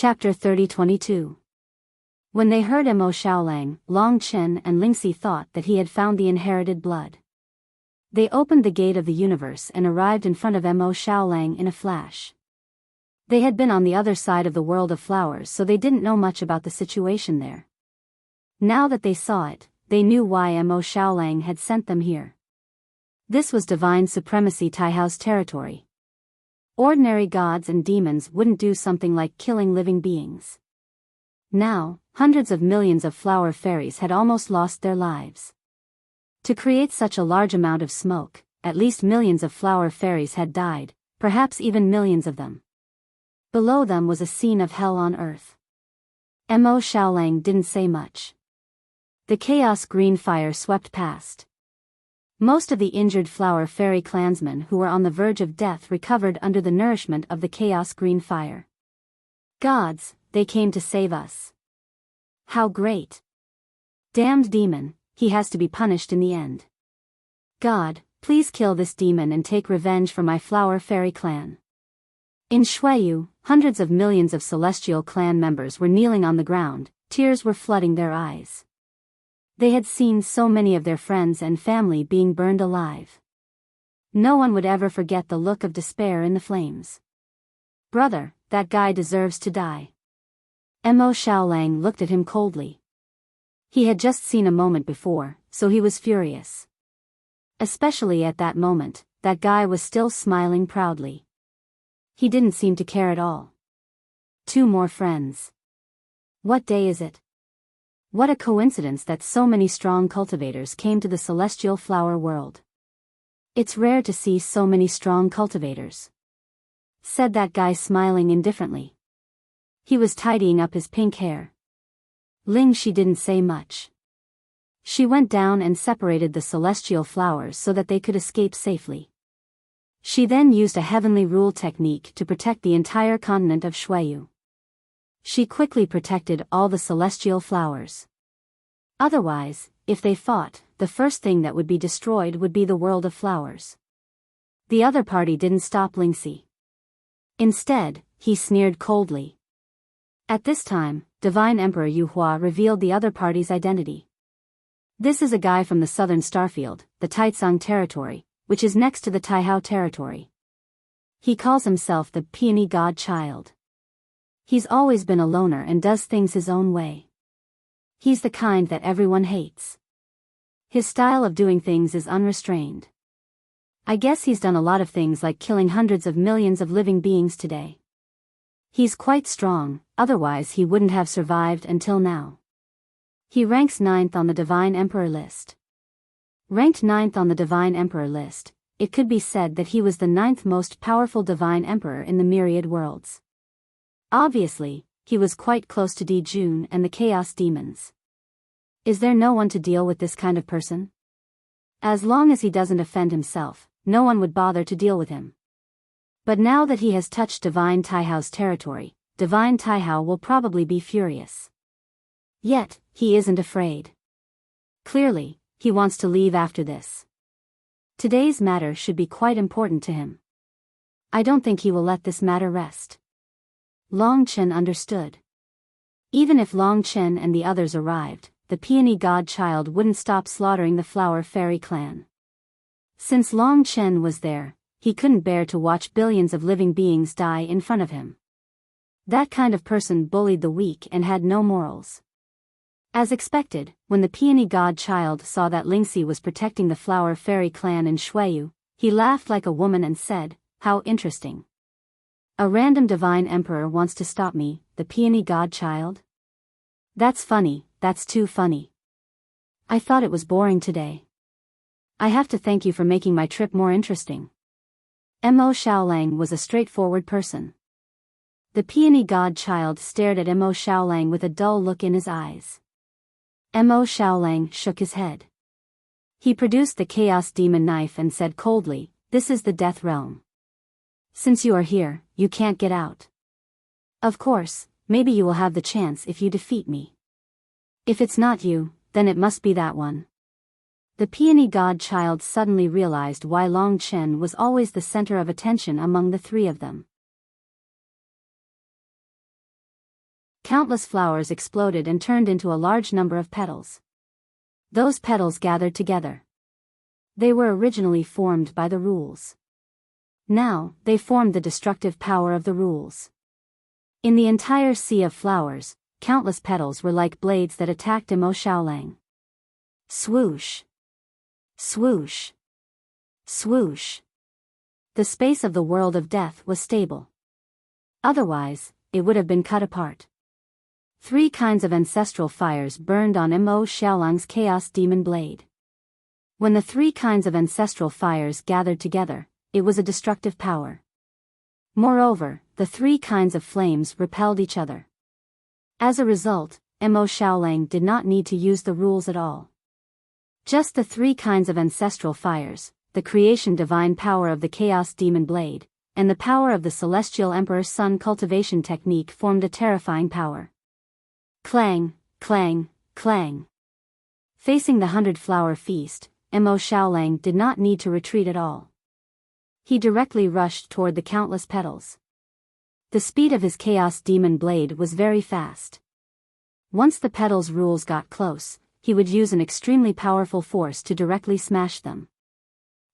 Chapter 30-22. When they heard Mo Xiaolang, Long Chen and Lingxi thought that he had found the inherited blood. They opened the gate of the universe and arrived in front of Mo Xiaolang in a flash. They had been on the other side of the world of flowers, so they didn't know much about the situation there. Now that they saw it, they knew why Mo Xiaolang had sent them here. This was divine supremacy Taihao's territory. Ordinary gods and demons wouldn't do something like killing living beings. Now, hundreds of millions of flower fairies had almost lost their lives. To create such a large amount of smoke, at least millions of flower fairies had died, perhaps even millions of them. Below them was a scene of hell on earth. Mo Xiaolang didn't say much. The chaos green fire swept past. Most of the injured flower fairy clansmen who were on the verge of death recovered under the nourishment of the chaos green fire. Gods, they came to save us. How great! Damned demon, he has to be punished in the end. God, please kill this demon and take revenge for my flower fairy clan. In Shuiyu, hundreds of millions of celestial clan members were kneeling on the ground, tears were flooding their eyes. They had seen so many of their friends and family being burned alive. No one would ever forget the look of despair in the flames. Brother, that guy deserves to die. Mo Xiaolang looked at him coldly. He had just seen a moment before, so he was furious. Especially at that moment, that guy was still smiling proudly. He didn't seem to care at all. 2 more friends. What day is it? What a coincidence that so many strong cultivators came to the celestial flower world. It's rare to see so many strong cultivators, said that guy smiling indifferently. He was tidying up his pink hair. Lingxi didn't say much. She went down and separated the celestial flowers so that they could escape safely. She then used a heavenly rule technique to protect the entire continent of Shuiyu. She quickly protected all the celestial flowers. Otherwise, if they fought, the first thing that would be destroyed would be the world of flowers. The other party didn't stop Lingxi. Instead, he sneered coldly. At this time, Divine Emperor Yu Hua revealed the other party's identity. This is a guy from the southern starfield, the Taicang territory, which is next to the Taihao territory. He calls himself the Peony God Child. He's always been a loner and does things his own way. He's the kind that everyone hates. His style of doing things is unrestrained. I guess he's done a lot of things like killing hundreds of millions of living beings today. He's quite strong, otherwise he wouldn't have survived until now. He ranks 9th on the Divine Emperor list. Ranked 9th on the Divine Emperor list, it could be said that he was the 9th most powerful Divine Emperor in the myriad worlds. Obviously, he was quite close to Di Jun and the Chaos Demons. Is there no one to deal with this kind of person? As long as he doesn't offend himself, no one would bother to deal with him. But now that he has touched Divine Taihao's territory, Divine Taihao will probably be furious. Yet, he isn't afraid. Clearly, he wants to leave after this. Today's matter should be quite important to him. I don't think he will let this matter rest. Long Chen understood. Even if Long Chen and the others arrived, the Peony God Child wouldn't stop slaughtering the Flower Fairy clan. Since Long Chen was there, he couldn't bear to watch billions of living beings die in front of him. That kind of person bullied the weak and had no morals. As expected, when the Peony God Child saw that Lingxi was protecting the Flower Fairy clan in Shuiyu, he laughed like a woman and said, "How interesting. A random Divine Emperor wants to stop me, the Peony God Child? That's funny, that's too funny. I thought it was boring today. I have to thank you for making my trip more interesting." Mo Xiaolang was a straightforward person. The Peony God Child stared at Mo Xiaolang with a dull look in his eyes. Mo Xiaolang shook his head. He produced the Chaos Demon knife and said coldly, "This is the Death Realm. Since you are here, you can't get out. Of course, maybe you will have the chance if you defeat me. If it's not you, then it must be that one." The Peony God Child suddenly realized why Long Chen was always the center of attention among the 3 of them. countless flowers exploded and turned into a large number of petals. Those petals gathered together. They were originally formed by the rules. Now, they formed the destructive power of the rules. In the entire sea of flowers, countless petals were like blades that attacked Imo Xiaolang. Swoosh! Swoosh! Swoosh! The space of the world of death was stable. Otherwise, it would have been cut apart. 3 kinds of ancestral fires burned on Imo Xiaolang's chaos demon blade. When the 3 kinds of ancestral fires gathered together, it was a destructive power. Moreover, the 3 kinds of flames repelled each other. As a result, Imo Xiaolang did not need to use the rules at all. Just the 3 kinds of ancestral fires, the creation divine power of the chaos demon blade, and the power of the celestial emperor sun cultivation technique formed a terrifying power. Clang, clang, clang. Facing the 100-flower feast, Imo Xiaolang did not need to retreat at all. He directly rushed toward the countless petals. The speed of his chaos demon blade was very fast. Once the petals' rules got close, he would use an extremely powerful force to directly smash them.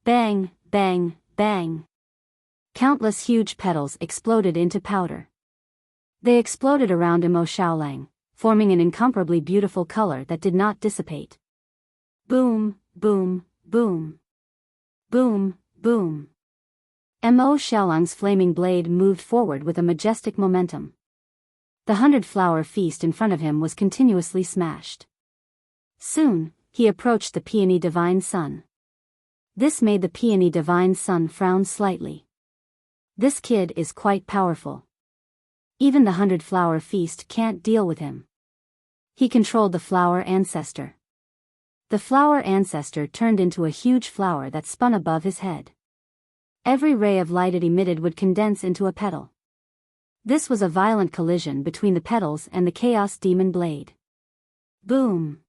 Bang, bang, bang. Countless huge petals exploded into powder. They exploded around Imo Xiaolang, forming an incomparably beautiful color that did not dissipate. Boom, boom, boom. Boom, boom. Imo Xiaolang's flaming blade moved forward with a majestic momentum. The 100-flower feast in front of him was continuously smashed. Soon, he approached the peony divine sun. This made the peony divine sun frown slightly. This kid is quite powerful. Even the 100-flower feast can't deal with him. He controlled the flower ancestor. The flower ancestor turned into a huge flower that spun above his head. Every ray of light it emitted would condense into a petal. This was a violent collision between the petals and the chaos demon blade. Boom!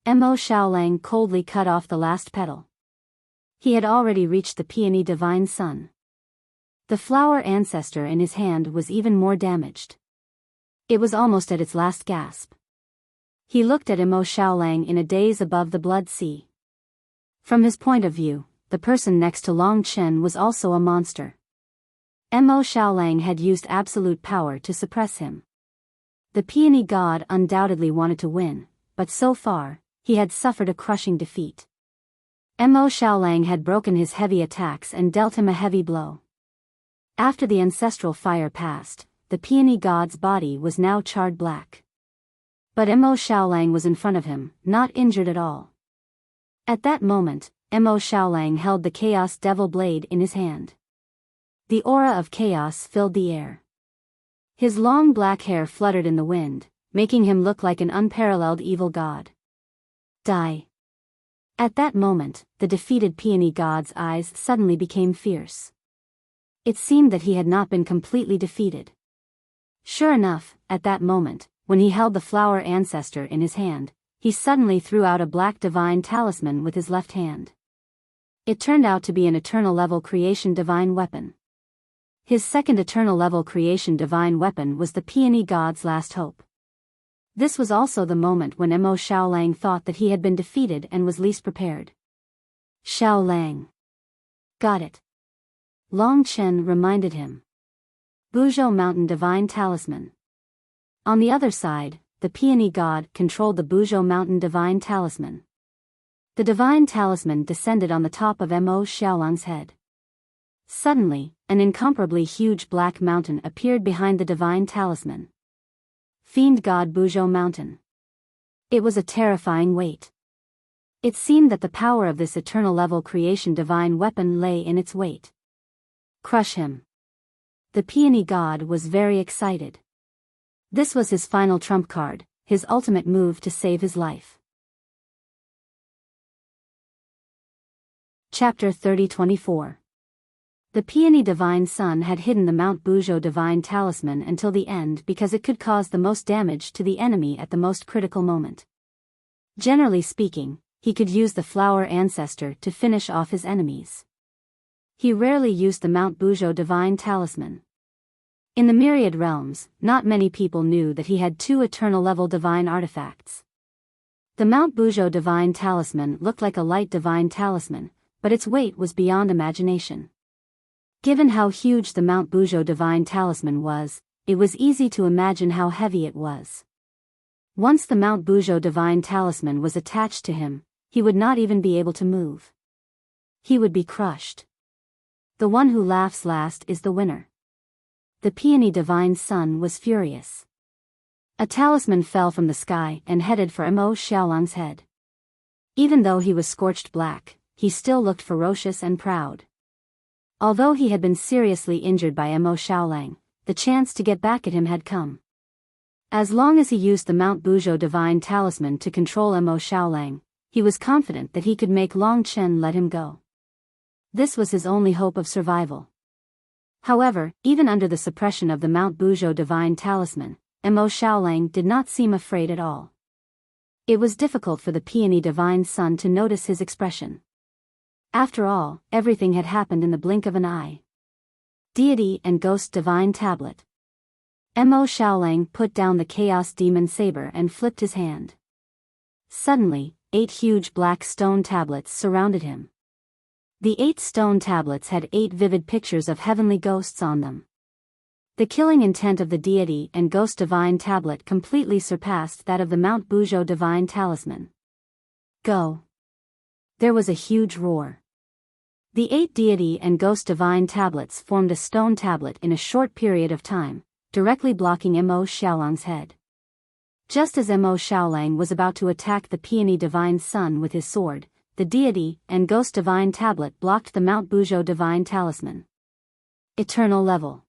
Imo Xiaolang coldly cut off the last petal. He had already reached the peony divine sun. The flower ancestor in his hand was even more damaged. It was almost at its last gasp. He looked at Imo Xiaolang in a daze above the blood sea. From his point of view, the person next to Long Chen was also a monster. Imo Xiaolang had used absolute power to suppress him. The peony god undoubtedly wanted to win, but so far, he had suffered a crushing defeat. Imo Xiaolang had broken his heavy attacks and dealt him a heavy blow. After the ancestral fire passed, the peony god's body was now charred black. But Imo Xiaolang was in front of him, not injured at all. At that moment, Imo Xiaolang held the chaos devil blade in his hand. The aura of chaos filled the air. His long black hair fluttered in the wind, making him look like an unparalleled evil god. Die. At that moment, the defeated peony god's eyes suddenly became fierce. It seemed that he had not been completely defeated. Sure enough, at that moment, when he held the flower ancestor in his hand, he suddenly threw out a black divine talisman with his left hand. It turned out to be an eternal level creation divine weapon. His second eternal level creation divine weapon was the peony god's last hope. This was also the moment when Imo Xiaolang thought that he had been defeated and was least prepared. Xiaolang. Got it. Long Chen reminded him. Buzhou Mountain Divine Talisman. On the other side, the peony god controlled the Buzhou Mountain Divine Talisman. The divine talisman descended on the top of Imo Xiaolang's head. Suddenly, an incomparably huge black mountain appeared behind the divine talisman. Fiend God Buzhou Mountain. It was a terrifying weight. It seemed that the power of this eternal level creation divine weapon lay in its weight. Crush him. The peony god was very excited. This was his final trump card, his ultimate move to save his life. Chapter 30-24. The peony divine sun had hidden the Mount Buzhou divine talisman until the end because it could cause the most damage to the enemy at the most critical moment. Generally speaking, he could use the flower ancestor to finish off his enemies. He rarely used the Mount Buzhou divine talisman. In the myriad realms, not many people knew that he had two eternal-level divine artifacts. The Mount Buzhou divine talisman looked like a light divine talisman, but its weight was beyond imagination. Given how huge the Mount Buzhou divine talisman was, it was easy to imagine how heavy it was. Once the Mount Buzhou divine talisman was attached to him, he would not even be able to move. He would be crushed. The one who laughs last is the winner. The peony divine son was furious. A talisman fell from the sky and headed for Mo Xiaolang's head. Even though he was scorched black, he still looked ferocious and proud. Although he had been seriously injured by Mo Xiaolang, the chance to get back at him had come. As long as he used the Mount Buzhou divine talisman to control Mo Xiaolang, he was confident that he could make Long Chen let him go. This was his only hope of survival. However, even under the suppression of the Mount Buzhou divine talisman, Mo Xiaolang did not seem afraid at all. It was difficult for the peony divine son to notice his expression. After all, everything had happened in the blink of an eye. Deity and Ghost Divine Tablet. Mo Xiaolang put down the Chaos Demon Saber and flipped his hand. Suddenly, 8 huge black stone tablets surrounded him. The 8 stone tablets had 8 vivid pictures of heavenly ghosts on them. The killing intent of the Deity and Ghost Divine Tablet completely surpassed that of the Mount Buzhou Divine Talisman. Go! There was a huge roar. The 8 Deity and Ghost Divine Tablets formed a stone tablet in a short period of time, directly blocking Mo Xiaolang's head. Just as Mo Xiaolang was about to attack the peony divine son with his sword, the Deity and Ghost Divine Tablet blocked the Mount Buzhou Divine Talisman. Eternal level.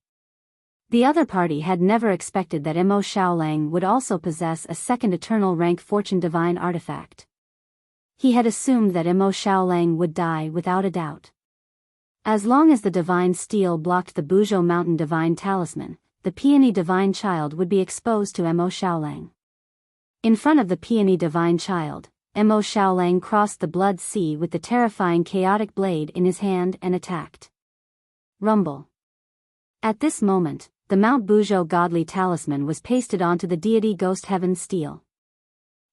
The other party had never expected that Mo Xiaolang would also possess a second eternal rank Fortune Divine artifact. He had assumed that Mo Xiaolang would die without a doubt. As long as the Divine Steel blocked the Buzhou Mountain Divine Talisman, the Peony Divine Child would be exposed to Mo Xiaolang. In front of the Peony Divine Child, Mo Xiaolang crossed the Blood Sea with the terrifying chaotic blade in his hand and attacked. Rumble. At this moment, the Mount Buzhou Godly Talisman was pasted onto the Deity Ghost Heaven Steel.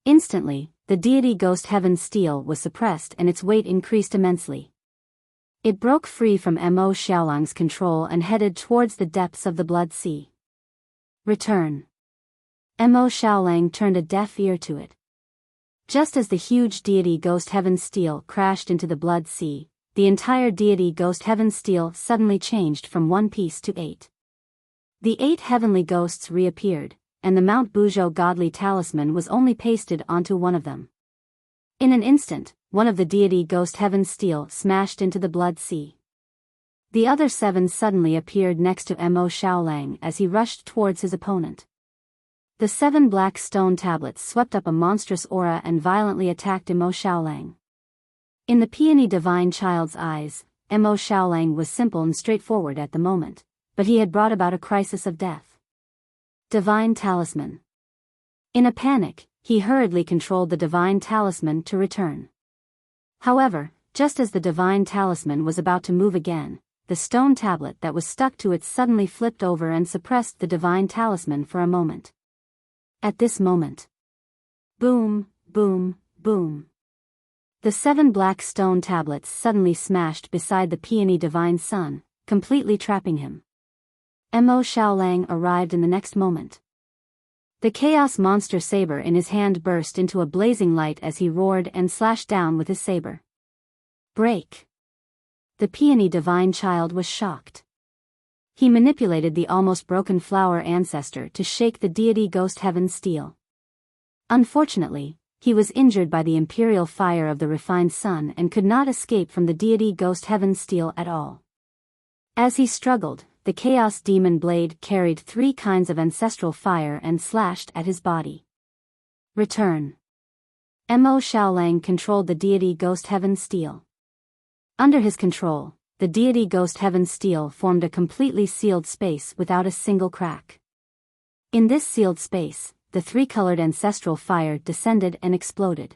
Instantly, the Deity Ghost Heaven Steel was suppressed and its weight increased immensely. It broke free from Mo Xiaolang's control and headed towards the depths of the Blood Sea. Return. Mo Xiaolang turned a deaf ear to it. Just as the huge Deity Ghost Heaven Steel crashed into the Blood Sea, the entire Deity Ghost Heaven Steel suddenly changed from 1 piece to 8. The 8 heavenly ghosts reappeared, and the Mount Buzhou Godly Talisman was only pasted onto one of them. In an instant, one of the Deity Ghost Heaven Steel smashed into the Blood Sea. The other 7 suddenly appeared next to Mo Xiaolang as he rushed towards his opponent. The 7 black stone tablets swept up a monstrous aura and violently attacked Mo Xiaolang. In the Peony Divine Child's eyes, Mo Xiaolang was simple and straightforward at the moment, but he had brought about a crisis of death. Divine Talisman. In a panic, he hurriedly controlled the Divine Talisman to return. However, just as the Divine Talisman was about to move again, the stone tablet that was stuck to it suddenly flipped over and suppressed the Divine Talisman for a moment. At this moment, boom, boom, boom. The 7 black stone tablets suddenly smashed beside the Peony Divine Son, completely trapping him. Mo Xiaolang arrived in the next moment. The Chaos Monster Saber in his hand burst into a blazing light as he roared and slashed down with his saber. Break! The Peony Divine Child was shocked. He manipulated the almost broken flower ancestor to shake the Deity Ghost Heaven Steel. Unfortunately, he was injured by the imperial fire of the refined sun and could not escape from the Deity Ghost Heaven Steel at all. As he struggled, the Chaos Demon Blade carried 3 kinds of ancestral fire and slashed at his body. Return. Mo Xiaolang controlled the Deity Ghost Heaven Steel. Under his control, the Deity Ghost Heaven Steel formed a completely sealed space without a single crack. In this sealed space, the 3-colored ancestral fire descended and exploded.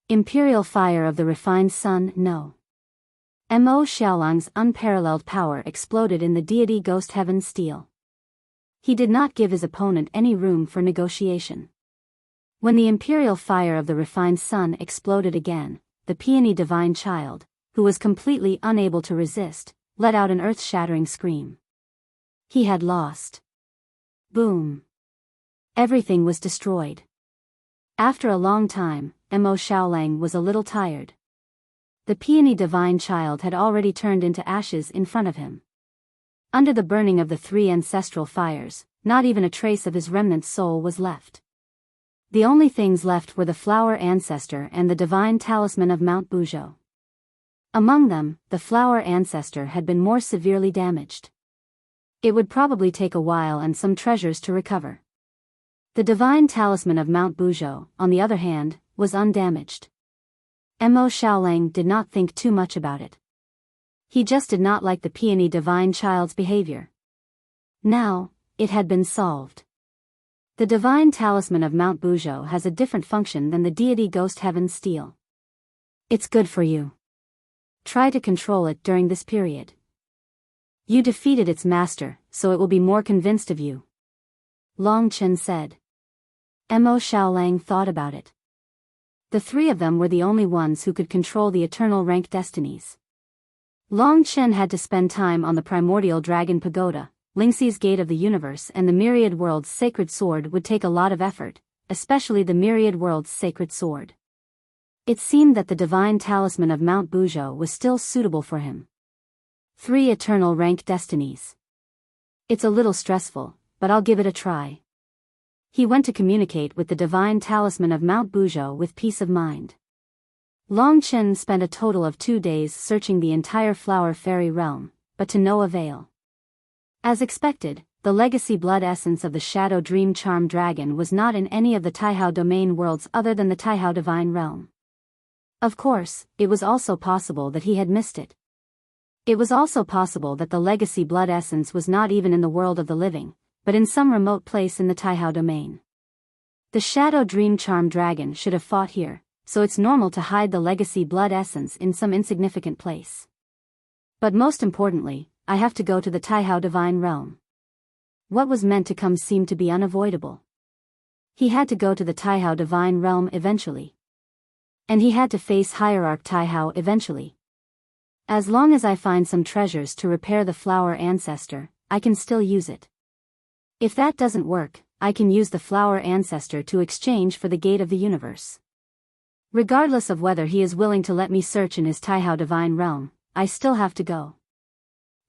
Imperial fire of the refined sun, no. Mo Xiaolang's unparalleled power exploded in the Deity Ghost Heaven Steel. He did not give his opponent any room for negotiation. When the imperial fire of the refined sun exploded again, the peony divine child, who was completely unable to resist, let out an earth-shattering scream. He had lost. Boom. Everything was destroyed. After a long time, Mo Xiaolang was a little tired. The peony divine child had already turned into ashes in front of him. Under the burning of the 3 ancestral fires, not even a trace of his remnant soul was left. The only things left were the flower ancestor and the divine talisman of Mount Buzhou. Among them, the flower ancestor had been more severely damaged. It would probably take a while and some treasures to recover. The divine talisman of Mount Buzhou, on the other hand, was undamaged. Mo Xiaolang did not think too much about it. He just did not like the peony divine child's behavior. Now, it had been solved. The divine talisman of Mount Buzhou has a different function than the deity ghost heaven's steel. It's good for you. Try to control it during this period. You defeated its master, so it will be more convinced of you. Long Chen said. Mo Xiaolang thought about it. The 3 of them were the only ones who could control the eternal rank destinies. Long Chen had to spend time on the primordial dragon pagoda, Lingxi's gate of the universe, and the myriad world's sacred sword would take a lot of effort, especially the myriad world's sacred sword. It seemed that the divine talisman of Mount Buzhou was still suitable for him. 3 eternal rank destinies. It's a little stressful, but I'll give it a try. He went to communicate with the divine talisman of Mount Buzhou with peace of mind. Long Chen spent a total of 2 days searching the entire flower fairy realm, but to no avail. As expected, the legacy blood essence of the Shadow Dream Charm Dragon was not in any of the Taihao domain worlds other than the Taihao Divine Realm. Of course, it was also possible that he had missed it. It was also possible that the legacy blood essence was not even in the world of the living, but in some remote place in the Taihao domain. The Shadow Dream Charm Dragon should have fought here, so it's normal to hide the legacy blood essence in some insignificant place. But most importantly, I have to go to the Taihao Divine Realm. What was meant to come seemed to be unavoidable. He had to go to the Taihao Divine Realm eventually. And he had to face Hierarch Taihao eventually. As long as I find some treasures to repair the flower ancestor, I can still use it. If that doesn't work, I can use the flower ancestor to exchange for the gate of the universe. Regardless of whether he is willing to let me search in his Taihao Divine Realm, I still have to go.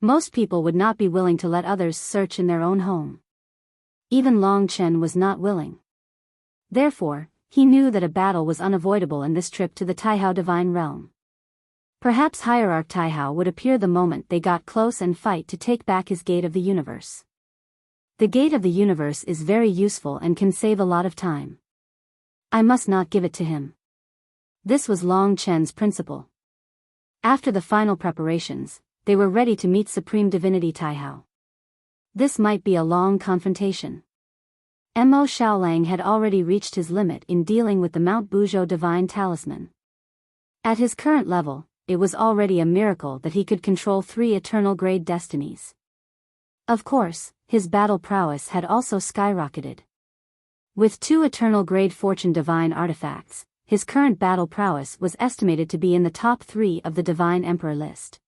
Most people would not be willing to let others search in their own home. Even Long Chen was not willing. Therefore, he knew that a battle was unavoidable in this trip to the Taihao Divine Realm. Perhaps Hierarch Taihao would appear the moment they got close and fight to take back his gate of the universe. The gate of the universe is very useful and can save a lot of time. I must not give it to him. This was Long Chen's principle. After the final preparations, they were ready to meet Supreme Divinity Taihao. This might be a long confrontation. Mo Xiaolang had already reached his limit in dealing with the Mount Buzhou Divine Talisman. At his current level, it was already a miracle that he could control 3 eternal grade destinies. Of course, his battle prowess had also skyrocketed. With 2 eternal grade fortune divine artifacts, his current battle prowess was estimated to be in the top 3 of the Divine Emperor list.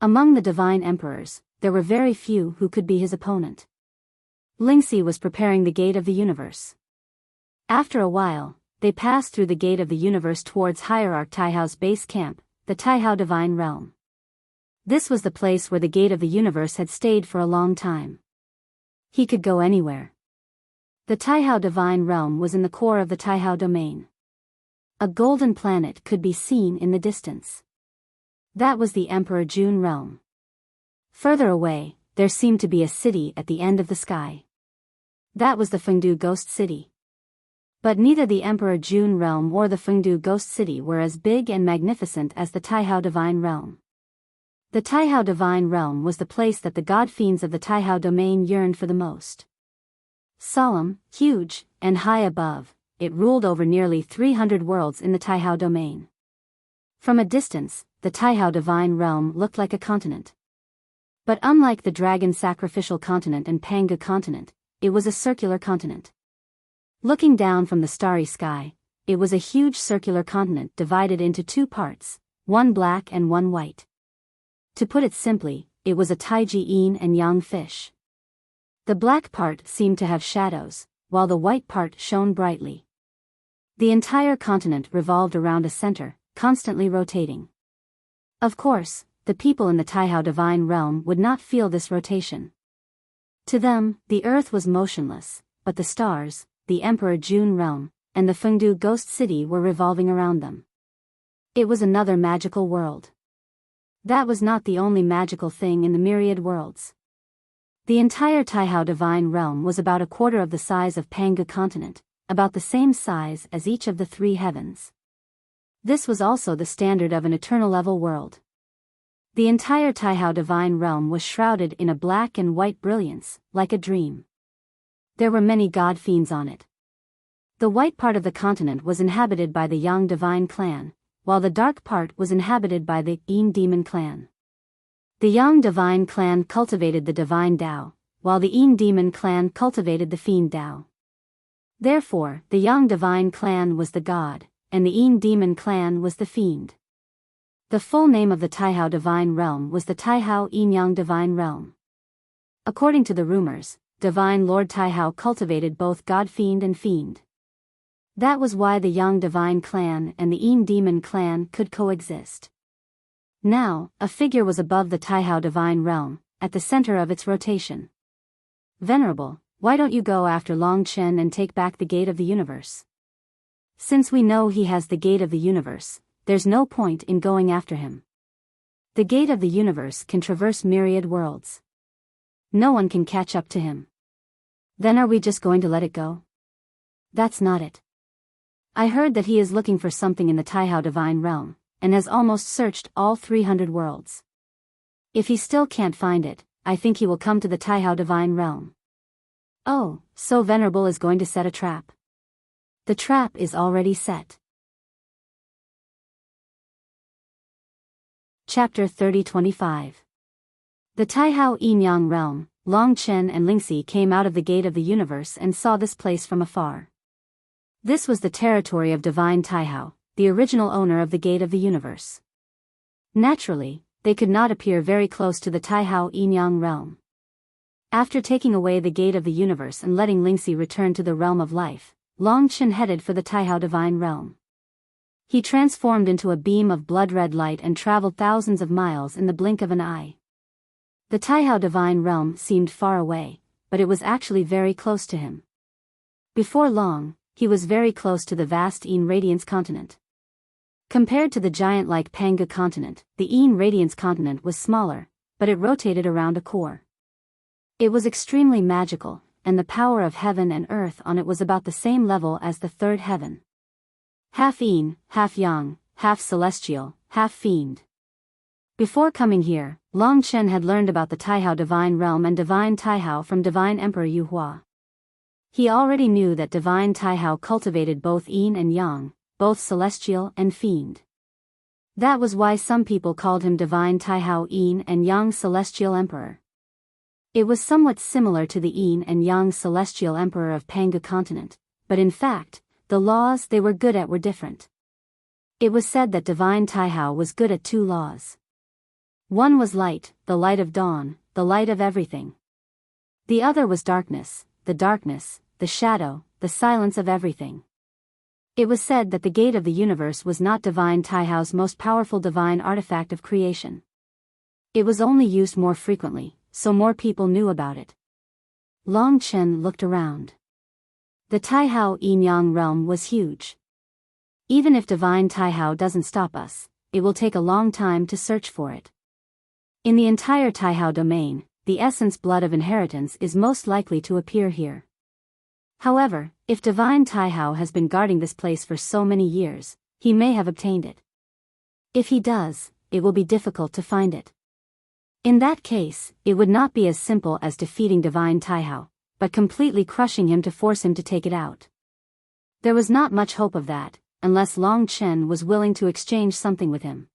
Among the Divine Emperors, there were very few who could be his opponent. Lingxi was preparing the gate of the universe. After a while, they passed through the gate of the universe towards Hierarch Taihao's base camp, the Taihao Divine Realm. This was the place where the gate of the universe had stayed for a long time. He could go anywhere. The Taihao Divine Realm was in the core of the Taihao domain. A golden planet could be seen in the distance. That was the Emperor Jun realm. Further away, there seemed to be a city at the end of the sky. That was the Fengdu Ghost City. But neither the Emperor Jun realm or the Fengdu Ghost City were as big and magnificent as the Taihao Divine Realm. The Taihao Divine Realm was the place that the god fiends of the Taihao domain yearned for the most. Solemn, huge, and high above, it ruled over nearly 300 worlds in the Taihao domain. From a distance, the Taihao Divine Realm looked like a continent. But unlike the dragon sacrificial continent and Panga continent, it was a circular continent. Looking down from the starry sky, it was a huge circular continent divided into two parts, one black and one white. To put it simply, it was a taiji yin and yang fish. The black part seemed to have shadows, while the white part shone brightly. The entire continent revolved around a center, constantly rotating. Of course, the people in the Taihao divine realm would not feel this rotation. To them, the earth was motionless, but the stars, the Emperor Jun realm, and the Fengdu ghost city were revolving around them. It was another magical world. That was not the only magical thing in the myriad worlds. The entire Taihao divine realm was about a quarter of the size of Panga continent, about the same size as each of the three heavens. This was also the standard of an eternal level world. The entire Taihao divine realm was shrouded in a black and white brilliance, like a dream. There were many god fiends on it. The white part of the continent was inhabited by the Yang divine clan, while the dark part was inhabited by the Yin demon clan. The Yang divine clan cultivated the divine Tao, while the Yin demon clan cultivated the fiend Tao. Therefore, the Yang divine clan was the god, and the Yin demon clan was the fiend. The full name of the Taihao divine realm was the Taihao Yin Yang divine realm. According to the rumors, Divine Lord Taihao cultivated both god-fiend and fiend. That was why the Yang divine clan and the Yin demon clan could coexist. Now, a figure was above the Taihao divine realm, at the center of its rotation. Venerable, why don't you go after Long Chen and take back the gate of the universe? Since we know he has the gate of the universe, there's no point in going after him. The gate of the universe can traverse myriad worlds. No one can catch up to him. Then are we just going to let it go? That's not it. I heard that he is looking for something in the Taihao divine realm, and has almost searched all 300 worlds. If he still can't find it, I think he will come to the Taihao divine realm. Oh, so Venerable is going to set a trap. The trap is already set. Chapter 30-25. The Taihao Yin-Yang realm, Long Chen and Lingxi came out of the gate of the universe and saw this place from afar. This was the territory of Divine Taihao, the original owner of the gate of the universe. Naturally, they could not appear very close to the Taihao Yin-Yang realm. After taking away the gate of the universe and letting Lingxi return to the realm of life, Long Chen headed for the Taihao divine realm. He transformed into a beam of blood-red light and traveled thousands of miles in the blink of an eye. The Taihao divine realm seemed far away, but it was actually very close to him. Before long, he was very close to the vast Yin Radiance continent. Compared to the giant-like Panga continent, the Yin Radiance continent was smaller, but it rotated around a core. It was extremely magical, and the power of heaven and earth on it was about the same level as the third heaven. Half Yin, half Yang, half celestial, half fiend. Before coming here, Long Chen had learned about the Taihao divine realm and Divine Taihao from Divine Emperor Yu Hua. He already knew that Divine Taihao cultivated both Yin and Yang, both celestial and fiend. That was why some people called him Divine Taihao Yin and Yang Celestial Emperor. It was somewhat similar to the Yin and Yang Celestial Emperor of Panga continent, but in fact, the laws they were good at were different. It was said that Divine Taihao was good at two laws. One was light, the light of dawn, the light of everything. The other was darkness, the shadow, the silence of everything. It was said that the gate of the universe was not Divine Taihao's most powerful divine artifact of creation. It was only used more frequently, so more people knew about it. Long Chen looked around. The Taihao Yin-Yang realm was huge. Even if Divine Taihao doesn't stop us, it will take a long time to search for it. In the entire Taihao domain, the essence blood of inheritance is most likely to appear here. However, if Divine Taihao has been guarding this place for so many years, he may have obtained it. If he does, it will be difficult to find it. In that case, it would not be as simple as defeating Divine Taihao, but completely crushing him to force him to take it out. There was not much hope of that, unless Long Chen was willing to exchange something with him.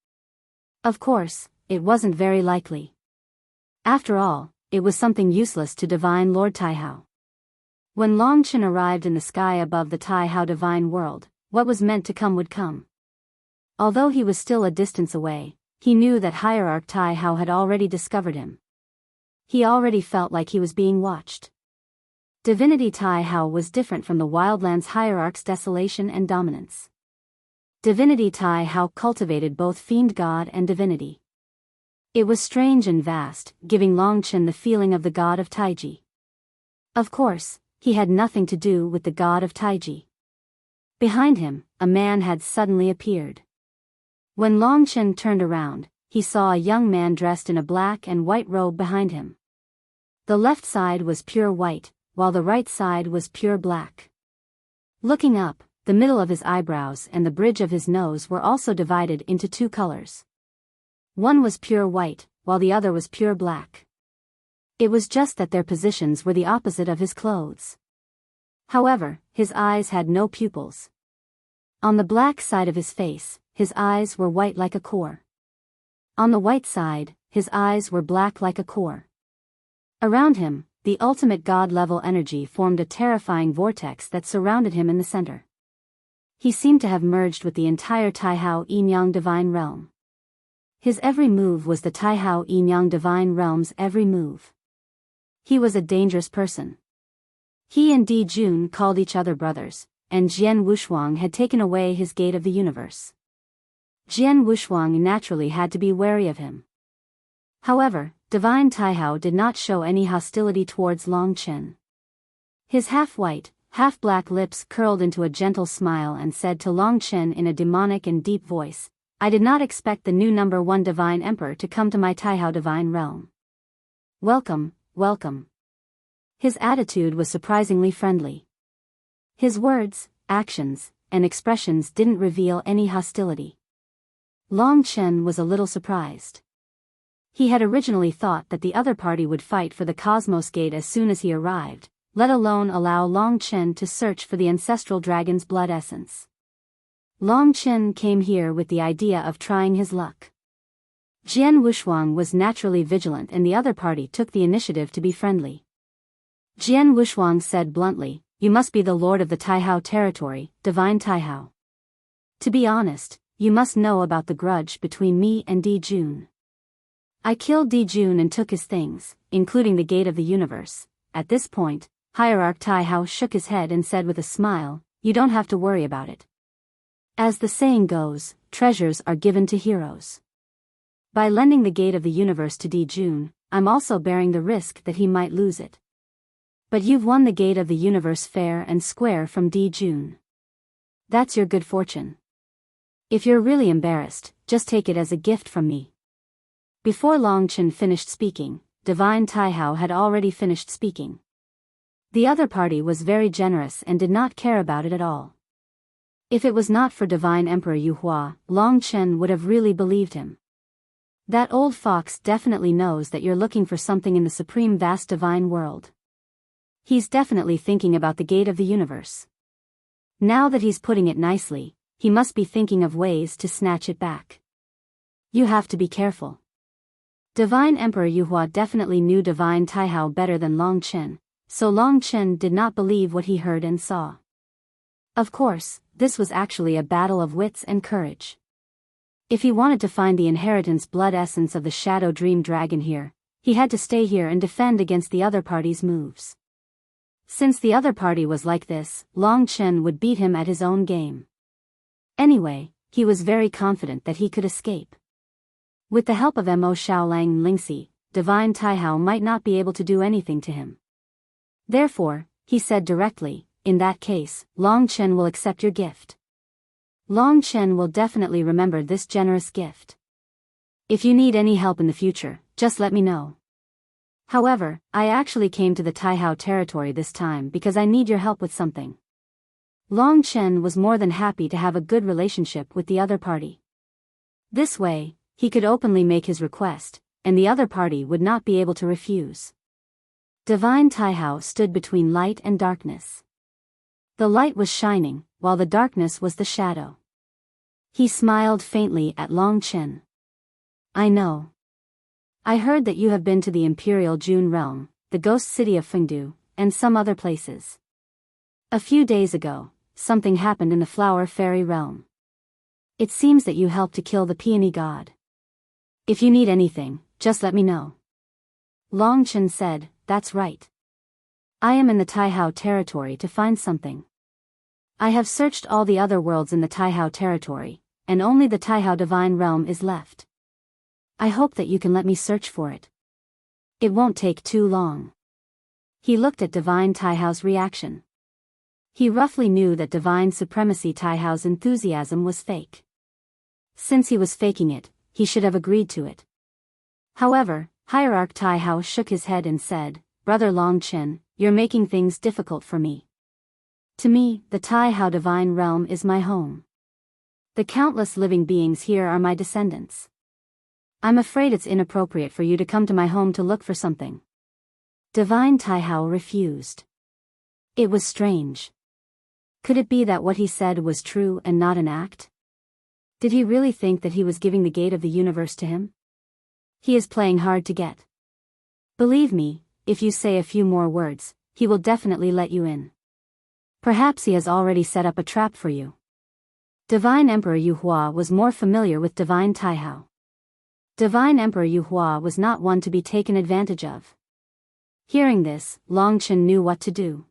Of course, it wasn't very likely. After all, it was something useless to divine Lord Taihao. When Long Chen arrived in the sky above the Taihao divine world, what was meant to come would come. Although he was still a distance away, he knew that Hierarch Taihao had already discovered him. He already felt like he was being watched. Divinity Taihao was different from the Wildlands Hierarch's desolation and dominance. Divinity Taihao cultivated both fiend god and divinity. It was strange and vast, giving Long Chen the feeling of the god of Taiji. Of course, he had nothing to do with the god of Taiji. Behind him, a man had suddenly appeared. When Long Chen turned around, he saw a young man dressed in a black and white robe behind him. The left side was pure white, while the right side was pure black. Looking up, the middle of his eyebrows and the bridge of his nose were also divided into two colors. One was pure white, while the other was pure black. It was just that their positions were the opposite of his clothes. However, his eyes had no pupils. On the black side of his face, his eyes were white like a core. On the white side, his eyes were black like a core. Around him, the ultimate god-level energy formed a terrifying vortex that surrounded him in the center. He seemed to have merged with the entire Taihao Yin-Yang divine realm. His every move was the Taihao Yin-Yang divine realm's every move. He was a dangerous person. He and Di Jun called each other brothers, and Jian Wushuang had taken away his gate of the universe. Jian Wushuang naturally had to be wary of him. However, Divine Taihao did not show any hostility towards Long Chen. His half-white, half-black lips curled into a gentle smile and said to Long Chen in a demonic and deep voice, "I did not expect the new number 1 Divine Emperor to come to my Taihao divine realm. Welcome, welcome." His attitude was surprisingly friendly. His words, actions, and expressions didn't reveal any hostility. Long Chen was a little surprised. He had originally thought that the other party would fight for the Cosmos Gate as soon as he arrived, let alone allow Long Chen to search for the ancestral dragon's blood essence. Long Chen came here with the idea of trying his luck. Jian Wushuang was naturally vigilant and the other party took the initiative to be friendly. Jian Wushuang said bluntly, "You must be the lord of the Taihao territory, Divine Taihao. To be honest, you must know about the grudge between me and Di Jun. I killed Di Jun and took his things, including the gate of the universe." At this point, Hierarch Taihao shook his head and said with a smile, "You don't have to worry about it. As the saying goes, treasures are given to heroes. By lending the gate of the universe to Di Jun, I'm also bearing the risk that he might lose it. But you've won the gate of the universe fair and square from Di Jun. That's your good fortune. If you're really embarrassed, just take it as a gift from me." Before Long Chen finished speaking, Divine Taihao had already finished speaking. The other party was very generous and did not care about it at all. If it was not for Divine Emperor Yu Hua, Long Chen would have really believed him. That old fox definitely knows that you're looking for something in the supreme vast divine world. He's definitely thinking about the gate of the universe. Now that he's putting it nicely, he must be thinking of ways to snatch it back. You have to be careful. Divine Emperor Yu Hua definitely knew Divine Taihao better than Long Chen, so Long Chen did not believe what he heard and saw. Of course, this was actually a battle of wits and courage. If he wanted to find the inheritance blood essence of the Shadow Dream Dragon here, he had to stay here and defend against the other party's moves. Since the other party was like this, Long Chen would beat him at his own game. Anyway, he was very confident that he could escape. With the help of Mo Xiaolang and Lingxi, Divine Taihao might not be able to do anything to him. Therefore, he said directly, "In that case, Long Chen will accept your gift. Long Chen will definitely remember this generous gift. If you need any help in the future, just let me know. However, I actually came to the Taihao territory this time because I need your help with something." Long Chen was more than happy to have a good relationship with the other party. This way, he could openly make his request, and the other party would not be able to refuse. Divine Taihao stood between light and darkness. The light was shining, while the darkness was the shadow. He smiled faintly at Long Chen. "I know. I heard that you have been to the Imperial June realm, the ghost city of Fengdu, and some other places. A few days ago, something happened in the flower fairy realm. It seems that you helped to kill the peony god. If you need anything, just let me know. Long Chen said, that's right. I am in the Taihao territory to find something. I have searched all the other worlds in the Taihao territory, and only the Taihao divine realm is left. I hope that you can let me search for it. It won't take too long. He looked at Divine Taihao's reaction. He roughly knew that Divine Supremacy Taihao's enthusiasm was fake. Since he was faking it, he should have agreed to it. However, Hierarch Taihao shook his head and said, Brother Long Chen, you're making things difficult for me. To me, the Taihao divine realm is my home. The countless living beings here are my descendants. I'm afraid it's inappropriate for you to come to my home to look for something. Divine Taihao refused. It was strange. Could it be that what he said was true and not an act? Did he really think that he was giving the gate of the universe to him? He is playing hard to get. Believe me, if you say a few more words, he will definitely let you in. Perhaps he has already set up a trap for you. Divine Emperor Yu Hua was more familiar with Divine Taihao. Divine Emperor Yu Hua was not one to be taken advantage of. Hearing this, Long Chen knew what to do.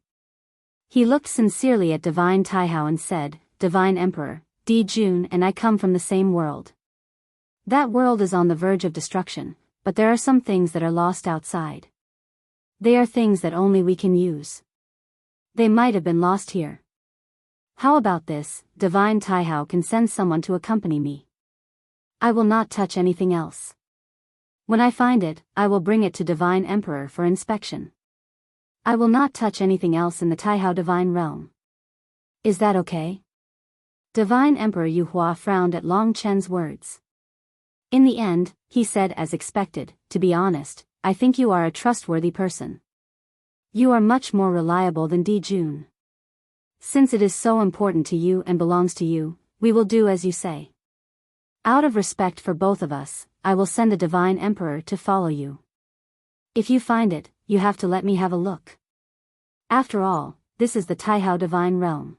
He looked sincerely at Divine Taihao and said, Divine Emperor, Di Jun and I come from the same world. That world is on the verge of destruction, but there are some things that are lost outside. They are things that only we can use. They might have been lost here. How about this, Divine Taihao can send someone to accompany me. I will not touch anything else. When I find it, I will bring it to Divine Emperor for inspection. I will not touch anything else in the Taihao divine realm. Is that okay? Divine Emperor Yu Hua frowned at Long Chen's words. In the end, he said as expected, to be honest, I think you are a trustworthy person. You are much more reliable than Di Jun. Since it is so important to you and belongs to you, we will do as you say. Out of respect for both of us, I will send the Divine Emperor to follow you. If you find it, you have to let me have a look. After all, this is the Taihao divine realm.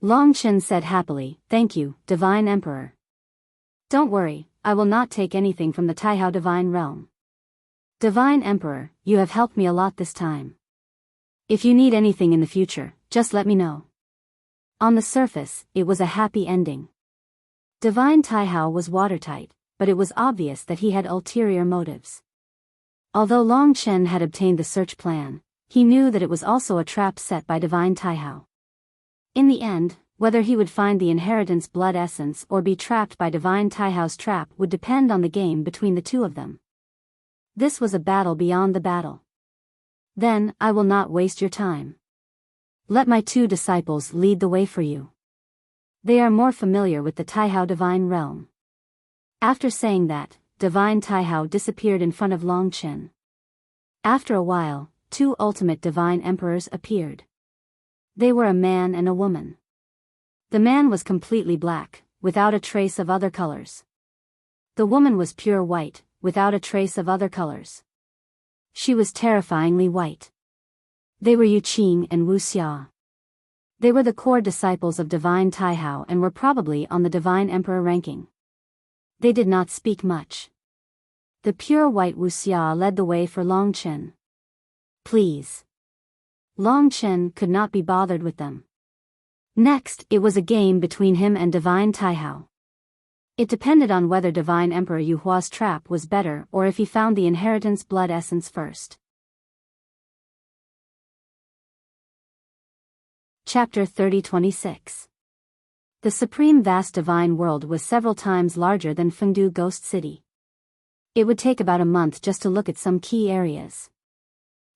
Long Chen said happily, Thank you, Divine Emperor. Don't worry, I will not take anything from the Taihao divine realm. Divine Emperor, you have helped me a lot this time. If you need anything in the future, just let me know. On the surface, it was a happy ending. Divine Taihao was watertight, but it was obvious that he had ulterior motives. Although Long Chen had obtained the search plan, he knew that it was also a trap set by Divine Taihao. In the end, whether he would find the inheritance blood essence or be trapped by Divine Taihao's trap would depend on the game between the two of them. This was a battle beyond the battle. Then, I will not waste your time. Let my two disciples lead the way for you. They are more familiar with the Taihao divine realm. After saying that, Divine Taihao disappeared in front of Long Chen. After a while, two ultimate divine emperors appeared. They were a man and a woman. The man was completely black, without a trace of other colors. The woman was pure white, without a trace of other colors. She was terrifyingly white. They were Yu Qing and Wuxia. They were the core disciples of Divine Taihao and were probably on the Divine Emperor ranking. They did not speak much. The pure white Wuxia led the way for Long Chen. Please. Long Chen could not be bothered with them. Next, it was a game between him and Divine Taihao. It depended on whether Divine Emperor Yu Hua's trap was better or if he found the inheritance blood essence first. Chapter 30-26. The supreme vast divine world was several times larger than Fengdu Ghost City. It would take about a month just to look at some key areas.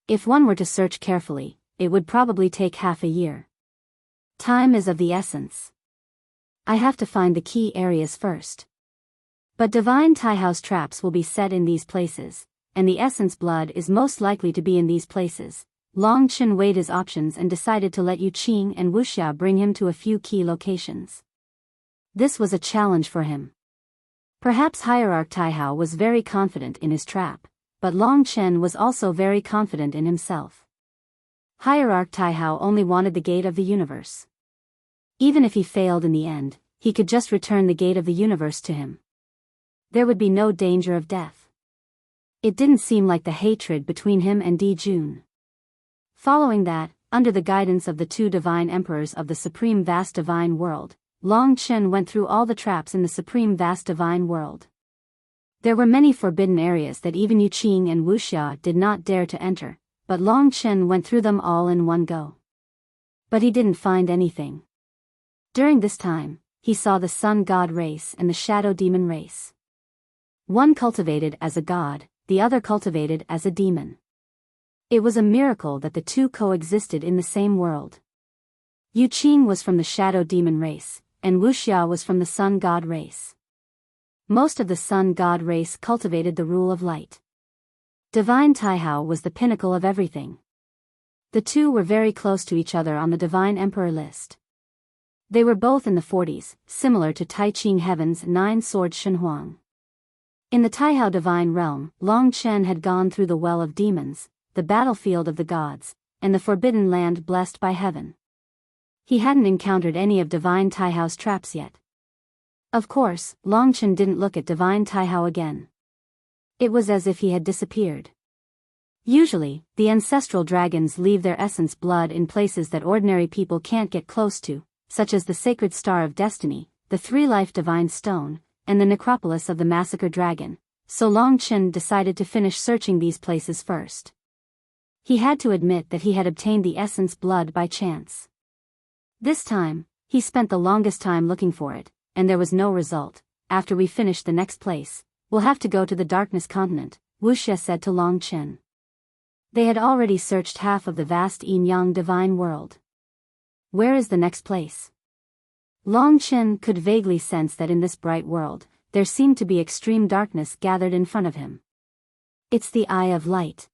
If one were to search carefully, it would probably take half a year. Time is of the essence. I have to find the key areas first. But Divine Taihao's traps will be set in these places, and the essence blood is most likely to be in these places. Long Chen weighed his options and decided to let Yu Qing and Wuxia bring him to a few key locations. This was a challenge for him. Perhaps Hierarch Taihao was very confident in his trap, but Long Chen was also very confident in himself. Hierarch Taihao only wanted the gate of the universe. Even if he failed in the end, he could just return the gate of the universe to him. There would be no danger of death. It didn't seem like the hatred between him and Di Jun. Following that, under the guidance of the two divine emperors of the supreme vast divine world, Long Chen went through all the traps in the supreme vast divine world. There were many forbidden areas that even Yu Qing and Wuxia did not dare to enter, but Long Chen went through them all in one go. But he didn't find anything. During this time, he saw the sun god race and the shadow demon race. One cultivated as a god, the other cultivated as a demon. It was a miracle that the two coexisted in the same world. Yu Qing was from the shadow demon race, and Wuxia was from the sun god race. Most of the sun god race cultivated the rule of light. Divine Taihao was the pinnacle of everything. The two were very close to each other on the divine emperor list. They were both in the 40s, similar to Tai Ching Heaven's 9-sword Shenhuang. In the Taihao divine realm, Long Chen had gone through the well of demons, the battlefield of the gods, and the forbidden land blessed by heaven. He hadn't encountered any of divine Taihao's traps yet. Of course, Long Chen didn't look at divine Taihao again. It was as if he had disappeared. Usually, the ancestral dragons leave their essence blood in places that ordinary people can't get close to, such as the sacred star of destiny, the three-life divine stone, and the necropolis of the massacre dragon, so Long Chen decided to finish searching these places first. He had to admit that he had obtained the essence blood by chance. This time, he spent the longest time looking for it, and there was no result. After we finish the next place, we'll have to go to the darkness continent, Wuxia said to Long Chen. They had already searched half of the vast yin-yang divine world. Where is the next place? Long Chen could vaguely sense that in this bright world, there seemed to be extreme darkness gathered in front of him. It's the Eye of Light.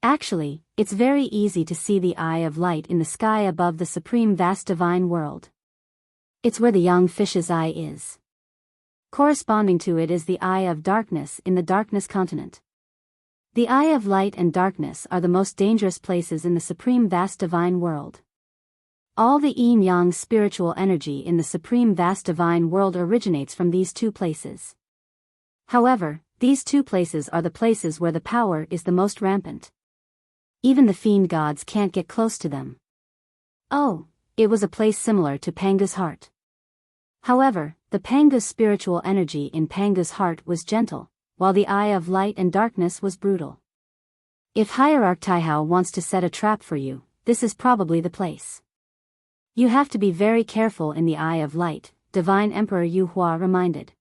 Actually, it's very easy to see the Eye of Light in the sky above the supreme vast divine world. It's where the young fish's eye is. Corresponding to it is the Eye of Darkness in the darkness continent. The Eye of Light and Darkness are the most dangerous places in the supreme vast divine world. All the yin-yang spiritual energy in the supreme vast divine world originates from these two places. However, these two places are the places where the power is the most rampant. Even the fiend gods can't get close to them. Oh, it was a place similar to Pangu's heart. However, the Pangu's spiritual energy in Pangu's heart was gentle, while the Eye of Light and Darkness was brutal. If Hierarch Taihao wants to set a trap for you, this is probably the place. You have to be very careful in the Eye of Light, Divine Emperor Yu Hua reminded.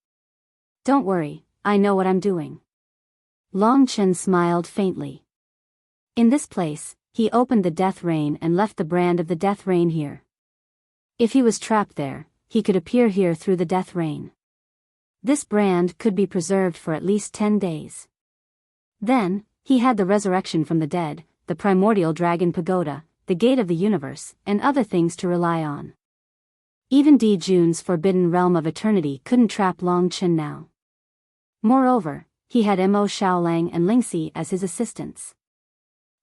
Don't worry, I know what I'm doing. Long Chen smiled faintly. In this place, he opened the death rain and left the brand of the death rain here. If he was trapped there, he could appear here through the death rain. This brand could be preserved for at least 10 days. Then, he had the resurrection from the dead, the primordial dragon pagoda, the gate of the universe, and other things to rely on. Even Di Jun's forbidden realm of eternity couldn't trap Long Chen now. Moreover, he had Mo Xiaolang and Lingxi as his assistants.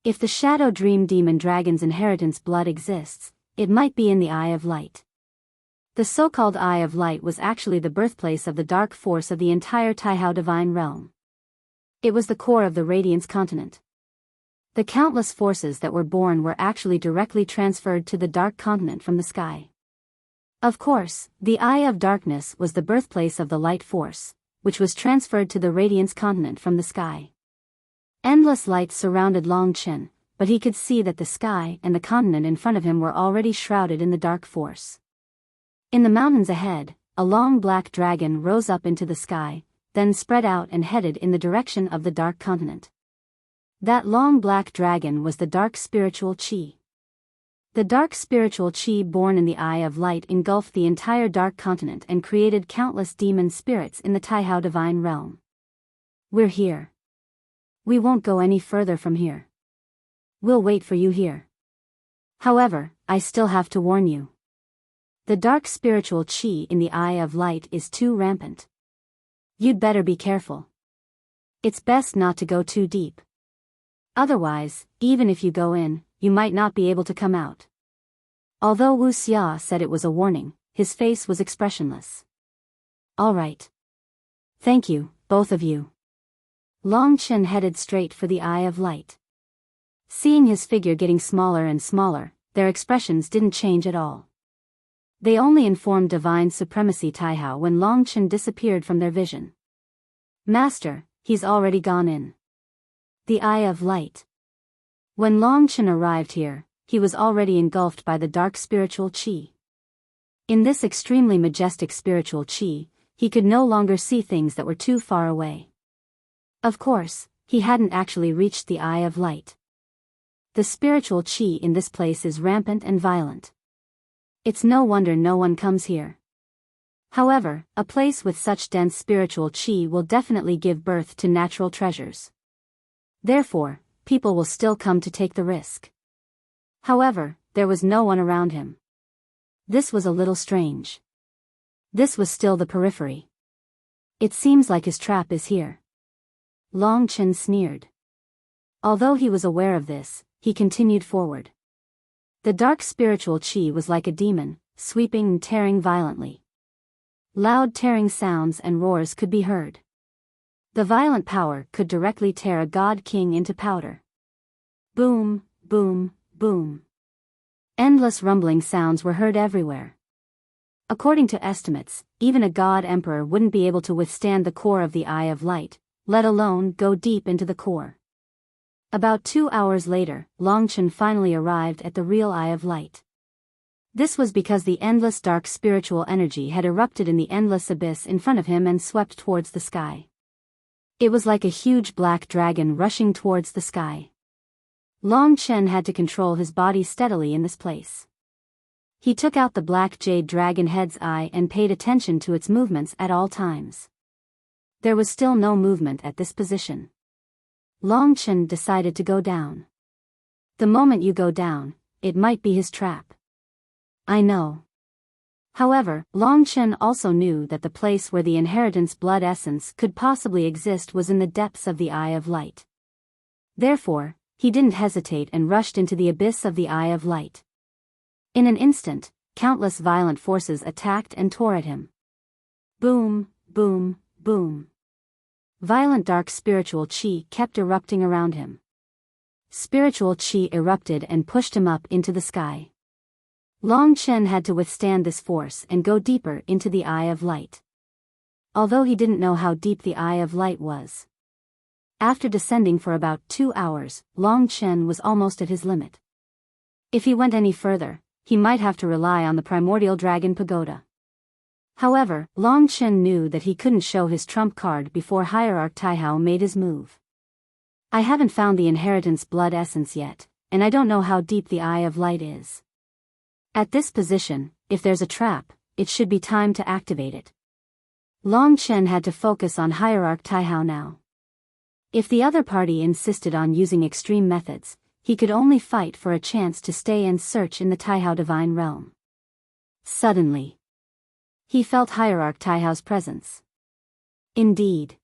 If the Shadow Dream Demon Dragon's inheritance blood exists, it might be in the Eye of Light. The so-called Eye of Light was actually the birthplace of the dark force of the entire Taihao divine realm. It was the core of the Radiance continent. The countless forces that were born were actually directly transferred to the dark continent from the sky. Of course, the Eye of Darkness was the birthplace of the light force, which was transferred to the Radiance continent from the sky. Endless light surrounded Long Chen, but he could see that the sky and the continent in front of him were already shrouded in the dark force. In the mountains ahead, a long black dragon rose up into the sky, then spread out and headed in the direction of the dark continent. That long black dragon was the dark spiritual Qi. The dark spiritual Qi born in the Eye of Light engulfed the entire dark continent and created countless demon spirits in the Taihao divine realm. We're here. We won't go any further from here. We'll wait for you here. However, I still have to warn you. The dark spiritual Qi in the Eye of Light is too rampant. You'd better be careful. It's best not to go too deep. Otherwise, even if you go in, you might not be able to come out. Although Wuxia said it was a warning, his face was expressionless. All right. Thank you, both of you. Long Chen headed straight for the Eye of Light. Seeing his figure getting smaller and smaller, their expressions didn't change at all. They only informed divine supremacy Taihao when Long Chen disappeared from their vision. Master, he's already gone in. The Eye of Light. When Long Chen arrived here, he was already engulfed by the dark spiritual qi. In this extremely majestic spiritual qi, he could no longer see things that were too far away. Of course, he hadn't actually reached the Eye of Light. The spiritual qi in this place is rampant and violent. It's no wonder no one comes here. However, a place with such dense spiritual qi will definitely give birth to natural treasures. Therefore, people will still come to take the risk. However, there was no one around him. This was a little strange. This was still the periphery. It seems like his trap is here. Long Chen sneered. Although he was aware of this, he continued forward. The dark spiritual qi was like a demon, sweeping and tearing violently. Loud tearing sounds and roars could be heard. The violent power could directly tear a god king into powder. Boom, boom, boom. Endless rumbling sounds were heard everywhere. According to estimates, even a god emperor wouldn't be able to withstand the core of the Eye of Light, let alone go deep into the core. About 2 hours later, Long Chen finally arrived at the real Eye of Light. This was because the endless dark spiritual energy had erupted in the endless abyss in front of him and swept towards the sky. It was like a huge black dragon rushing towards the sky. Long Chen had to control his body steadily in this place. He took out the black jade dragon head's eye and paid attention to its movements at all times. There was still no movement at this position. Long Chen decided to go down. The moment you go down, it might be his trap. I know. However, Long Chen also knew that the place where the inheritance blood essence could possibly exist was in the depths of the Eye of Light. Therefore, he didn't hesitate and rushed into the abyss of the Eye of Light. In an instant, countless violent forces attacked and tore at him. Boom, boom, boom. Violent dark spiritual qi kept erupting around him. Spiritual qi erupted and pushed him up into the sky. Long Chen had to withstand this force and go deeper into the Eye of Light. Although he didn't know how deep the Eye of Light was. After descending for about 2 hours, Long Chen was almost at his limit. If he went any further, he might have to rely on the primordial dragon pagoda. However, Long Chen knew that he couldn't show his trump card before Hierarch Taihao made his move. I haven't found the inheritance blood essence yet, and I don't know how deep the Eye of Light is. At this position, if there's a trap, it should be time to activate it. Long Chen had to focus on Hierarch Taihao now. If the other party insisted on using extreme methods, he could only fight for a chance to stay and search in the Taihao divine realm. Suddenly, he felt Hierarch Taihao's presence. Indeed.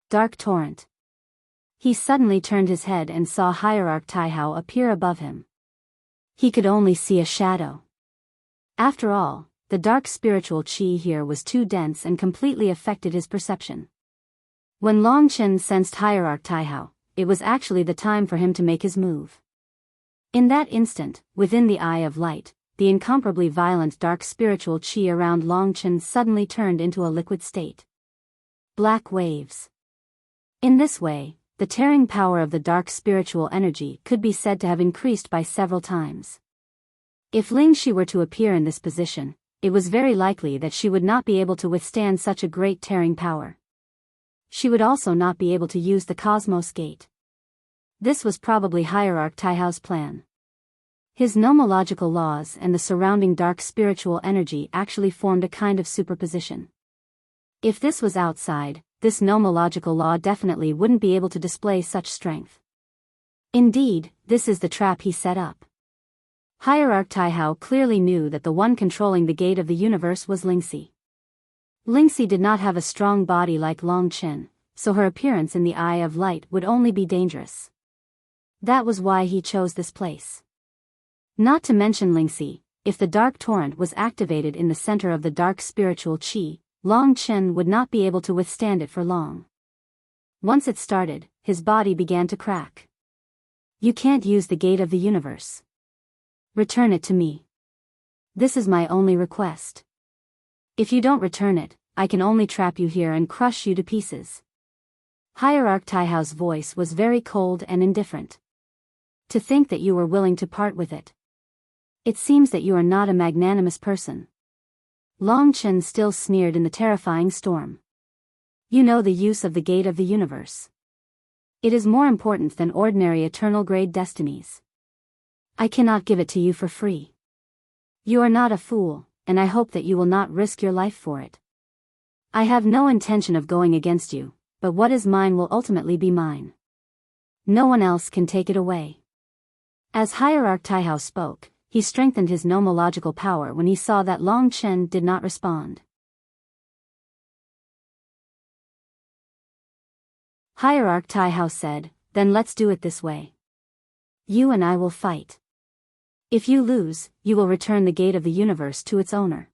Dark torrent. He suddenly turned his head and saw Hierarch Taihao appear above him. He could only see a shadow. After all, the dark spiritual qi here was too dense and completely affected his perception. When Long Chen sensed Hierarch Taihao, it was actually the time for him to make his move. In that instant, within the Eye of Light, the incomparably violent dark spiritual qi around Long Chen suddenly turned into a liquid state. Black waves. In this way, the tearing power of the dark spiritual energy could be said to have increased by several times. If Ling Shi were to appear in this position, it was very likely that she would not be able to withstand such a great tearing power. She would also not be able to use the Cosmos Gate. This was probably Hierarch Taihao's plan. His nomological laws and the surrounding dark spiritual energy actually formed a kind of superposition. If this was outside, this nomological law definitely wouldn't be able to display such strength. Indeed, this is the trap he set up. Hierarch Taihao clearly knew that the one controlling the gate of the universe was Lingxi. Lingxi did not have a strong body like Long Qin, so her appearance in the Eye of Light would only be dangerous. That was why he chose this place. Not to mention Lingxi, if the dark torrent was activated in the center of the dark spiritual qi, Long Qin would not be able to withstand it for long. Once it started, his body began to crack. You can't use the gate of the universe. Return it to me. This is my only request. If you don't return it, I can only trap you here and crush you to pieces. Hierarch Taihao's voice was very cold and indifferent. To think that you were willing to part with it. It seems that you are not a magnanimous person. Long Qin still sneered in the terrifying storm. You know the use of the gate of the universe. It is more important than ordinary eternal grade destinies. I cannot give it to you for free. You are not a fool, and I hope that you will not risk your life for it. I have no intention of going against you, but what is mine will ultimately be mine. No one else can take it away. As Hierarch Taihao spoke, he strengthened his nomological power when he saw that Long Qin did not respond. Hierarch Taihao said, then let's do it this way. You and I will fight. If you lose, you will return the gate of the universe to its owner.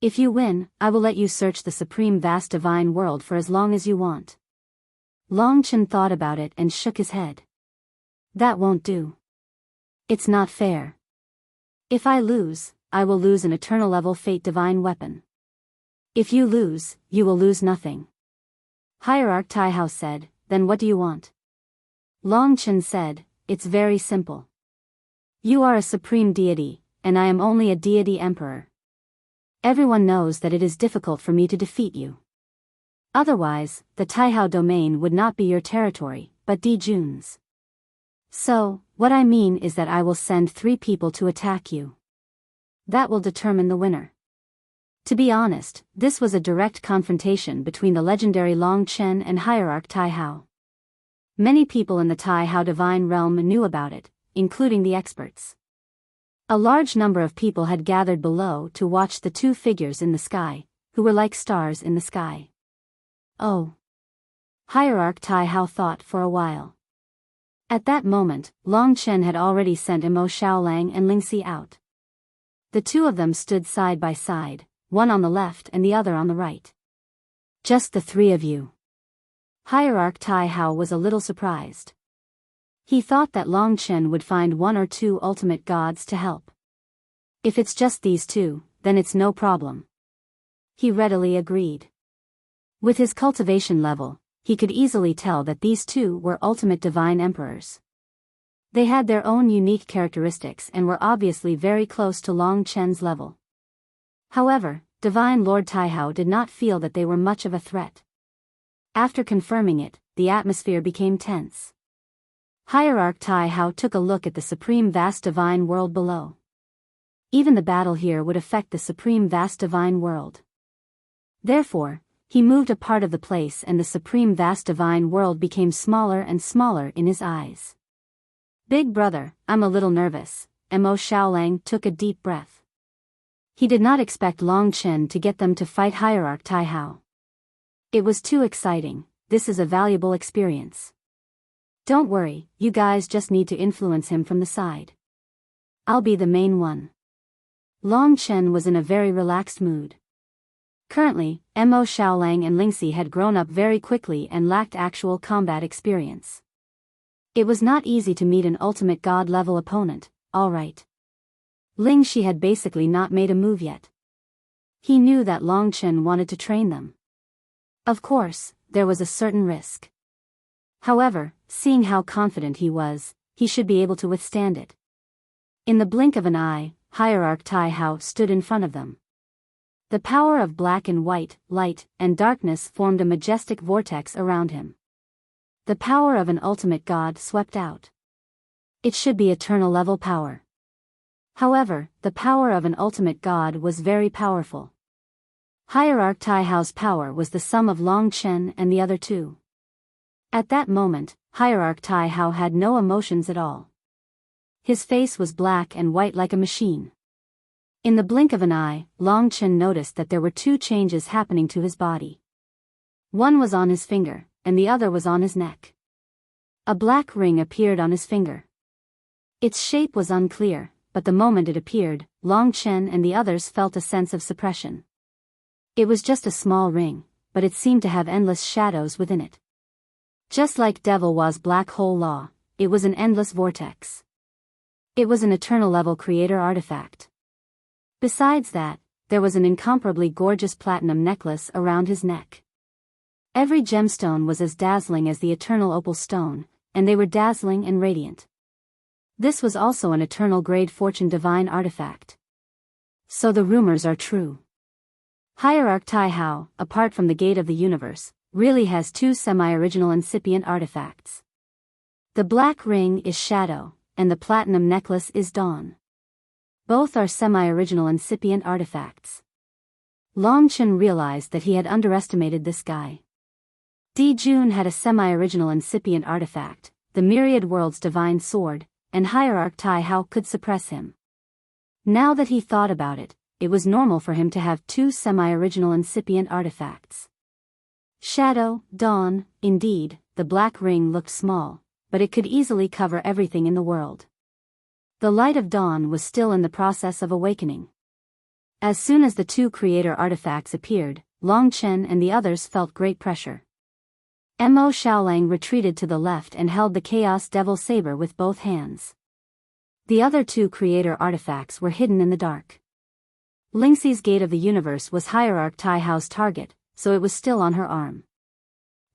If you win, I will let you search the supreme vast divine world for as long as you want. Long Qin thought about it and shook his head. That won't do. It's not fair. If I lose, I will lose an eternal level fate divine weapon. If you lose, you will lose nothing. Hierarch Taihao said, then what do you want? Long Qin said, it's very simple. You are a supreme deity, and I am only a deity emperor. Everyone knows that it is difficult for me to defeat you. Otherwise, the Taihao domain would not be your territory, but Di Jun's. So, what I mean is that I will send 3 people to attack you. That will determine the winner. To be honest, this was a direct confrontation between the legendary Long Qin and Hierarch Taihao. Many people in the Taihao divine realm knew about it, including the experts. A large number of people had gathered below to watch the 2 figures in the sky, who were like stars in the sky. Oh. Hierarch Taihao thought for a while. At that moment, Long Qin had already sent Mo Xiaolang and Lingxi out. The 2 of them stood side by side, one on the left and the other on the right. Just the 3 of you. Hierarch Taihao was a little surprised. He thought that Long Qin would find 1 or 2 ultimate gods to help. If it's just these 2, then it's no problem. He readily agreed. With his cultivation level, he could easily tell that these 2 were ultimate divine emperors. They had their own unique characteristics and were obviously very close to Long Qin's level. However, Divine Lord Taihao did not feel that they were much of a threat. After confirming it, the atmosphere became tense. Hierarch Taihao took a look at the supreme vast divine world below. Even the battle here would affect the supreme vast divine world. Therefore, he moved a part of the place and the supreme vast divine world became smaller and smaller in his eyes. Big brother, I'm a little nervous, Mo Xiaolang took a deep breath. He did not expect Long Qin to get them to fight Hierarch Taihao. It was too exciting, this is a valuable experience. Don't worry, you guys just need to influence him from the side. I'll be the main one. Long Qin was in a very relaxed mood. Currently, Mo Xiaolang and Lingxi had grown up very quickly and lacked actual combat experience. It was not easy to meet an ultimate god-level opponent, alright. Lingxi had basically not made a move yet. He knew that Long Qin wanted to train them. Of course, there was a certain risk. However, seeing how confident he was, he should be able to withstand it. In the blink of an eye, Hierarch Taihao stood in front of them. The power of black and white, light, and darkness formed a majestic vortex around him. The power of an ultimate god swept out. It should be eternal level power. However, the power of an ultimate god was very powerful. Hierarch Taihao's power was the sum of Long Qin and the other 2. At that moment, Hierarch Taihao had no emotions at all. His face was black and white like a machine. In the blink of an eye, Long Chen noticed that there were two changes happening to his body. One was on his finger, and the other was on his neck. A black ring appeared on his finger. Its shape was unclear, but the moment it appeared, Long Chen and the others felt a sense of suppression. It was just a small ring, but it seemed to have endless shadows within it. Just like Devil Wa's black hole law, it was an endless vortex. It was an eternal level creator artifact. Besides that, there was an incomparably gorgeous platinum necklace around his neck. Every gemstone was as dazzling as the eternal opal stone, and they were dazzling and radiant. This was also an eternal grade fortune divine artifact. So the rumors are true. Hierarch Tai Hao, apart from the gate of the universe, really has two semi-original incipient artifacts. The black ring is Shadow, and the platinum necklace is Dawn. Both are semi-original incipient artifacts. Long Chen realized that he had underestimated this guy. Di Jun had a semi-original incipient artifact, the Myriad World's Divine Sword, and Hierarch Tai Hao could suppress him. Now that he thought about it, it was normal for him to have two semi-original incipient artifacts. Shadow, Dawn, indeed, the black ring looked small, but it could easily cover everything in the world. The light of dawn was still in the process of awakening. As soon as the two creator artifacts appeared, Long Chen and the others felt great pressure. Mo Xiaolang retreated to the left and held the Chaos Devil Saber with both hands. The other two creator artifacts were hidden in the dark. Lingxi's Gate of the Universe was Hierarch Tai Hao's target, so it was still on her arm.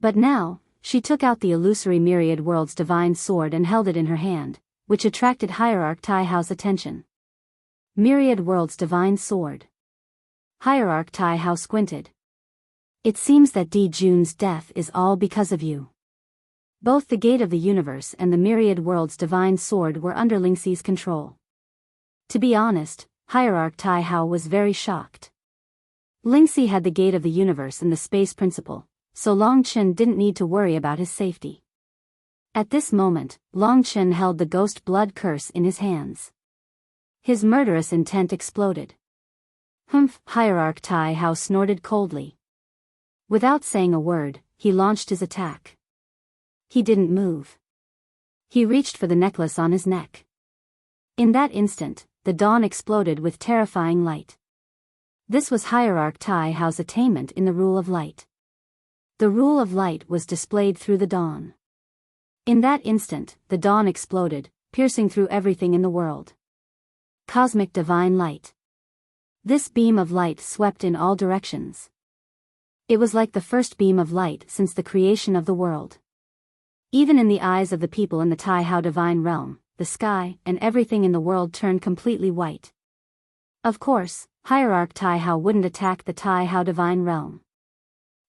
But now, she took out the illusory Myriad World's Divine Sword and held it in her hand, which attracted Hierarch Tai Hao's attention. Myriad World's Divine Sword. Hierarch Tai Hao squinted. It seems that Di Jun's death is all because of you. Both the Gate of the Universe and the Myriad World's Divine Sword were under Lingxi's control. To be honest, Hierarch Tai Hao was very shocked. Lingxi had the Gate of the Universe and the Space Principle, so Long Chen didn't need to worry about his safety. At this moment, Long Chen held the Ghost Blood Curse in his hands. His murderous intent exploded. Humph! Hierarch Tai Hao snorted coldly. Without saying a word, he launched his attack. He didn't move. He reached for the necklace on his neck. In that instant, the dawn exploded with terrifying light. This was Hierarch Tai Hao's attainment in the Rule of Light. The Rule of Light was displayed through the dawn. In that instant, the dawn exploded, piercing through everything in the world. Cosmic Divine Light. This beam of light swept in all directions. It was like the first beam of light since the creation of the world. Even in the eyes of the people in the Tai Hao Divine Realm, the sky and everything in the world turned completely white. Of course, Hierarch Tai Hao wouldn't attack the Tai Hao Divine Realm.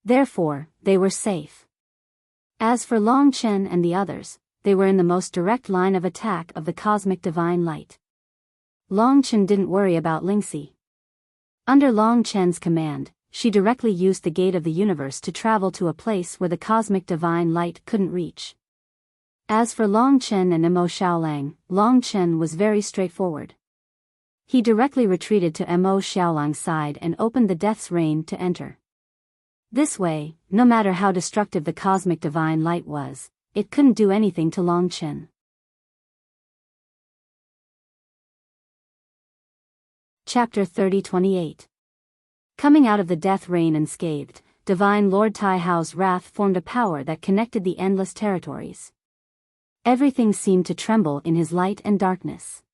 Therefore, they were safe. As for Long Chen and the others, they were in the most direct line of attack of the Cosmic Divine Light. Long Chen didn't worry about Lingxi. Under Long Chen's command, she directly used the Gate of the Universe to travel to a place where the Cosmic Divine Light couldn't reach. As for Long Chen and Mo Xiaolang, Long Chen was very straightforward. He directly retreated to Mo Xiaolang's side and opened the Death's Rain to enter. This way, no matter how destructive the Cosmic Divine Light was, it couldn't do anything to Long Chen. Chapter 30-28. Coming out of the Death Rain unscathed, Divine Lord Tai Hao's wrath formed a power that connected the endless territories. Everything seemed to tremble in his light and darkness.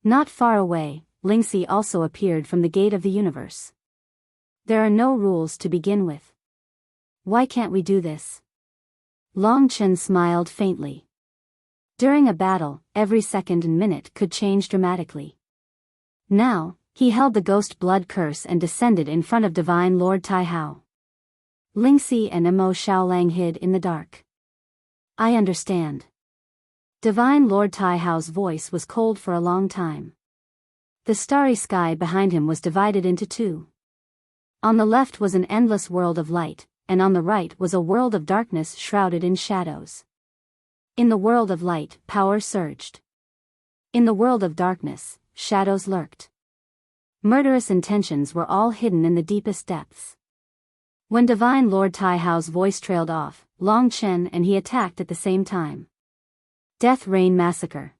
Not far away, Lingxi also appeared from the Gate of the Universe. There are no rules to begin with. Why can't we do this? Long Chen smiled faintly. During a battle, every second and minute could change dramatically. Now, he held the Ghost Blood Curse and descended in front of Divine Lord Tai Hao. Lingxi and Mo Xiaolang hid in the dark. I understand. Divine Lord Tai Hao's voice was cold for a long time. The starry sky behind him was divided into two. On the left was an endless world of light, and on the right was a world of darkness shrouded in shadows. In the world of light, power surged. In the world of darkness, shadows lurked. Murderous intentions were all hidden in the deepest depths. When Divine Lord Taihao's voice trailed off, Long Chen and he attacked at the same time. Death Rain Massacre.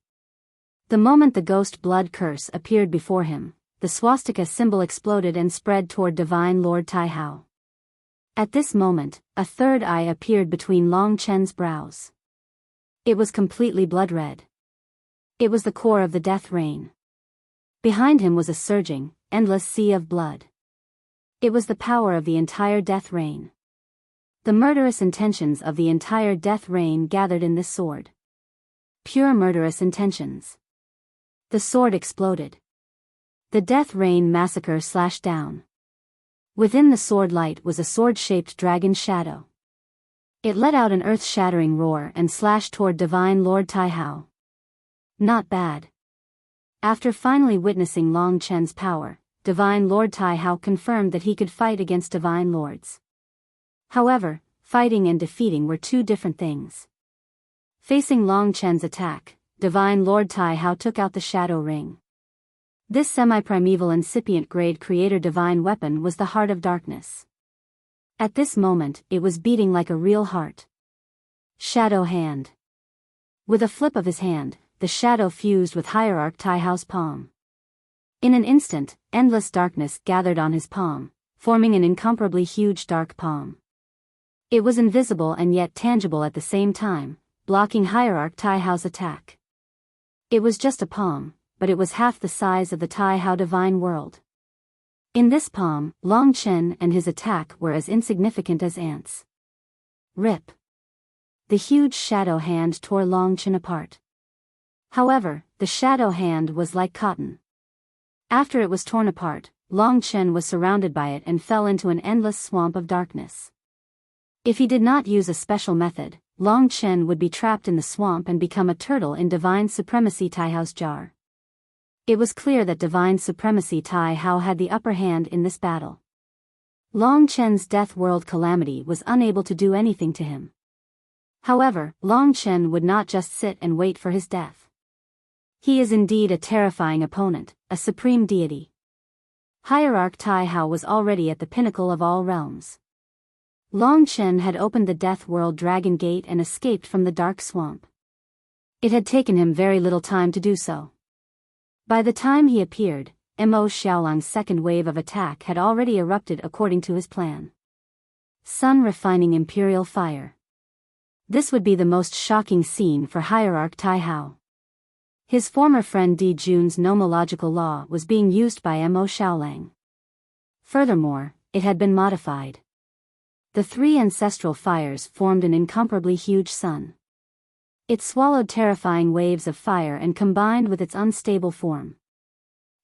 The moment the ghost blood curse appeared before him, the swastika symbol exploded and spread toward Divine Lord Taihao. At this moment, a third eye appeared between Long Chen's brows. It was completely blood-red. It was the core of the death rain. Behind him was a surging, endless sea of blood. It was the power of the entire death rain. The murderous intentions of the entire death rain gathered in this sword. Pure murderous intentions. The sword exploded. The death rain massacre slashed down. Within the sword light was a sword-shaped dragon shadow. It let out an earth-shattering roar and slashed toward Divine Lord Taihao. Not bad. After finally witnessing Long Chen's power, Divine Lord Taihao confirmed that he could fight against Divine Lords. However, fighting and defeating were two different things. Facing Long Chen's attack, Divine Lord Taihao took out the Shadow Ring. This semi-primeval incipient grade creator divine weapon was the Heart of Darkness. At this moment, it was beating like a real heart. Shadow Hand. With a flip of his hand, the shadow fused with Hierarch Taihao's palm. In an instant, endless darkness gathered on his palm, forming an incomparably huge dark palm. It was invisible and yet tangible at the same time, blocking Hierarch Taihao's attack. It was just a palm, but it was half the size of the Taihao divine world. In this palm, Long Chen and his attack were as insignificant as ants. Rip. The huge shadow hand tore Long Chen apart. However, the shadow hand was like cotton. After it was torn apart, Long Chen was surrounded by it and fell into an endless swamp of darkness. If he did not use a special method, Long Chen would be trapped in the swamp and become a turtle in Divine Supremacy Taihao's jar. It was clear that Divine Supremacy Taihao had the upper hand in this battle. Long Chen's death world calamity was unable to do anything to him. However, Long Chen would not just sit and wait for his death. He is indeed a terrifying opponent, a supreme deity. Hierarch Taihao was already at the pinnacle of all realms. Long Chen had opened the Death World Dragon Gate and escaped from the dark swamp. It had taken him very little time to do so. By the time he appeared, Mo Xiaolang's second wave of attack had already erupted according to his plan. Sun refining Imperial Fire. This would be the most shocking scene for Hierarch Taihao. His former friend Di Jun's nomological law was being used by Mo Xiaolang. Furthermore, it had been modified. The three ancestral fires formed an incomparably huge sun. It swallowed terrifying waves of fire and combined with its unstable form.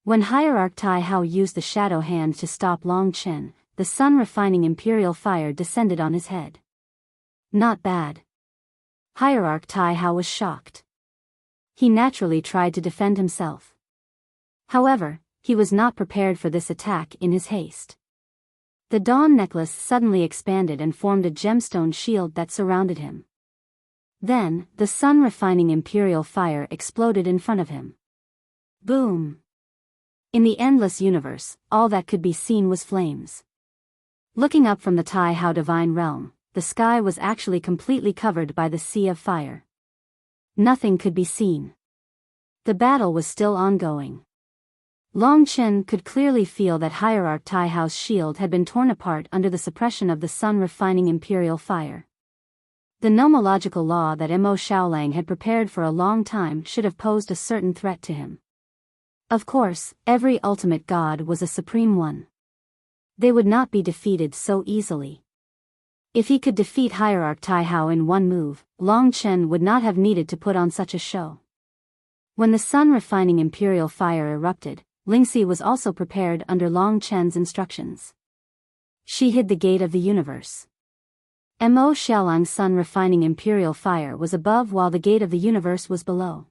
When Hierarch Taihao used the shadow hand to stop Long Chen, the sun-refining imperial fire descended on his head. Not bad. Hierarch Taihao was shocked. He naturally tried to defend himself. However, he was not prepared for this attack in his haste. The Dawn necklace suddenly expanded and formed a gemstone shield that surrounded him. Then, the sun-refining imperial fire exploded in front of him. Boom! In the endless universe, all that could be seen was flames. Looking up from the Taihao divine realm, the sky was actually completely covered by the sea of fire. Nothing could be seen. The battle was still ongoing. Long Chen could clearly feel that Hierarch Taihao's shield had been torn apart under the suppression of the sun-refining imperial fire. The nomological law that Mo Xiaolang had prepared for a long time should have posed a certain threat to him. Of course, every ultimate god was a supreme one. They would not be defeated so easily. If he could defeat Hierarch Taihao in one move, Long Chen would not have needed to put on such a show. When the sun-refining imperial fire erupted, Lingxi was also prepared under Long Chen's instructions. She hid the gate of the universe. Mo Xiaolang's sun-refining imperial fire was above while the gate of the universe was below.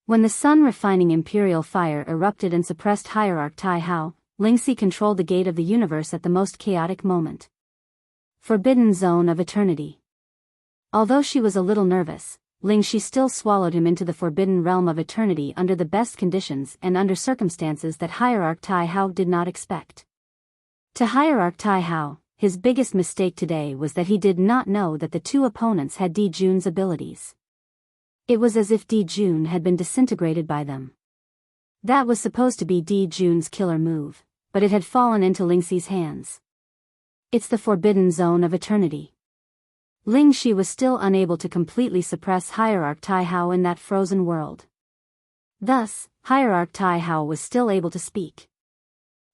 When the sun-refining imperial fire erupted and suppressed Hierarch Taihao, Lingxi controlled the gate of the universe at the most chaotic moment. Forbidden Zone of Eternity. Although she was a little nervous, Lingxi still swallowed him into the forbidden realm of eternity under the best conditions and under circumstances that Hierarch Tai Hao did not expect. To Hierarch Tai Hao, his biggest mistake today was that he did not know that the two opponents had Di Jun's abilities. It was as if Di Jun had been disintegrated by them. That was supposed to be Di Jun's killer move, but it had fallen into Lingxi's hands. It's the forbidden zone of eternity. Lingxi was still unable to completely suppress Hierarch Tai Hao in that frozen world. Thus, Hierarch Tai Hao was still able to speak.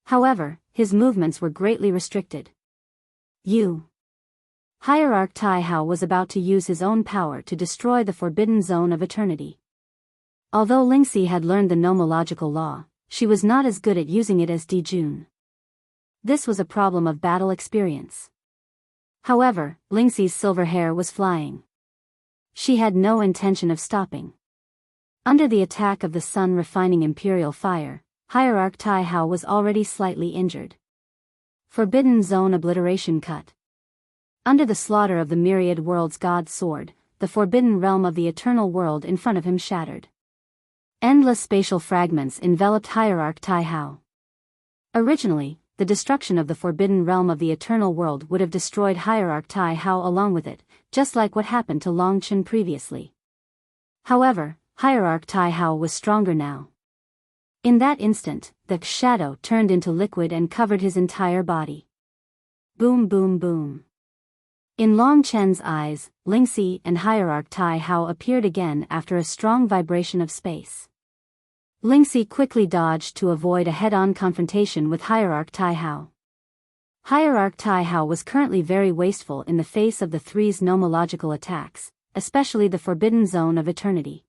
However, his movements were greatly restricted. Hierarch Tai Hao was about to use his own power to destroy the forbidden zone of eternity. Although Lingxi had learned the nomological law, she was not as good at using it as Di Jun. This was a problem of battle experience. However, Lingxi's silver hair was flying. She had no intention of stopping. Under the attack of the sun-refining imperial fire, Hierarch Tai Hao was already slightly injured. Forbidden zone obliteration cut. Under the slaughter of the myriad worlds God's sword, the forbidden realm of the eternal world in front of him shattered. Endless spatial fragments enveloped Hierarch Tai Hao. Originally, the destruction of the forbidden realm of the eternal world would have destroyed Hierarch Tai Hao along with it, just like what happened to Long Chen previously. However, Hierarch Tai Hao was stronger now. In that instant, the shadow turned into liquid and covered his entire body. Boom boom boom. In Long Chen's eyes, Lingxi and Hierarch Tai Hao appeared again after a strong vibration of space. Lingxi quickly dodged to avoid a head-on confrontation with Hierarch Tai Hao. Hierarch Tai Hao was currently very wasteful in the face of the three's nomological attacks, especially the forbidden zone of eternity.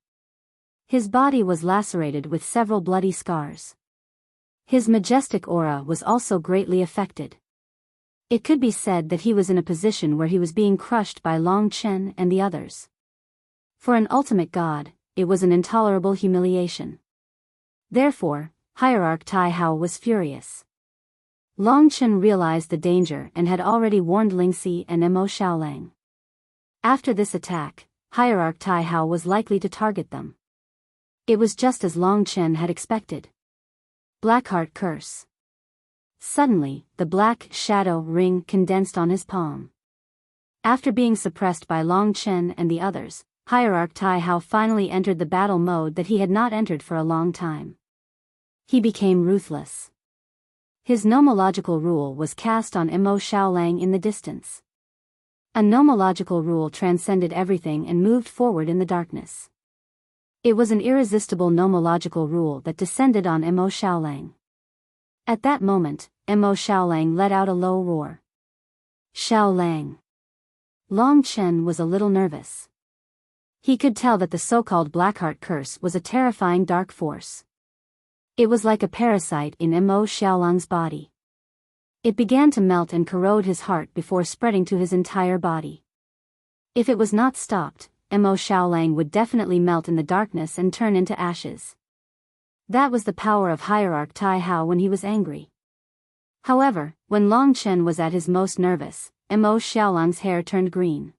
His body was lacerated with several bloody scars. His majestic aura was also greatly affected. It could be said that he was in a position where he was being crushed by Long Chen and the others. For an ultimate god, it was an intolerable humiliation. Therefore, Hierarch Tai Hao was furious. Long Chen realized the danger and had already warned Lingxi and Mo Xiaolang. After this attack, Hierarch Tai Hao was likely to target them. It was just as Long Chen had expected. Blackheart Curse. Suddenly, the black shadow ring condensed on his palm. After being suppressed by Long Chen and the others, Hierarch Tai Hao finally entered the battle mode that he had not entered for a long time. He became ruthless. His nomological rule was cast on Mo Xiaolang in the distance. A nomological rule transcended everything and moved forward in the darkness. It was an irresistible nomological rule that descended on Mo Xiaolang. At that moment, Mo Xiaolang let out a low roar. Xiaolang. Long Chen was a little nervous. He could tell that the so-called Blackheart Curse was a terrifying dark force. It was like a parasite in Mo Xiaolang's body. It began to melt and corrode his heart before spreading to his entire body. If it was not stopped, Mo Xiaolang would definitely melt in the darkness and turn into ashes. That was the power of Hierarch Tai Hao when he was angry. However, when Long Chen was at his most nervous, Mo Xiaolang's hair turned green.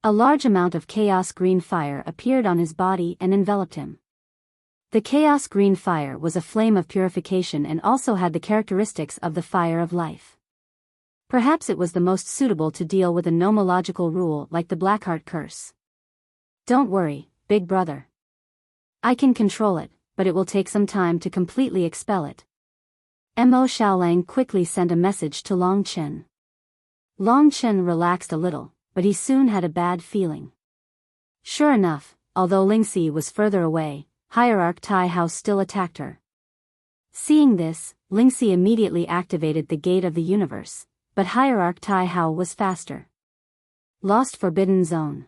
A large amount of chaos green fire appeared on his body and enveloped him. The chaos green fire was a flame of purification and also had the characteristics of the fire of life. Perhaps it was the most suitable to deal with a nomological rule like the Blackheart Curse. Don't worry, big brother. I can control it, but it will take some time to completely expel it. Mo Xiaolang quickly sent a message to Long Chen. Long Chen relaxed a little, but he soon had a bad feeling. Sure enough, although Lingxi was further away, Hierarch Tai Hao still attacked her. Seeing this, Lingxi immediately activated the Gate of the Universe, but Hierarch Tai Hao was faster. Lost Forbidden Zone.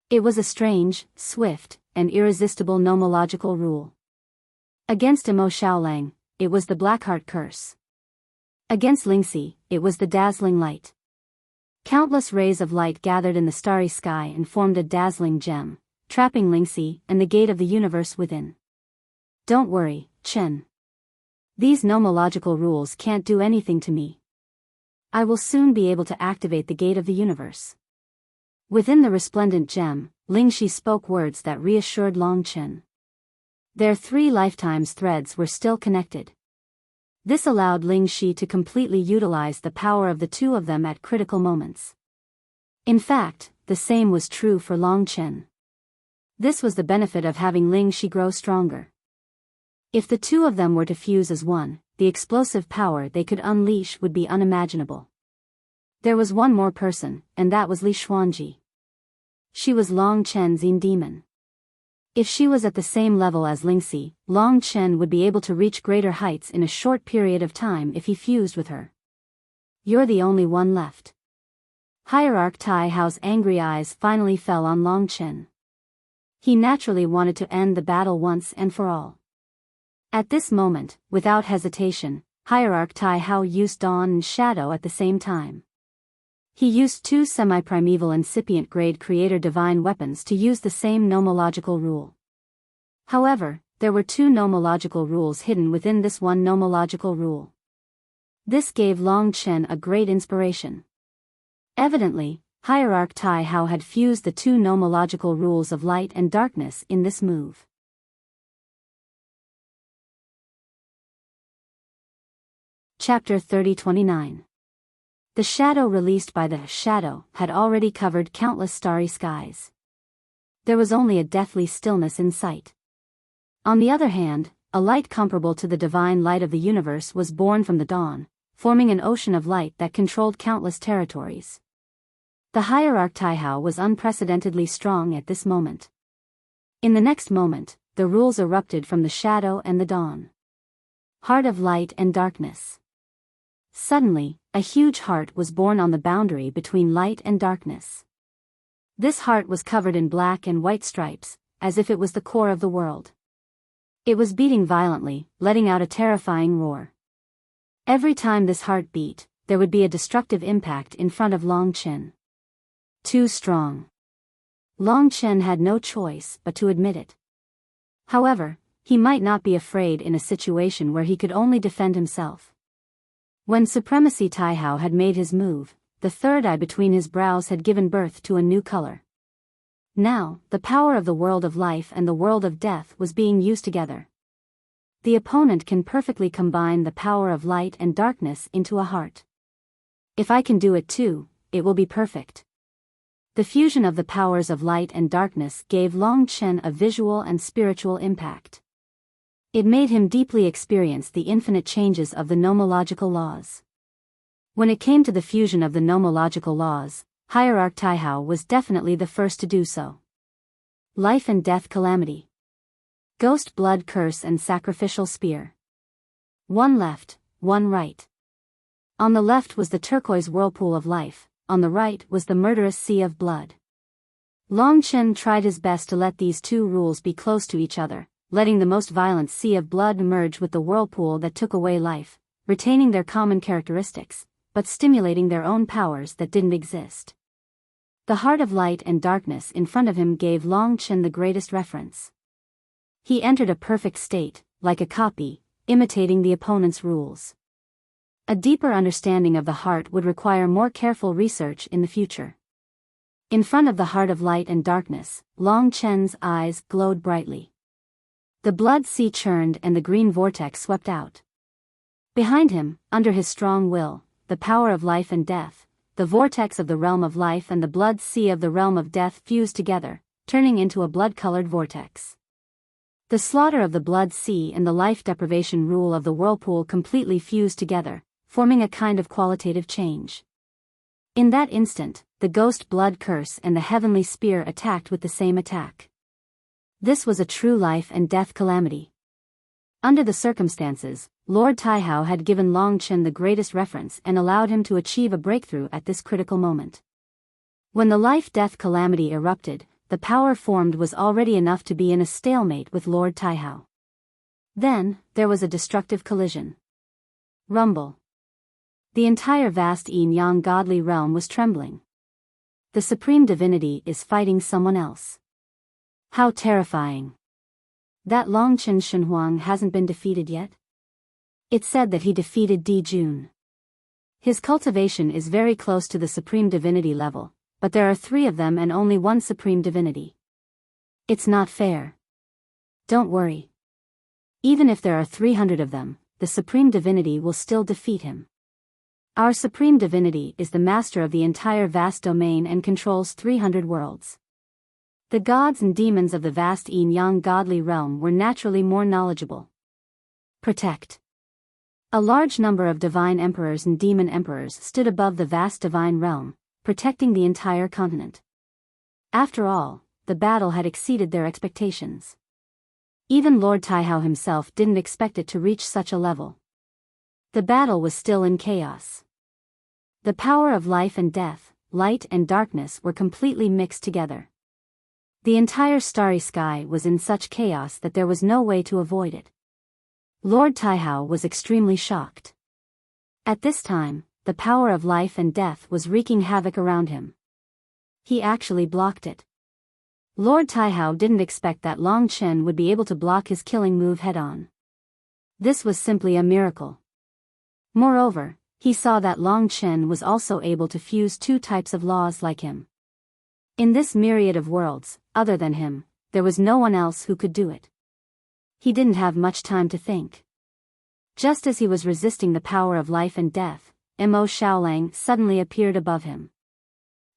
It was a strange, swift, and irresistible nomological rule. Against Mo Xiaolang, it was the Blackheart Curse. Against Lingxi, it was the Dazzling Light. Countless rays of light gathered in the starry sky and formed a dazzling gem, trapping Lingxi and the Gate of the Universe within. Don't worry, Chen. These nomological rules can't do anything to me. I will soon be able to activate the Gate of the Universe. Within the resplendent gem, Lingxi spoke words that reassured Long Chen. Their 3 lifetimes threads were still connected. This allowed Lingxi to completely utilize the power of the two of them at critical moments. In fact, the same was true for Long Chen. This was the benefit of having Lingxi grow stronger. If the two of them were to fuse as one, the explosive power they could unleash would be unimaginable. There was one more person, and that was Li Xuanji. She was Long Chen's Yin demon. If she was at the same level as Lingxi, Long Chen would be able to reach greater heights in a short period of time if he fused with her. You're the only one left. Hierarch Tai Hao's angry eyes finally fell on Long Chen. He naturally wanted to end the battle once and for all. At this moment, without hesitation, Hierarch Tai Hao used Dawn and Shadow at the same time. He used 2 semi-primeval incipient-grade creator divine weapons to use the same nomological rule. However, there were 2 nomological rules hidden within this one nomological rule. This gave Long Chen a great inspiration. Evidently, Hierarch Tai Hao had fused the 2 nomological rules of light and darkness in this move. Chapter 30-29. The shadow released by the shadow had already covered countless starry skies. There was only a deathly stillness in sight. On the other hand, a light comparable to the divine light of the universe was born from the dawn, forming an ocean of light that controlled countless territories. The Hierarch Tai Hao was unprecedentedly strong at this moment. In the next moment, the rules erupted from the shadow and the dawn. Heart of light and darkness. Suddenly, a huge heart was born on the boundary between light and darkness. This heart was covered in black and white stripes, as if it was the core of the world. It was beating violently, letting out a terrifying roar. Every time this heart beat, there would be a destructive impact in front of Long Chen. Too strong. Long Chen had no choice but to admit it. However, he might not be afraid in a situation where he could only defend himself. When Supremacy Tai Hao had made his move, the third eye between his brows had given birth to a new color. Now, the power of the world of life and the world of death was being used together. The opponent can perfectly combine the power of light and darkness into a heart. If I can do it too, it will be perfect. The fusion of the powers of light and darkness gave Long Chen a visual and spiritual impact. It made him deeply experience the infinite changes of the nomological laws. When it came to the fusion of the nomological laws, Hierarch Tai Hao was definitely the first to do so. Life and death calamity. Ghost blood curse and sacrificial spear. One left, one right. On the left was the turquoise whirlpool of life, on the right was the murderous sea of blood. Long Chen tried his best to let these 2 rules be close to each other, letting the most violent sea of blood merge with the whirlpool that took away life, retaining their common characteristics, but stimulating their own powers that didn't exist. The heart of light and darkness in front of him gave Long Chen the greatest reference. He entered a perfect state, like a copy, imitating the opponent's rules. A deeper understanding of the heart would require more careful research in the future. In front of the heart of light and darkness, Long Chen's eyes glowed brightly. The blood sea churned and the green vortex swept out. Behind him, under his strong will, the power of life and death, the vortex of the realm of life and the blood sea of the realm of death fused together, turning into a blood-colored vortex. The slaughter of the blood sea and the life deprivation rule of the whirlpool completely fused together, forming a kind of qualitative change. In that instant, the ghost blood curse and the heavenly spear attacked with the same attack. This was a true life and death calamity. Under the circumstances, Lord Tai Hao had given Long Chen the greatest reference and allowed him to achieve a breakthrough at this critical moment. When the life-death calamity erupted, the power formed was already enough to be in a stalemate with Lord Tai Hao. Then, there was a destructive collision. Rumble. The entire vast yin-yang godly realm was trembling. The supreme divinity is fighting someone else. How terrifying. That Long Chen Shenhuang hasn't been defeated yet? It's said that he defeated Di Jun. His cultivation is very close to the supreme divinity level, but there are 3 of them and only one supreme divinity. It's not fair. Don't worry. Even if there are 300 of them, the supreme divinity will still defeat him. Our supreme divinity is the master of the entire vast domain and controls 300 worlds. The gods and demons of the vast yin-yang godly realm were naturally more knowledgeable. Protect. A large number of divine emperors and demon emperors stood above the vast divine realm, protecting the entire continent. After all, the battle had exceeded their expectations. Even Lord Taihao himself didn't expect it to reach such a level. The battle was still in chaos. The power of life and death, light and darkness were completely mixed together. The entire starry sky was in such chaos that there was no way to avoid it. Lord Taihao was extremely shocked. At this time, the power of life and death was wreaking havoc around him. He actually blocked it. Lord Taihao didn't expect that Long Chen would be able to block his killing move head-on. This was simply a miracle. Moreover, he saw that Long Chen was also able to fuse 2 types of laws like him. In this myriad of worlds, other than him, there was no one else who could do it. He didn't have much time to think. Just as he was resisting the power of life and death, Mo Xiaolang suddenly appeared above him.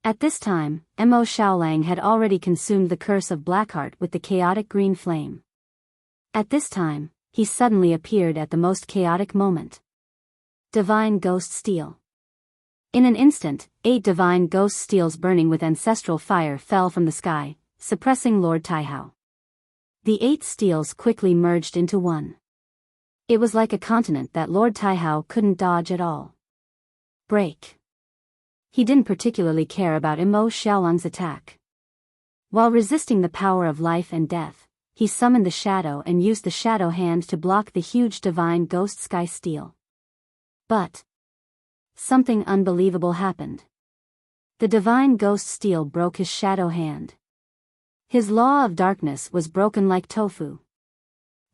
At this time, Mo Xiaolang had already consumed the curse of Blackheart with the chaotic green flame. At this time, he suddenly appeared at the most chaotic moment. Divine Ghost Steel. In an instant, 8 divine ghost steels burning with ancestral fire fell from the sky, suppressing Lord Taihao. The 8 steels quickly merged into one. It was like a continent that Lord Taihao couldn't dodge at all. Break. He didn't particularly care about Mo Xiaolang's attack. While resisting the power of life and death, he summoned the shadow and used the shadow hand to block the huge divine ghost sky steel. But something unbelievable happened. The divine ghost steel broke his shadow hand. His law of darkness was broken like tofu.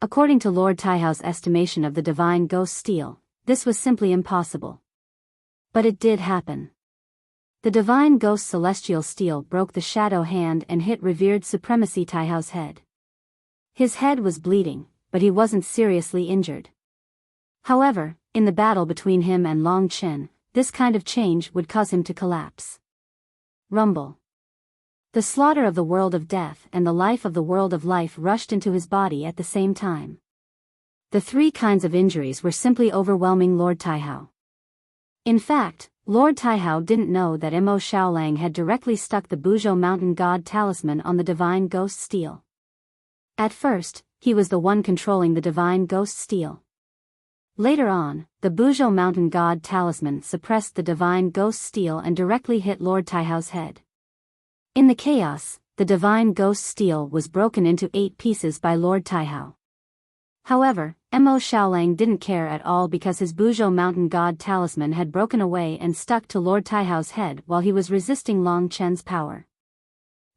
According to Lord Taihao's estimation of the divine ghost steel, this was simply impossible. But it did happen. The divine ghost celestial steel broke the shadow hand and hit revered supremacy Taihao's head. His head was bleeding, but he wasn't seriously injured. However, in the battle between him and Long Chen, this kind of change would cause him to collapse. Rumble. The slaughter of the world of death and the life of the world of life rushed into his body at the same time. The 3 kinds of injuries were simply overwhelming Lord Taihao. In fact, Lord Taihao didn't know that Mo Xiaolang had directly stuck the Biyao mountain god talisman on the divine ghost steel. At first, he was the one controlling the divine ghost steel. Later on, the Biyao mountain god talisman suppressed the divine ghost steel and directly hit Lord Taihao's head. In the chaos, the divine ghost steel was broken into 8 pieces by Lord Taihao. However, Mo Xiaolang didn't care at all because his Biyao mountain god talisman had broken away and stuck to Lord Taihao's head while he was resisting Long Chen's power.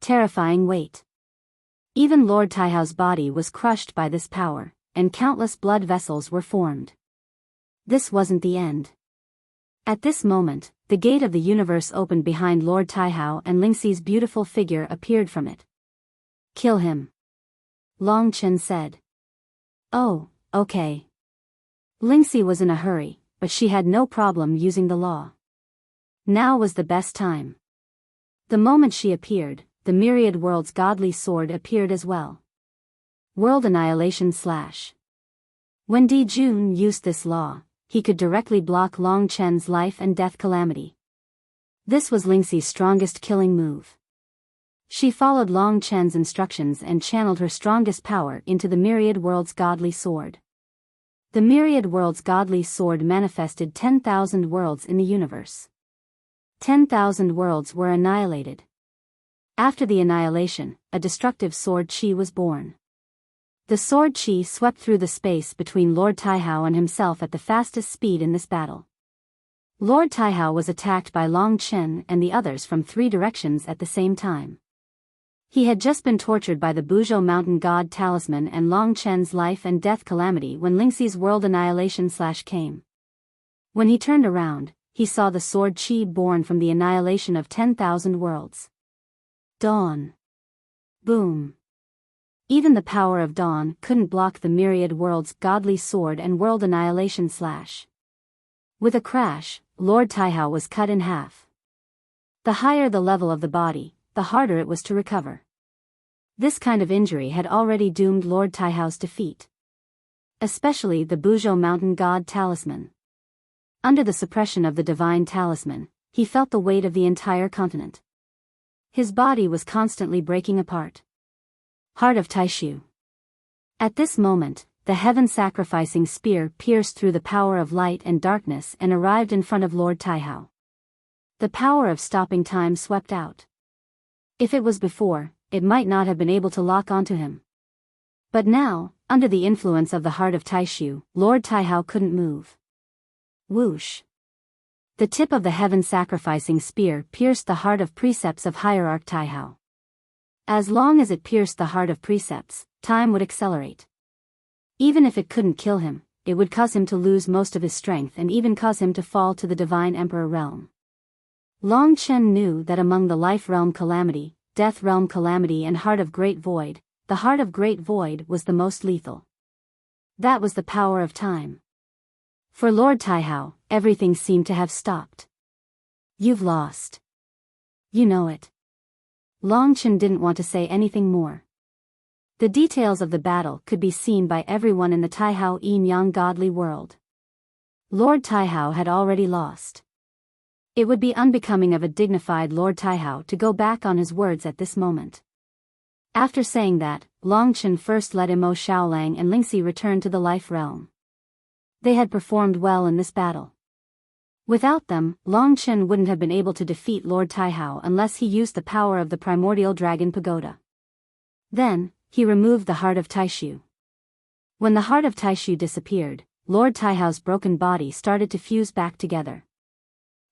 Terrifying weight. Even Lord Taihao's body was crushed by this power, and countless blood vessels were formed. This wasn't the end. At this moment, the gate of the universe opened behind Lord Taihao and Lingxi's beautiful figure appeared from it. Kill him. Long Chen said. Oh, okay. Lingxi was in a hurry, but she had no problem using the law. Now was the best time. The moment she appeared, the myriad world's godly sword appeared as well. World Annihilation / When Di Jun used this law, he could directly block Long Chen's life and death calamity. This was Lingxi's strongest killing move. She followed Long Chen's instructions and channeled her strongest power into the myriad world's godly sword. The myriad world's godly sword manifested 10,000 worlds in the universe. 10,000 worlds were annihilated. After the annihilation, a destructive sword chi was born. The sword chi swept through the space between Lord Taihao and himself at the fastest speed in this battle. Lord Taihao was attacked by Long Chen and the others from 3 directions at the same time. He had just been tortured by the Biyao mountain god talisman and Long Chen's life and death calamity when Lingxi's world annihilation / came. When he turned around, he saw the sword Qi born from the annihilation of 10,000 worlds. Dawn. Boom. Even the power of dawn couldn't block the myriad worlds' godly sword and world annihilation slash. With a crash, Lord Taihao was cut in half. The higher the level of the body, the harder it was to recover. This kind of injury had already doomed Lord Taihao's defeat. Especially the Buzhou Mountain God Talisman. Under the suppression of the divine talisman, he felt the weight of the entire continent. His body was constantly breaking apart. Heart of Taishu. At this moment, the heaven-sacrificing spear pierced through the power of light and darkness and arrived in front of Lord Taihao. The power of stopping time swept out. If it was before, it might not have been able to lock onto him. But now, under the influence of the heart of Taishu, Lord Taihao couldn't move. Whoosh. The tip of the heaven-sacrificing spear pierced the heart of precepts of Hierarch Taihao. As long as it pierced the heart of precepts, time would accelerate. Even if it couldn't kill him, it would cause him to lose most of his strength and even cause him to fall to the Divine Emperor realm. Long Chen knew that among the Life Realm Calamity, Death Realm Calamity and Heart of Great Void, the Heart of Great Void was the most lethal. That was the power of time. For Lord Taihao, everything seemed to have stopped. You've lost. You know it. Long Chen didn't want to say anything more. The details of the battle could be seen by everyone in the Taihao Yin-Yang godly world. Lord Taihao had already lost. It would be unbecoming of a dignified Lord Taihao to go back on his words at this moment. After saying that, Long Chen first let Imo Xiaolang and Lingxi return to the life realm. They had performed well in this battle. Without them, Long Chen wouldn't have been able to defeat Lord Taihao unless he used the power of the primordial dragon pagoda. Then, he removed the heart of Taishu. When the heart of Taishu disappeared, Lord Taihao's broken body started to fuse back together.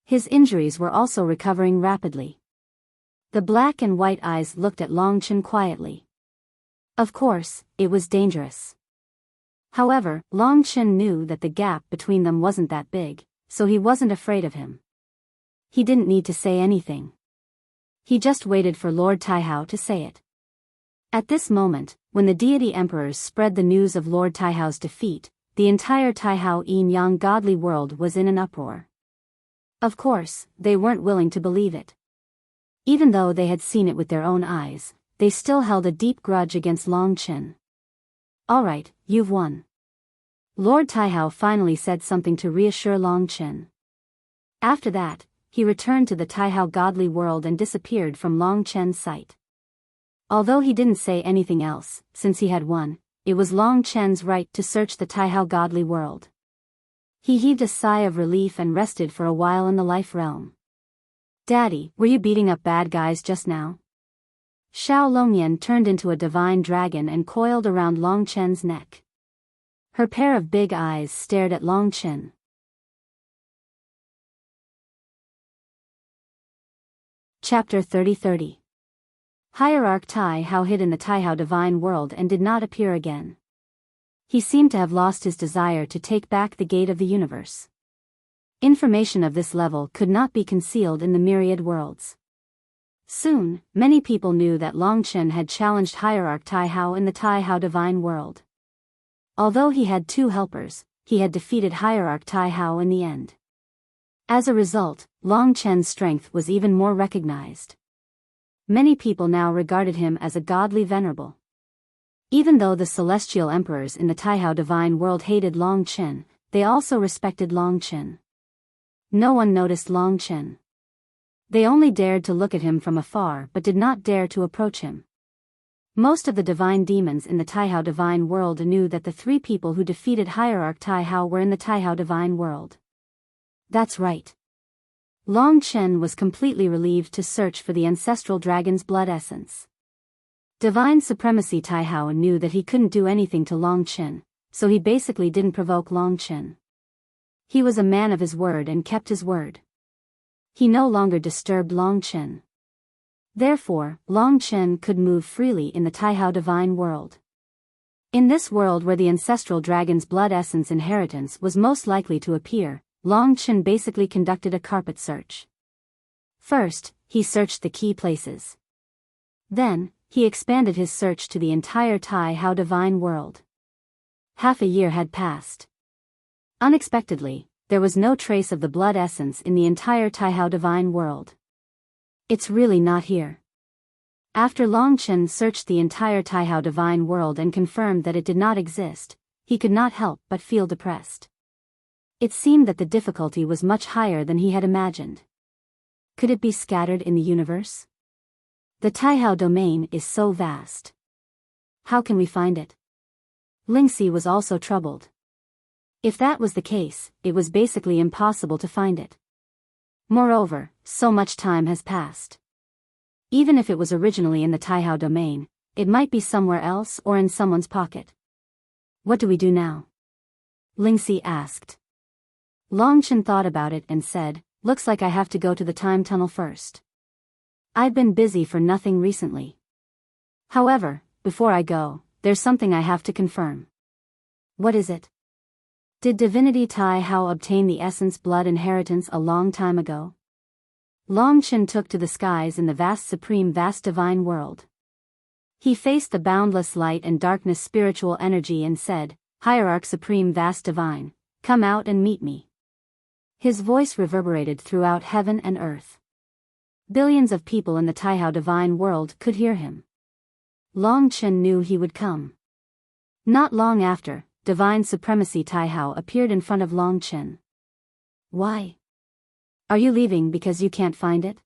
His injuries were also recovering rapidly. The black and white eyes looked at Long Chen quietly. Of course, it was dangerous. However, Long Chen knew that the gap between them wasn't that big, so he wasn't afraid of him. He didn't need to say anything. He just waited for Lord Taihao to say it. At this moment, when the deity emperors spread the news of Lord Taihao's defeat, the entire Taihao Yin-Yang godly world was in an uproar. Of course, they weren't willing to believe it. Even though they had seen it with their own eyes, they still held a deep grudge against Long Chen. Alright, you've won. Lord Taihao finally said something to reassure Long Chen. After that, he returned to the Taihao godly world and disappeared from Long Chen's sight. Although he didn't say anything else, since he had won, it was Long Chen's right to search the Taihao godly world. He heaved a sigh of relief and rested for a while in the life realm. Daddy, were you beating up bad guys just now? Xiao Longyan turned into a divine dragon and coiled around Long Chen's neck. Her pair of big eyes stared at Long Chen. Chapter 30. Hierarch Taihao hid in the Taihao divine world and did not appear again. He seemed to have lost his desire to take back the gate of the universe. Information of this level could not be concealed in the myriad worlds. Soon, many people knew that Long Chen had challenged Hierarch Taihao in the Taihao divine world. Although he had 2 helpers, he had defeated Hierarch Taihao in the end. As a result, Long Chen's strength was even more recognized. Many people now regarded him as a godly venerable. Even though the celestial emperors in the Taihao divine world hated Long Chen, they also respected Long Chen. No one noticed Long Chen. They only dared to look at him from afar but did not dare to approach him. Most of the divine demons in the Taihao divine world knew that the 3 people who defeated Hierarch Taihao were in the Taihao divine world. That's right. Long Chen was completely relieved to search for the ancestral dragon's blood essence. Divine Supremacy Taihao knew that he couldn't do anything to Long Chen, so he basically didn't provoke Long Chen. He was a man of his word and kept his word. He no longer disturbed Long Chen. Therefore, Long Chen could move freely in the Taihao divine world. In this world where the ancestral dragon's blood essence inheritance was most likely to appear, Long Chen basically conducted a carpet search. First, he searched the key places. Then, he expanded his search to the entire Tai Hao divine world. Half a year had passed. Unexpectedly, there was no trace of the blood essence in the entire Tai Hao divine world. It's really not here. After Long Chen searched the entire Tai Hao divine world and confirmed that it did not exist, he could not help but feel depressed. It seemed that the difficulty was much higher than he had imagined. Could it be scattered in the universe? The Tai Hao domain is so vast. How can we find it? Lingxi was also troubled. If that was the case, it was basically impossible to find it. Moreover, so much time has passed. Even if it was originally in the Tai Hao domain, it might be somewhere else or in someone's pocket. What do we do now? Lingxi asked. Long Chen thought about it and said, looks like I have to go to the time tunnel first. I've been busy for nothing recently. However, before I go, there's something I have to confirm. What is it? Did Divinity Tai Hao obtain the essence blood inheritance a long time ago? Long Chen took to the skies in the vast supreme vast divine world. He faced the boundless light and darkness spiritual energy and said, Hierarch supreme vast divine, come out and meet me. His voice reverberated throughout heaven and earth. Billions of people in the Tai Hao divine world could hear him. Long Chen knew he would come. Not long after, Divine Supremacy Tai Hao appeared in front of Long Chen. Why? Are you leaving because you can't find it?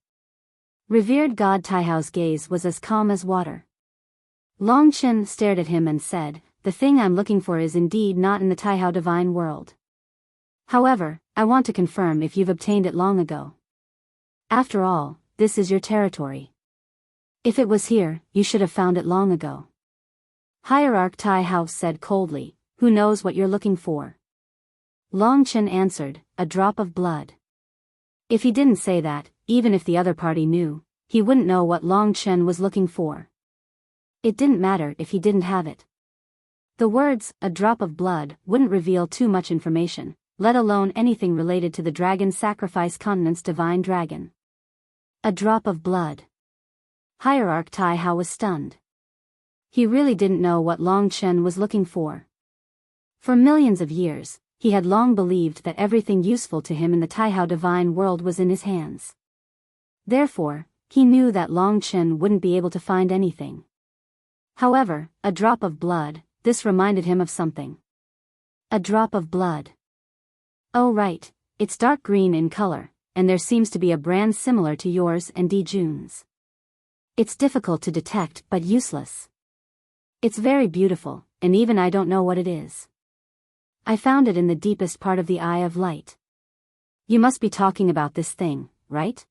Revered God Tai Hao's gaze was as calm as water. Long Chen stared at him and said, the thing I'm looking for is indeed not in the Tai Hao divine world. However, I want to confirm if you've obtained it long ago. After all, this is your territory. If it was here, you should have found it long ago. Hierarch Tai Hao said coldly, who knows what you're looking for? Long Chen answered, a drop of blood. If he didn't say that, even if the other party knew, he wouldn't know what Long Chen was looking for. It didn't matter if he didn't have it. The words, a drop of blood, wouldn't reveal too much information, let alone anything related to the dragon sacrifice continent's divine dragon. A drop of blood. Hierarch Tai Hao was stunned. He really didn't know what Long Chen was looking for. For millions of years, he had long believed that everything useful to him in the Tai Hao divine world was in his hands. Therefore, he knew that Long Chen wouldn't be able to find anything. However, a drop of blood, this reminded him of something. A drop of blood. Oh right, it's dark green in color, and there seems to be a brand similar to yours and Di Jun's. It's difficult to detect but useless. It's very beautiful, and even I don't know what it is. I found it in the deepest part of the Eye of Light. You must be talking about this thing, right?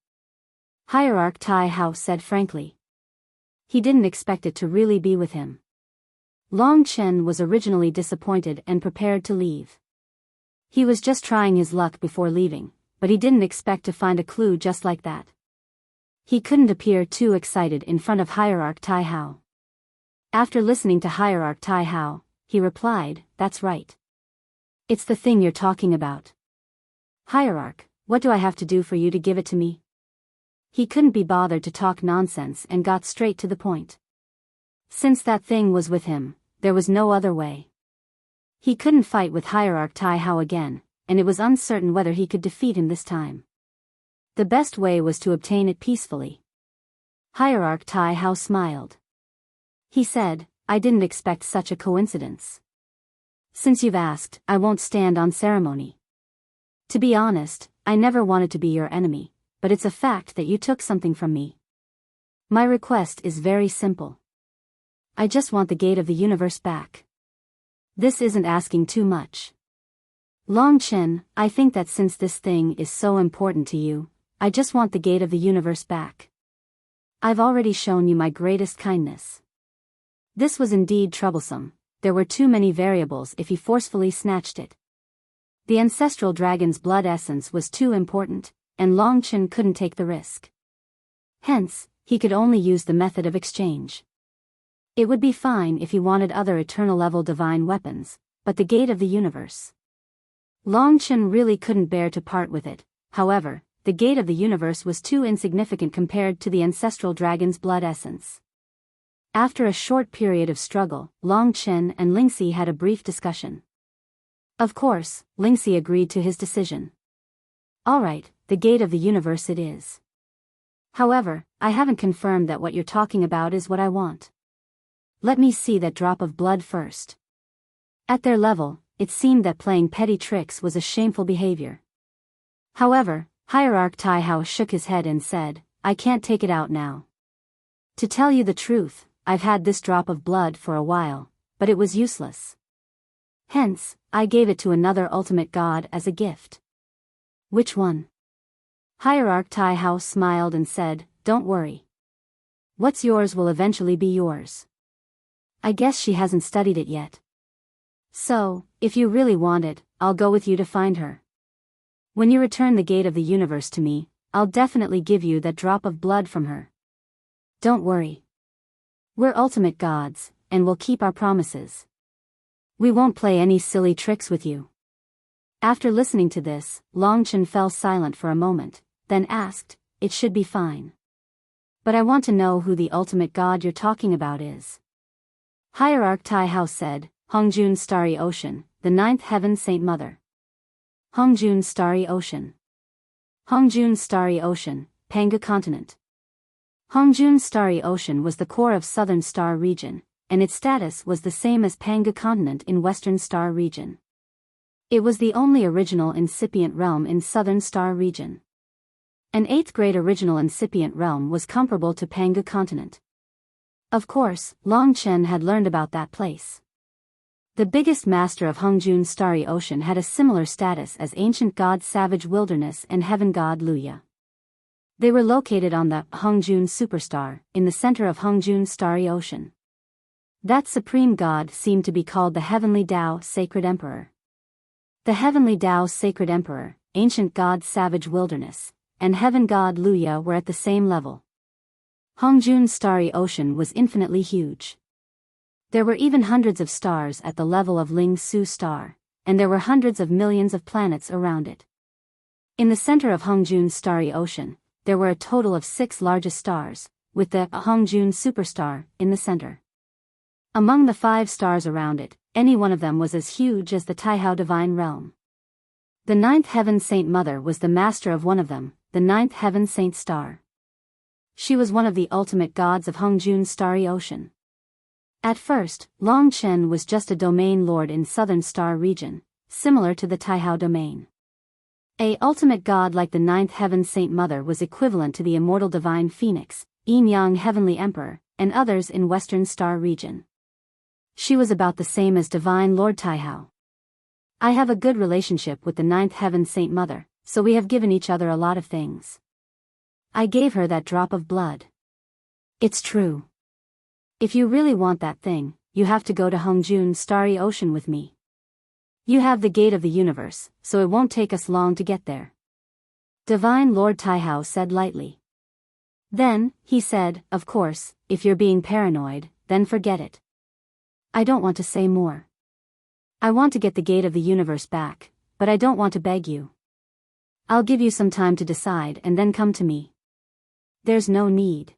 Hierarch Tai Hao said frankly. He didn't expect it to really be with him. Long Chen was originally disappointed and prepared to leave. He was just trying his luck before leaving, but he didn't expect to find a clue just like that. He couldn't appear too excited in front of Hierarch Tai Hao. After listening to Hierarch Tai Hao, he replied, that's right. It's the thing you're talking about. Hierarch, what do I have to do for you to give it to me? He couldn't be bothered to talk nonsense and got straight to the point. Since that thing was with him, there was no other way. He couldn't fight with Hierarch Tai Hao again, and it was uncertain whether he could defeat him this time. The best way was to obtain it peacefully. Hierarch Tai Hao smiled. He said, I didn't expect such a coincidence. Since you've asked, I won't stand on ceremony. To be honest, I never wanted to be your enemy, but it's a fact that you took something from me. My request is very simple. I just want the gate of the universe back. This isn't asking too much. Long Chen, I think that since this thing is so important to you, I just want the gate of the universe back. I've already shown you my greatest kindness. This was indeed troublesome, there were too many variables if he forcefully snatched it. The ancestral dragon's blood essence was too important, and Long Chen couldn't take the risk. Hence, he could only use the method of exchange. It would be fine if he wanted other eternal level divine weapons, but the gate of the universe. Long Chen really couldn't bear to part with it. However, the gate of the universe was too insignificant compared to the ancestral dragon's blood essence. After a short period of struggle, Long Chen and Lingxi had a brief discussion. Of course, Lingxi agreed to his decision. Alright, the gate of the universe it is. However, I haven't confirmed that what you're talking about is what I want. Let me see that drop of blood first. At their level, it seemed that playing petty tricks was a shameful behavior. However, Hierarch Taihao shook his head and said, I can't take it out now. To tell you the truth, I've had this drop of blood for a while, but it was useless. Hence, I gave it to another ultimate god as a gift. Which one? Hierarch Taihao smiled and said, Don't worry. What's yours will eventually be yours. I guess she hasn't studied it yet. So, if you really want it, I'll go with you to find her. When you return the gate of the universe to me, I'll definitely give you that drop of blood from her. Don't worry. We're ultimate gods, and we'll keep our promises. We won't play any silly tricks with you. After listening to this, Long Chen fell silent for a moment, then asked, It should be fine. But I want to know who the ultimate god you're talking about is. Hierarch Taihao said, Hongjun Starry Ocean, the ninth heaven Saint Mother. Hongjun Starry Ocean. Hongjun Starry Ocean, Panga Continent. Hongjun Starry Ocean was the core of Southern Star Region, and its status was the same as Panga Continent in Western Star Region. It was the only original incipient realm in Southern Star Region. An 8th grade original incipient realm was comparable to Panga Continent. Of course, Long Chen had learned about that place. The biggest master of Hongjun Starry Ocean had a similar status as ancient god Savage Wilderness and heaven god Luya. They were located on the Hongjun Superstar, in the center of Hongjun Starry Ocean. That supreme god seemed to be called the Heavenly Tao Sacred Emperor. The Heavenly Tao Sacred Emperor, ancient god Savage Wilderness, and heaven god Luya were at the same level. Hongjun Starry Ocean was infinitely huge. There were even hundreds of stars at the level of Ling Su Star, and there were hundreds of millions of planets around it. In the center of Hongjun Starry Ocean, there were a total of 6 largest stars, with the Hongjun Superstar in the center. Among the 5 stars around it, any one of them was as huge as the Taihao Divine Realm. The 9th Heaven Saint Mother was the master of one of them, the 9th Heaven Saint Star. She was one of the ultimate gods of Hongjun Starry Ocean. At first, Long Chen was just a domain lord in Southern Star Region, similar to the Taihao domain. A ultimate god like the 9th Heaven Saint Mother was equivalent to the immortal divine Phoenix, Yin Yang Heavenly Emperor, and others in Western Star Region. She was about the same as Divine Lord Taihao. I have a good relationship with the 9th Heaven Saint Mother, so we have given each other a lot of things. I gave her that drop of blood. It's true. If you really want that thing, you have to go to Hongjun Starry Ocean with me. You have the gate of the universe, so it won't take us long to get there. Divine Lord Taihao said lightly. Then, he said, of course, if you're being paranoid, then forget it. I don't want to say more. I want to get the gate of the universe back, but I don't want to beg you. I'll give you some time to decide and then come to me. There's no need.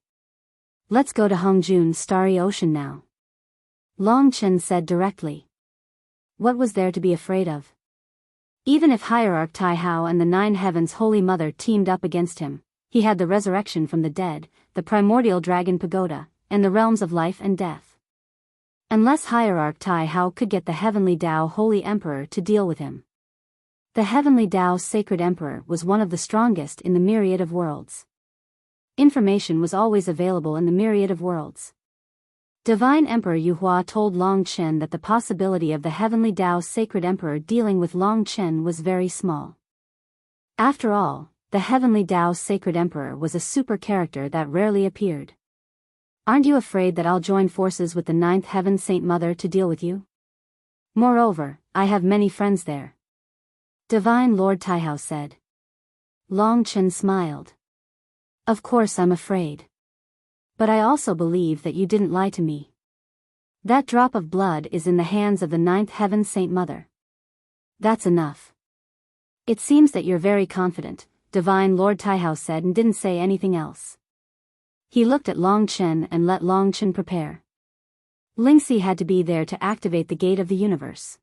Let's go to Hongjun Starry Ocean now. Long Chen said directly. What was there to be afraid of? Even if Hierarch Taihao and the 9 Heavens Holy Mother teamed up against him, he had the resurrection from the dead, the primordial dragon pagoda, and the realms of life and death. Unless Hierarch Taihao could get the Heavenly Tao Holy Emperor to deal with him. The Heavenly Tao Sacred Emperor was one of the strongest in the myriad of worlds. Information was always available in the myriad of worlds. Divine Emperor Yuhua told Long Chen that the possibility of the Heavenly Tao Sacred Emperor dealing with Long Chen was very small. After all, the Heavenly Tao Sacred Emperor was a super character that rarely appeared. Aren't you afraid that I'll join forces with the 9th Heaven Saint Mother to deal with you? Moreover, I have many friends there. Divine Lord Taihao said. Long Chen smiled. Of course I'm afraid. But I also believe that you didn't lie to me. That drop of blood is in the hands of the 9th Heaven Saint Mother. That's enough. It seems that you're very confident, Divine Lord Taihao said and didn't say anything else. He looked at Long Chen and let Long Chen prepare. Lingxi had to be there to activate the gate of the universe.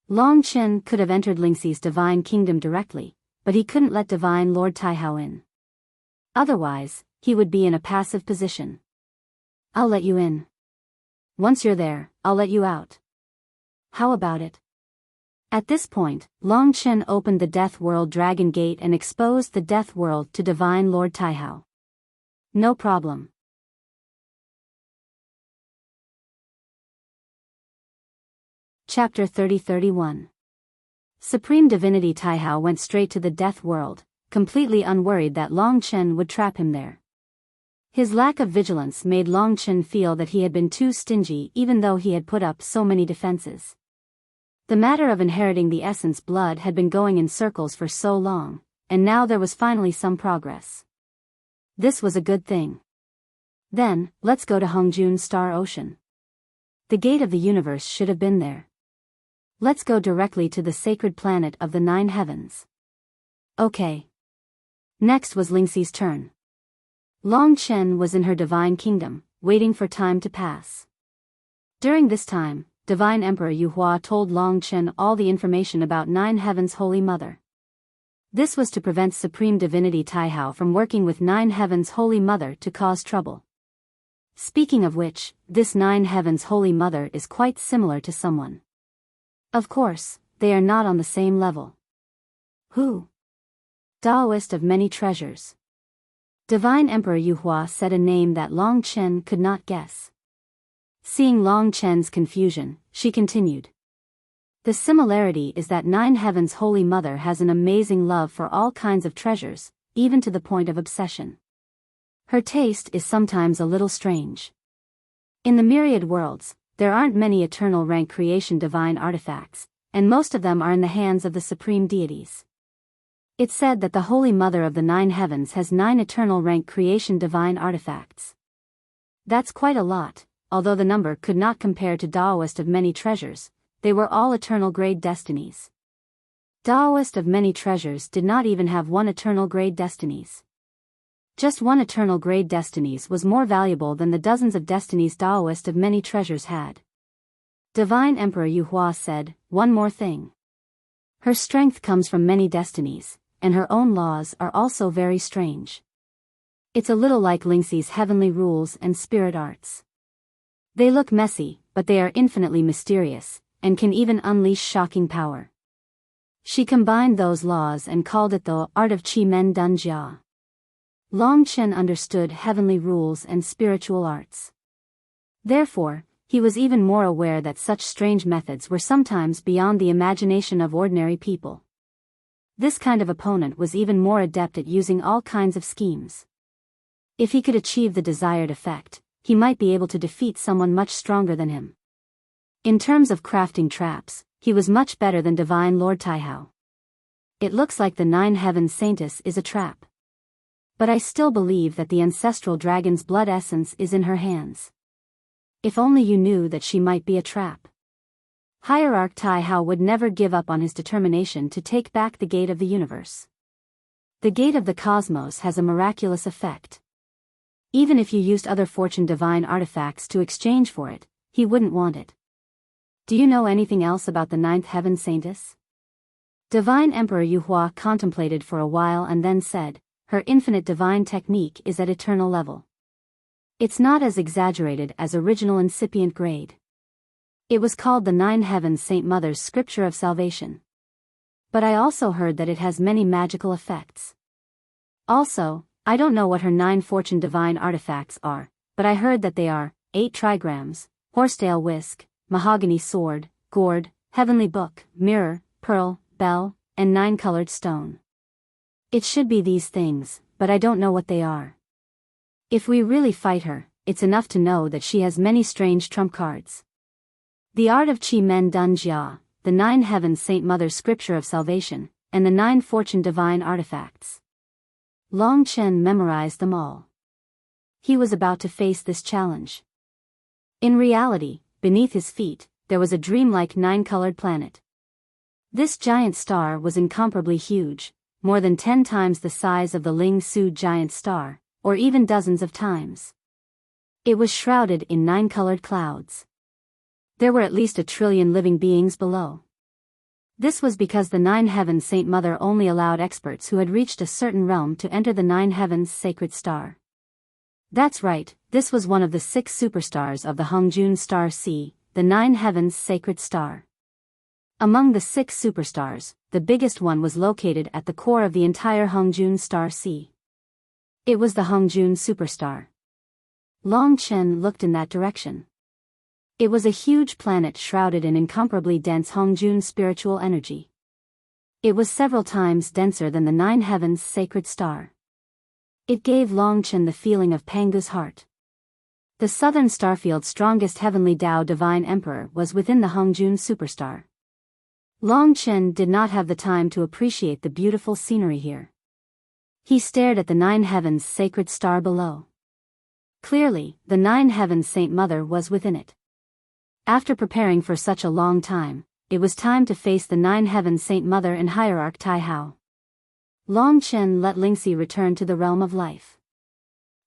Long Chen could have entered Lingxi's divine kingdom directly, but he couldn't let Divine Lord Taihao in. Otherwise, he would be in a passive position. I'll let you in. Once you're there, I'll let you out. How about it? At this point, Long Chen opened the Death World Dragon Gate and exposed the Death World to Divine Lord Taihao. No problem. Chapter 30-31. Supreme Divinity Taihao went straight to the Death World, completely unworried that Long Chen would trap him there. His lack of vigilance made Long Chen feel that he had been too stingy even though he had put up so many defenses. The matter of inheriting the essence blood had been going in circles for so long, and now there was finally some progress. This was a good thing. Then, let's go to Hongjun Star Ocean. The gate of the universe should have been there. Let's go directly to the sacred planet of the 9 heavens. Okay. Next was Lingxi's turn. Long Chen was in her divine kingdom, waiting for time to pass. During this time, Divine Emperor Yuhua told Long Chen all the information about 9 heavens Holy Mother. This was to prevent Supreme Divinity Taihao from working with 9 heavens Holy Mother to cause trouble. Speaking of which, this 9 heavens Holy Mother is quite similar to someone. Of course, they are not on the same level. Who? Taoist of many treasures. Divine Emperor Yuhua said a name that Long Chen could not guess. Seeing Long Chen's confusion, she continued. The similarity is that 9 heavens Holy Mother has an amazing love for all kinds of treasures, even to the point of obsession. Her taste is sometimes a little strange. In the myriad worlds, there aren't many eternal rank creation divine artifacts, and most of them are in the hands of the supreme deities. It's said that the Holy Mother of the 9 heavens has 9 eternal rank creation divine artifacts. That's quite a lot, although the number could not compare to Taoist of many treasures, they were all eternal grade destinies. Taoist of many treasures did not even have 1 eternal grade destinies. Just 1 eternal grade destinies was more valuable than the dozens of destinies Taoist of many treasures had. Divine Emperor Yuhua said, one more thing. Her strength comes from many destinies, and her own laws are also very strange. It's a little like Lingxi's heavenly rules and spirit arts. They look messy, but they are infinitely mysterious, and can even unleash shocking power. She combined those laws and called it the art of Qi Men Dun Jia. Long Chen understood heavenly rules and spiritual arts. Therefore, he was even more aware that such strange methods were sometimes beyond the imagination of ordinary people. This kind of opponent was even more adept at using all kinds of schemes. If he could achieve the desired effect, he might be able to defeat someone much stronger than him. In terms of crafting traps, he was much better than Divine Lord Taihao. It looks like the 9 heavens Saintess is a trap. But I still believe that the ancestral dragon's blood essence is in her hands. If only you knew that she might be a trap. Hierarch Taihao would never give up on his determination to take back the gate of the universe. The gate of the cosmos has a miraculous effect. Even if you used other fortune divine artifacts to exchange for it, he wouldn't want it. Do you know anything else about the 9th heaven Saintess? Divine Emperor Yuhua contemplated for a while and then said, her infinite divine technique is at eternal level. It's not as exaggerated as original incipient grade. It was called the 9 heavens Saint Mother's Scripture of Salvation. But I also heard that it has many magical effects. Also, I don't know what her 9 fortune divine artifacts are, but I heard that they are 8 trigrams, horsetail whisk, mahogany sword, gourd, heavenly book, mirror, pearl, bell, and 9-colored stone. It should be these things, but I don't know what they are. If we really fight her, it's enough to know that she has many strange trump cards. The art of Qi Men Dun Jia, the 9 heavens Saint Mother's Scripture of Salvation, and the 9 fortune divine artifacts. Long Chen memorized them all. He was about to face this challenge. In reality, beneath his feet, there was a dreamlike 9-colored planet. This giant star was incomparably huge, more than 10 times the size of the Ling Su giant star, or even dozens of times. It was shrouded in 9-colored clouds. There were at least 1 trillion living beings below. This was because the 9 Heavens Saint Mother only allowed experts who had reached a certain realm to enter the 9 Heavens Sacred Star. That's right, this was one of the 6 superstars of the Hongjun Star Sea, the 9 Heavens Sacred Star. Among the 6 superstars, the biggest one was located at the core of the entire Hongjun Star Sea. It was the Hongjun Superstar. Long Chen looked in that direction. It was a huge planet shrouded in incomparably dense Hongjun spiritual energy. It was several times denser than the 9 Heavens Sacred Star. It gave Long Chen the feeling of Pangu's heart. The southern starfield's strongest heavenly Tao Divine Emperor was within the Hongjun Superstar. Long Chen did not have the time to appreciate the beautiful scenery here. He stared at the 9 Heavens Sacred Star below. Clearly, the 9 Heavens Saint Mother was within it. After preparing for such a long time, it was time to face the 9 Heavens Saint Mother and Hierarch Tai Hao. Long Chen let Lingxi return to the realm of life.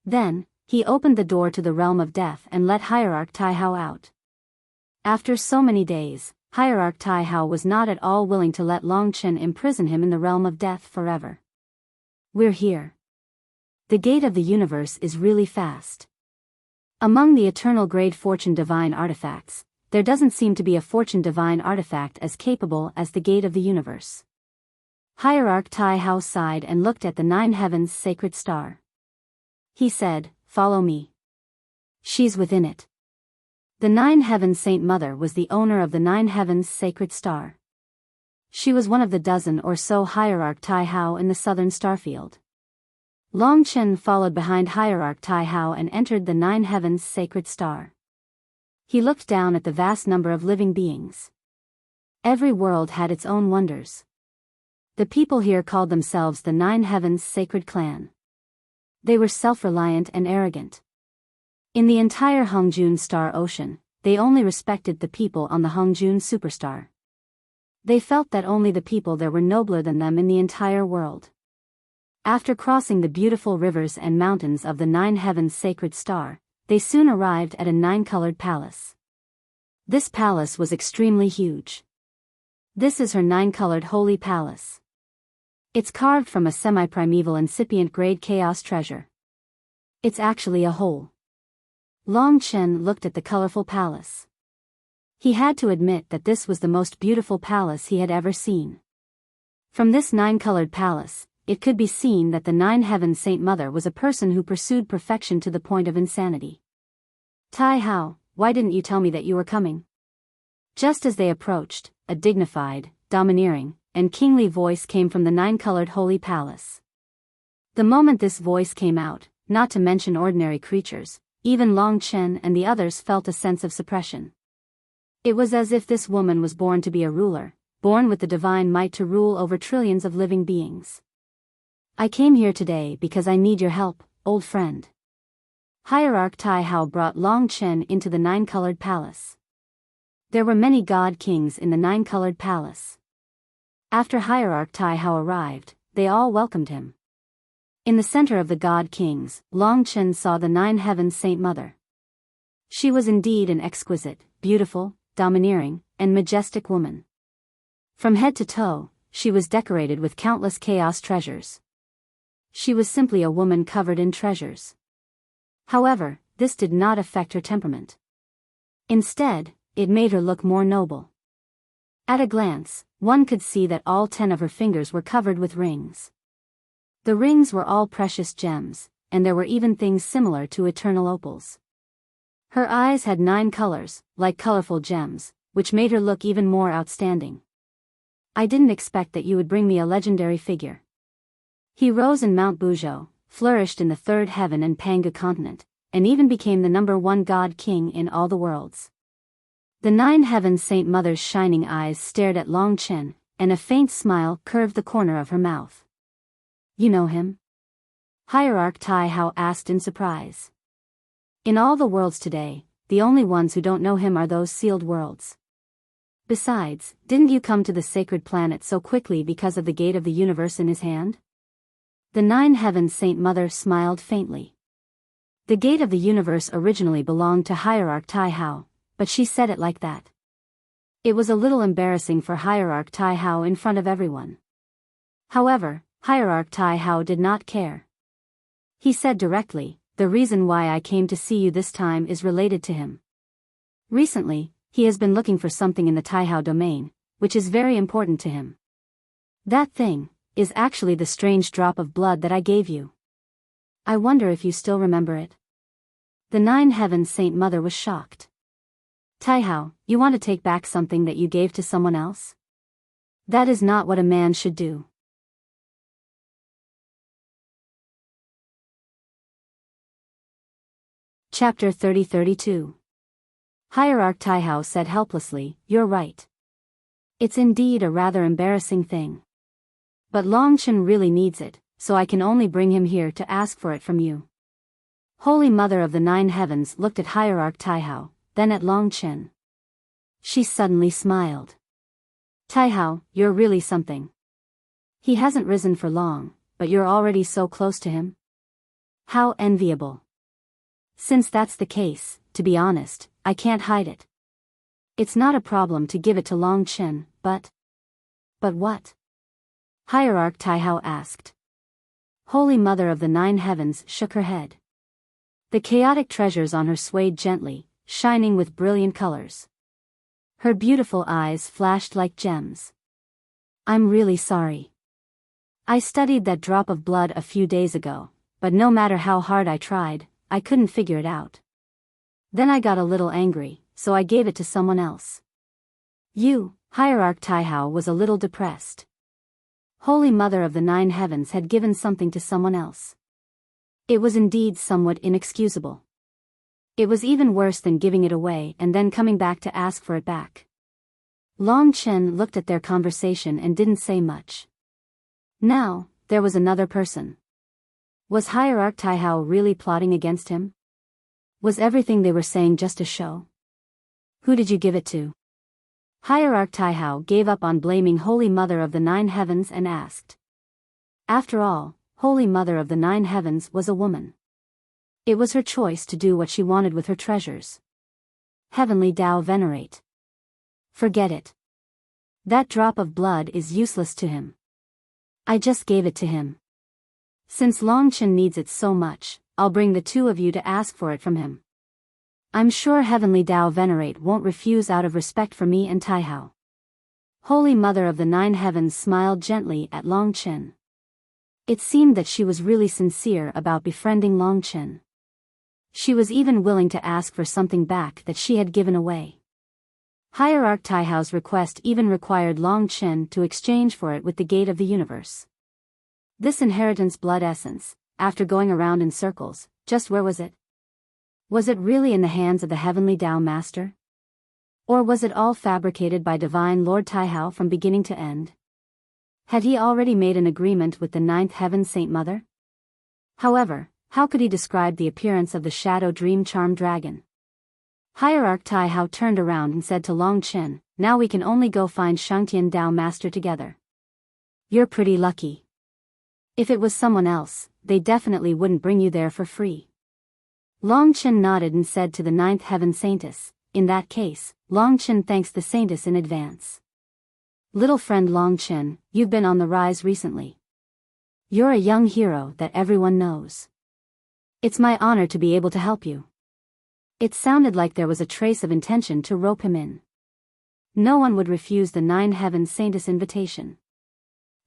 Then, he opened the door to the realm of death and let Hierarch Tai Hao out. After so many days, Hierarch Tai Hao was not at all willing to let Long Chen imprison him in the realm of death forever. We're here. The gate of the universe is really fast. Among the eternal grade fortune divine artifacts, there doesn't seem to be a fortune divine artifact as capable as the gate of the universe. Hierarch Tai Hao sighed and looked at the 9 Heavens Sacred Star. He said, "Follow me. She's within it." The 9 Heavens Saint Mother was the owner of the 9 Heavens Sacred Star. She was one of the dozen or so Hierarch Tai Hao in the southern starfield. Long Chen followed behind Hierarch Tai Hao and entered the 9 Heavens Sacred Star. He looked down at the vast number of living beings. Every world had its own wonders. The people here called themselves the 9 Heavens Sacred Clan. They were self-reliant and arrogant. In the entire Hongjun Star Ocean, they only respected the people on the Hongjun Superstar. They felt that only the people there were nobler than them in the entire world. After crossing the beautiful rivers and mountains of the 9 Heavens Sacred Star, they soon arrived at a 9-colored palace. This palace was extremely huge. This is her 9-colored holy palace. It's carved from a semi-primeval incipient grade chaos treasure. It's actually a hole. Long Chen looked at the colorful palace. He had to admit that this was the most beautiful palace he had ever seen. From this 9-colored palace, it could be seen that the 9 Heavens Saint Mother was a person who pursued perfection to the point of insanity. Tai Hao, why didn't you tell me that you were coming? Just as they approached, a dignified, domineering, and kingly voice came from the 9-colored holy palace. The moment this voice came out, not to mention ordinary creatures, even Long Chen and the others felt a sense of suppression. It was as if this woman was born to be a ruler, born with the divine might to rule over trillions of living beings. I came here today because I need your help, old friend. Hierarch Tai Hao brought Long Chen into the 9-colored palace. There were many god kings in the 9-colored palace. After Hierarch Tai Hao arrived, they all welcomed him. In the center of the god kings, Long Chen saw the 9 Heavens Saint Mother. She was indeed an exquisite, beautiful, domineering, and majestic woman. From head to toe, she was decorated with countless chaos treasures. She was simply a woman covered in treasures. However, this did not affect her temperament. Instead, it made her look more noble. At a glance, one could see that all 10 of her fingers were covered with rings. The rings were all precious gems, and there were even things similar to eternal opals. Her eyes had 9 colors, like colorful gems, which made her look even more outstanding. I didn't expect that you would bring me a legendary figure. He rose in Mount Buzhou, flourished in the 3rd heaven and Pangu continent, and even became the #1 god king in all the worlds. The 9 Heavens Saint Mother's shining eyes stared at Long Chen, and a faint smile curved the corner of her mouth. You know him? Hierarch Tai Hao asked in surprise. In all the worlds today, the only ones who don't know him are those sealed worlds. Besides, didn't you come to the sacred planet so quickly because of the gate of the universe in his hand? The Nine Heavens Saint Mother smiled faintly. The gate of the universe originally belonged to Hierarch Tai Hao, but she said it like that. It was a little embarrassing for Hierarch Tai Hao in front of everyone. However, Hierarch Tai Hao did not care. He said directly, "The reason why I came to see you this time is related to him. Recently, he has been looking for something in the Tai Hao domain, which is very important to him. That thing is actually the strange drop of blood that I gave you. I wonder if you still remember it." The Nine Heavens Saint Mother was shocked. "Tai Hao, you want to take back something that you gave to someone else? That is not what a man should do." Chapter 30-32. Hierarch Tai Hao said helplessly, "You're right. It's indeed a rather embarrassing thing. But Long Chen really needs it, so I can only bring him here to ask for it from you." Holy Mother of the Nine Heavens looked at Hierarch Tai Hao, then at Long Chen. She suddenly smiled. "Tai Hao, you're really something. He hasn't risen for long, but you're already so close to him. How enviable. Since that's the case, to be honest, I can't hide it. It's not a problem to give it to Long Chen, but... But what?" Hierarch Tai Hao asked. Holy Mother of the Nine Heavens shook her head. The chaotic treasures on her swayed gently, shining with brilliant colors. Her beautiful eyes flashed like gems. "I'm really sorry. I studied that drop of blood a few days ago, but no matter how hard I tried, I couldn't figure it out. Then I got a little angry, so I gave it to someone else." Hierarch Tai Hao was a little depressed. Holy Mother of the Nine Heavens had given something to someone else. It was indeed somewhat inexcusable. It was even worse than giving it away and then coming back to ask for it back. Long Chen looked at their conversation and didn't say much. Now, there was another person. Was Hierarch Tai Hao really plotting against him? Was everything they were saying just a show? Who did you give it to? Hierarch Tai Hao gave up on blaming Holy Mother of the Nine Heavens and asked. After all, Holy Mother of the Nine Heavens was a woman. It was her choice to do what she wanted with her treasures. Heavenly Tao Venerate. Forget it. That drop of blood is useless to him. I just gave it to him. Since Long Chen needs it so much, I'll bring the two of you to ask for it from him. I'm sure Heavenly Tao Venerate won't refuse out of respect for me and Tai Hao." Holy Mother of the Nine Heavens smiled gently at Long Chen. It seemed that she was really sincere about befriending Long Chen. She was even willing to ask for something back that she had given away. Hierarch Tai Hao's request even required Long Chen to exchange for it with the gate of the universe. This inheritance blood essence, after going around in circles, just where was it? Was it really in the hands of the Heavenly Tao Master? Or was it all fabricated by Divine Lord Tai Hao from beginning to end? Had he already made an agreement with the Ninth Heaven Saint Mother? However, how could he describe the appearance of the Shadow Dream Charm Dragon? Hierarch Tai Hao turned around and said to Long Chen, "Now we can only go find Shangtian Tao Master together. You're pretty lucky. If it was someone else, they definitely wouldn't bring you there for free." Long Chen nodded and said to the Ninth Heaven Saintess, "In that case, Long Chen thanks the Saintess in advance. Little friend Long Chen, you've been on the rise recently. You're a young hero that everyone knows. It's my honor to be able to help you." It sounded like there was a trace of intention to rope him in. No one would refuse the Nine Heaven Saintess' invitation.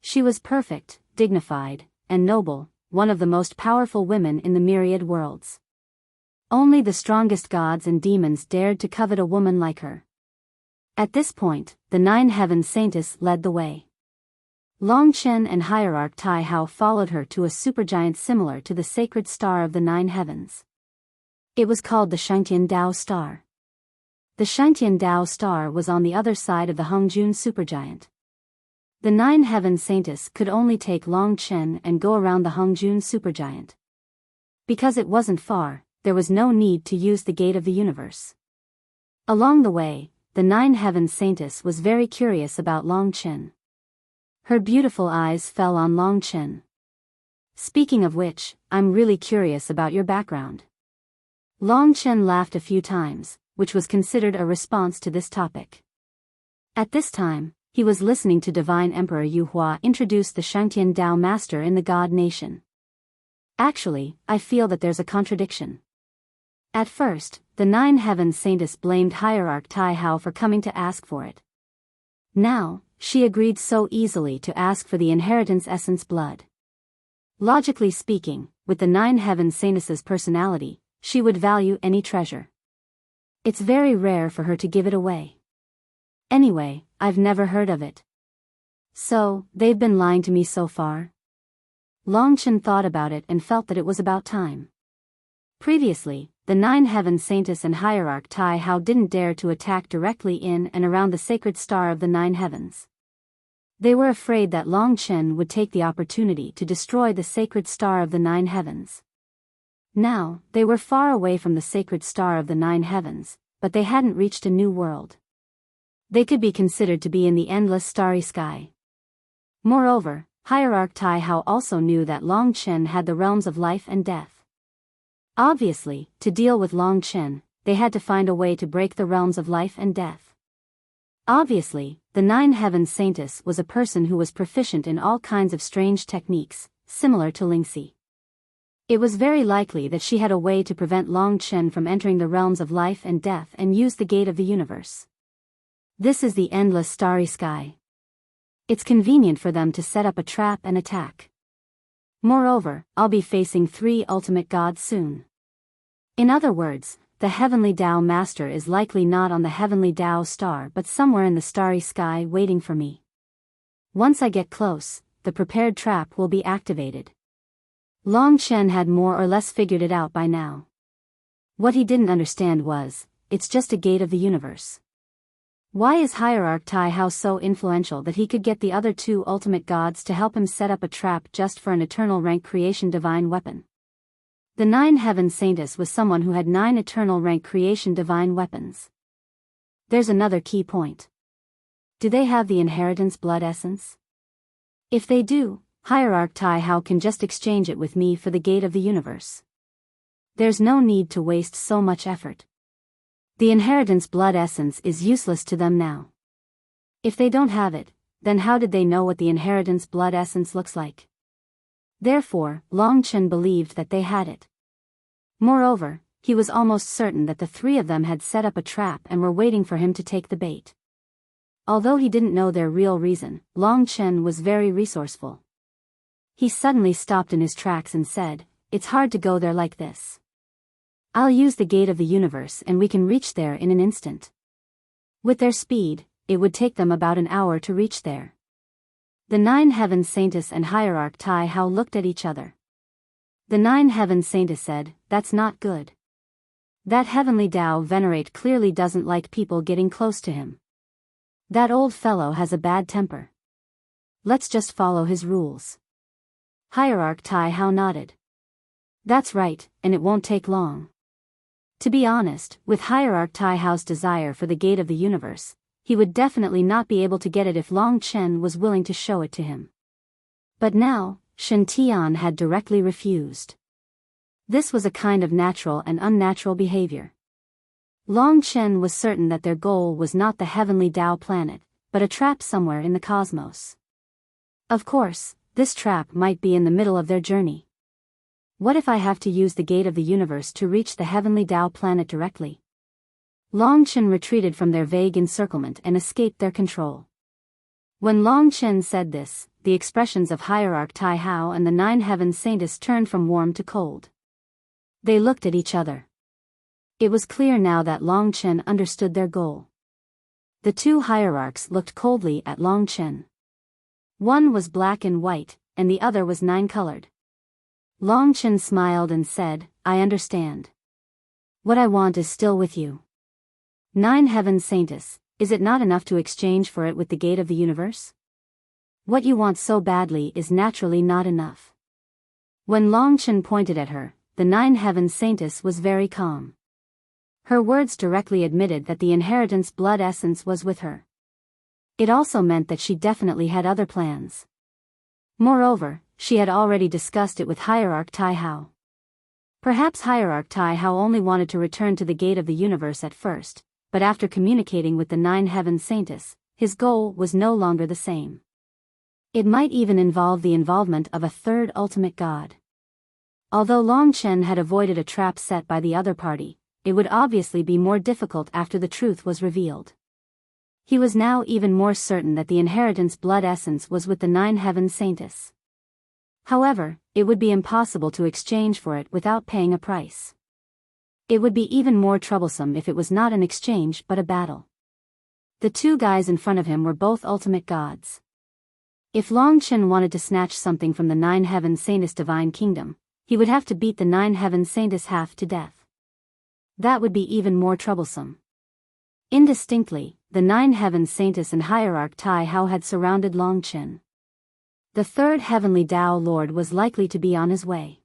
She was perfect, dignified, and noble, one of the most powerful women in the myriad worlds. Only the strongest gods and demons dared to covet a woman like her. At this point, the Nine Heaven Saintess led the way. Long Chen and Hierarch Tai Hao followed her to a supergiant similar to the sacred star of the Nine Heavens. It was called the Shangtian Tao Star. The Shangtian Tao Star was on the other side of the Hongjun supergiant. The Nine Heaven Saintess could only take Long Chen and go around the Hongjun supergiant. Because it wasn't far, there was no need to use the gate of the universe. Along the way, the Nine Heavens Saintess was very curious about Long Chen. Her beautiful eyes fell on Long Chen. Speaking of which, I'm really curious about your background. Long Chen laughed a few times, which was considered a response to this topic. At this time, he was listening to Divine Emperor Yu Hua introduce the Shangtian Dao Master in the God Nation. Actually, I feel that there's a contradiction. At first, the Nine Heavens Saintess blamed Hierarch Tai Hao for coming to ask for it. Now, she agreed so easily to ask for the inheritance essence blood. Logically speaking, with the Nine Heavens Saintess's personality, she would value any treasure. It's very rare for her to give it away. Anyway, I've never heard of it. So, they've been lying to me so far? Long Chen thought about it and felt that it was about time. Previously, the Nine Heavens Saintess and Hierarch Tai Hao didn't dare to attack directly in and around the sacred star of the Nine Heavens. They were afraid that Long Chen would take the opportunity to destroy the sacred star of the Nine Heavens. Now, they were far away from the sacred star of the Nine Heavens, but they hadn't reached a new world. They could be considered to be in the endless starry sky. Moreover, Hierarch Tai Hao also knew that Long Chen had the realms of life and death. Obviously, to deal with Long Chen, they had to find a way to break the realms of life and death. Obviously, the Nine Heavens Saintess was a person who was proficient in all kinds of strange techniques, similar to Lingxi. It was very likely that she had a way to prevent Long Chen from entering the realms of life and death and use the gate of the universe. This is the endless starry sky. It's convenient for them to set up a trap and attack. Moreover, I'll be facing 3 ultimate gods soon. In other words, the Heavenly Dao Master is likely not on the Heavenly Dao star but somewhere in the starry sky waiting for me. Once I get close, the prepared trap will be activated. Long Chen had more or less figured it out by now. What he didn't understand was, it's just a gate of the universe. Why is Hierarch Tai Hao so influential that he could get the other 2 ultimate gods to help him set up a trap just for an eternal rank creation divine weapon? The Nine Heavens Saintess was someone who had 9 eternal rank creation divine weapons. There's another key point. Do they have the inheritance blood essence? If they do, Hierarch Tai Hao can just exchange it with me for the gate of the universe. There's no need to waste so much effort. The inheritance blood essence is useless to them now. If they don't have it, then how did they know what the inheritance blood essence looks like? Therefore, Long Chen believed that they had it. Moreover, he was almost certain that the 3 of them had set up a trap and were waiting for him to take the bait. Although he didn't know their real reason, Long Chen was very resourceful. He suddenly stopped in his tracks and said, "It's hard to go there like this. I'll use the gate of the universe and we can reach there in an instant." With their speed, it would take them about an hour to reach there. The Nine Heavens Saintess and Hierarch Tai Hao looked at each other. The Nine Heavens Saintess said, "That's not good. That Heavenly Dao Venerate clearly doesn't like people getting close to him. That old fellow has a bad temper. Let's just follow his rules." Hierarch Tai Hao nodded. "That's right, and it won't take long." To be honest, with Hierarch Tai Hao's desire for the gate of the universe, he would definitely not be able to get it if Long Chen was willing to show it to him. But now, Shen Tian had directly refused. This was a kind of natural and unnatural behavior. Long Chen was certain that their goal was not the Heavenly Dao planet, but a trap somewhere in the cosmos. Of course, this trap might be in the middle of their journey. What if I have to use the gate of the universe to reach the Heavenly Dao planet directly? Long Chen retreated from their vague encirclement and escaped their control. When Long Chen said this, the expressions of Hierarch Tai Hao and the Nine Heavens Saintess turned from warm to cold. They looked at each other. It was clear now that Long Chen understood their goal. The 2 hierarchs looked coldly at Long Chen. One was black and white, and the other was 9-colored. Long Chen smiled and said, "I understand. What I want is still with you. Nine Heavens Saintess, is it not enough to exchange for it with the gate of the universe? What you want so badly is naturally not enough." When Long Chen pointed at her, the Nine Heavens Saintess was very calm. Her words directly admitted that the inheritance blood essence was with her. It also meant that she definitely had other plans. Moreover, she had already discussed it with Hierarch Tai Hao. Perhaps Hierarch Tai Hao only wanted to return to the gate of the universe at first, but after communicating with the Nine Heavens Saintess, his goal was no longer the same. It might even involve the involvement of a third ultimate god. Although Long Chen had avoided a trap set by the other party, it would obviously be more difficult after the truth was revealed. He was now even more certain that the inheritance blood essence was with the Nine Heavens Saintess. However, it would be impossible to exchange for it without paying a price. It would be even more troublesome if it was not an exchange but a battle. The two guys in front of him were both ultimate gods. If Long Chen wanted to snatch something from the Nine Heavens Saintess Divine Kingdom, he would have to beat the Nine Heavens Saintess half to death. That would be even more troublesome. Indistinctly, the Nine Heavens Saintess and Hierarch Tai Hao had surrounded Long Chen. The third heavenly Tao Lord was likely to be on his way.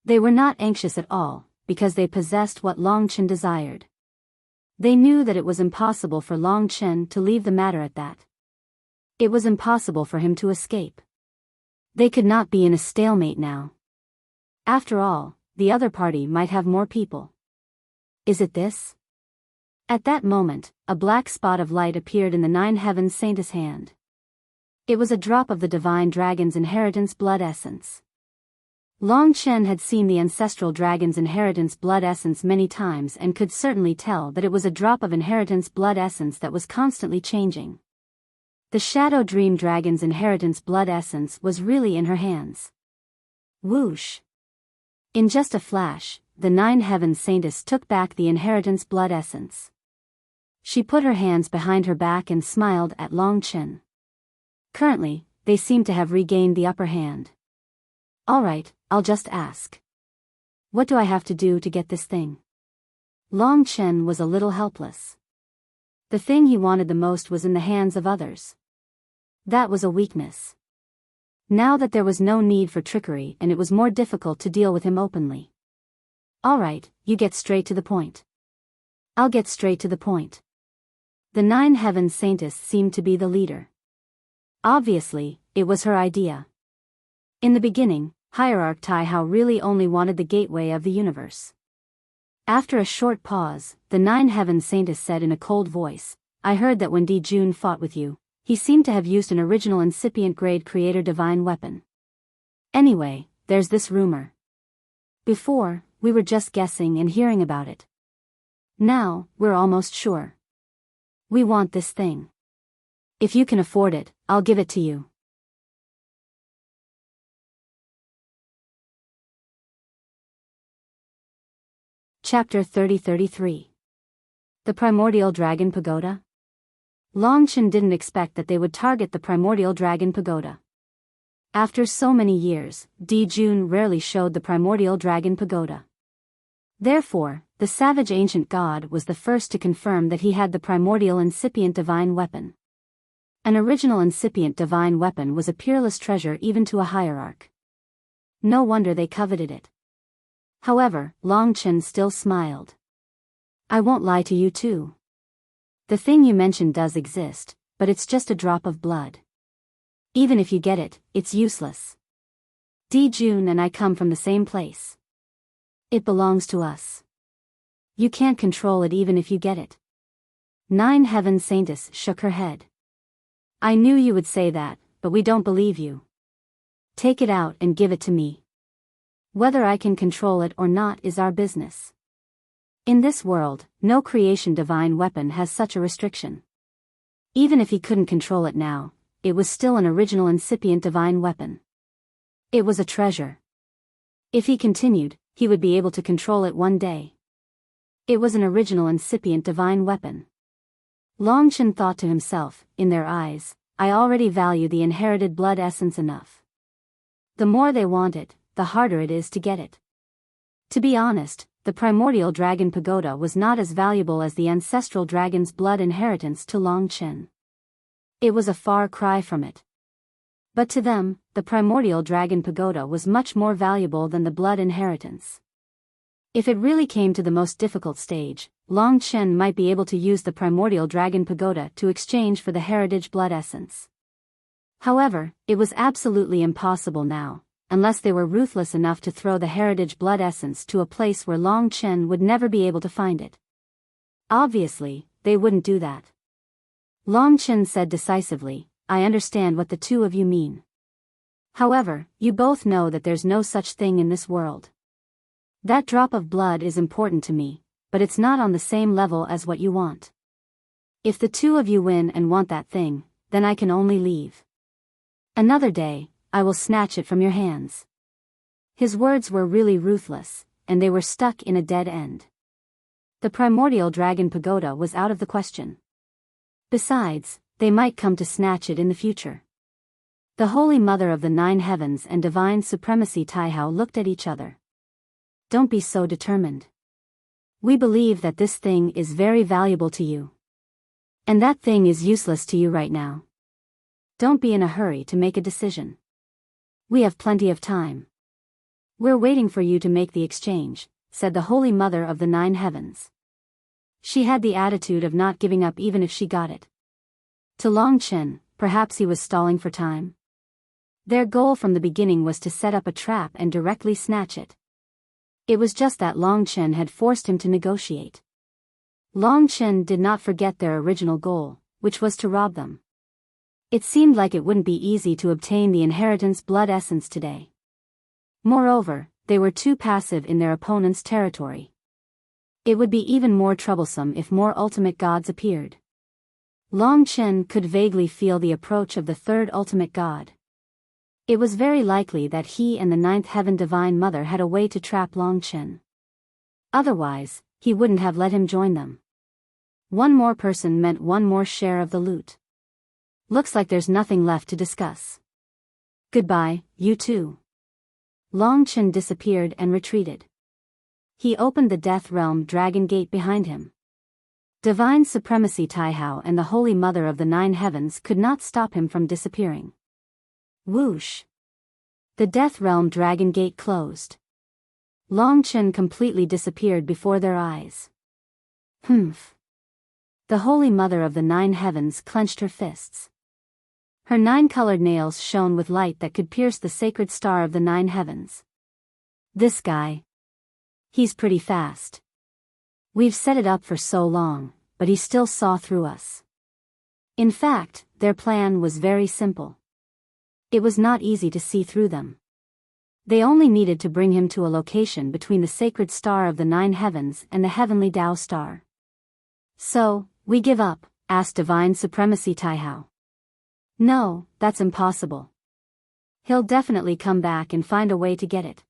They were not anxious at all, because they possessed what Long Chen desired. They knew that it was impossible for Long Chen to leave the matter at that. It was impossible for him to escape. They could not be in a stalemate now. After all, the other party might have more people. Is it this? At that moment, a black spot of light appeared in the Nine Heavens Saintess' hand. It was a drop of the Divine Dragon's inheritance blood essence. Long Chen had seen the Ancestral Dragon's inheritance blood essence many times and could certainly tell that it was a drop of inheritance blood essence that was constantly changing. The Shadow Dream Dragon's inheritance blood essence was really in her hands. Whoosh! In just a flash, the Nine Heavens Saintess took back the inheritance blood essence. She put her hands behind her back and smiled at Long Chen. Currently, they seemed to have regained the upper hand. All right, I'll just ask. What do I have to do to get this thing? Long Chen was a little helpless. The thing he wanted the most was in the hands of others. That was a weakness. Now that there was no need for trickery and it was more difficult to deal with him openly. All right, you get straight to the point. I'll get straight to the point. The Nine Heavens Saintess seemed to be the leader. Obviously, it was her idea. In the beginning, Hierarch Tai Hao really only wanted the gateway of the universe. After a short pause, the Nine Heavens Saintess said in a cold voice, I heard that when Di Jun fought with you, he seemed to have used an original incipient grade creator divine weapon. Anyway, there's this rumor. Before, we were just guessing and hearing about it. Now, we're almost sure. We want this thing. If you can afford it, I'll give it to you. Chapter 30-33. The Primordial Dragon Pagoda? Long Chen didn't expect that they would target the Primordial Dragon Pagoda. After so many years, Di Jun rarely showed the Primordial Dragon Pagoda. Therefore, the savage ancient god was the first to confirm that he had the primordial incipient divine weapon. An original incipient divine weapon was a peerless treasure even to a hierarch. No wonder they coveted it. However, Long Chen still smiled. I won't lie to you too. The thing you mentioned does exist, but it's just a drop of blood. Even if you get it, it's useless. Di Jun and I come from the same place. It belongs to us. You can't control it even if you get it. Nine Heavens Saintess shook her head. I knew you would say that, but we don't believe you. Take it out and give it to me. Whether I can control it or not is our business. In this world, no creation divine weapon has such a restriction. Even if he couldn't control it now, it was still an original incipient divine weapon. It was a treasure. If he continued, he would be able to control it one day. It was an original incipient divine weapon. Long Chen thought to himself, in their eyes, I already value the inherited blood essence enough. The more they want it, the harder it is to get it. To be honest, the primordial dragon pagoda was not as valuable as the ancestral dragon's blood inheritance to Long Chen. It was a far cry from it. But to them, the primordial dragon pagoda was much more valuable than the blood inheritance. If it really came to the most difficult stage, Long Chen might be able to use the primordial dragon pagoda to exchange for the heritage blood essence. However, it was absolutely impossible now, unless they were ruthless enough to throw the heritage blood essence to a place where Long Chen would never be able to find it. Obviously, they wouldn't do that. Long Chen said decisively, "I understand what the two of you mean. However, you both know that there's no such thing in this world. That drop of blood is important to me, but it's not on the same level as what you want. If the two of you win and want that thing, then I can only leave. Another day, I will snatch it from your hands." His words were really ruthless, and they were stuck in a dead end. The primordial dragon pagoda was out of the question. Besides, they might come to snatch it in the future. The Holy Mother of the Nine Heavens and Divine Supremacy Taihao looked at each other. "Don't be so determined. We believe that this thing is very valuable to you. And that thing is useless to you right now. Don't be in a hurry to make a decision. We have plenty of time. We're waiting for you to make the exchange," said the Holy Mother of the Nine Heavens. She had the attitude of not giving up even if she got it. To Long Chen, perhaps he was stalling for time. Their goal from the beginning was to set up a trap and directly snatch it. It was just that Long Chen had forced him to negotiate. Long Chen did not forget their original goal, which was to rob them. It seemed like it wouldn't be easy to obtain the inheritance blood essence today. Moreover, they were too passive in their opponent's territory. It would be even more troublesome if more ultimate gods appeared. Long Chen could vaguely feel the approach of the third ultimate god. It was very likely that he and the ninth heaven divine mother had a way to trap Long Chen. Otherwise, he wouldn't have let him join them. One more person meant one more share of the loot. Looks like there's nothing left to discuss. Goodbye, you two. Long Chen disappeared and retreated. He opened the Death Realm Dragon Gate behind him. Divine Supremacy Taihao and the Holy Mother of the Nine Heavens could not stop him from disappearing. Whoosh! The Death Realm Dragon Gate closed. Long Chen completely disappeared before their eyes. Humph! The Holy Mother of the Nine Heavens clenched her fists. Her nine-colored nails shone with light that could pierce the sacred star of the Nine Heavens. This guy. He's pretty fast. We've set it up for so long, but he still saw through us. In fact, their plan was very simple. It was not easy to see through them. They only needed to bring him to a location between the sacred star of the Nine Heavens and the heavenly Tao star. "So, we give up?" asked Divine Supremacy Taihao. "No, that's impossible. He'll definitely come back and find a way to get it.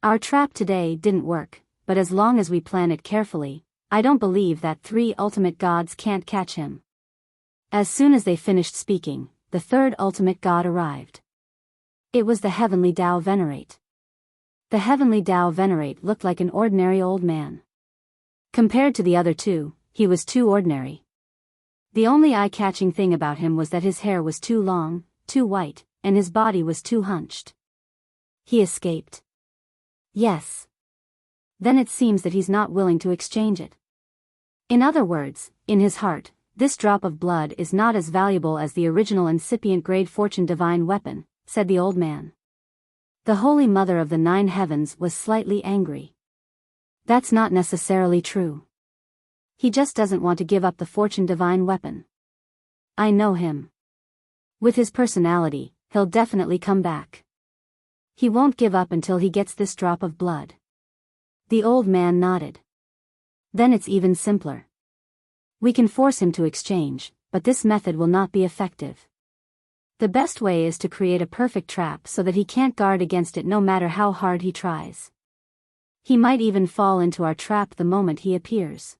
Our trap today didn't work, but as long as we plan it carefully, I don't believe that three ultimate gods can't catch him." As soon as they finished speaking, the third ultimate god arrived. It was the heavenly Tao Venerate. The heavenly Tao Venerate looked like an ordinary old man. Compared to the other two, he was too ordinary. The only eye-catching thing about him was that his hair was too long, too white, and his body was too hunched. He escaped. Yes. Then it seems that he's not willing to exchange it. In other words, in his heart, this drop of blood is not as valuable as the original incipient grade fortune divine weapon, said the old man. The Holy Mother of the Nine Heavens was slightly angry. That's not necessarily true. He just doesn't want to give up the fortune divine weapon. I know him. With his personality, he'll definitely come back. He won't give up until he gets this drop of blood. The old man nodded. Then it's even simpler. We can force him to exchange, but this method will not be effective. The best way is to create a perfect trap so that he can't guard against it no matter how hard he tries. He might even fall into our trap the moment he appears.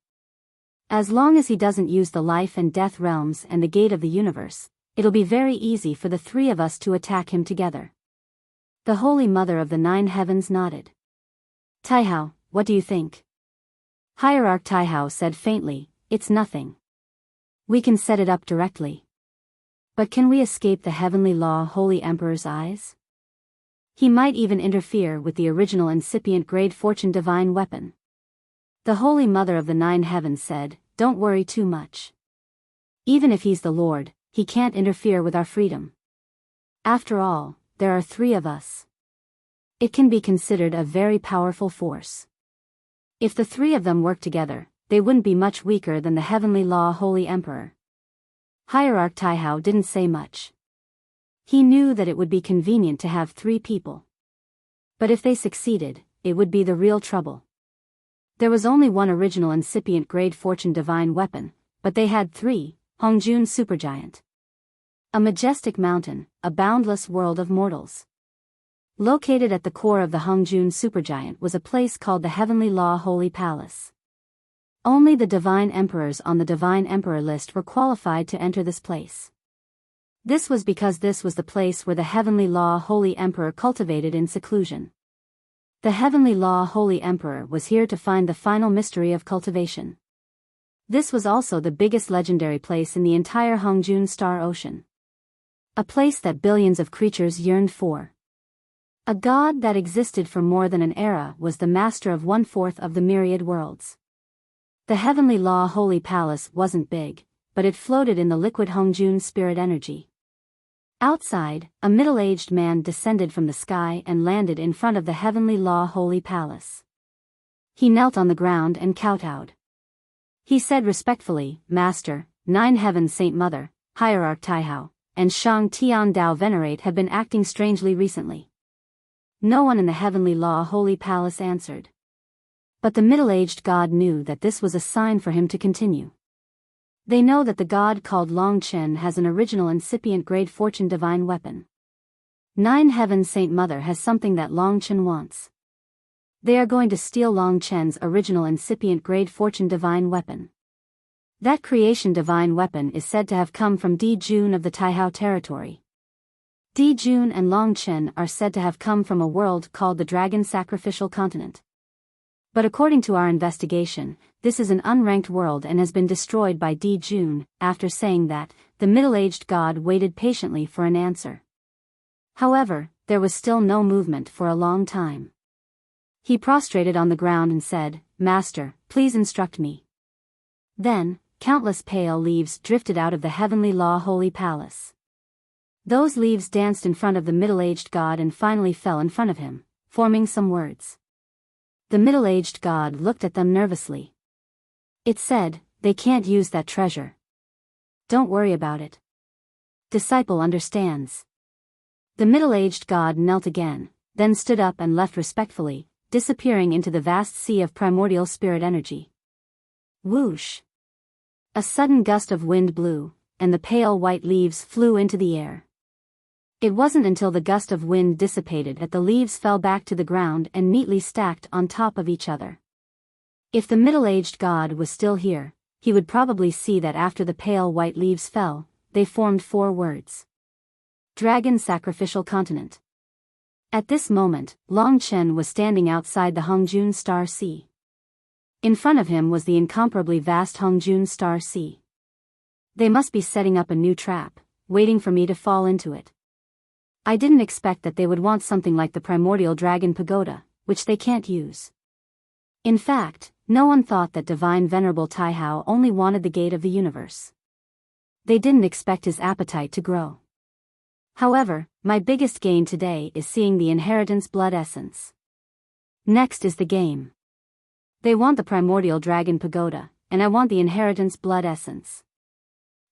As long as he doesn't use the life and death realms and the gate of the universe, it'll be very easy for the three of us to attack him together. The Holy Mother of the Nine Heavens nodded. Taihao, what do you think? Hierarch Taihao said faintly, it's nothing. We can set it up directly. But can we escape the heavenly law Holy Emperor's eyes? He might even interfere with the original incipient grade fortune divine weapon. The Holy Mother of the Nine Heavens said, "Don't worry too much. Even if he's the Lord, he can't interfere with our freedom. After all, there are 3 of us. It can be considered a very powerful force. If the 3 of them work together, they wouldn't be much weaker than the Heavenly Law Holy Emperor." Hierarch Taihao didn't say much. He knew that it would be convenient to have 3 people. But if they succeeded, it would be the real trouble. There was only one original incipient grade fortune divine weapon, but they had 3, Hongjun Supergiant. A majestic mountain, a boundless world of mortals. Located at the core of the Hongjun Supergiant was a place called the Heavenly Law Holy Palace. Only the divine emperors on the divine emperor list were qualified to enter this place. This was because this was the place where the Heavenly Law Holy Emperor cultivated in seclusion. The Heavenly Law Holy Emperor was here to find the final mystery of cultivation. This was also the biggest legendary place in the entire Hongjun Star Ocean. A place that billions of creatures yearned for. A god that existed for more than an era was the master of 1/4 of the myriad worlds. The Heavenly Law Holy Palace wasn't big, but it floated in the liquid Hongjun spirit energy. Outside, a middle-aged man descended from the sky and landed in front of the Heavenly Law Holy Palace. He knelt on the ground and kowtowed. He said respectfully, "Master, 9 Heavens Saint Mother, Hierarch Taihao, and Shang Tian Dao Venerate have been acting strangely recently." No one in the Heavenly Law Holy Palace answered. But the middle-aged god knew that this was a sign for him to continue. They know that the god called Long Chen has an original incipient grade fortune divine weapon. 9 Heavens Saint Mother has something that Long Chen wants. They are going to steal Long Chen's original incipient grade fortune divine weapon. That creation divine weapon is said to have come from Di Jun of the Taihao territory. Di Jun and Long Chen are said to have come from a world called the Dragon Sacrificial Continent. But according to our investigation, this is an unranked world and has been destroyed by Di Jun. After saying that, the middle-aged god waited patiently for an answer. However, there was still no movement for a long time. He prostrated on the ground and said, "Master, please instruct me." Then, countless pale leaves drifted out of the Heavenly Law Holy Palace. Those leaves danced in front of the middle-aged god and finally fell in front of him, forming some words. The middle-aged god looked at them nervously. It said, "They can't use that treasure. Don't worry about it. Disciple understands." The middle-aged god knelt again, then stood up and left respectfully, disappearing into the vast sea of primordial spirit energy. Whoosh! A sudden gust of wind blew, and the pale white leaves flew into the air. It wasn't until the gust of wind dissipated that the leaves fell back to the ground and neatly stacked on top of each other. If the middle-aged god was still here, he would probably see that after the pale white leaves fell, they formed 4 words. Dragon Sacrificial Continent. At this moment, Long Chen was standing outside the Hongjun Star Sea. In front of him was the incomparably vast Hongjun Star Sea. They must be setting up a new trap, waiting for me to fall into it. I didn't expect that they would want something like the primordial dragon pagoda, which they can't use. In fact, no one thought that Divine Venerable Taihao only wanted the gate of the universe. They didn't expect his appetite to grow. However, my biggest gain today is seeing the inheritance blood essence. Next is the game. They want the primordial dragon pagoda, and I want the inheritance blood essence.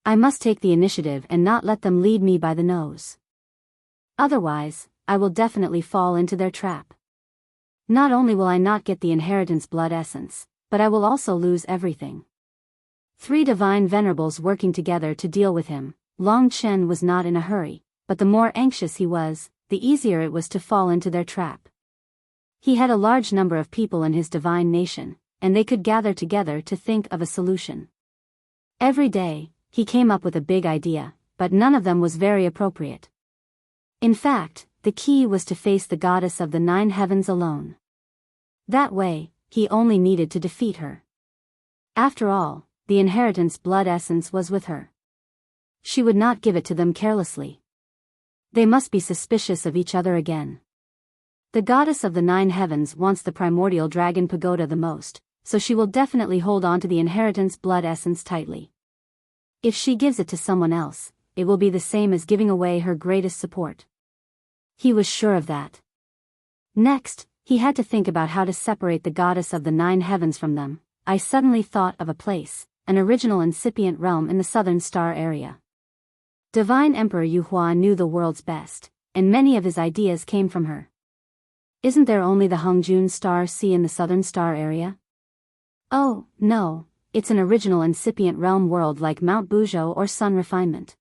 I must take the initiative and not let them lead me by the nose. Otherwise, I will definitely fall into their trap. Not only will I not get the inheritance blood essence, but I will also lose everything. 3 divine venerables working together to deal with him. Long Chen was not in a hurry, but the more anxious he was, the easier it was to fall into their trap. He had a large number of people in his divine nation, and they could gather together to think of a solution. Every day, he came up with a big idea, but none of them was very appropriate. In fact, the key was to face the goddess of the 9 heavens alone. That way, he only needed to defeat her. After all, the inheritance blood essence was with her. She would not give it to them carelessly. They must be suspicious of each other again. The goddess of the nine heavens wants the primordial dragon pagoda the most, so she will definitely hold on to the inheritance blood essence tightly. If she gives it to someone else, it will be the same as giving away her greatest support. He was sure of that. Next, he had to think about how to separate the goddess of the nine heavens from them. I suddenly thought of a place, an original incipient realm in the southern star area. Divine Emperor Yu Hua knew the world's best, and many of his ideas came from her. Isn't there only the Hongjun Star Sea in the southern star area? Oh, no, it's an original incipient realm world like Mount Buzhou or Sun Refinement.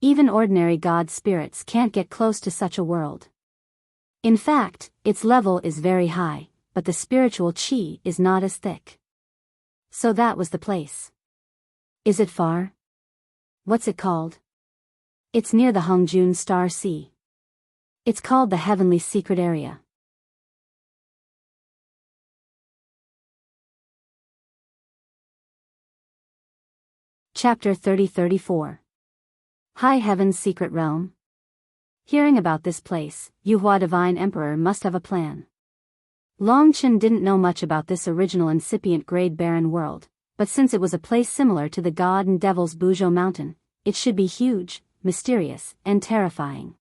Even ordinary god spirits can't get close to such a world. In fact, its level is very high, but the spiritual qi is not as thick. So that was the place. Is it far? What's it called? It's near the Hongjun Star Sea. It's called the Heavenly Secret Area. Chapter 30-34. High Heaven's Secret Realm. Hearing about this place, Yu Hua Divine Emperor must have a plan. Long Chen didn't know much about this original incipient grade barren world, but since it was a place similar to the god and devil's Buzhou Mountain, it should be huge, mysterious, and terrifying.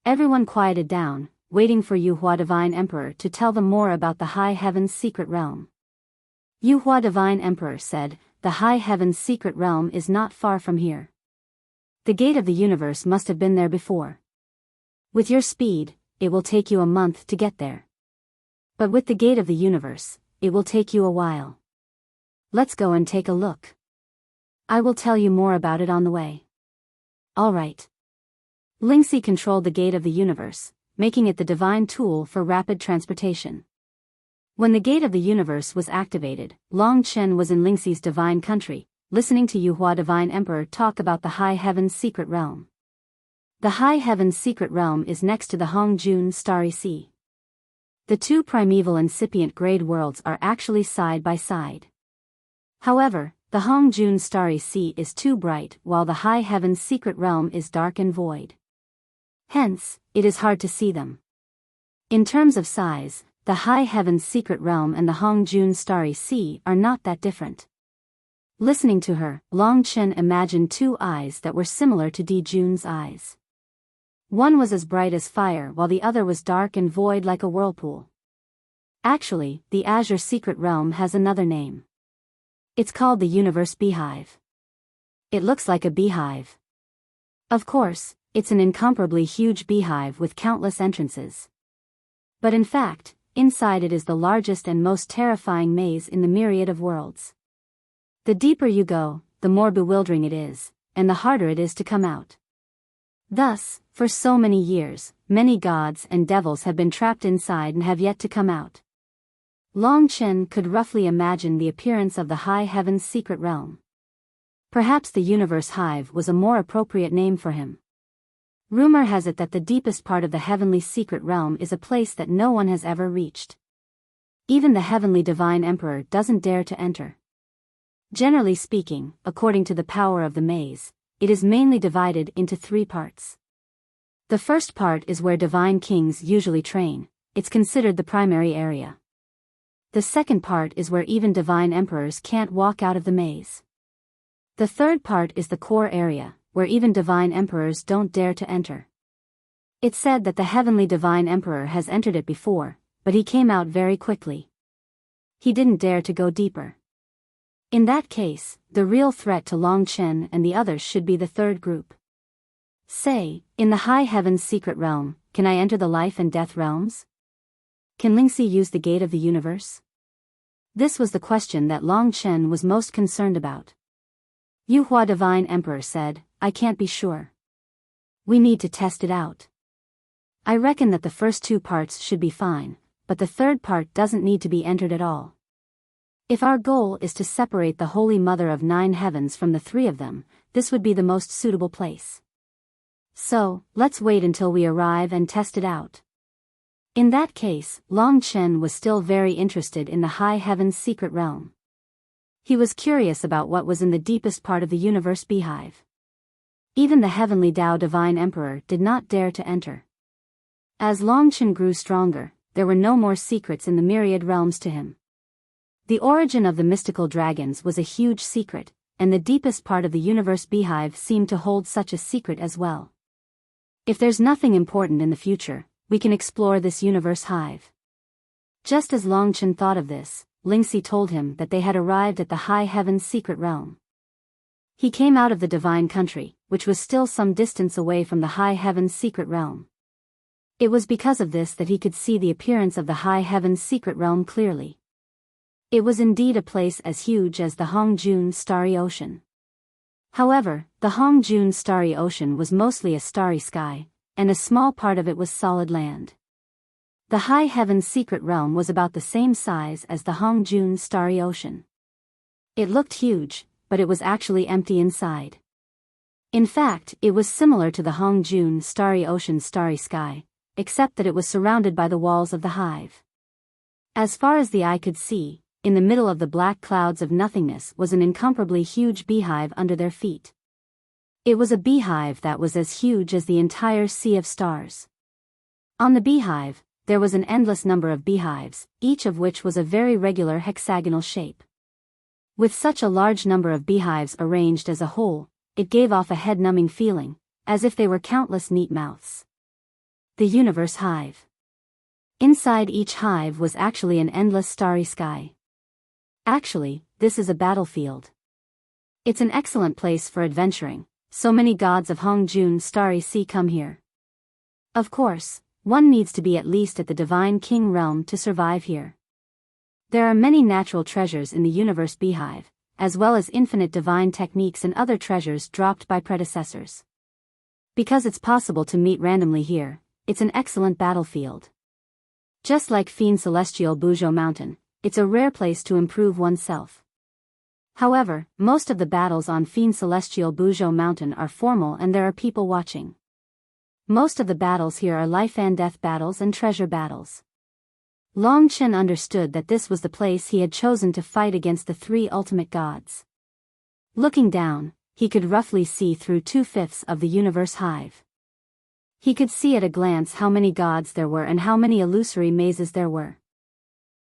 Everyone quieted down, waiting for Yu Hua Divine Emperor to tell them more about the High Heaven's Secret Realm. Yu Hua Divine Emperor said, "The High Heaven's Secret Realm is not far from here. The gate of the universe must have been there before. With your speed, it will take you a month to get there. But with the gate of the universe, it will take you a while. Let's go and take a look. I will tell you more about it on the way." All right. Lingxi controlled the gate of the universe, making it the divine tool for rapid transportation. When the gate of the universe was activated, Long Chen was in Lingxi's divine country, listening to Yu Hua Divine Emperor talk about the High Heaven's Secret Realm. The High Heaven's Secret Realm is next to the Hongjun Starry Sea. The two primeval incipient grade worlds are actually side by side. However, the Hongjun Starry Sea is too bright while the High Heaven's Secret Realm is dark and void. Hence, it is hard to see them. In terms of size, the High Heaven's Secret Realm and the Hongjun Starry Sea are not that different. Listening to her, Long Chen imagined two eyes that were similar to Di Jun's eyes. One was as bright as fire while the other was dark and void like a whirlpool. Actually, the Azure Secret Realm has another name. It's called the Universe Beehive. It looks like a beehive. Of course, it's an incomparably huge beehive with countless entrances. But in fact, inside it is the largest and most terrifying maze in the myriad of worlds. The deeper you go, the more bewildering it is, and the harder it is to come out. Thus, for so many years, many gods and devils have been trapped inside and have yet to come out. Long Chen could roughly imagine the appearance of the High Heaven's Secret Realm. Perhaps the Universe Hive was a more appropriate name for him. Rumor has it that the deepest part of the Heavenly Secret Realm is a place that no one has ever reached. Even the Heavenly Divine Emperor doesn't dare to enter. Generally speaking, according to the power of the maze, it is mainly divided into three parts. The first part is where divine kings usually train. It's considered the primary area. The second part is where even divine emperors can't walk out of the maze. The third part is the core area, where even divine emperors don't dare to enter. It's said that the Heavenly Divine Emperor has entered it before, but he came out very quickly. He didn't dare to go deeper. In that case, the real threat to Long Chen and the others should be the third group. Say, in the High Heaven's Secret Realm, can I enter the life and death realms? Can Lingxi use the gate of the universe? This was the question that Long Chen was most concerned about. Yu Hua Divine Emperor said, "I can't be sure. We need to test it out. I reckon that the first two parts should be fine, but the third part doesn't need to be entered at all. If our goal is to separate the Holy Mother of Nine Heavens from the three of them, this would be the most suitable place. So, let's wait until we arrive and test it out." In that case, Long Chen was still very interested in the High Heaven's Secret Realm. He was curious about what was in the deepest part of the Universe Beehive. Even the Heavenly Tao Divine Emperor did not dare to enter. As Long Chen grew stronger, there were no more secrets in the myriad realms to him. The origin of the mystical dragons was a huge secret, and the deepest part of the universe beehive seemed to hold such a secret as well. If there's nothing important in the future, we can explore this universe hive. Just as Long Chen thought of this, Lingxi told him that they had arrived at the high heaven's secret realm. He came out of the divine country, which was still some distance away from the high heaven's secret realm. It was because of this that he could see the appearance of the high heaven's secret realm clearly. It was indeed a place as huge as the Hongjun Starry Ocean. However, the Hongjun Starry Ocean was mostly a starry sky, and a small part of it was solid land. The high heaven's secret realm was about the same size as the Hongjun Starry Ocean. It looked huge, but it was actually empty inside. In fact, it was similar to the Hongjun Starry Ocean's starry sky, except that it was surrounded by the walls of the hive. As far as the eye could see, in the middle of the black clouds of nothingness was an incomparably huge beehive under their feet. It was a beehive that was as huge as the entire sea of stars. On the beehive, there was an endless number of beehives, each of which was a very regular hexagonal shape. With such a large number of beehives arranged as a whole, it gave off a head-numbing feeling, as if they were countless neat mouths. The universe hive. Inside each hive was actually an endless starry sky. Actually, this is a battlefield. It's an excellent place for adventuring, so many gods of Hongjun Starry Sea come here. Of course, one needs to be at least at the Divine King realm to survive here. There are many natural treasures in the universe beehive, as well as infinite divine techniques and other treasures dropped by predecessors. Because it's possible to meet randomly here, it's an excellent battlefield. Just like Fiend Celestial Buzhou Mountain, it's a rare place to improve oneself. However, most of the battles on Fiend Celestial Buzhou Mountain are formal and there are people watching. Most of the battles here are life and death battles and treasure battles. Long Chen understood that this was the place he had chosen to fight against the three ultimate gods. Looking down, he could roughly see through 2/5 of the universe hive. He could see at a glance how many gods there were and how many illusory mazes there were.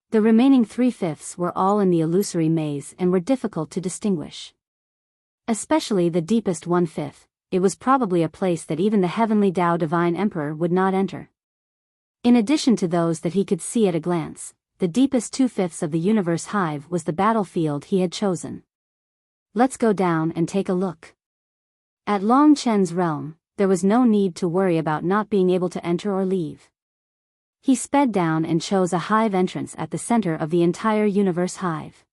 The remaining 3/5 were all in the illusory maze and were difficult to distinguish. Especially the deepest 1/5, it was probably a place that even the heavenly Tao Divine Emperor would not enter. In addition to those that he could see at a glance, the deepest 2/5 of the universe hive was the battlefield he had chosen. Let's go down and take a look. At Long Chen's realm, there was no need to worry about not being able to enter or leave. He sped down and chose a hive entrance at the center of the entire universe hive.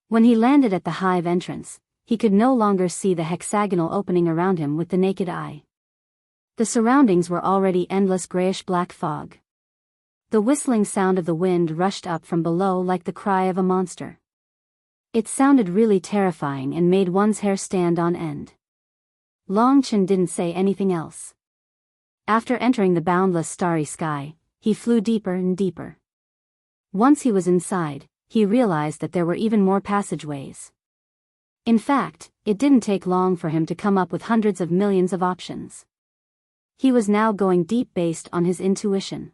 When he landed at the hive entrance, he could no longer see the hexagonal opening around him with the naked eye. The surroundings were already endless grayish-black fog. The whistling sound of the wind rushed up from below like the cry of a monster. It sounded really terrifying and made one's hair stand on end. Long Chen didn't say anything else. After entering the boundless starry sky, he flew deeper and deeper. Once he was inside, he realized that there were even more passageways. In fact, it didn't take long for him to come up with hundreds of millions of options. He was now going deep based on his intuition.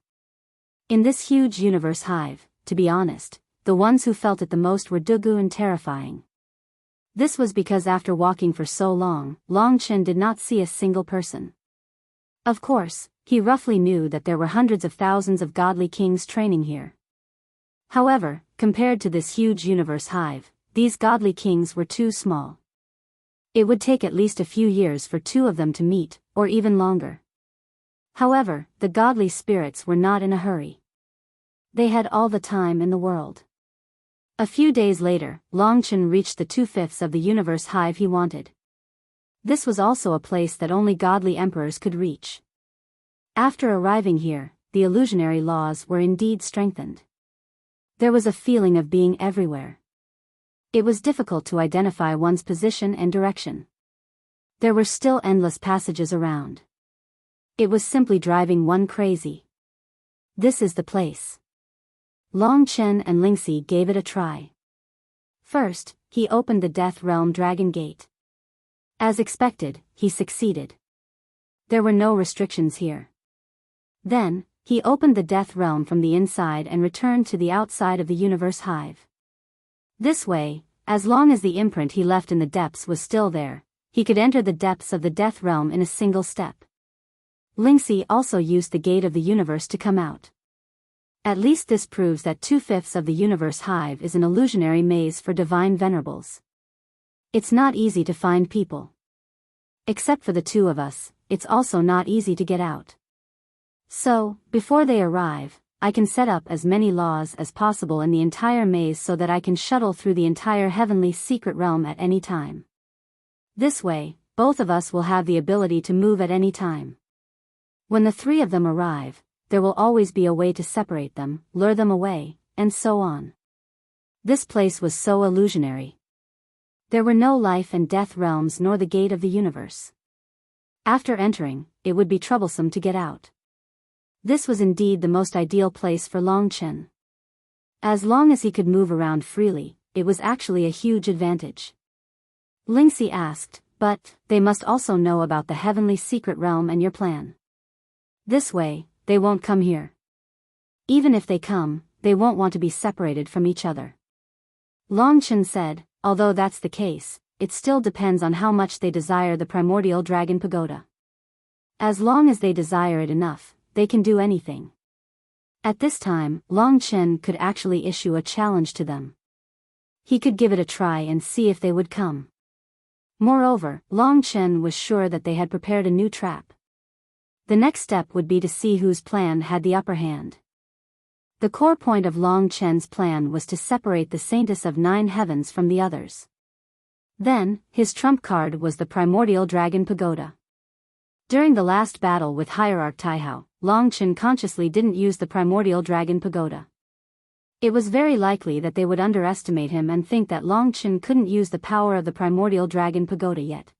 In this huge universe hive, to be honest, the ones who felt it the most were Dugu and terrifying. This was because after walking for so long, Long Chen did not see a single person. Of course, he roughly knew that there were hundreds of thousands of godly kings training here. However, compared to this huge universe hive, these godly kings were too small. It would take at least a few years for two of them to meet, or even longer. However, the godly spirits were not in a hurry. They had all the time in the world. A few days later, Long Chen reached the 2/5 of the universe hive he wanted. This was also a place that only godly emperors could reach. After arriving here, the illusionary laws were indeed strengthened. There was a feeling of being everywhere. It was difficult to identify one's position and direction. There were still endless passages around. It was simply driving one crazy. This is the place. Long Chen and Lingxi gave it a try. First, he opened the Death Realm Dragon Gate. As expected, he succeeded. There were no restrictions here. Then, he opened the death realm from the inside and returned to the outside of the universe hive. This way, as long as the imprint he left in the depths was still there, he could enter the depths of the death realm in a single step. Lingxi also used the gate of the universe to come out. At least this proves that 2/5 of the universe hive is an illusionary maze for divine venerables. It's not easy to find people. Except for the two of us, it's also not easy to get out. So, before they arrive, I can set up as many laws as possible in the entire maze so that I can shuttle through the entire heavenly secret realm at any time. This way, both of us will have the ability to move at any time. When the three of them arrive, there will always be a way to separate them, lure them away, and so on. This place was so illusionary. There were no life and death realms nor the gate of the universe. After entering, it would be troublesome to get out. This was indeed the most ideal place for Longchen. As long as he could move around freely, it was actually a huge advantage. Lingxi asked, "But, they must also know about the heavenly secret realm and your plan. This way, they won't come here. Even if they come, they won't want to be separated from each other." Longchen said, "Although that's the case, it still depends on how much they desire the primordial dragon pagoda. As long as they desire it enough, they can do anything." At this time, Longchen could actually issue a challenge to them. He could give it a try and see if they would come. Moreover, Longchen was sure that they had prepared a new trap. The next step would be to see whose plan had the upper hand. The core point of Longchen's plan was to separate the Saintess of Nine Heavens from the others. Then, his trump card was the primordial dragon pagoda. During the last battle with Hierarch Taihao, Longchen consciously didn't use the primordial dragon pagoda. It was very likely that they would underestimate him and think that Longchen couldn't use the power of the primordial dragon pagoda yet.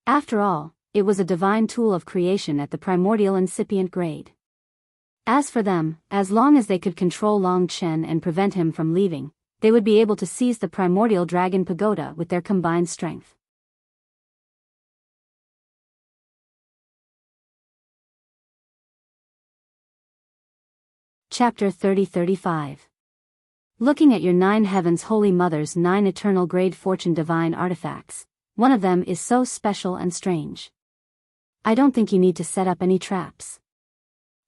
After all, it was a divine tool of creation at the primordial incipient grade. As for them, as long as they could control Longchen and prevent him from leaving, they would be able to seize the primordial dragon pagoda with their combined strength. Chapter 30-35. Looking at your 9 Heavens Holy Mother's 9 eternal grade fortune divine artifacts, one of them is so special and strange. I don't think you need to set up any traps.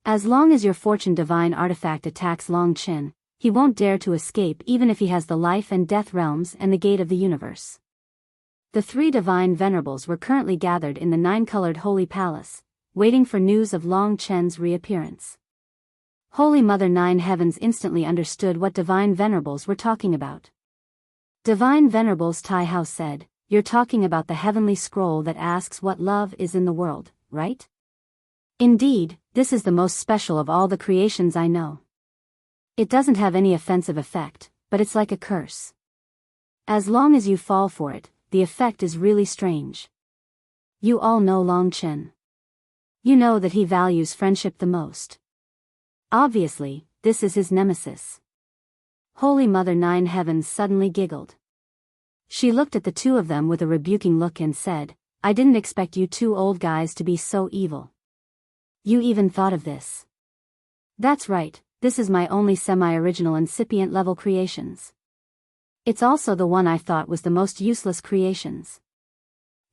As long as your fortune divine artifact attacks Longchen, he won't dare to escape even if he has the life and death realms and the gate of the universe. The 3 divine venerables were currently gathered in the 9-colored holy palace, waiting for news of Longchen's reappearance. Holy Mother 9 Heavens instantly understood what divine venerables were talking about. Divine venerables Taihao said, "You're talking about the heavenly scroll that asks what love is in the world, right? Indeed, this is the most special of all the creations I know. It doesn't have any offensive effect, but it's like a curse. As long as you fall for it, the effect is really strange. You all know Longchen. You know that he values friendship the most. Obviously, this is his nemesis." Holy Mother 9 Heavens suddenly giggled. She looked at the two of them with a rebuking look and said, "I didn't expect you 2 old guys to be so evil. You even thought of this." "That's right, this is my only semi-original incipient level creations. It's also the one I thought was the most useless creations.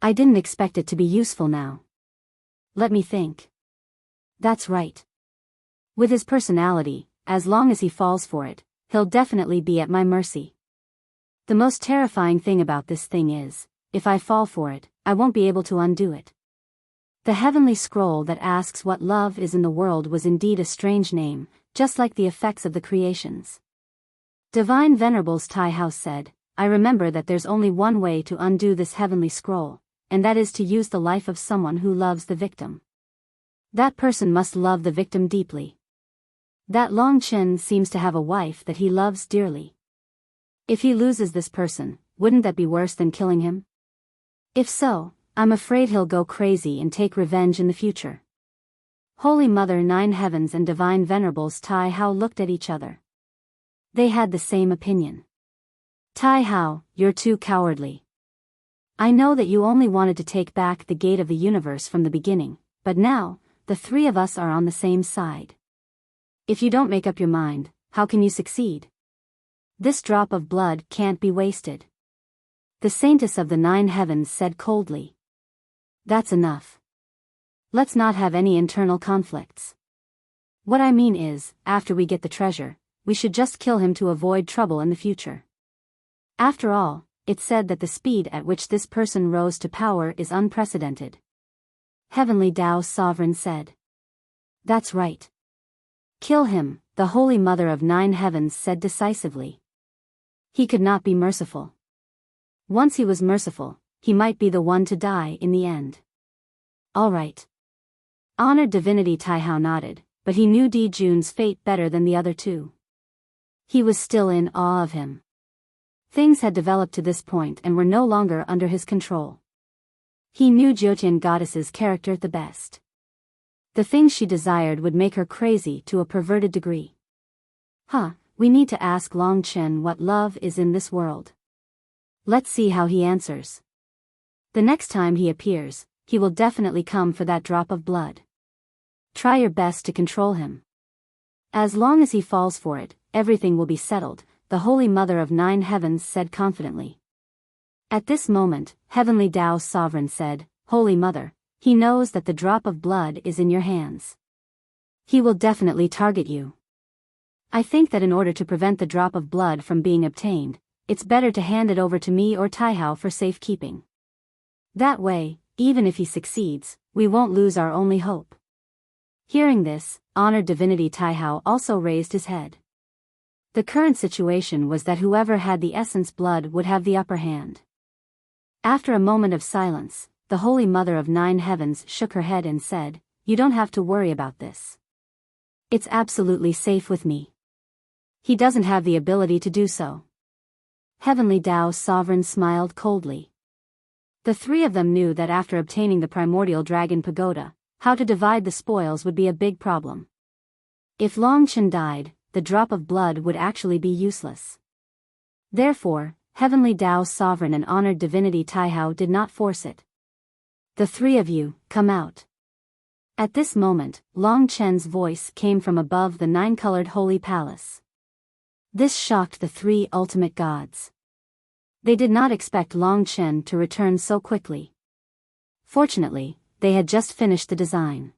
I didn't expect it to be useful now. Let me think. That's right. With his personality, as long as he falls for it, he'll definitely be at my mercy. The most terrifying thing about this thing is, if I fall for it, I won't be able to undo it." The heavenly scroll that asks what love is in the world was indeed a strange name, just like the effects of the creations. Divine Venerables Taihao said, "I remember that there's only one way to undo this heavenly scroll, and that is to use the life of someone who loves the victim. That person must love the victim deeply. That Longchen seems to have a wife that he loves dearly. If he loses this person, wouldn't that be worse than killing him? If so, I'm afraid he'll go crazy and take revenge in the future." Holy Mother 9 Heavens and Divine Venerables Taihao looked at each other. They had the same opinion. "Taihao, you're too cowardly. I know that you only wanted to take back the gate of the universe from the beginning, but now, the three of us are on the same side. If you don't make up your mind, how can you succeed? This drop of blood can't be wasted. The saintess of the 9 heavens said coldly. That's enough. Let's not have any internal conflicts. What I mean is, after we get the treasure, we should just kill him to avoid trouble in the future. After all, it's said that the speed at which this person rose to power is unprecedented. Heavenly Tao's sovereign said. That's right. Kill him, the Holy Mother of 9 heavens said decisively. He could not be merciful. Once he was merciful, he might be the one to die in the end. All right. Honored Divinity Taihao nodded, but he knew Di Jun's fate better than the other two. He was still in awe of him. Things had developed to this point and were no longer under his control. He knew Jiutian goddess's character the best. The things she desired would make her crazy to a perverted degree. We need to ask Long Chen what love is in this world. Let's see how he answers. The next time he appears, he will definitely come for that drop of blood. Try your best to control him. As long as he falls for it, everything will be settled, the Holy Mother of 9 heavens said confidently. At this moment, Heavenly Tao's sovereign said, Holy Mother, he knows that the drop of blood is in your hands. He will definitely target you. I think that in order to prevent the drop of blood from being obtained, it's better to hand it over to me or Taihao for safekeeping. That way, even if he succeeds, we won't lose our only hope. Hearing this, Honored Divinity Taihao also raised his head. The current situation was that whoever had the essence blood would have the upper hand. After a moment of silence, the Holy Mother of 9 heavens shook her head and said, You don't have to worry about this. It's absolutely safe with me. He doesn't have the ability to do so. Heavenly Tao's sovereign smiled coldly. The three of them knew that after obtaining the primordial dragon pagoda, how to divide the spoils would be a big problem. If Long Chen died, the drop of blood would actually be useless. Therefore, Heavenly Tao's sovereign and honored divinity Taihao did not force it. The three of you, come out. At this moment, Long Chen's voice came from above the 9-colored holy palace. This shocked the 3 ultimate gods. They did not expect Long Chen to return so quickly. Fortunately, they had just finished the design.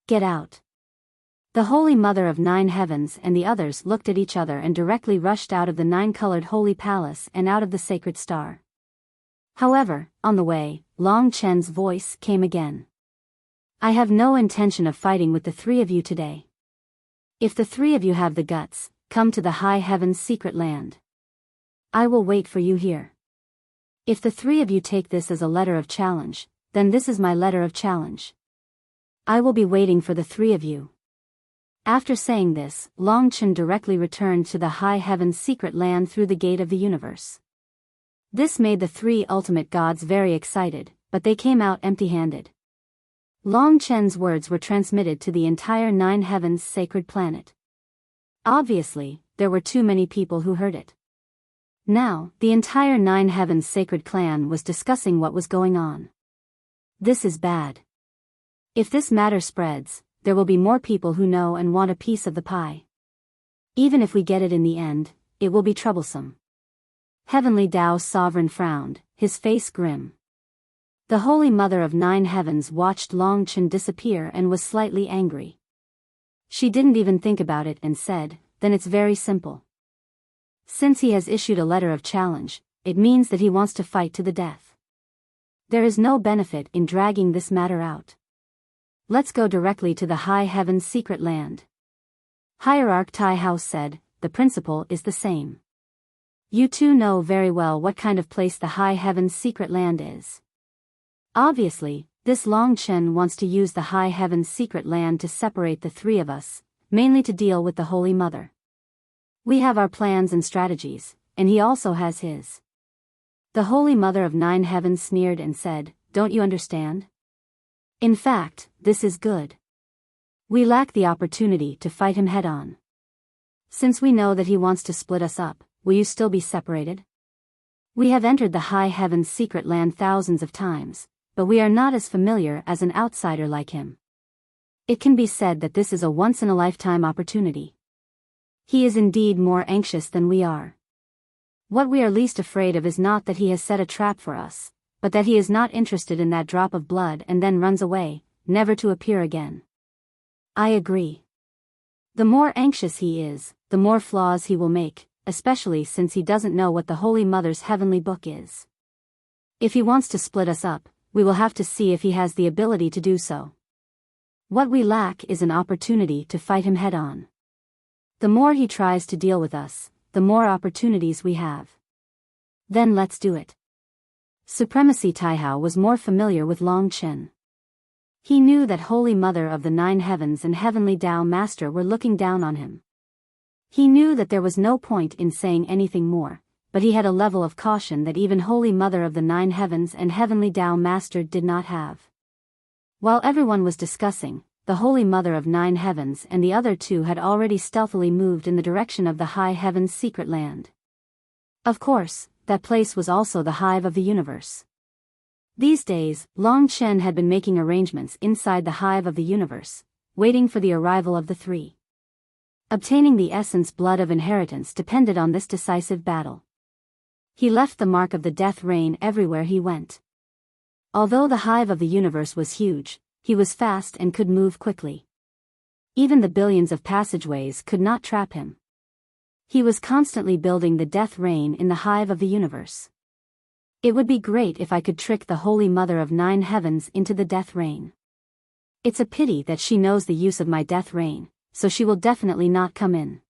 Get out. The Holy Mother of 9 heavens and the others looked at each other and directly rushed out of the 9-colored holy palace and out of the sacred star. However, on the way, Long Chen's voice came again. I have no intention of fighting with the 3 of you today. If the 3 of you have the guts, come to the high heaven's secret land. I will wait for you here. If the 3 of you take this as a letter of challenge, then this is my letter of challenge. I will be waiting for the 3 of you. After saying this, Long Chen directly returned to the high heaven's secret land through the gate of the universe. This made the 3 ultimate gods very excited, but they came out empty-handed. Long Chen's words were transmitted to the entire 9 heavens sacred planet. Obviously, there were too many people who heard it. Now, the entire 9 heavens sacred clan was discussing what was going on. This is bad. If this matter spreads, there will be more people who know and want a piece of the pie. Even if we get it in the end, it will be troublesome. Heavenly Tao's sovereign frowned, his face grim. The Holy Mother of 9 heavens watched Long Chen disappear and was slightly angry. She didn't even think about it and said, then it's very simple. Since he has issued a letter of challenge, it means that he wants to fight to the death. There is no benefit in dragging this matter out. Let's go directly to the high heaven's secret land. Hierarch Taihao said, the principle is the same. You two know very well what kind of place the high heaven's secret land is. Obviously, this Long Chen wants to use the high heaven's secret land to separate the 3 of us, mainly to deal with the Holy Mother. We have our plans and strategies, and he also has his. The Holy Mother of 9 heavens sneered and said, don't you understand? In fact, this is good. We lack the opportunity to fight him head-on. Since we know that he wants to split us up, will you still be separated? We have entered the high heaven's secret land thousands of times, but we are not as familiar as an outsider like him. It can be said that this is a once-in-a-lifetime opportunity. He is indeed more anxious than we are. What we are least afraid of is not that he has set a trap for us, but that he is not interested in that drop of blood and then runs away, never to appear again. I agree. The more anxious he is, the more flaws he will make, especially since he doesn't know what the Holy Mother's heavenly book is. If he wants to split us up, we will have to see if he has the ability to do so. What we lack is an opportunity to fight him head-on. The more he tries to deal with us, the more opportunities we have. Then let's do it. Supremacy Taihao was more familiar with Long Chen. He knew that Holy Mother of the Nine Heavens and Heavenly Tao Master were looking down on him. He knew that there was no point in saying anything more, but he had a level of caution that even Holy Mother of the Nine Heavens and Heavenly Tao Master did not have. While everyone was discussing, the Holy Mother of Nine Heavens and the other two had already stealthily moved in the direction of the High Heaven's secret land. Of course, that place was also the hive of the universe. These days, Long Chen had been making arrangements inside the hive of the universe, waiting for the arrival of the three. Obtaining the essence blood of inheritance depended on this decisive battle. He left the mark of the death rain everywhere he went. Although the hive of the universe was huge, he was fast and could move quickly. Even the billions of passageways could not trap him. He was constantly building the death rain in the hive of the universe. It would be great if I could trick the Holy Mother of Nine Heavens into the death rain. It's a pity that she knows the use of my death rain, so she will definitely not come in.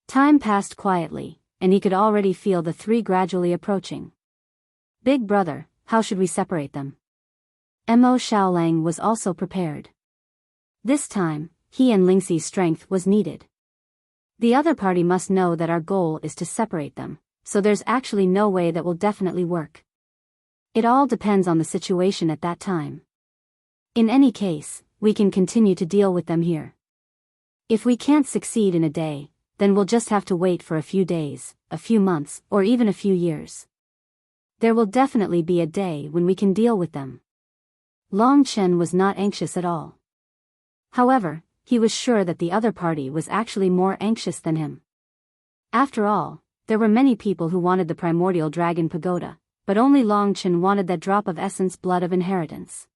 Time passed quietly, and he could already feel the three gradually approaching. Big brother, how should we separate them? Mo Xiaolang was also prepared. This time, he and Lingxi's strength was needed. The other party must know that our goal is to separate them, so there's actually no way that will definitely work. It all depends on the situation at that time. In any case, we can continue to deal with them here. If we can't succeed in a day, then we'll just have to wait for a few days, a few months, or even a few years. There will definitely be a day when we can deal with them. Long Chen was not anxious at all. However, he was sure that the other party was actually more anxious than him. After all, there were many people who wanted the primordial dragon pagoda, but only Long Chen wanted that drop of essence blood of inheritance.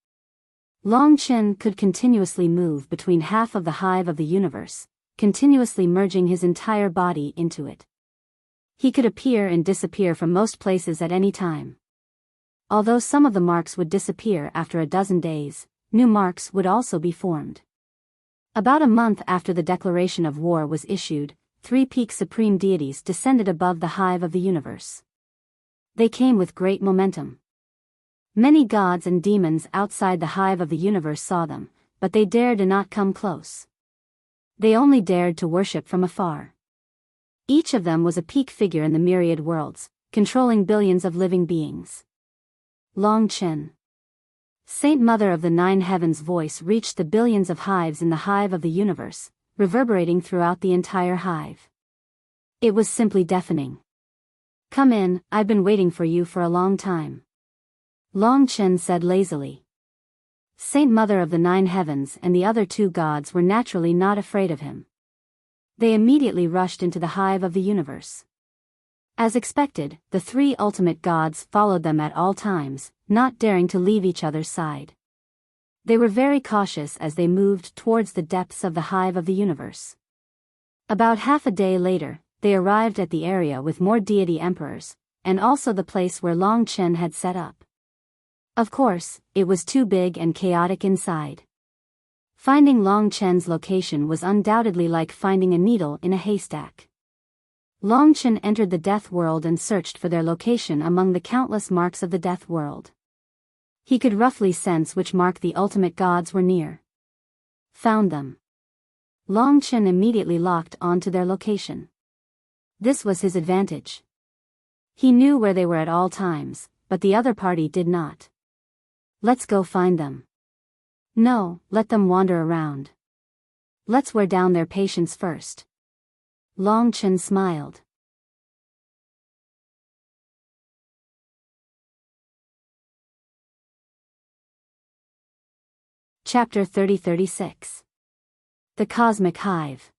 Long Chen could continuously move between half of the hive of the universe, continuously merging his entire body into it. He could appear and disappear from most places at any time. Although some of the marks would disappear after a dozen days, new marks would also be formed. About a month after the declaration of war was issued, three peak supreme deities descended above the hive of the universe. They came with great momentum. Many gods and demons outside the hive of the universe saw them, but they dared not come close. They only dared to worship from afar. Each of them was a peak figure in the myriad worlds, controlling billions of living beings. Long Chen. Saint Mother of the Nine Heavens' voice reached the billions of hives in the hive of the universe, reverberating throughout the entire hive. It was simply deafening. Come in, I've been waiting for you for a long time. Long Chen said lazily. Saint Mother of the Nine Heavens and the other two gods were naturally not afraid of him. They immediately rushed into the hive of the universe. As expected, the three ultimate gods followed them at all times, not daring to leave each other's side. They were very cautious as they moved towards the depths of the hive of the universe. About half a day later, they arrived at the area with more deity emperors, and also the place where Long Chen had set up. Of course, it was too big and chaotic inside. Finding Long Chen's location was undoubtedly like finding a needle in a haystack. Long Chen entered the death world and searched for their location among the countless marks of the death world. He could roughly sense which mark the ultimate gods were near. Found them. Long Chen immediately locked onto their location. This was his advantage. He knew where they were at all times, but the other party did not. Let's go find them. No, let them wander around. Let's wear down their patience first. Long Chen smiled. Chapter 30-36. The Cosmic Hive.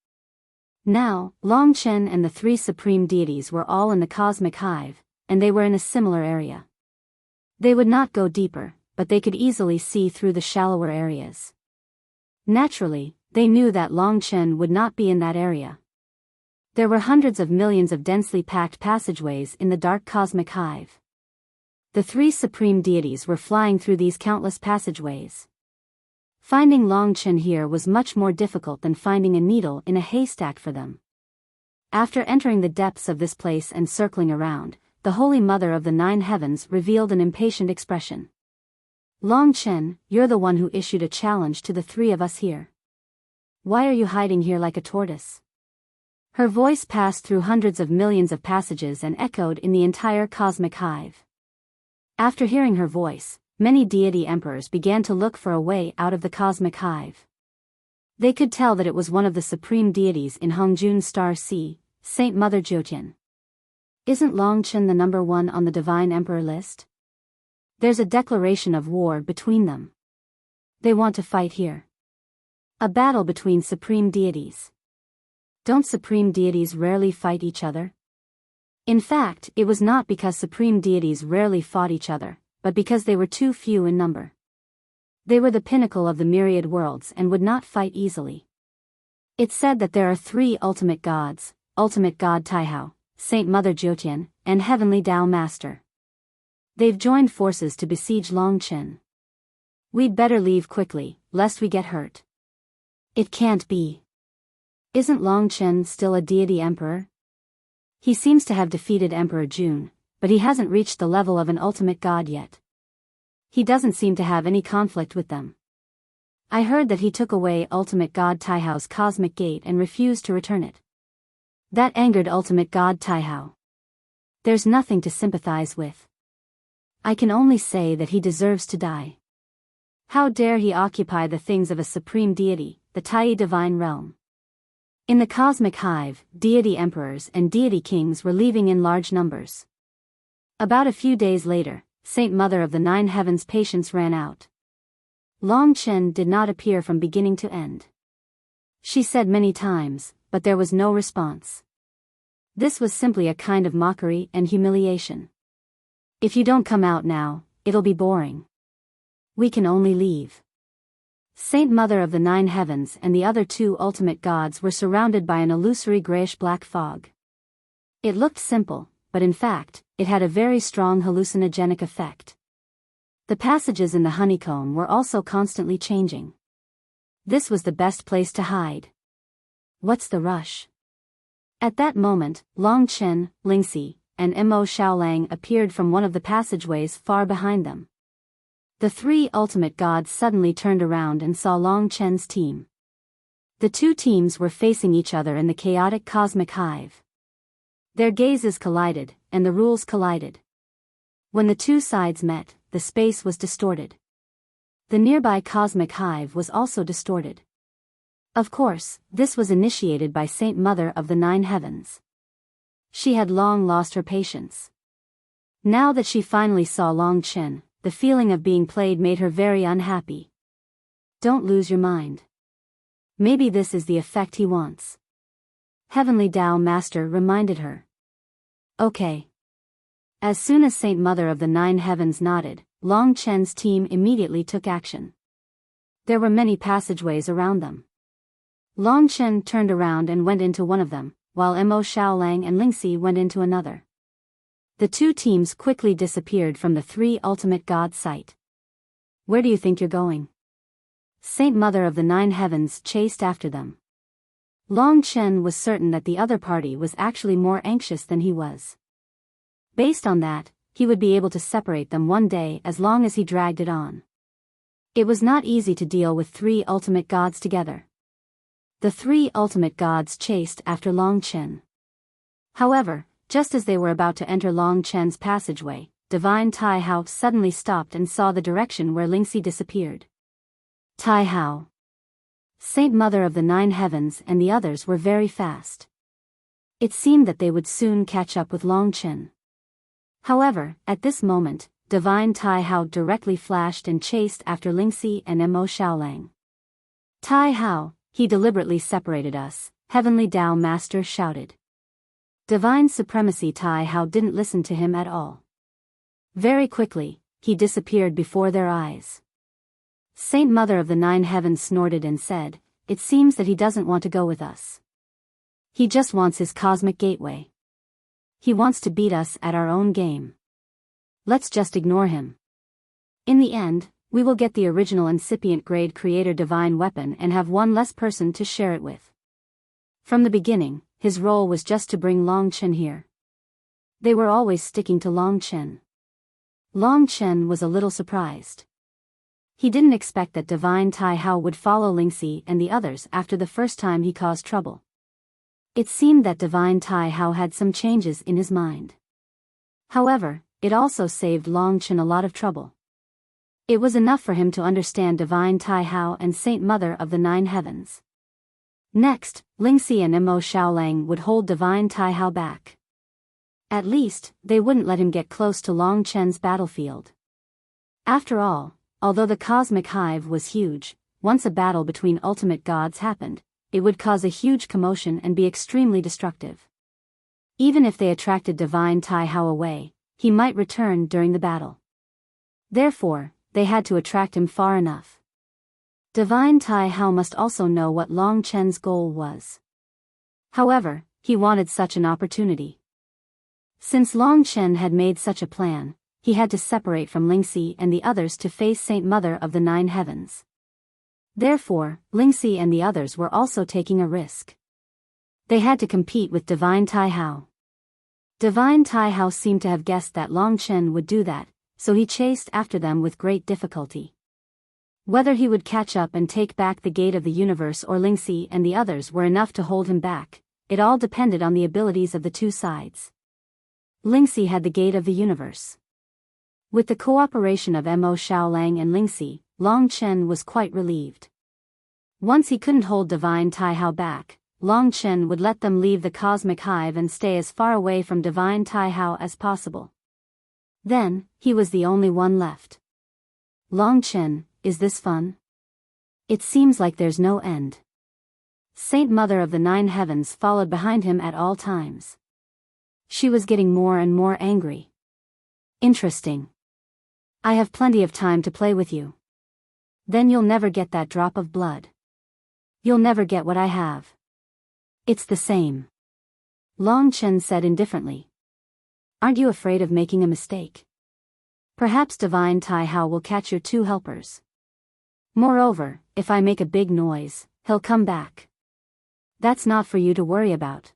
Now, Long Chen and the three supreme deities were all in the Cosmic Hive, and they were in a similar area. They would not go deeper, but they could easily see through the shallower areas. Naturally, they knew that Long Chen would not be in that area. There were hundreds of millions of densely packed passageways in the dark Cosmic Hive. The three supreme deities were flying through these countless passageways. Finding Long Chen here was much more difficult than finding a needle in a haystack for them. After entering the depths of this place and circling around, the Holy Mother of the Nine Heavens revealed an impatient expression. Long Chen, you're the one who issued a challenge to the three of us here. Why are you hiding here like a tortoise? Her voice passed through hundreds of millions of passages and echoed in the entire Cosmic Hive. After hearing her voice, many deity emperors began to look for a way out of the Cosmic Hive. They could tell that it was one of the supreme deities in Hongjun Star Sea, Saint Mother Jiutian. Isn't Long Chen the number one on the Divine Emperor list? There's a declaration of war between them. They want to fight here. A battle between supreme deities. Don't supreme deities rarely fight each other? In fact, it was not because supreme deities rarely fought each other, but because they were too few in number. They were the pinnacle of the myriad worlds and would not fight easily. It's said that there are three ultimate gods, Ultimate God Taihao, Saint Mother Jiutian, and Heavenly Tao Master. They've joined forces to besiege Long Chen. We'd better leave quickly, lest we get hurt. It can't be. Isn't Long Chen still a deity emperor? He seems to have defeated Emperor Jun, but he hasn't reached the level of an ultimate god yet. He doesn't seem to have any conflict with them. I heard that he took away Ultimate God Taihao's cosmic gate and refused to return it. That angered Ultimate God Taihao. There's nothing to sympathize with. I can only say that he deserves to die. How dare he occupy the things of a supreme deity, the Tai divine realm. In the Cosmic Hive, deity emperors and deity kings were leaving in large numbers. About a few days later, Saint Mother of the Nine Heavens' patience ran out. Long Chen did not appear from beginning to end. She said many times, but there was no response. This was simply a kind of mockery and humiliation. If you don't come out now, it'll be boring. We can only leave. Saint Mother of the Nine Heavens and the other two ultimate gods were surrounded by an illusory grayish-black fog. It looked simple, but in fact, it had a very strong hallucinogenic effect. The passages in the honeycomb were also constantly changing. This was the best place to hide. What's the rush? At that moment, Long Chen, Lingxi, and Mo Xiaolang appeared from one of the passageways far behind them. The three ultimate gods suddenly turned around and saw Long Chen's team. The two teams were facing each other in the chaotic Cosmic Hive. Their gazes collided, and the rules collided. When the two sides met, the space was distorted. The nearby Cosmic Hive was also distorted. Of course, this was initiated by Saint Mother of the Nine Heavens. She had long lost her patience. Now that she finally saw Long Chen, the feeling of being played made her very unhappy. Don't lose your mind. Maybe this is the effect he wants. Heavenly Tao Master reminded her. Okay. As soon as Saint Mother of the Nine Heavens nodded, Long Chen's team immediately took action. There were many passageways around them. Long Chen turned around and went into one of them, while Mo Xiaolang and Lingxi went into another. The two teams quickly disappeared from the three ultimate gods' sight. Where do you think you're going? Saint Mother of the Nine Heavens chased after them. Long Chen was certain that the other party was actually more anxious than he was. Based on that, he would be able to separate them one day as long as he dragged it on. It was not easy to deal with three ultimate gods together. The three ultimate gods chased after Long Chen. However, just as they were about to enter Long Chen's passageway, Divine Taihao suddenly stopped and saw the direction where Lingxi disappeared. Taihao. Saint Mother of the Nine Heavens and the others were very fast. It seemed that they would soon catch up with Long Chen. However, at this moment, Divine Tai Hao directly flashed and chased after Lingxi and Mo Xiaolang. Tai Hao, he deliberately separated us, Heavenly Tao Master shouted. Divine Supremacy Tai Hao didn't listen to him at all. Very quickly, he disappeared before their eyes. Saint Mother of the Nine Heavens snorted and said, "It seems that he doesn't want to go with us. He just wants his cosmic gateway. He wants to beat us at our own game. Let's just ignore him. In the end, we will get the original incipient grade creator divine weapon and have one less person to share it with." From the beginning, his role was just to bring Long Chen here. They were always sticking to Long Chen. Long Chen was a little surprised. He didn't expect that Divine Tai Hao would follow Lingxi and the others after the first time he caused trouble. It seemed that Divine Tai Hao had some changes in his mind. However, it also saved Long Chen a lot of trouble. It was enough for him to understand Divine Tai Hao and Saint Mother of the Nine Heavens. Next, Lingxi and Mo Xiaolang would hold Divine Tai Hao back. At least, they wouldn't let him get close to Long Chen's battlefield. After all, although the cosmic hive was huge, once a battle between ultimate gods happened, it would cause a huge commotion and be extremely destructive. Even if they attracted Divine Tai Hao away, he might return during the battle. Therefore, they had to attract him far enough. Divine Tai Hao must also know what Long Chen's goal was. However, he wanted such an opportunity. Since Long Chen had made such a plan, he had to separate from Lingxi and the others to face Saint Mother of the Nine Heavens. Therefore, Lingxi and the others were also taking a risk. They had to compete with Divine Tai Hao. Divine Tai Hao seemed to have guessed that Long Chen would do that, so he chased after them with great difficulty. Whether he would catch up and take back the gate of the universe or Lingxi and the others were enough to hold him back, it all depended on the abilities of the two sides. Lingxi had the gate of the universe. With the cooperation of Mo Xiaolang and Lingxi, Long Chen was quite relieved. Once he couldn't hold Divine Tai Hao back, Long Chen would let them leave the cosmic hive and stay as far away from Divine Tai Hao as possible. Then, he was the only one left. Long Chen, is this fun? It seems like there's no end. Saint Mother of the Nine Heavens followed behind him at all times. She was getting more and more angry. Interesting. I have plenty of time to play with you. Then you'll never get that drop of blood. You'll never get what I have. It's the same. Long Chen said indifferently. Aren't you afraid of making a mistake? Perhaps Divine Tai Hao will catch your two helpers. Moreover, if I make a big noise, he'll come back. That's not for you to worry about.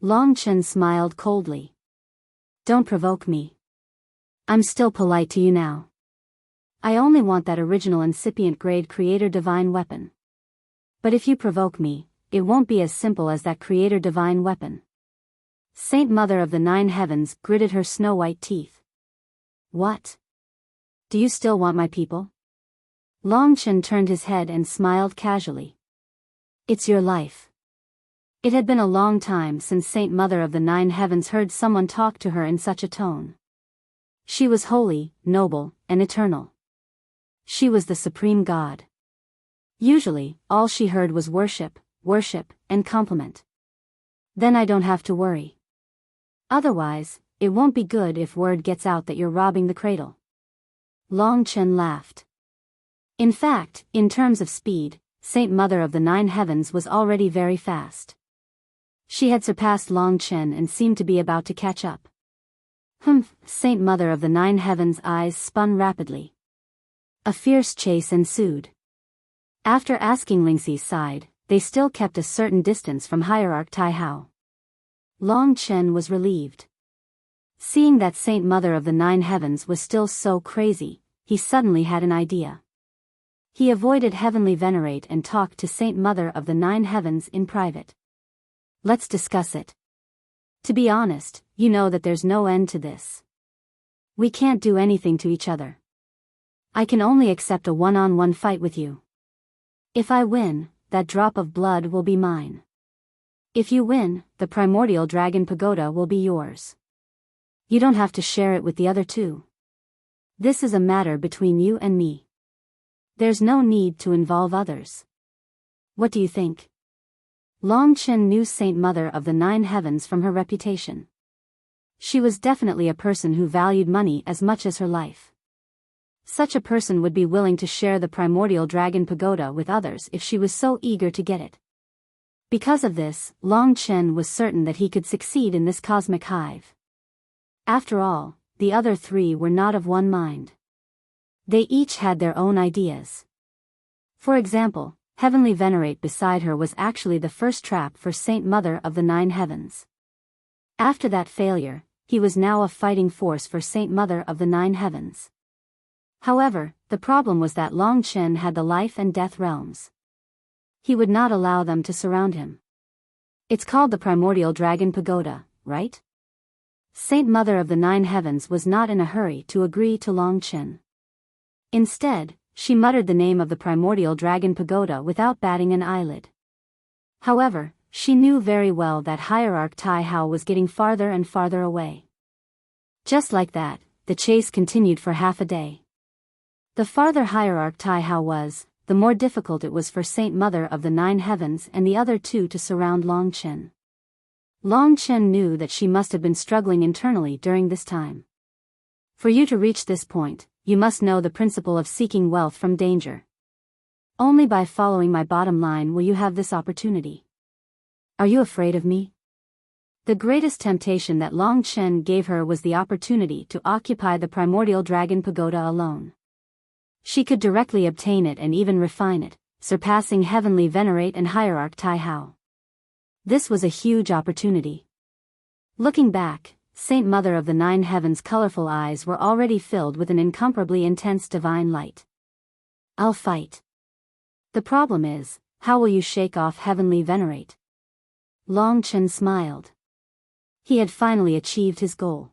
Long Chen smiled coldly. Don't provoke me. I'm still polite to you now. I only want that original incipient grade creator divine weapon. But if you provoke me, it won't be as simple as that creator divine weapon. Saint Mother of the Nine Heavens gritted her snow-white teeth. What? Do you still want my people? Long Chen turned his head and smiled casually. It's your life. It had been a long time since Saint Mother of the Nine Heavens heard someone talk to her in such a tone. She was holy, noble, and eternal. She was the supreme god. Usually, all she heard was worship, and compliment. Then I don't have to worry. Otherwise, it won't be good if word gets out that you're robbing the cradle. Long Chen laughed. In fact, in terms of speed, Saint Mother of the Nine Heavens was already very fast. She had surpassed Long Chen and seemed to be about to catch up. Saint Mother of the Nine Heavens' eyes spun rapidly. A fierce chase ensued. After asking Lingxi's side, they still kept a certain distance from Hierarch Tai Hao. Long Chen was relieved. Seeing that Saint Mother of the Nine Heavens was still so crazy, he suddenly had an idea. He avoided Heavenly Venerate and talked to Saint Mother of the Nine Heavens in private. Let's discuss it. To be honest, you know that there's no end to this. We can't do anything to each other. I can only accept a one-on-one fight with you. If I win, that drop of blood will be mine. If you win, the primordial dragon pagoda will be yours. You don't have to share it with the other two. This is a matter between you and me. There's no need to involve others. What do you think? Long Chen knew Saint Mother of the Nine Heavens from her reputation. She was definitely a person who valued money as much as her life. Such a person would be willing to share the primordial dragon pagoda with others if she was so eager to get it. Because of this, Long Chen was certain that he could succeed in this cosmic hive. After all, the other three were not of one mind. They each had their own ideas. For example, Heavenly Venerate beside her was actually the first trap for Saint Mother of the Nine Heavens. After that failure, he was now a fighting force for Saint Mother of the Nine Heavens. However, the problem was that Long Chen had the life and death realms. He would not allow them to surround him. It's called the Primordial Dragon Pagoda, right? Saint Mother of the Nine Heavens was not in a hurry to agree to Long Chen. Instead, she muttered the name of the Primordial Dragon Pagoda without batting an eyelid. However, she knew very well that Hierarch Tai Hao was getting farther and farther away. Just like that, the chase continued for half a day. The farther Hierarch Tai Hao was, the more difficult it was for Saint Mother of the Nine Heavens and the other two to surround Long Chen. Long Chen knew that she must have been struggling internally during this time. For you to reach this point, you must know the principle of seeking wealth from danger. Only by following my bottom line will you have this opportunity. Are you afraid of me? The greatest temptation that Long Chen gave her was the opportunity to occupy the Primordial Dragon Pagoda alone. She could directly obtain it and even refine it, surpassing Heavenly Venerate and Hierarch Tai Hao. This was a huge opportunity. Looking back, Saint Mother of the Nine Heavens' colorful eyes were already filled with an incomparably intense divine light. I'll fight. The problem is, how will you shake off Heavenly Venerate? Long Chen smiled. He had finally achieved his goal.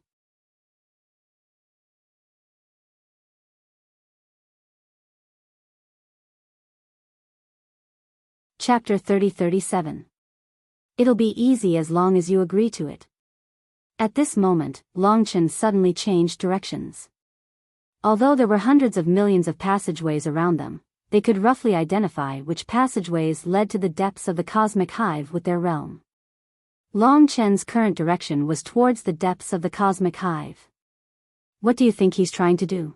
Chapter 30-37. It'll be easy as long as you agree to it. At this moment, Long Chen suddenly changed directions. Although there were hundreds of millions of passageways around them, they could roughly identify which passageways led to the depths of the cosmic hive with their realm. Long Chen's current direction was towards the depths of the cosmic hive. What do you think he's trying to do?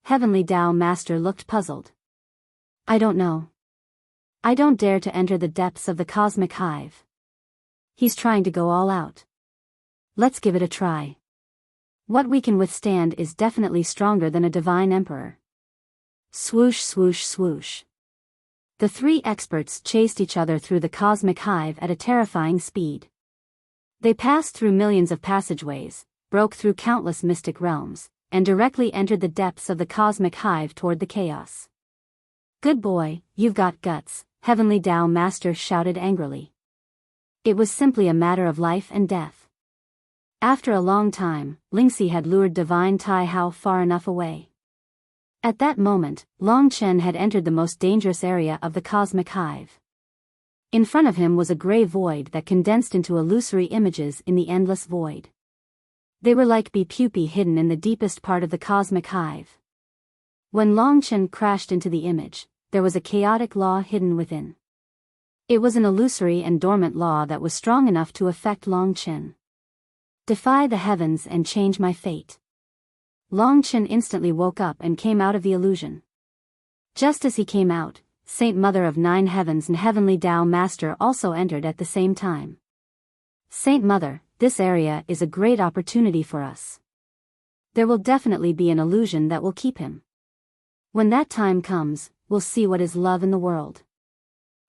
Heavenly Tao Master looked puzzled. I don't know. I don't dare to enter the depths of the cosmic hive. He's trying to go all out. Let's give it a try. What we can withstand is definitely stronger than a divine emperor. Swoosh swoosh swoosh. The three experts chased each other through the cosmic hive at a terrifying speed. They passed through millions of passageways, broke through countless mystic realms, and directly entered the depths of the cosmic hive toward the chaos. Good boy, you've got guts, Heavenly Tao Master shouted angrily. It was simply a matter of life and death. After a long time, Lingxi had lured Divine Tai Hao far enough away. At that moment, Long Chen had entered the most dangerous area of the cosmic hive. In front of him was a gray void that condensed into illusory images in the endless void. They were like pupae hidden in the deepest part of the cosmic hive. When Long Chen crashed into the image, there was a chaotic law hidden within. It was an illusory and dormant law that was strong enough to affect Long Chen. Defy the heavens and change my fate. Long Chen instantly woke up and came out of the illusion. Just as he came out, Saint Mother of Nine Heavens and Heavenly Tao Master also entered at the same time. Saint Mother, this area is a great opportunity for us. There will definitely be an illusion that will keep him. When that time comes, we'll see what is love in the world.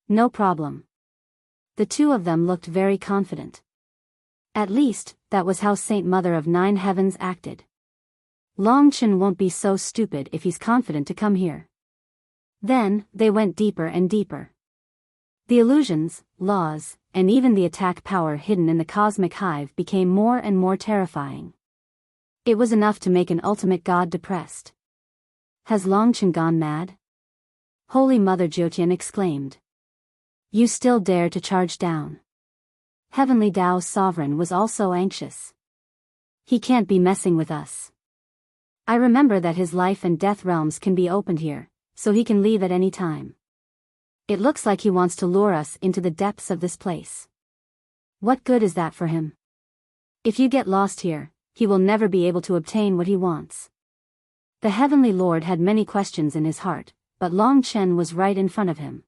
No problem. The two of them looked very confident. At least, that was how Saint Mother of Nine Heavens acted. Long Chen won't be so stupid if he's confident to come here. Then, they went deeper and deeper. The illusions, laws, and even the attack power hidden in the cosmic hive became more and more terrifying. It was enough to make an ultimate god depressed. Has Long Chen gone mad? Holy Mother Jiutian exclaimed. You still dare to charge down? Heavenly Tao's sovereign was also anxious. He can't be messing with us. I remember that his life and death realms can be opened here, so he can leave at any time. It looks like he wants to lure us into the depths of this place. What good is that for him? If you get lost here, he will never be able to obtain what he wants. The Heavenly Lord had many questions in his heart, but Long Chen was right in front of him.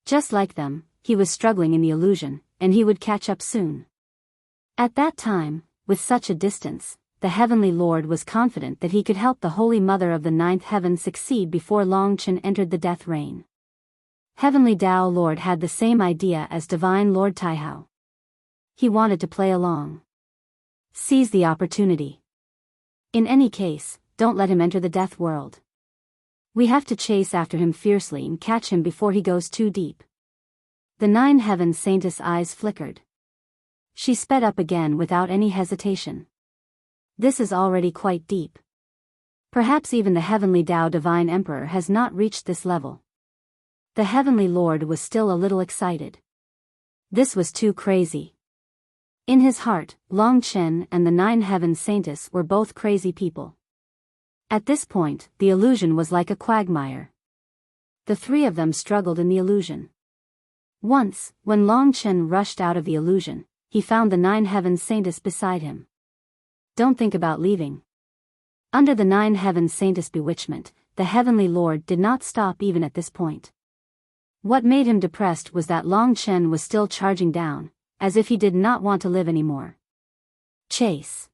Just like them, he was struggling in the illusion, and he would catch up soon. At that time, with such a distance, the Heavenly Lord was confident that he could help the Holy Mother of the Ninth Heaven succeed before Long Chen entered the death reign. Heavenly Tao Lord had the same idea as Divine Lord Taihao. He wanted to play along. Seize the opportunity. In any case, don't let him enter the death world. We have to chase after him fiercely and catch him before he goes too deep. The Nine Heaven Saintess' eyes flickered. She sped up again without any hesitation. This is already quite deep. Perhaps even the Heavenly Tao Divine Emperor has not reached this level. The Heavenly Lord was still a little excited. This was too crazy. In his heart, Long Chen and the Nine Heaven Saintess were both crazy people. At this point, the illusion was like a quagmire. The three of them struggled in the illusion. Once, when Long Chen rushed out of the illusion, he found the Nine Heaven Saintess beside him. Don't think about leaving. Under the Nine Heaven Saintess bewitchment, the Heavenly Lord did not stop even at this point. What made him depressed was that Long Chen was still charging down, as if he did not want to live anymore. Chase.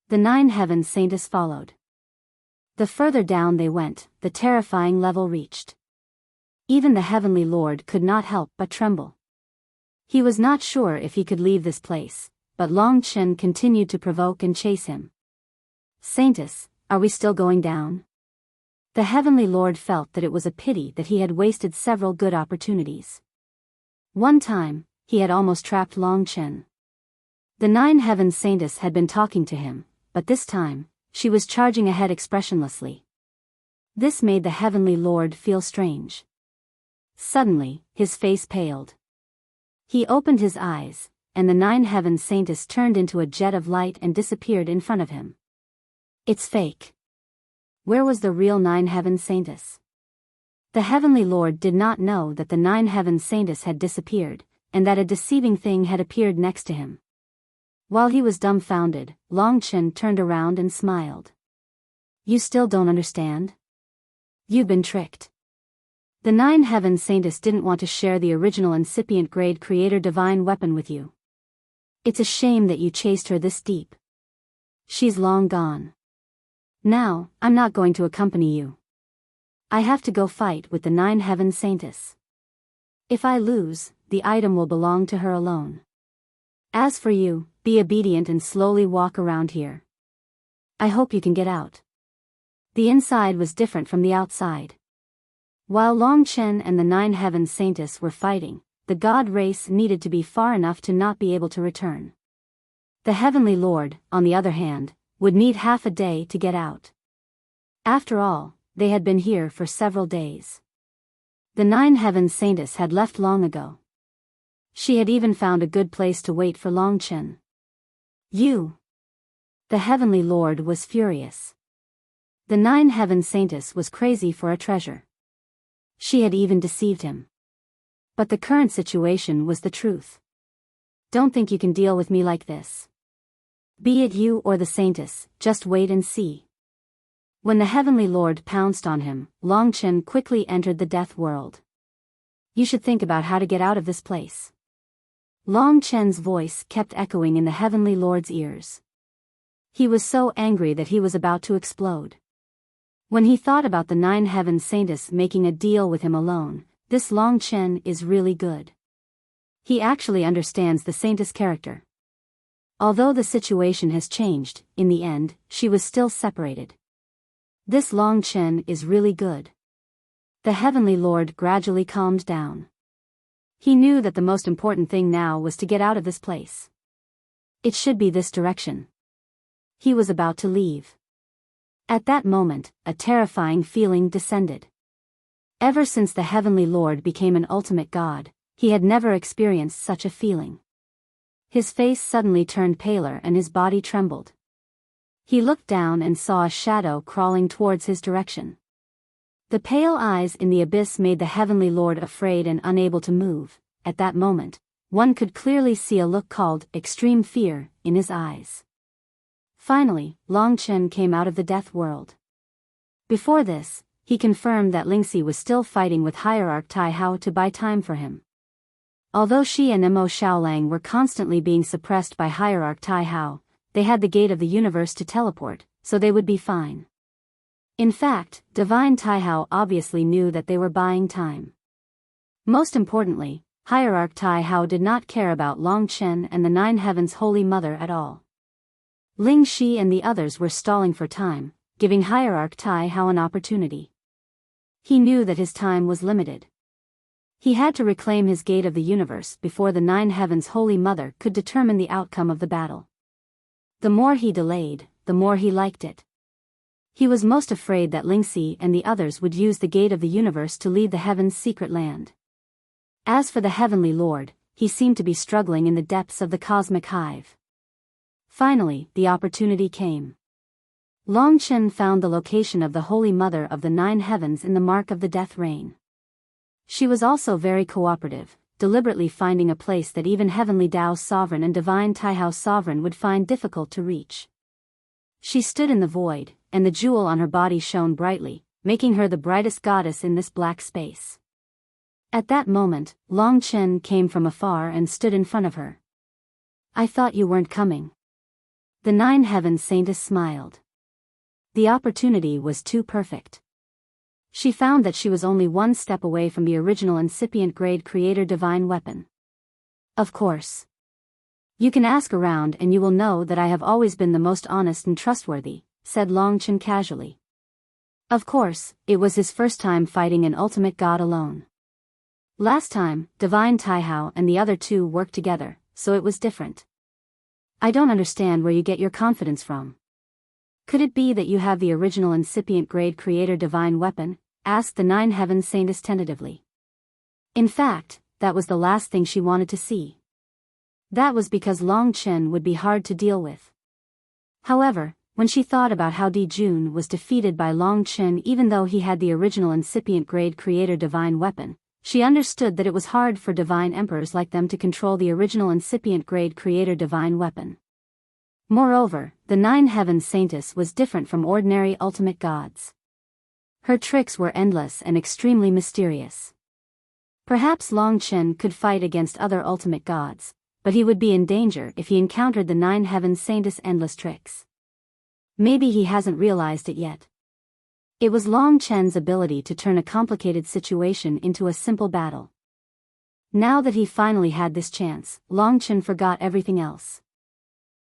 The Nine Heaven Saintess followed. The further down they went, the terrifying level reached. Even the Heavenly Lord could not help but tremble. He was not sure if he could leave this place, but Long Chen continued to provoke and chase him. Saintess, are we still going down? The Heavenly Lord felt that it was a pity that he had wasted several good opportunities. One time, he had almost trapped Long Chen. The Nine Heaven Saintess had been talking to him, but this time, she was charging ahead expressionlessly. This made the Heavenly Lord feel strange. Suddenly, his face paled. He opened his eyes, and the Nine Heaven Saintess turned into a jet of light and disappeared in front of him. It's fake. Where was the real Nine Heaven Saintess? The Heavenly Lord did not know that the Nine Heaven Saintess had disappeared, and that a deceiving thing had appeared next to him. While he was dumbfounded, Long Chen turned around and smiled. You still don't understand? You've been tricked. The Nine Heaven Saintess didn't want to share the original incipient grade creator divine weapon with you. It's a shame that you chased her this deep. She's long gone. Now, I'm not going to accompany you. I have to go fight with the Nine Heaven Saintess. If I lose, the item will belong to her alone. As for you, be obedient and slowly walk around here. I hope you can get out. The inside was different from the outside. While Long Chen and the Nine Heaven Saintess were fighting, the god race needed to be far enough to not be able to return. The Heavenly Lord, on the other hand, would need half a day to get out. After all, they had been here for several days. The Nine Heaven Saintess had left long ago. She had even found a good place to wait for Long Chen. You! The Heavenly Lord was furious. The Nine Heaven Saintess was crazy for a treasure. She had even deceived him. But the current situation was the truth. Don't think you can deal with me like this. Be it you or the Saintess, just wait and see. When the Heavenly Lord pounced on him, Long Chen quickly entered the death world. You should think about how to get out of this place. Long Chen's voice kept echoing in the Heavenly Lord's ears. He was so angry that he was about to explode. When he thought about the Nine Heaven Saintess making a deal with him alone, this Long Chen is really good. He actually understands the Saintess character. Although the situation has changed, in the end, she was still separated. This Long Chen is really good. The Heavenly Lord gradually calmed down. He knew that the most important thing now was to get out of this place. It should be this direction. He was about to leave. At that moment, a terrifying feeling descended. Ever since the Heavenly Lord became an ultimate god, he had never experienced such a feeling. His face suddenly turned paler and his body trembled. He looked down and saw a shadow crawling towards his direction. The pale eyes in the abyss made the Heavenly Lord afraid and unable to move. At that moment, one could clearly see a look called extreme fear in his eyes. Finally, Long Chen came out of the death world. Before this, he confirmed that Lingxi was still fighting with Hierarch Tai Hao to buy time for him. Although she and Mo Xiaolang were constantly being suppressed by Hierarch Tai Hao, they had the gate of the universe to teleport, so they would be fine. In fact, Divine Tai Hao obviously knew that they were buying time. Most importantly, Hierarch Tai Hao did not care about Long Chen and the Nine Heavens Holy Mother at all. Ling Shi and the others were stalling for time, giving Hierarch Tai Hao an opportunity. He knew that his time was limited. He had to reclaim his gate of the universe before the Nine Heavens Holy Mother could determine the outcome of the battle. The more he delayed, the more he liked it. He was most afraid that Lingxi and the others would use the gate of the universe to lead the heaven's secret land. As for the Heavenly Lord, he seemed to be struggling in the depths of the cosmic hive. Finally, the opportunity came. Long Chen found the location of the Holy Mother of the Nine Heavens in the mark of the death rain. She was also very cooperative, deliberately finding a place that even Heavenly Tao's sovereign and Divine Tai Hao's sovereign would find difficult to reach. She stood in the void, and the jewel on her body shone brightly, making her the brightest goddess in this black space. At that moment, Long Chen came from afar and stood in front of her. "I thought you weren't coming." The Nine Heavens Saintess smiled. The opportunity was too perfect. She found that she was only one step away from the original incipient grade creator divine weapon. "Of course. You can ask around and you will know that I have always been the most honest and trustworthy," said Long Chen casually. Of course, it was his first time fighting an ultimate god alone. Last time, Divine Tai Hao and the other two worked together, so it was different. "I don't understand where you get your confidence from. Could it be that you have the original incipient grade creator divine weapon?" asked the Nine Heavens Saintess tentatively. In fact, that was the last thing she wanted to see. That was because Long Chen would be hard to deal with. However, when she thought about how Di Jun was defeated by Long Chen even though he had the original incipient grade creator divine weapon, she understood that it was hard for divine emperors like them to control the original incipient grade creator divine weapon. Moreover, the Nine Heavens Saintess was different from ordinary ultimate gods. Her tricks were endless and extremely mysterious. Perhaps Long Chen could fight against other ultimate gods, but he would be in danger if he encountered the Nine Heavens Saintess' endless tricks. Maybe he hasn't realized it yet. It was Long Chen's ability to turn a complicated situation into a simple battle. Now that he finally had this chance, Long Chen forgot everything else.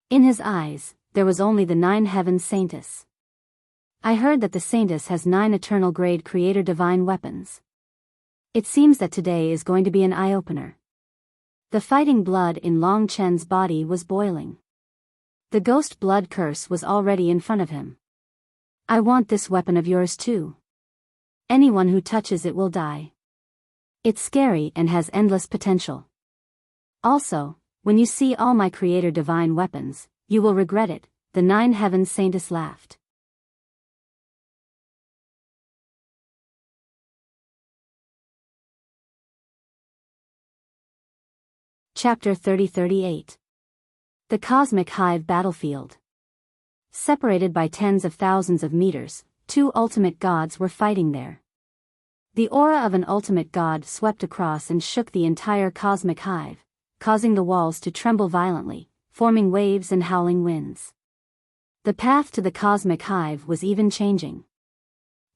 In his eyes, there was only the Nine Heavens Saintess. "I heard that the Saintess has 9 eternal grade creator divine weapons. It seems that today is going to be an eye-opener." The fighting blood in Long Chen's body was boiling. The ghost blood curse was already in front of him. "I want this weapon of yours too. Anyone who touches it will die. It's scary and has endless potential. Also, when you see all my creator divine weapons, you will regret it," the Nine Heavens Saintess laughed. Chapter 30-38. The Cosmic Hive Battlefield. Separated by tens of thousands of meters, 2 ultimate gods were fighting there. The aura of an ultimate god swept across and shook the entire cosmic hive, causing the walls to tremble violently, forming waves and howling winds. The path to the cosmic hive was even changing.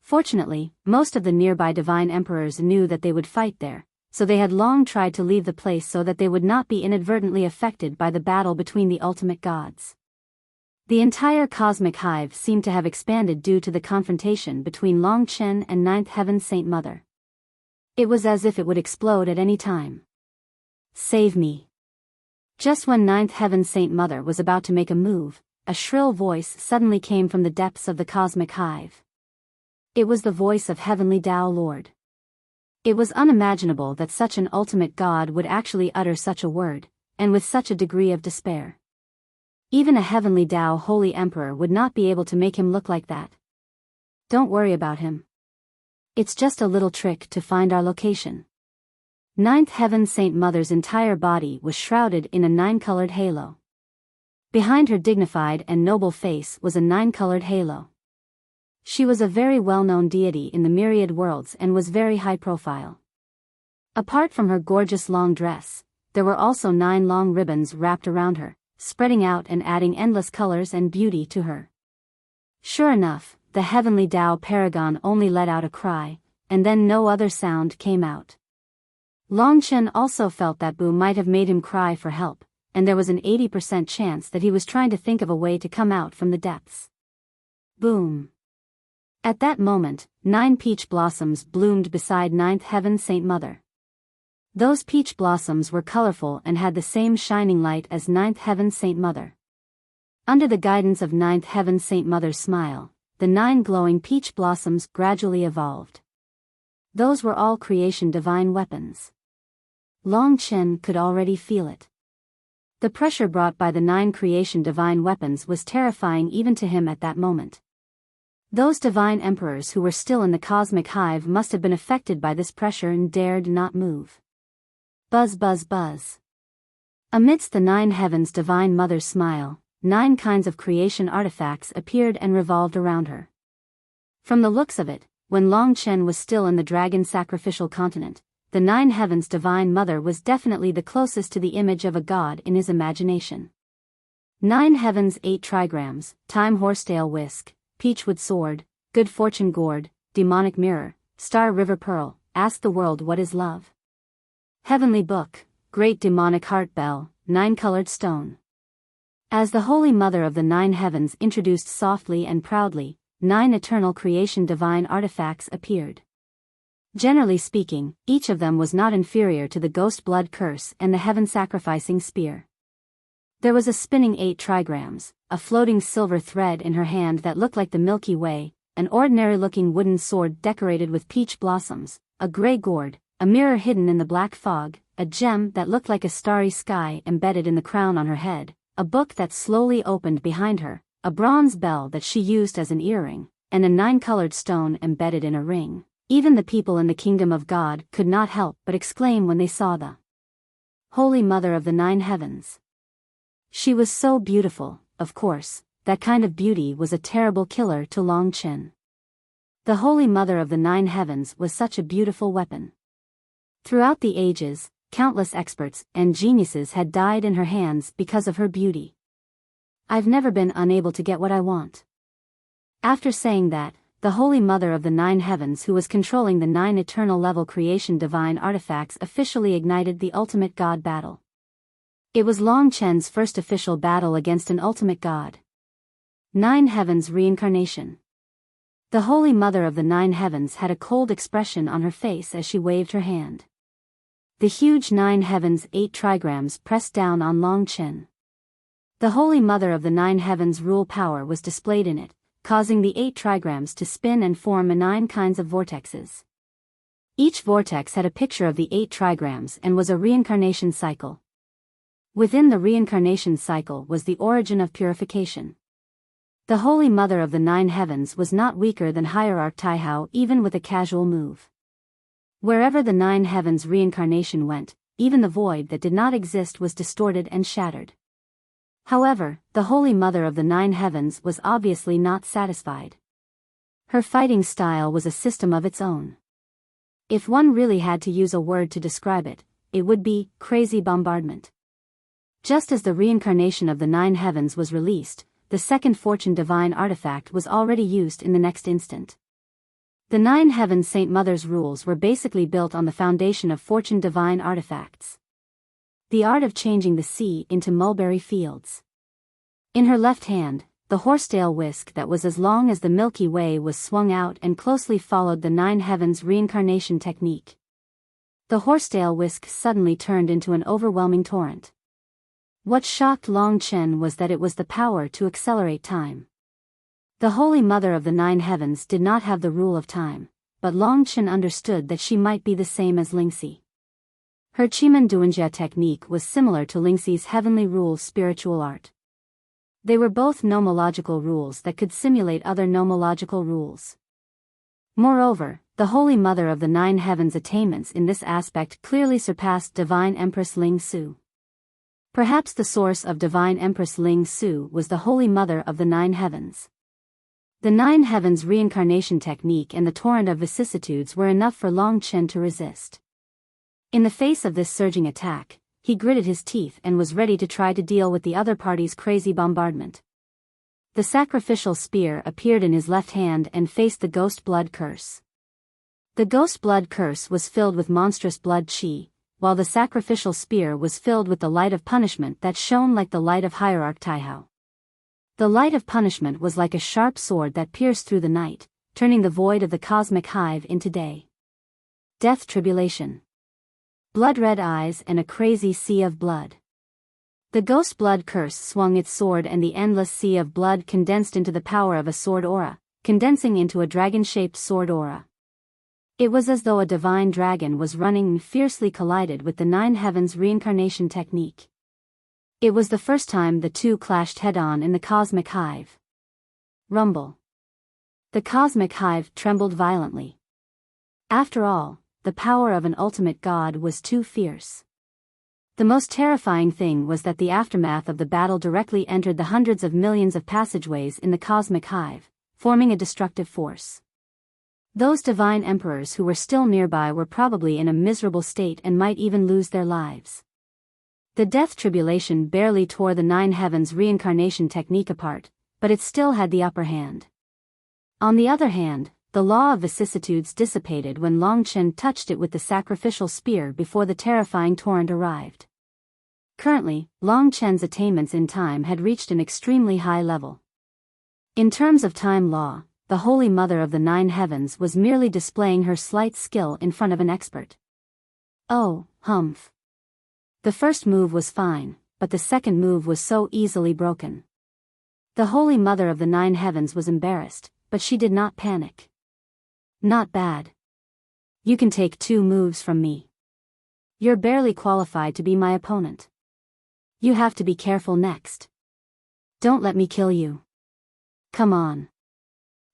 Fortunately, most of the nearby divine emperors knew that they would fight there, so they had long tried to leave the place so that they would not be inadvertently affected by the battle between the ultimate gods. The entire cosmic hive seemed to have expanded due to the confrontation between Long Chen and Ninth Heaven Saint Mother. It was as if it would explode at any time. "Save me." Just when Ninth Heaven Saint Mother was about to make a move, a shrill voice suddenly came from the depths of the cosmic hive. It was the voice of Heavenly Tao Lord. It was unimaginable that such an ultimate god would actually utter such a word, and with such a degree of despair. Even a heavenly Tao holy emperor would not be able to make him look like that. Don't worry about him. It's just a little trick to find our location. Ninth Heaven Saint Mother's entire body was shrouded in a 9-colored halo. Behind her dignified and noble face was a 9-colored halo. She was a very well-known deity in the myriad worlds and was very high profile. Apart from her gorgeous long dress, there were also 9 long ribbons wrapped around her, spreading out and adding endless colors and beauty to her. Sure enough, the heavenly Tao paragon only let out a cry, and then no other sound came out. Long Chen also felt that Boo might have made him cry for help, and there was an 80% chance that he was trying to think of a way to come out from the depths. Boom. At that moment, 9 peach blossoms bloomed beside Ninth Heaven Saint Mother. Those peach blossoms were colorful and had the same shining light as Ninth Heaven Saint Mother. Under the guidance of Ninth Heaven Saint Mother's smile, the 9 glowing peach blossoms gradually evolved. Those were all creation divine weapons. Long Chen could already feel it. The pressure brought by the 9 creation divine weapons was terrifying even to him at that moment. Those divine emperors who were still in the cosmic hive must have been affected by this pressure and dared not move. Buzz buzz buzz. Amidst the 9 heavens divine mother's smile, 9 kinds of creation artifacts appeared and revolved around her. From the looks of it, when Long Chen was still in the dragon sacrificial continent, the 9 heavens divine mother was definitely the closest to the image of a god in his imagination. 9 heavens 8 trigrams, time horsetail whisk, peachwood sword, good fortune gourd, demonic mirror, star river pearl, ask the world what is love. Heavenly book, great demonic heart bell, 9-colored stone. As the Holy Mother of the 9 heavens introduced softly and proudly, 9 eternal creation divine artifacts appeared. Generally speaking, each of them was not inferior to the ghost blood curse and the heaven sacrificing spear. There was a spinning 8 trigrams, a floating silver thread in her hand that looked like the Milky Way, an ordinary-looking wooden sword decorated with peach blossoms, a gray gourd, a mirror hidden in the black fog, a gem that looked like a starry sky embedded in the crown on her head, a book that slowly opened behind her, a bronze bell that she used as an earring, and a 9-colored stone embedded in a ring. Even the people in the kingdom of God could not help but exclaim when they saw the Holy Mother of the 9 heavens. She was so beautiful. Of course, that kind of beauty was a terrible killer to Long Chen. The Holy Mother of the 9 heavens was such a beautiful weapon. Throughout the ages, countless experts and geniuses had died in her hands because of her beauty. I've never been unable to get what I want. After saying that, the Holy Mother of the 9 heavens who was controlling the 9 eternal level creation divine artifacts officially ignited the ultimate god battle. It was Long Chen's first official battle against an ultimate god. 9 heavens reincarnation. The Holy Mother of the 9 heavens had a cold expression on her face as she waved her hand. The huge 9 heavens 8 trigrams pressed down on Long Chen. The Holy Mother of the 9 heavens rule power was displayed in it, causing the 8 trigrams to spin and form 9 kinds of vortexes. Each vortex had a picture of the 8 trigrams and was a reincarnation cycle. Within the reincarnation cycle was the origin of purification. The Holy Mother of the 9 heavens was not weaker than Hierarch Taihao even with a casual move. Wherever the 9 heavens reincarnation went, even the void that did not exist was distorted and shattered. However, the Holy Mother of the 9 heavens was obviously not satisfied. Her fighting style was a system of its own. If one really had to use a word to describe it, it would be crazy bombardment. Just as the reincarnation of the 9 heavens was released, the second fortune divine artifact was already used in the next instant. The 9 heavens Saint Mother's rules were basically built on the foundation of fortune divine artifacts. The art of changing the sea into mulberry fields. In her left hand, the horsetail whisk that was as long as the Milky Way was swung out and closely followed the 9 heavens reincarnation technique. The horsetail whisk suddenly turned into an overwhelming torrent. What shocked Long Chen was that it was the power to accelerate time. The Holy Mother of the 9 heavens did not have the rule of time, but Long Chen understood that she might be the same as Lingxi. Her Chimen Duanjia technique was similar to Lingxi's heavenly rule spiritual art. They were both nomological rules that could simulate other nomological rules. Moreover, the Holy Mother of the Nine Heavens' attainments in this aspect clearly surpassed Divine Empress Ling Su. Perhaps the source of Divine Empress Ling Su was the Holy Mother of the Nine Heavens. The Nine Heavens reincarnation technique and the torrent of vicissitudes were enough for Long Chen to resist. In the face of this surging attack, he gritted his teeth and was ready to try to deal with the other party's crazy bombardment. The sacrificial spear appeared in his left hand and faced the ghost blood curse. The ghost blood curse was filled with monstrous blood chi, while the sacrificial spear was filled with the light of punishment that shone like the light of Hierarch Taihao. The light of punishment was like a sharp sword that pierced through the night, turning the void of the cosmic hive into day. Death tribulation. Blood-red eyes and a crazy sea of blood. The ghost blood curse swung its sword and the endless sea of blood condensed into the power of a sword aura, condensing into a dragon-shaped sword aura. It was as though a divine dragon was running and fiercely collided with the Nine Heavens reincarnation technique. It was the first time the two clashed head-on in the cosmic hive. Rumble. The cosmic hive trembled violently. After all, the power of an ultimate god was too fierce. The most terrifying thing was that the aftermath of the battle directly entered the hundreds of millions of passageways in the cosmic hive, forming a destructive force. Those divine emperors who were still nearby were probably in a miserable state and might even lose their lives. The death tribulation barely tore the Nine Heavens reincarnation technique apart, but it still had the upper hand. On the other hand, the law of vicissitudes dissipated when Long Chen touched it with the sacrificial spear before the terrifying torrent arrived. Currently, Long Chen's attainments in time had reached an extremely high level. In terms of time law, the Holy Mother of the Nine Heavens was merely displaying her slight skill in front of an expert. Oh, humph. The first move was fine, but the second move was so easily broken. The Holy Mother of the Nine Heavens was embarrassed, but she did not panic. Not bad. You can take 2 moves from me. You're barely qualified to be my opponent. You have to be careful next. Don't let me kill you. Come on.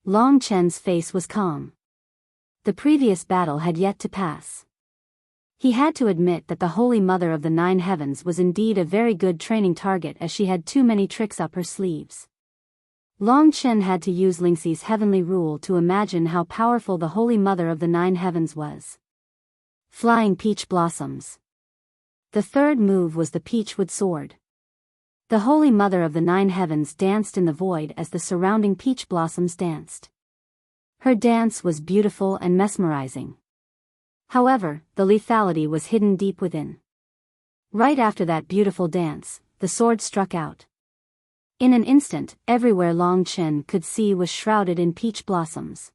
Long Chen's face was calm. The previous battle had yet to pass. He had to admit that the Holy Mother of the Nine Heavens was indeed a very good training target as she had too many tricks up her sleeves. Long Chen had to use Lingxi's heavenly rule to imagine how powerful the Holy Mother of the Nine Heavens was. Flying peach blossoms. The third move was the peachwood sword. The Holy Mother of the Nine Heavens danced in the void as the surrounding peach blossoms danced. Her dance was beautiful and mesmerizing. However, the lethality was hidden deep within. Right after that beautiful dance, the sword struck out. In an instant, everywhere Long Chen could see was shrouded in peach blossoms.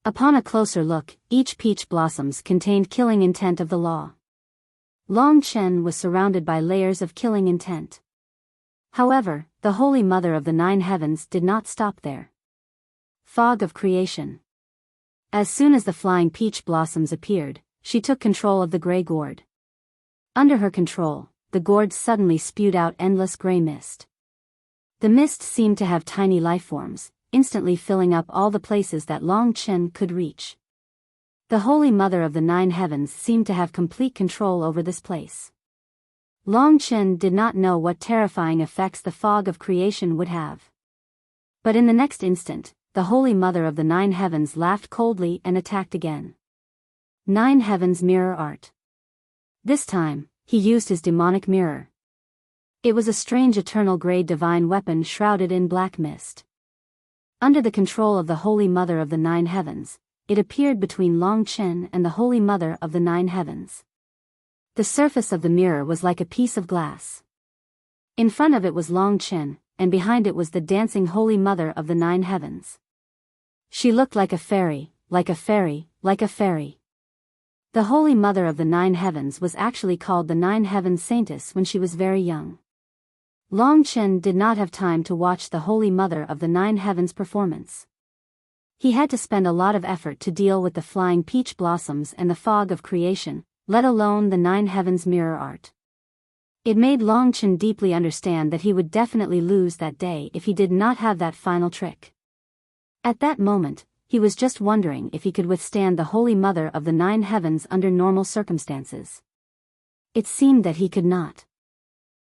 Upon a closer look, each peach blossoms contained killing intent of the law. Long Chen was surrounded by layers of killing intent. However, the Holy Mother of the Nine Heavens did not stop there. Fog of creation. As soon as the flying peach blossoms appeared, she took control of the gray gourd. Under her control, the gourd suddenly spewed out endless gray mist. The mist seemed to have tiny lifeforms, instantly filling up all the places that Long Chen could reach. The Holy Mother of the Nine Heavens seemed to have complete control over this place. Long Chen did not know what terrifying effects the fog of creation would have. But in the next instant, the Holy Mother of the Nine Heavens laughed coldly and attacked again. Nine Heavens Mirror Art. This time, he used his demonic mirror. It was a strange eternal grade divine weapon shrouded in black mist. Under the control of the Holy Mother of the Nine Heavens, it appeared between Long Chen and the Holy Mother of the Nine Heavens. The surface of the mirror was like a piece of glass. In front of it was Long Chen, and behind it was the dancing Holy Mother of the Nine Heavens. She looked like a fairy, like a fairy, like a fairy. The Holy Mother of the Nine Heavens was actually called the Nine Heavens Saintess when she was very young. Long Chen did not have time to watch the Holy Mother of the Nine Heavens performance. He had to spend a lot of effort to deal with the flying peach blossoms and the fog of creation, let alone the Nine Heavens mirror art. It made Long Chen deeply understand that he would definitely lose that day if he did not have that final trick. At that moment, he was just wondering if he could withstand the Holy Mother of the Nine Heavens under normal circumstances. It seemed that he could not.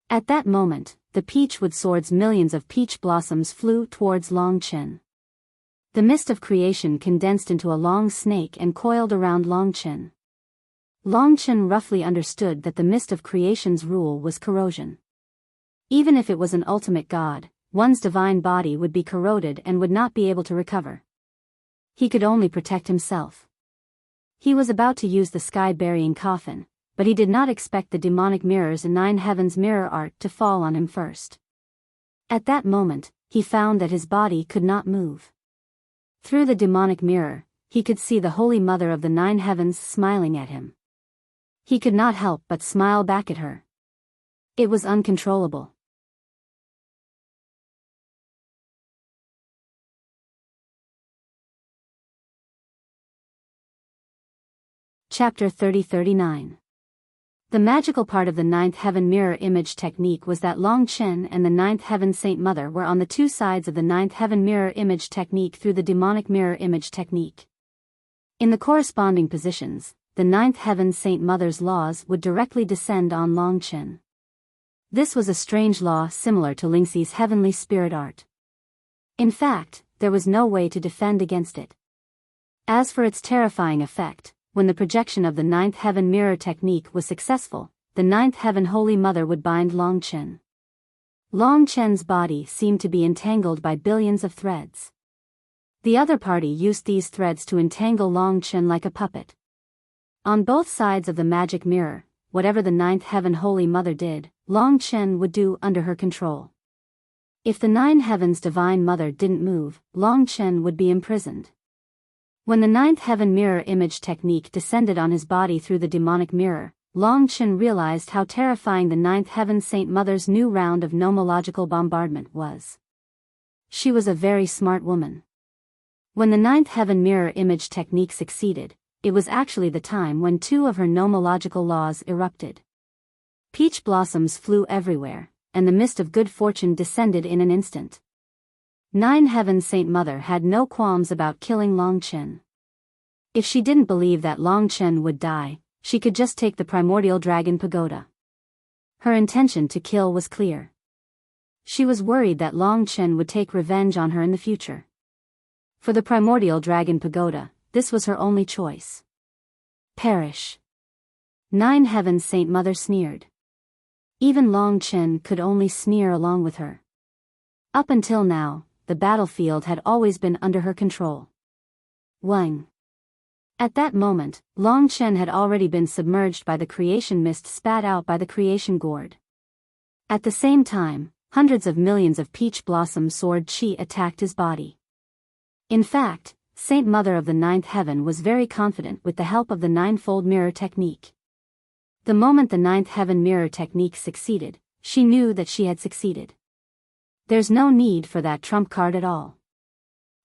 At that moment, the peachwood sword's millions of peach blossoms flew towards Long Chen. The mist of creation condensed into a long snake and coiled around Long Chen. Long Chen roughly understood that the mist of creation's rule was corrosion. Even if it was an ultimate god, one's divine body would be corroded and would not be able to recover. He could only protect himself. He was about to use the sky-burying coffin, but he did not expect the demonic mirrors in Nine Heavens mirror art to fall on him first. At that moment, he found that his body could not move. Through the demonic mirror, he could see the Holy Mother of the Nine Heavens smiling at him. He could not help but smile back at her. It was uncontrollable. Chapter 30-39. The magical part of the Ninth Heaven mirror image technique was that Long Chen and the Ninth Heaven Saint Mother were on the two sides of the Ninth Heaven mirror image technique through the demonic mirror image technique. In the corresponding positions, the Ninth Heaven Saint Mother's laws would directly descend on Long Chen. This was a strange law similar to Lingxi's heavenly spirit art. In fact, there was no way to defend against it. As for its terrifying effect, when the projection of the Ninth Heaven mirror technique was successful, the Ninth Heaven Holy Mother would bind Long Chen. Long Chen's body seemed to be entangled by billions of threads. The other party used these threads to entangle Long Chen like a puppet. On both sides of the magic mirror, whatever the Ninth Heaven Holy Mother did, Long Chen would do under her control. If the Nine Heavens Divine Mother didn't move, Long Chen would be imprisoned. When the Ninth Heaven mirror image technique descended on his body through the demonic mirror, Long Chen realized how terrifying the Ninth Heaven Saint Mother's new round of nomological bombardment was. She was a very smart woman. When the Ninth Heaven mirror image technique succeeded, it was actually the time when two of her nomological laws erupted. Peach blossoms flew everywhere, and the mist of good fortune descended in an instant. Nine Heaven Saint Mother had no qualms about killing Long Chen. If she didn't believe that Long Chen would die, she could just take the primordial dragon pagoda. Her intention to kill was clear. She was worried that Long Chen would take revenge on her in the future. For the primordial dragon pagoda, this was her only choice. Perish. Nine Heaven Saint Mother sneered. Even Long Chen could only sneer along with her. Up until now, the battlefield had always been under her control. Wang. At that moment, Long Chen had already been submerged by the creation mist spat out by the creation gourd. At the same time, hundreds of millions of peach blossom sword chi attacked his body. In fact, Saint Mother of the Ninth Heaven was very confident with the help of the ninefold mirror technique. The moment the Ninth Heaven mirror technique succeeded, she knew that she had succeeded. There's no need for that trump card at all.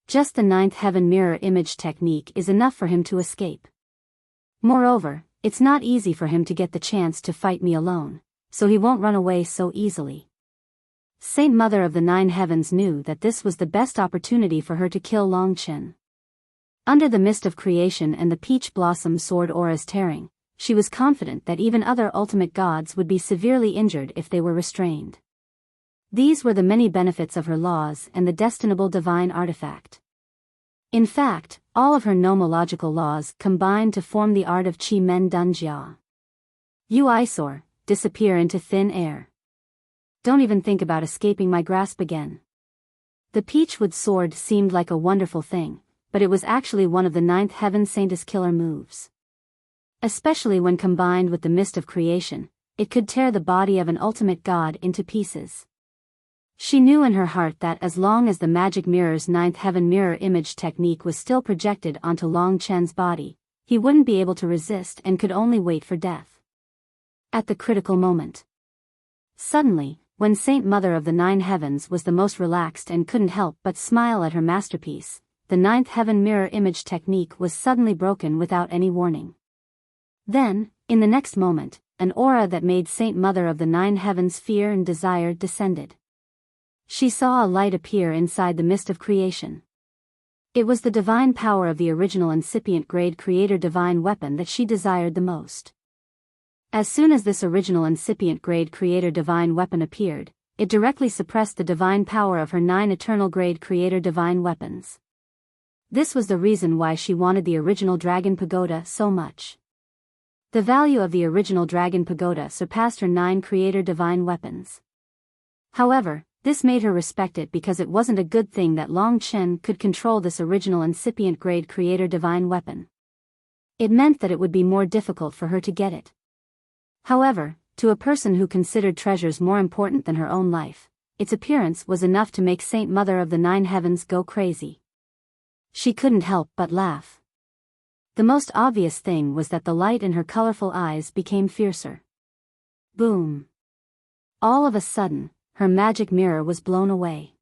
Just the Ninth Heaven mirror image technique is enough for him to escape. Moreover, it's not easy for him to get the chance to fight me alone, so he won't run away so easily. Saint Mother of the Nine Heavens knew that this was the best opportunity for her to kill Long Chen. Under the mist of creation and the peach blossom sword auras tearing, she was confident that even other ultimate gods would be severely injured if they were restrained. These were the many benefits of her laws and the destinable divine artifact. In fact, all of her nomological laws combined to form the art of Qi Men Dun Jia. You eyesore, disappear into thin air. Don't even think about escaping my grasp again. The peachwood sword seemed like a wonderful thing, but it was actually one of the Ninth Heaven Saint's killer moves. Especially when combined with the mist of creation, it could tear the body of an ultimate god into pieces. She knew in her heart that as long as the magic mirror's Ninth Heaven mirror image technique was still projected onto Long Chen's body, he wouldn't be able to resist and could only wait for death. At the critical moment. Suddenly, when Saint Mother of the Nine Heavens was the most relaxed and couldn't help but smile at her masterpiece, the Ninth Heaven mirror image technique was suddenly broken without any warning. Then, in the next moment, an aura that made Saint Mother of the Nine Heavens fear and desire descended. She saw a light appear inside the mist of creation. It was the divine power of the original incipient grade creator divine weapon that she desired the most. As soon as this original incipient grade creator divine weapon appeared, it directly suppressed the divine power of her 9 eternal grade creator divine weapons. This was the reason why she wanted the original Dragon Pagoda so much. The value of the original Dragon Pagoda surpassed her 9 creator divine weapons. However, this made her respect it because it wasn't a good thing that Long Chen could control this original incipient grade creator divine weapon. It meant that it would be more difficult for her to get it. However, to a person who considered treasures more important than her own life, its appearance was enough to make Saint Mother of the Nine Heavens go crazy. She couldn't help but laugh. The most obvious thing was that the light in her colorful eyes became fiercer. Boom! All of a sudden, her magic mirror was blown away.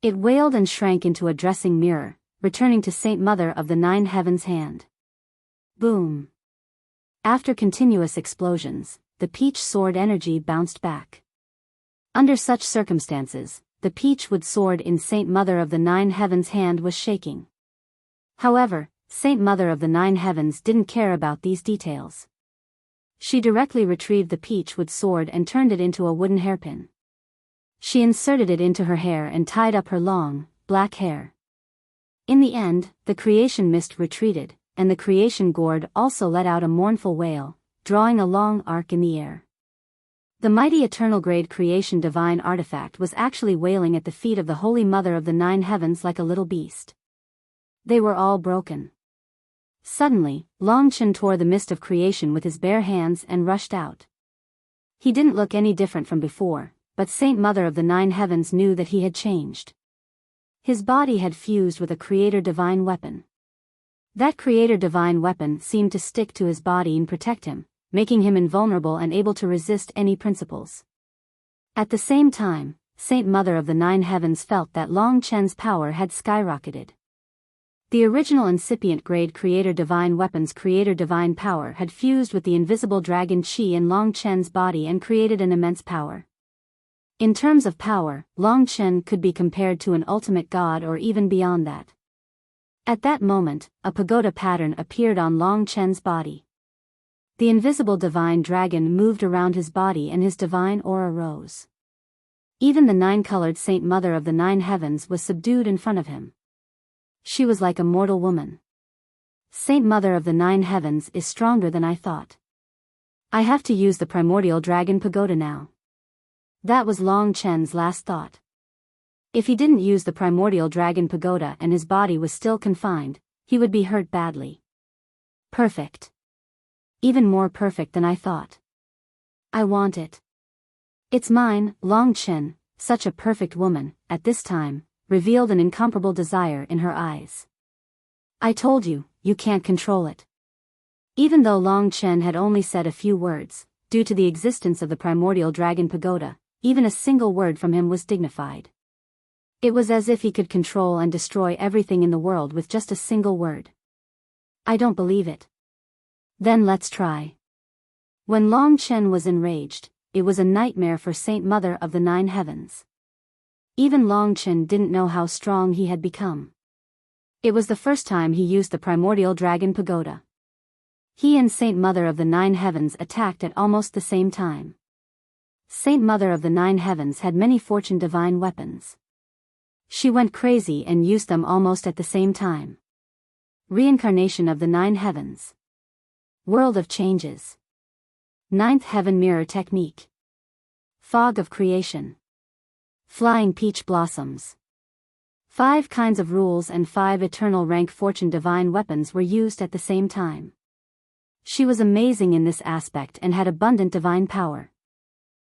It wailed and shrank into a dressing mirror, returning to Saint Mother of the Nine Heavens' hand. Boom! After continuous explosions, the peach sword energy bounced back. Under such circumstances, the peach wood sword in Saint Mother of the Nine Heavens' hand was shaking. However, Saint Mother of the Nine Heavens didn't care about these details. She directly retrieved the peach wood sword and turned it into a wooden hairpin. She inserted it into her hair and tied up her long, black hair. In the end, the creation mist retreated, and the creation gourd also let out a mournful wail, drawing a long arc in the air. The mighty eternal grade creation divine artifact was actually wailing at the feet of the Holy Mother of the Nine Heavens like a little beast. They were all broken. Suddenly, Long Chen tore the mist of creation with his bare hands and rushed out. He didn't look any different from before, but Saint Mother of the Nine Heavens knew that he had changed. His body had fused with a creator divine weapon. That creator divine weapon seemed to stick to his body and protect him, making him invulnerable and able to resist any principles. At the same time, Saint Mother of the Nine Heavens felt that Long Chen's power had skyrocketed. The original incipient grade creator divine weapon's creator divine power had fused with the invisible dragon chi in Long Chen's body and created an immense power. In terms of power, Long Chen could be compared to an ultimate god or even beyond that. At that moment, a pagoda pattern appeared on Long Chen's body. The invisible divine dragon moved around his body and his divine aura rose. Even the 9-colored Saint Mother of the Nine Heavens was subdued in front of him. She was like a mortal woman. Saint Mother of the Nine Heavens is stronger than I thought. I have to use the primordial dragon pagoda now. That was Long Chen's last thought. If he didn't use the primordial dragon pagoda and his body was still confined, he would be hurt badly. Perfect. Even more perfect than I thought. I want it. It's mine. Long Chen, such a perfect woman, at this time, revealed an incomparable desire in her eyes. I told you, you can't control it. Even though Long Chen had only said a few words, due to the existence of the primordial dragon pagoda, even a single word from him was dignified. It was as if he could control and destroy everything in the world with just a single word. I don't believe it. Then let's try. When Long Chen was enraged, it was a nightmare for Saint Mother of the Nine Heavens. Even Long Chen didn't know how strong he had become. It was the first time he used the primordial dragon pagoda. He and Saint Mother of the Nine Heavens attacked at almost the same time. Saint Mother of the Nine Heavens had many fortune divine weapons. She went crazy and used them almost at the same time. Reincarnation of the Nine Heavens. World of Changes. Ninth Heaven Mirror Technique. Fog of Creation. Flying Peach Blossoms. 5 kinds of rules and 5 eternal rank fortune divine weapons were used at the same time. She was amazing in this aspect and had abundant divine power.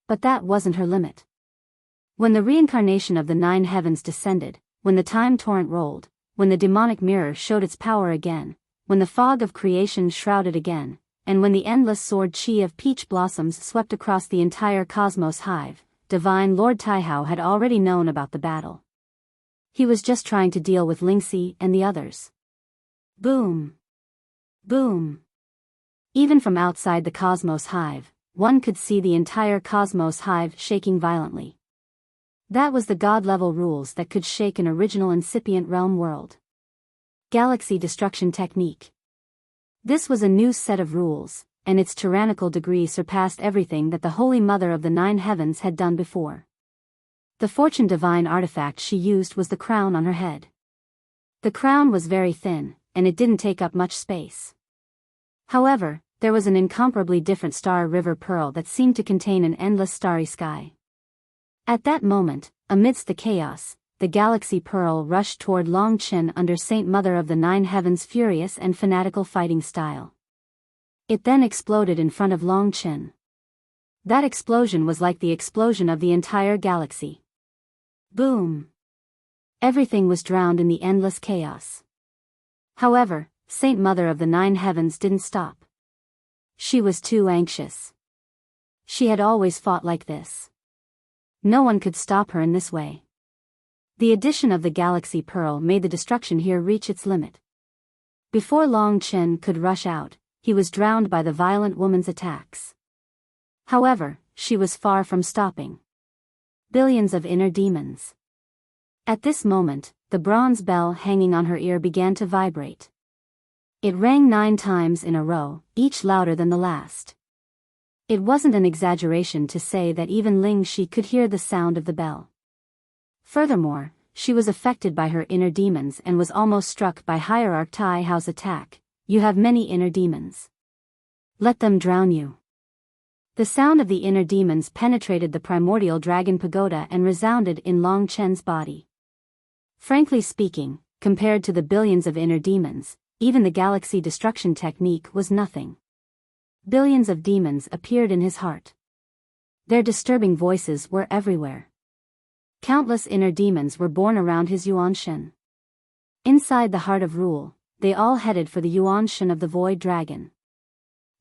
But that wasn't her limit. When the reincarnation of the Nine Heavens descended, when the time torrent rolled, when the demonic mirror showed its power again, when the fog of creation shrouded again, and when the endless sword chi of peach blossoms swept across the entire cosmos hive, Divine Lord Taihao had already known about the battle. He was just trying to deal with Lingxi and the others. Boom! Boom! Even from outside the Cosmos Hive, one could see the entire Cosmos Hive shaking violently. That was the god-level rules that could shake an original incipient realm world. Galaxy Destruction Technique. This was a new set of rules, and its tyrannical degree surpassed everything that the Holy Mother of the Nine Heavens had done before. The fortune divine artifact she used was the crown on her head. The crown was very thin, and it didn't take up much space. However, there was an incomparably different star river pearl that seemed to contain an endless starry sky. At that moment, amidst the chaos, the galaxy pearl rushed toward Long Chen under Saint Mother of the Nine Heavens' furious and fanatical fighting style. It then exploded in front of Long Chen. That explosion was like the explosion of the entire galaxy. Boom! Everything was drowned in the endless chaos. However, Saint Mother of the Nine Heavens didn't stop. She was too anxious. She had always fought like this. No one could stop her in this way. The addition of the Galaxy Pearl made the destruction here reach its limit. Before Long Chen could rush out, he was drowned by the violent woman's attacks. However, she was far from stopping. Billions of inner demons. At this moment, the bronze bell hanging on her ear began to vibrate. It rang 9 times in a row, each louder than the last. It wasn't an exaggeration to say that even Ling Shi could hear the sound of the bell. Furthermore, she was affected by her inner demons and was almost struck by Hierarch Tai Hao's attack. You have many inner demons. Let them drown you. The sound of the inner demons penetrated the primordial dragon pagoda and resounded in Long Chen's body. Frankly speaking, compared to the billions of inner demons, even the galaxy destruction technique was nothing. Billions of demons appeared in his heart. Their disturbing voices were everywhere. Countless inner demons were born around his Yuanshen. Inside the heart of rule, they all headed for the Yuanshen of the Void Dragon.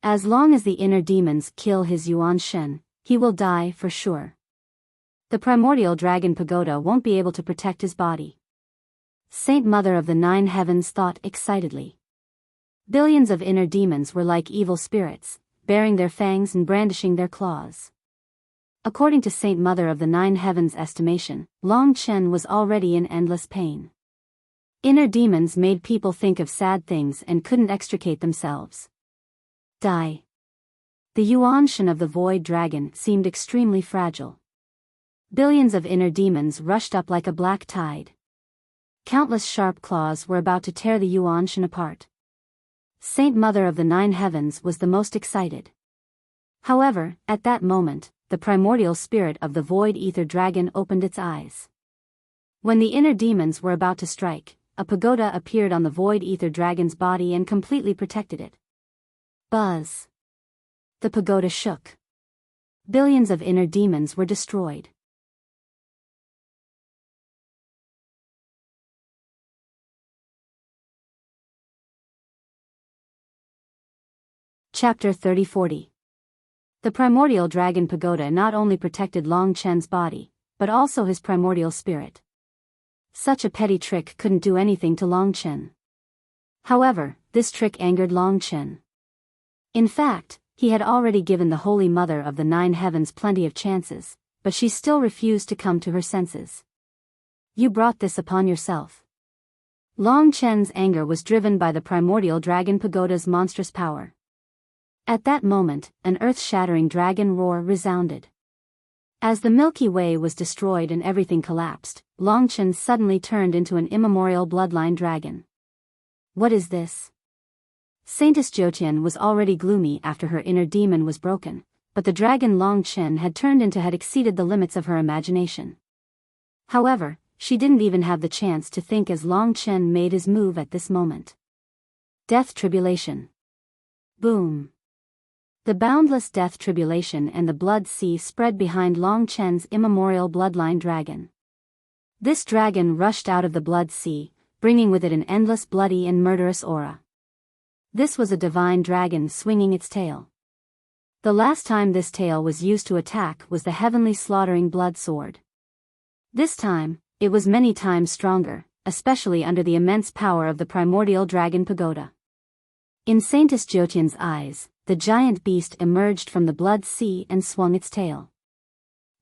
As long as the inner demons kill his Yuanshen, he will die for sure. The primordial dragon pagoda won't be able to protect his body. Saint Mother of the Nine Heavens thought excitedly. Billions of inner demons were like evil spirits, baring their fangs and brandishing their claws. According to Saint Mother of the Nine Heavens' estimation, Long Chen was already in endless pain. Inner demons made people think of sad things and couldn't extricate themselves. Die. The Yuanshen of the Void Dragon seemed extremely fragile. Billions of inner demons rushed up like a black tide. Countless sharp claws were about to tear the Yuanshen apart. Saint Mother of the Nine Heavens was the most excited. However, at that moment, the primordial spirit of the Void Ether Dragon opened its eyes. When the inner demons were about to strike, a pagoda appeared on the Void Ether Dragon's body and completely protected it. Buzz! The pagoda shook. Billions of inner demons were destroyed. Chapter 30-40. The primordial dragon pagoda not only protected Long Chen's body, but also his primordial spirit. Such a petty trick couldn't do anything to Long Chen. However, this trick angered Long Chen. In fact, he had already given the Holy Mother of the Nine Heavens plenty of chances, but she still refused to come to her senses. You brought this upon yourself. Long Chen's anger was driven by the primordial dragon pagoda's monstrous power. At that moment, an earth-shattering dragon roar resounded. As the Milky Way was destroyed and everything collapsed, Long Chen suddenly turned into an immemorial bloodline dragon. What is this? Saintess Jotian was already gloomy after her inner demon was broken, but the dragon Long Chen had turned into had exceeded the limits of her imagination. However, she didn't even have the chance to think as Long Chen made his move at this moment. Death Tribulation. Boom. The boundless death tribulation and the blood sea spread behind Long Chen's immemorial bloodline dragon. This dragon rushed out of the blood sea, bringing with it an endless bloody and murderous aura. This was a divine dragon swinging its tail. The last time this tail was used to attack was the heavenly slaughtering blood sword. This time, it was many times stronger, especially under the immense power of the primordial dragon pagoda. In Saintess Jotian's eyes, the giant beast emerged from the blood sea and swung its tail.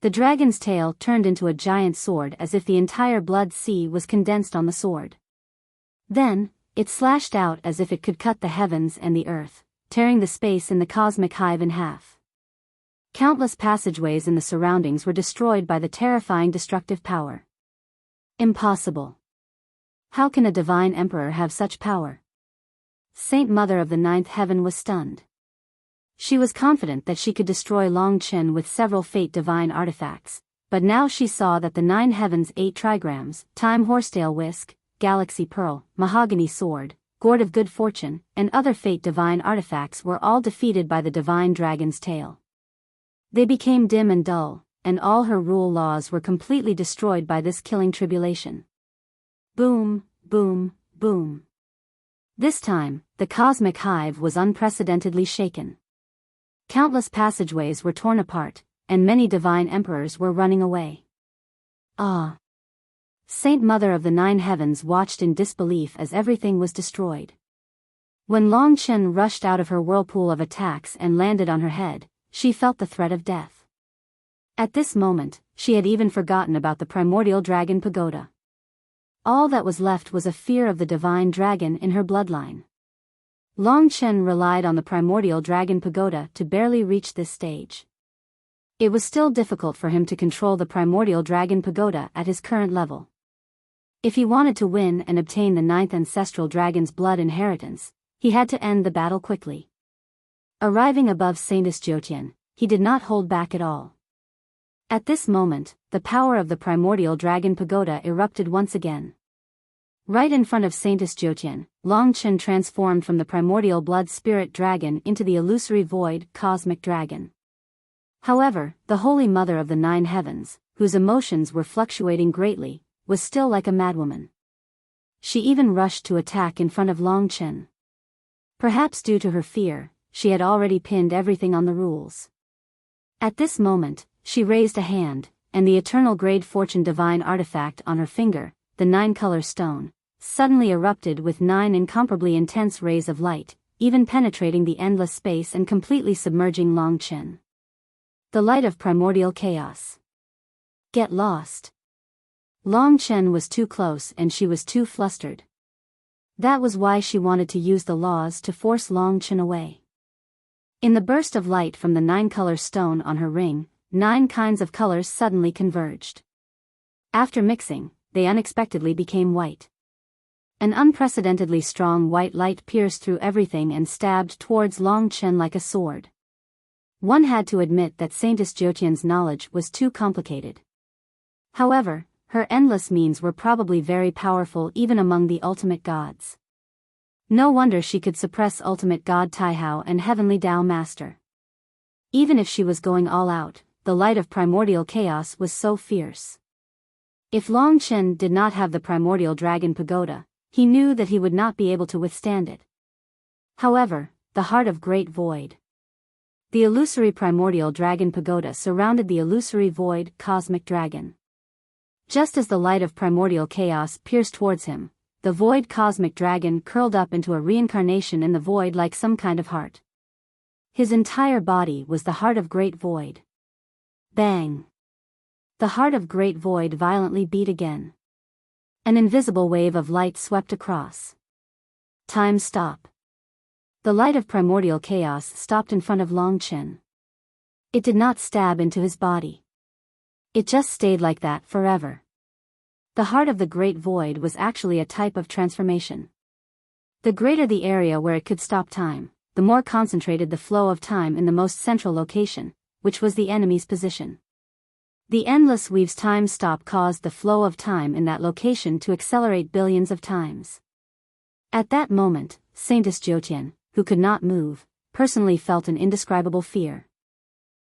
The dragon's tail turned into a giant sword as if the entire blood sea was condensed on the sword. Then, it slashed out as if it could cut the heavens and the earth, tearing the space in the cosmic hive in half. Countless passageways in the surroundings were destroyed by the terrifying destructive power. Impossible. How can a divine emperor have such power? Saint Mother of the Ninth Heaven was stunned. She was confident that she could destroy Long Chen with several fate divine artifacts, but now she saw that the 9 heavens 8 trigrams, time horsetail whisk, galaxy pearl, mahogany sword, gourd of good fortune, and other fate divine artifacts were all defeated by the divine dragon's tail. They became dim and dull, and all her rule laws were completely destroyed by this killing tribulation. Boom, boom, boom. This time, the cosmic hive was unprecedentedly shaken. Countless passageways were torn apart, and many divine emperors were running away. Ah! Saint Mother of the 9 heavens watched in disbelief as everything was destroyed. When Long Chen rushed out of her whirlpool of attacks and landed on her head, she felt the threat of death. At this moment, she had even forgotten about the primordial dragon pagoda. All that was left was a fear of the divine dragon in her bloodline. Long Chen relied on the primordial dragon pagoda to barely reach this stage. It was still difficult for him to control the primordial dragon pagoda at his current level. If he wanted to win and obtain the 9th ancestral dragon's blood inheritance, he had to end the battle quickly. Arriving above Saint Jyotian, he did not hold back at all. At this moment, the power of the primordial dragon pagoda erupted once again. Right in front of Saint Jyotian, Long Chen transformed from the primordial blood spirit dragon into the illusory void cosmic dragon. However, the Holy Mother of the 9 heavens, whose emotions were fluctuating greatly, was still like a madwoman. She even rushed to attack in front of Long Chen. Perhaps due to her fear, she had already pinned everything on the rules. At this moment, she raised a hand, and the eternal grade fortune divine artifact on her finger, the 9-color stone, suddenly erupted with 9 incomparably intense rays of light, even penetrating the endless space and completely submerging Long Chen. The light of primordial chaos. Get lost. Long Chen was too close and she was too flustered. That was why she wanted to use the laws to force Long Chen away. In the burst of light from the 9-color stone on her ring, 9 kinds of colors suddenly converged. After mixing, they unexpectedly became white. An unprecedentedly strong white light pierced through everything and stabbed towards Long Chen like a sword. One had to admit that Saint Jyotian's knowledge was too complicated. However, her endless means were probably very powerful even among the ultimate gods. No wonder she could suppress ultimate god Taihao and heavenly Tao Master. Even if she was going all out, the light of primordial chaos was so fierce. If Long Chen did not have the primordial dragon pagoda, he knew that he would not be able to withstand it. However, the heart of great void. The illusory primordial dragon pagoda surrounded the illusory void cosmic dragon. Just as the light of primordial chaos pierced towards him, the void cosmic dragon curled up into a reincarnation in the void like some kind of heart. His entire body was the heart of great void. Bang! The heart of great void violently beat again. An invisible wave of light swept across. Time stop. The light of primordial chaos stopped in front of Long Chen. It did not stab into his body. It just stayed like that forever. The heart of the great void was actually a type of transformation. The greater the area where it could stop time, the more concentrated the flow of time in the most central location, which was the enemy's position. The endless weave's time stop caused the flow of time in that location to accelerate billions of times. At that moment, Saint Jyotian, who could not move, personally felt an indescribable fear.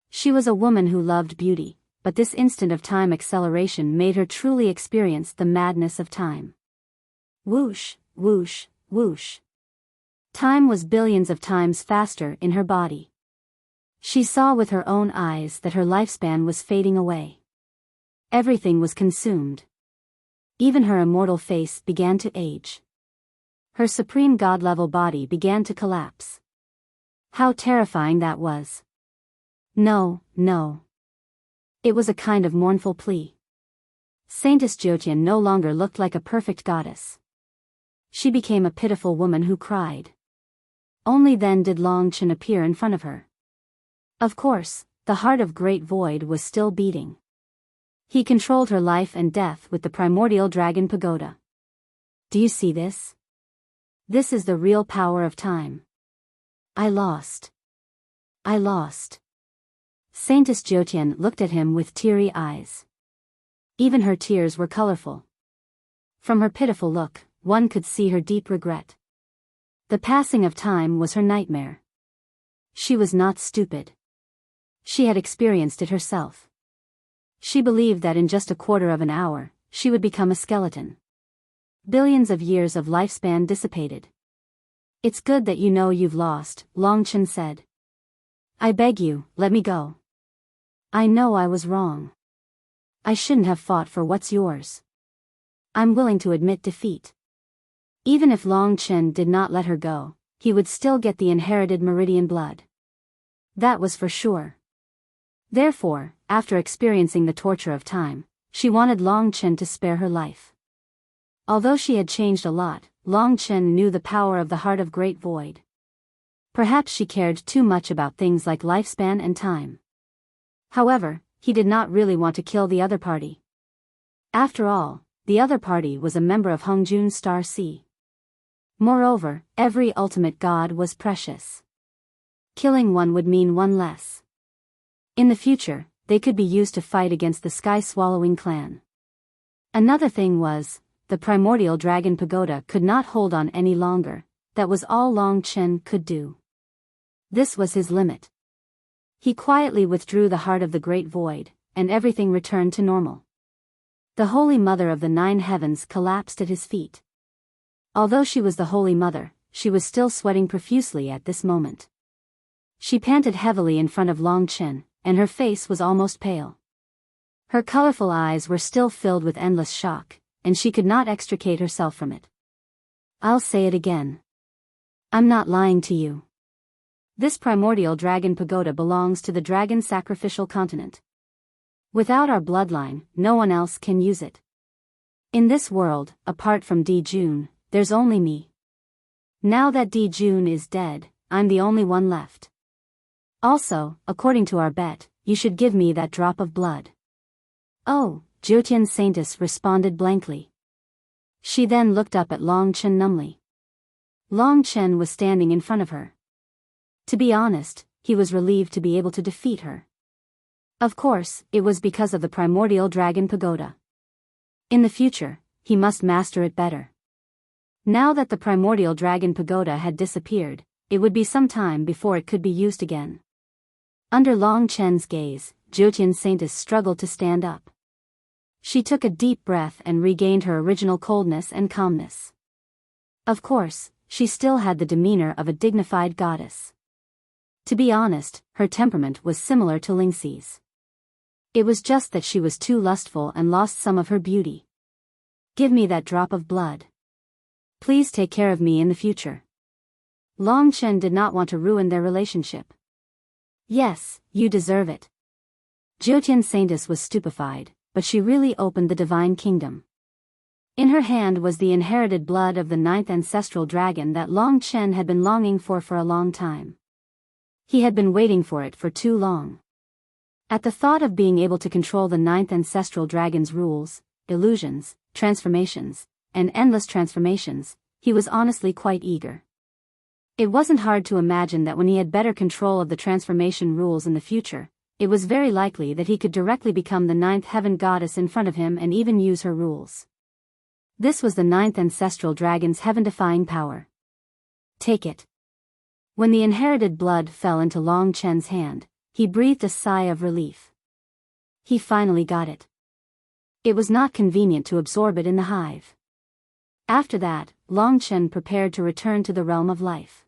She was a woman who loved beauty, but this instant of time acceleration made her truly experience the madness of time. Whoosh, whoosh, whoosh. Time was billions of times faster in her body. She saw with her own eyes that her lifespan was fading away. Everything was consumed. Even her immortal face began to age. Her supreme god-level body began to collapse. How terrifying that was. No, no. It was a kind of mournful plea. Saintess Jiutian no longer looked like a perfect goddess. She became a pitiful woman who cried. Only then did Long Chen appear in front of her. Of course, the heart of Great Void was still beating. He controlled her life and death with the primordial dragon pagoda. Do you see this? This is the real power of time. I lost. I lost. Saintess Jiutian looked at him with teary eyes. Even her tears were colorful. From her pitiful look, one could see her deep regret. The passing of time was her nightmare. She was not stupid. She had experienced it herself. She believed that in just a quarter of an hour, she would become a skeleton. Billions of years of lifespan dissipated. It's good that you know you've lost, Long Chen said. I beg you, let me go. I know I was wrong. I shouldn't have fought for what's yours. I'm willing to admit defeat. Even if Long Chen did not let her go, he would still get the inherited meridian blood. That was for sure. Therefore, after experiencing the torture of time, she wanted Long Chen to spare her life. Although she had changed a lot, Long Chen knew the power of the heart of Great Void. Perhaps she cared too much about things like lifespan and time. However, he did not really want to kill the other party. After all, the other party was a member of Hongjun's Star Sea. Moreover, every ultimate god was precious. Killing one would mean one less. In the future, they could be used to fight against the Sky-Swallowing clan. Another thing was, the primordial dragon pagoda could not hold on any longer. That was all Long Chen could do. This was his limit. He quietly withdrew the heart of the Great Void, and everything returned to normal. The Holy Mother of the Nine Heavens collapsed at his feet. Although she was the Holy Mother, she was still sweating profusely at this moment. She panted heavily in front of Long Chen, and her face was almost pale. Her colorful eyes were still filled with endless shock, and she could not extricate herself from it. I'll say it again. I'm not lying to you. This primordial dragon pagoda belongs to the dragon sacrificial continent. Without our bloodline, no one else can use it. In this world, apart from Di Jun, there's only me. Now that Di Jun is dead, I'm the only one left. Also, according to our bet, you should give me that drop of blood. Oh, Jiutian Saintess responded blankly. She then looked up at Long Chen numbly. Long Chen was standing in front of her. To be honest, he was relieved to be able to defeat her. Of course, it was because of the primordial dragon pagoda. In the future, he must master it better. Now that the primordial dragon pagoda had disappeared, it would be some time before it could be used again. Under Long Chen's gaze, Jiutian Saintess struggled to stand up. She took a deep breath and regained her original coldness and calmness. Of course, she still had the demeanor of a dignified goddess. To be honest, her temperament was similar to Lingxi's. It was just that she was too lustful and lost some of her beauty. Give me that drop of blood. Please take care of me in the future. Long Chen did not want to ruin their relationship. Yes, you deserve it. Jiutian Saintess was stupefied, but she really opened the divine kingdom. In her hand was the inherited blood of the 9th ancestral dragon that Long Chen had been longing for a long time. He had been waiting for it for too long. At the thought of being able to control the 9th ancestral dragon's rules, illusions, transformations, and endless transformations, he was honestly quite eager. It wasn't hard to imagine that when he had better control of the transformation rules in the future, it was very likely that he could directly become the 9th heaven goddess in front of him and even use her rules. This was the 9th ancestral dragon's heaven-defying power. Take it. When the inherited blood fell into Long Chen's hand, he breathed a sigh of relief. He finally got it. It was not convenient to absorb it in the hive. After that, Long Chen prepared to return to the realm of life.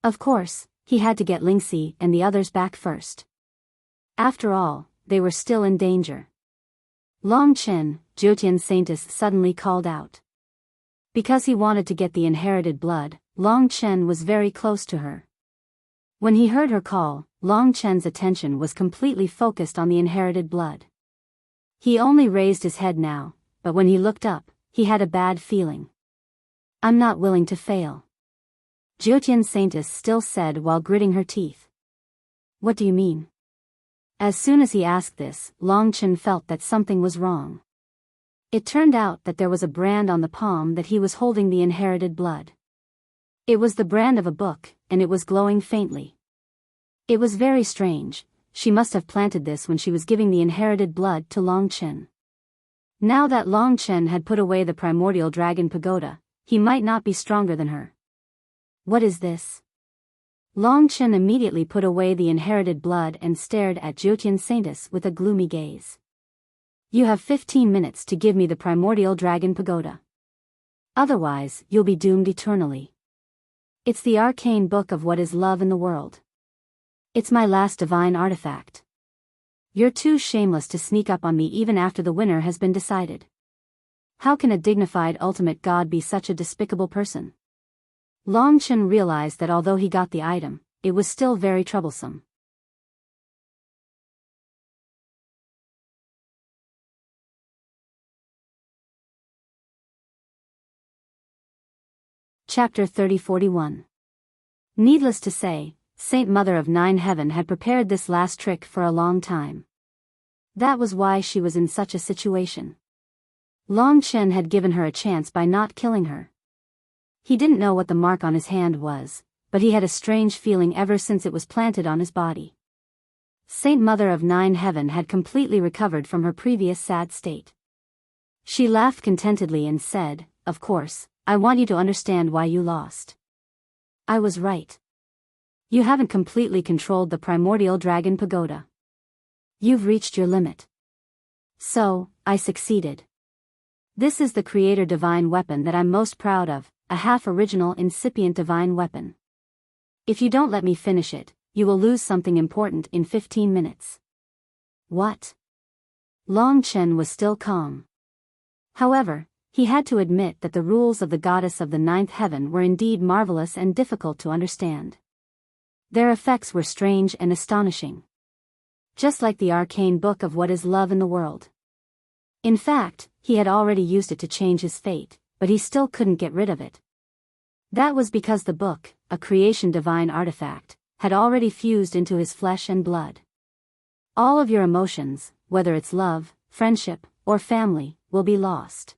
Of course, he had to get Lingxi and the others back first. After all, they were still in danger. Long Chen, Jiutian Saintess suddenly called out. Because he wanted to get the inherited blood, Long Chen was very close to her. When he heard her call, Long Chen's attention was completely focused on the inherited blood. He only raised his head now, but when he looked up, he had a bad feeling. I'm not willing to fail, Jiutian Saintess still said while gritting her teeth. What do you mean? As soon as he asked this, Long Chen felt that something was wrong. It turned out that there was a brand on the palm that he was holding the inherited blood. It was the brand of a book, and it was glowing faintly. It was very strange. She must have planted this when she was giving the inherited blood to Long Chen. Now that Long Chen had put away the primordial dragon pagoda, he might not be stronger than her. What is this? Long Chen immediately put away the inherited blood and stared at Jiutian Saintess with a gloomy gaze. You have 15 minutes to give me the primordial dragon pagoda. Otherwise, you'll be doomed eternally. It's the arcane book of what is love in the world. It's my last divine artifact. You're too shameless to sneak up on me even after the winner has been decided. How can a dignified ultimate god be such a despicable person? Long Chen realized that although he got the item, it was still very troublesome. Chapter 3041. Needless to say, Saint Mother of Nine Heaven had prepared this last trick for a long time. That was why she was in such a situation. Long Chen had given her a chance by not killing her. He didn't know what the mark on his hand was, but he had a strange feeling ever since it was planted on his body. Saint Mother of Nine Heaven had completely recovered from her previous sad state. She laughed contentedly and said, "Of course, I want you to understand why you lost. I was right. You haven't completely controlled the primordial dragon pagoda. You've reached your limit. So, I succeeded. This is the creator divine weapon that I'm most proud of, a half-original incipient divine weapon. If you don't let me finish it, you will lose something important in 15 minutes. What? Long Chen was still calm. However, he had to admit that the rules of the goddess of the ninth heaven were indeed marvelous and difficult to understand. Their effects were strange and astonishing. Just like the arcane book of what is love in the world. In fact, he had already used it to change his fate, but he still couldn't get rid of it. That was because the book, a creation divine artifact, had already fused into his flesh and blood. All of your emotions, whether it's love, friendship, or family, will be lost.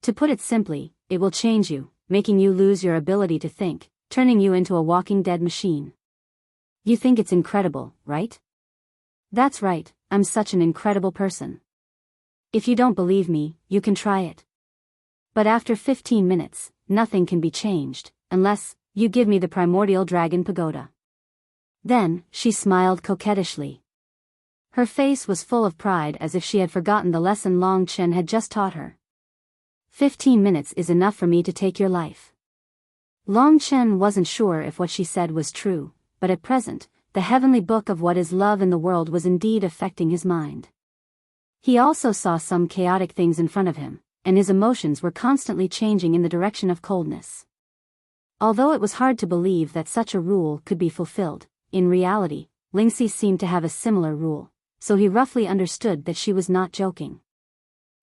To put it simply, it will change you, making you lose your ability to think, turning you into a walking dead machine. You think it's incredible, right? That's right, I'm such an incredible person. If you don't believe me, you can try it. But after 15 minutes, nothing can be changed, unless you give me the primordial dragon pagoda. Then, she smiled coquettishly. Her face was full of pride as if she had forgotten the lesson Long Chen had just taught her. 15 minutes is enough for me to take your life. Long Chen wasn't sure if what she said was true, but at present, the heavenly book of what is love in the world was indeed affecting his mind. He also saw some chaotic things in front of him, and his emotions were constantly changing in the direction of coldness. Although it was hard to believe that such a rule could be fulfilled, in reality, Lingxi seemed to have a similar rule, so he roughly understood that she was not joking.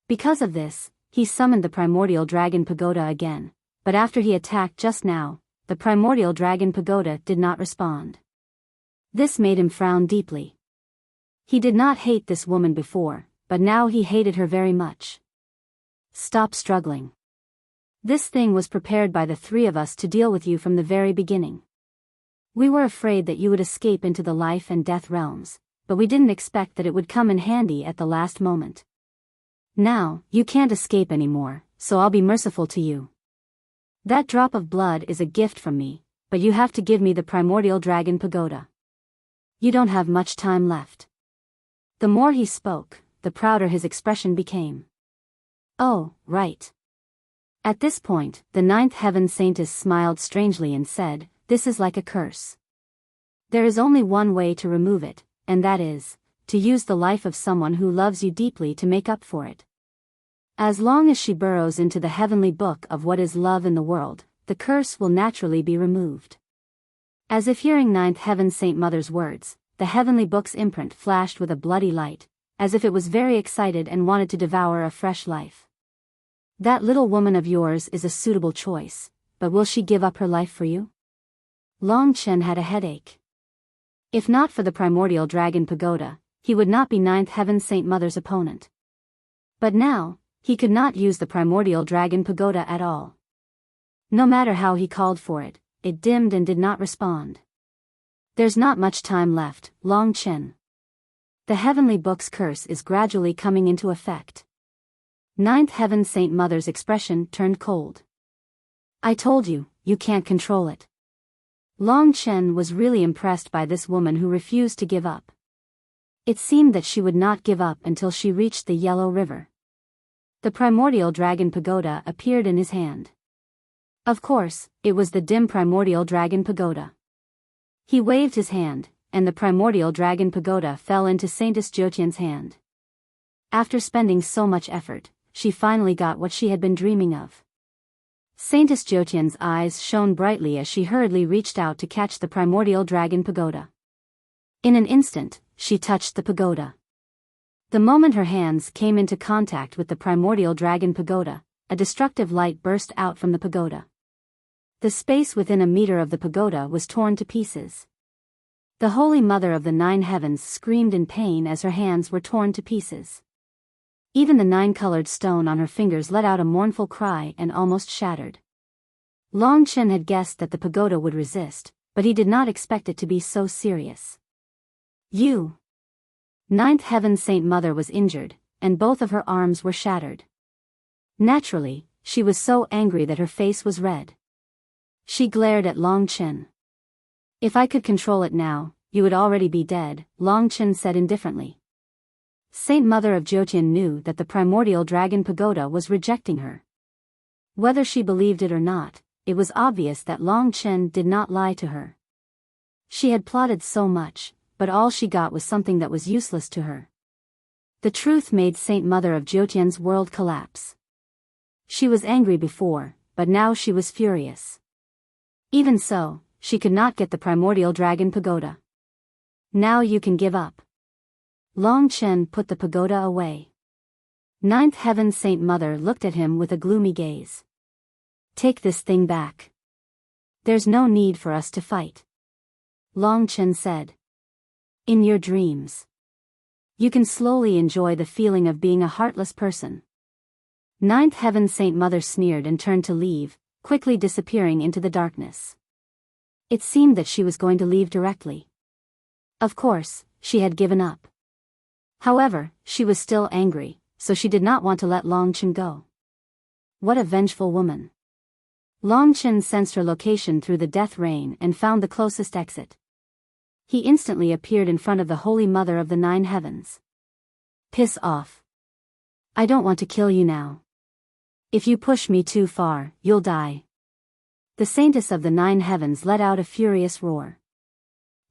Because of this, he summoned the primordial dragon pagoda again, but after he attacked just now, the primordial dragon pagoda did not respond. This made him frown deeply. He did not hate this woman before, but now he hated her very much. Stop struggling. This thing was prepared by the three of us to deal with you from the very beginning. We were afraid that you would escape into the life and death realms, but we didn't expect that it would come in handy at the last moment. Now, you can't escape anymore, so I'll be merciful to you. That drop of blood is a gift from me, but you have to give me the primordial dragon pagoda. You don't have much time left. The more he spoke, the prouder his expression became. Oh, right. At this point, the ninth heaven saintess smiled strangely and said, "This is like a curse. There is only one way to remove it, and that is, to use the life of someone who loves you deeply to make up for it." As long as she burrows into the heavenly book of what is love in the world, the curse will naturally be removed. As if hearing Ninth Heaven Saint Mother's words, the heavenly book's imprint flashed with a bloody light, as if it was very excited and wanted to devour a fresh life. That little woman of yours is a suitable choice, but will she give up her life for you? Long Chen had a headache. If not for the primordial dragon pagoda, he would not be Ninth Heaven Saint Mother's opponent. But now, he could not use the primordial dragon pagoda at all. No matter how he called for it, it dimmed and did not respond. There's not much time left, Long Chen. The heavenly book's curse is gradually coming into effect. Ninth Heaven Saint Mother's expression turned cold. I told you, you can't control it. Long Chen was really impressed by this woman who refused to give up. It seemed that she would not give up until she reached the Yellow River. The primordial dragon pagoda appeared in his hand. Of course, it was the dim primordial dragon pagoda. He waved his hand, and the primordial dragon pagoda fell into Saintess Jotian's hand. After spending so much effort, she finally got what she had been dreaming of. Saintess Jotian's eyes shone brightly as she hurriedly reached out to catch the primordial dragon pagoda. In an instant, she touched the pagoda. The moment her hands came into contact with the primordial dragon pagoda, a destructive light burst out from the pagoda. The space within a meter of the pagoda was torn to pieces. The Holy Mother of the Nine Heavens screamed in pain as her hands were torn to pieces. Even the nine-colored stone on her fingers let out a mournful cry and almost shattered. Long Chen had guessed that the pagoda would resist, but he did not expect it to be so serious. Ninth Heaven Saint Mother was injured, and both of her arms were shattered. Naturally, she was so angry that her face was red. She glared at Long Chen. If I could control it now, you would already be dead, Long Chen said indifferently. Saint Mother of Jotian knew that the primordial dragon pagoda was rejecting her. Whether she believed it or not, it was obvious that Long Chen did not lie to her. She had plotted so much, but all she got was something that was useless to her. The truth made Saint Mother of Jotian's world collapse. She was angry before, but now she was furious. Even so, she could not get the primordial dragon pagoda. Now you can give up. Long Chen put the pagoda away. Ninth Heaven Saint Mother looked at him with a gloomy gaze. Take this thing back. There's no need for us to fight. Long Chen said. In your dreams. You can slowly enjoy the feeling of being a heartless person. Ninth Heaven Saint Mother sneered and turned to leave, quickly disappearing into the darkness. It seemed that she was going to leave directly. Of course, she had given up. However, she was still angry, so she did not want to let Long Chen go. What a vengeful woman. Long Chen sensed her location through the death rain and found the closest exit. He instantly appeared in front of the Holy Mother of the Nine Heavens. Piss off. I don't want to kill you now. If you push me too far, you'll die. The Saintess of the Nine Heavens let out a furious roar.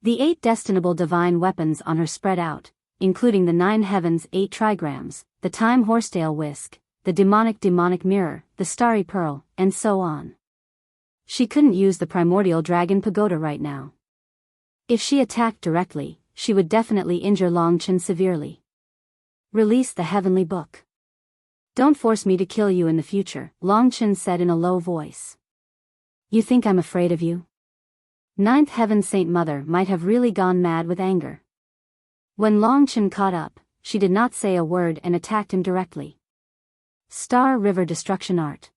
The 8 destinable divine weapons on her spread out, including the Nine Heavens' 8 trigrams, the time horsetail whisk, the demonic mirror, the starry pearl, and so on. She couldn't use the primordial dragon pagoda right now. If she attacked directly, she would definitely injure Long Chen severely. Release the heavenly book. Don't force me to kill you in the future, Long Chen said in a low voice. You think I'm afraid of you? Ninth Heaven Saint Mother might have really gone mad with anger. When Long Chen caught up, she did not say a word and attacked him directly. Star River Destruction Art.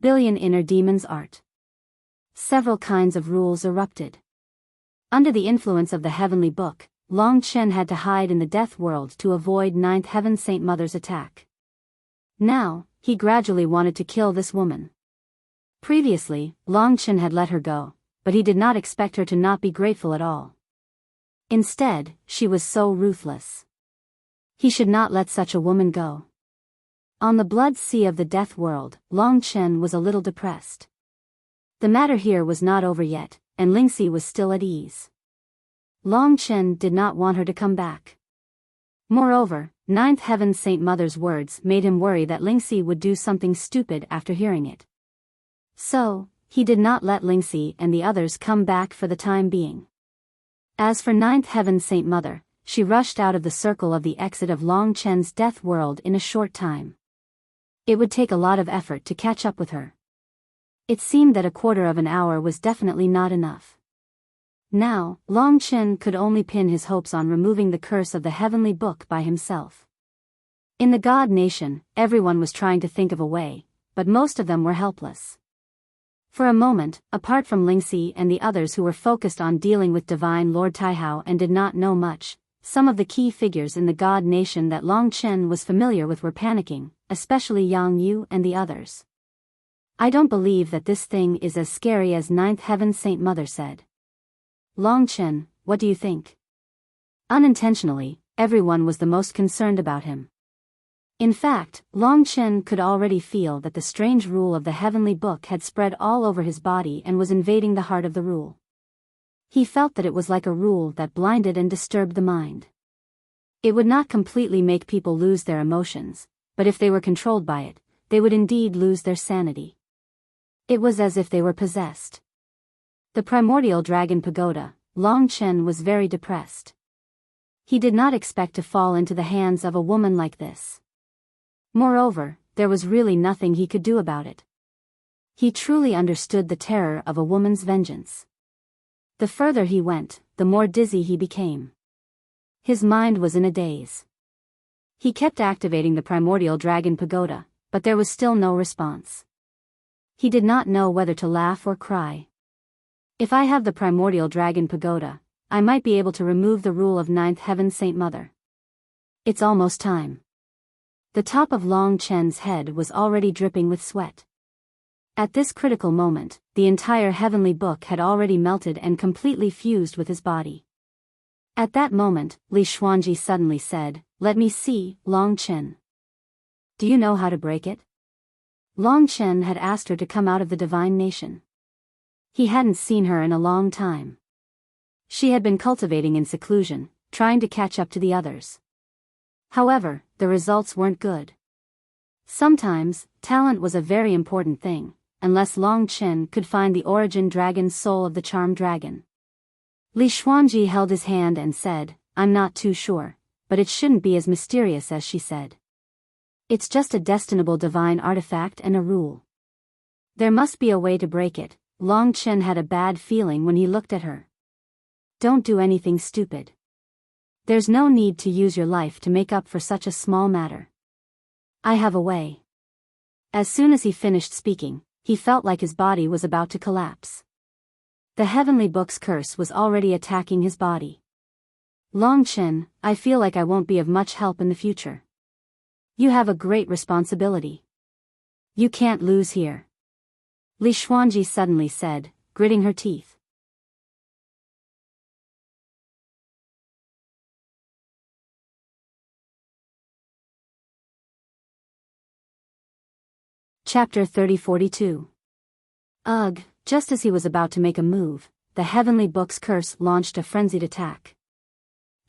Billion Inner Demons Art. Several kinds of rules erupted. Under the influence of the heavenly book, Long Chen had to hide in the death world to avoid Ninth Heaven Saint Mother's attack. Now, he gradually wanted to kill this woman. Previously, Long Chen had let her go, but he did not expect her to not be grateful at all. Instead, she was so ruthless. He should not let such a woman go. On the blood sea of the death world, Long Chen was a little depressed. The matter here was not over yet, and Lingxi was still at ease. Long Chen did not want her to come back. Moreover, Ninth Heaven Saint Mother's words made him worry that Lingxi would do something stupid after hearing it. So, he did not let Lingxi and the others come back for the time being. As for Ninth Heaven Saint Mother, she rushed out of the circle of the exit of Long Chen's death world in a short time. It would take a lot of effort to catch up with her. It seemed that a quarter of an hour was definitely not enough. Now, Long Chen could only pin his hopes on removing the curse of the heavenly book by himself. In the God Nation, everyone was trying to think of a way, but most of them were helpless. For a moment, apart from Lingxi and the others who were focused on dealing with Divine Lord Taihao and did not know much, some of the key figures in the God Nation that Long Chen was familiar with were panicking, especially Yang Yu and the others. I don't believe that this thing is as scary as Ninth Heaven Saint Mother said. Long Chen, what do you think? Unintentionally, everyone was the most concerned about him. In fact, Long Chen could already feel that the strange rule of the heavenly book had spread all over his body and was invading the heart of the rule. He felt that it was like a rule that blinded and disturbed the mind. It would not completely make people lose their emotions, but if they were controlled by it, they would indeed lose their sanity. It was as if they were possessed. The primordial dragon pagoda, Long Chen was very depressed. He did not expect to fall into the hands of a woman like this. Moreover, there was really nothing he could do about it. He truly understood the terror of a woman's vengeance. The further he went, the more dizzy he became. His mind was in a daze. He kept activating the primordial dragon pagoda, but there was still no response. He did not know whether to laugh or cry. If I have the primordial dragon pagoda, I might be able to remove the rule of Ninth Heaven Saint Mother. It's almost time. The top of Long Chen's head was already dripping with sweat. At this critical moment, the entire heavenly book had already melted and completely fused with his body. At that moment, Li Xuanji suddenly said, "Let me see, Long Chen. Do you know how to break it?" Long Chen had asked her to come out of the divine nation. He hadn't seen her in a long time. She had been cultivating in seclusion, trying to catch up to the others. However, the results weren't good. Sometimes, talent was a very important thing, unless Long Chen could find the origin dragon soul of the charmed dragon. Li Xuanji held his hand and said, "I'm not too sure, but it shouldn't be as mysterious as she said. It's just a destinable divine artifact and a rule. There must be a way to break it." Long Chen had a bad feeling when he looked at her. "Don't do anything stupid. There's no need to use your life to make up for such a small matter. I have a way." As soon as he finished speaking, he felt like his body was about to collapse. The heavenly book's curse was already attacking his body. "Long Chen, I feel like I won't be of much help in the future. You have a great responsibility. You can't lose here," Li Xuanji suddenly said, gritting her teeth. Chapter 3042. Ugh, just as he was about to make a move, the heavenly book's curse launched a frenzied attack.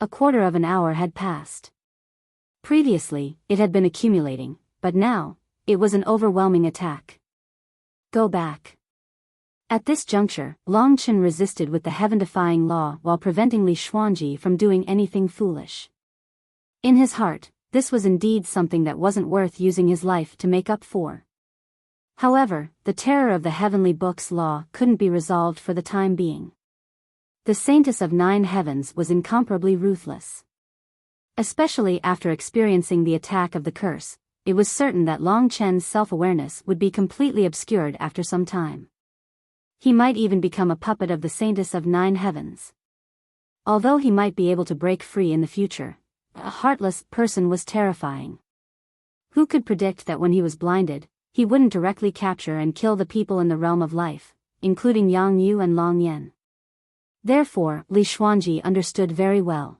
A quarter of an hour had passed. Previously, it had been accumulating, but now, it was an overwhelming attack. Go back. At this juncture, Long Chen resisted with the heaven-defying law while preventing Li Xuanji from doing anything foolish. In his heart, this was indeed something that wasn't worth using his life to make up for. However, the terror of the heavenly book's law couldn't be resolved for the time being. The Saintess of Nine Heavens was incomparably ruthless. Especially after experiencing the attack of the curse, it was certain that Long Chen's self-awareness would be completely obscured after some time. He might even become a puppet of the Saintess of Nine Heavens. Although he might be able to break free in the future, a heartless person was terrifying. Who could predict that when he was blinded, he wouldn't directly capture and kill the people in the realm of life, including Yang Yu and Long Yan? Therefore, Li Xuanji understood very well.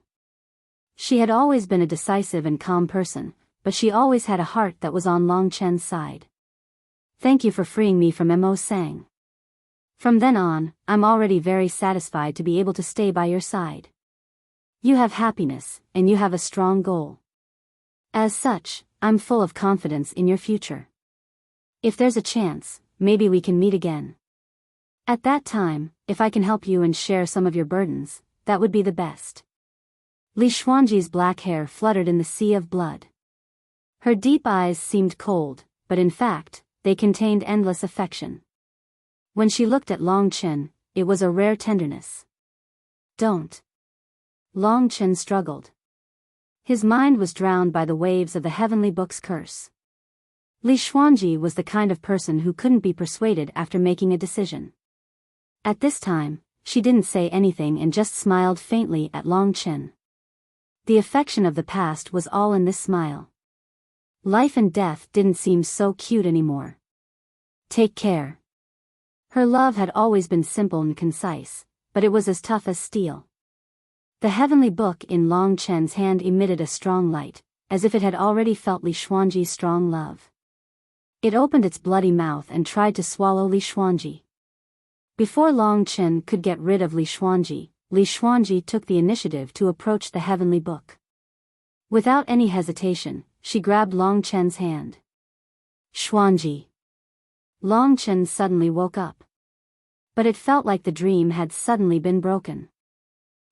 She had always been a decisive and calm person, but she always had a heart that was on Long Chen's side. "Thank you for freeing me from Mo Sang. From then on, I'm already very satisfied to be able to stay by your side. You have happiness, and you have a strong goal. As such, I'm full of confidence in your future. If there's a chance, maybe we can meet again." At that time, if I can help you and share some of your burdens, that would be the best. Li Xuanji's black hair fluttered in the sea of blood. Her deep eyes seemed cold, but in fact, they contained endless affection. When she looked at Long Chen, it was a rare tenderness. Don't. Long Chen struggled. His mind was drowned by the waves of the heavenly book's curse. Li Xuanji was the kind of person who couldn't be persuaded after making a decision. At this time, she didn't say anything and just smiled faintly at Long Chen. The affection of the past was all in this smile. Life and death didn't seem so cute anymore. Take care. Her love had always been simple and concise, but it was as tough as steel. The heavenly book in Long Chen's hand emitted a strong light, as if it had already felt Li Xuanji's strong love. It opened its bloody mouth and tried to swallow Li Xuanji. Before Long Chen could get rid of Li Xuanji took the initiative to approach the heavenly book. Without any hesitation, she grabbed Long Chen's hand. Xuanji. Long Chen suddenly woke up. But it felt like the dream had suddenly been broken.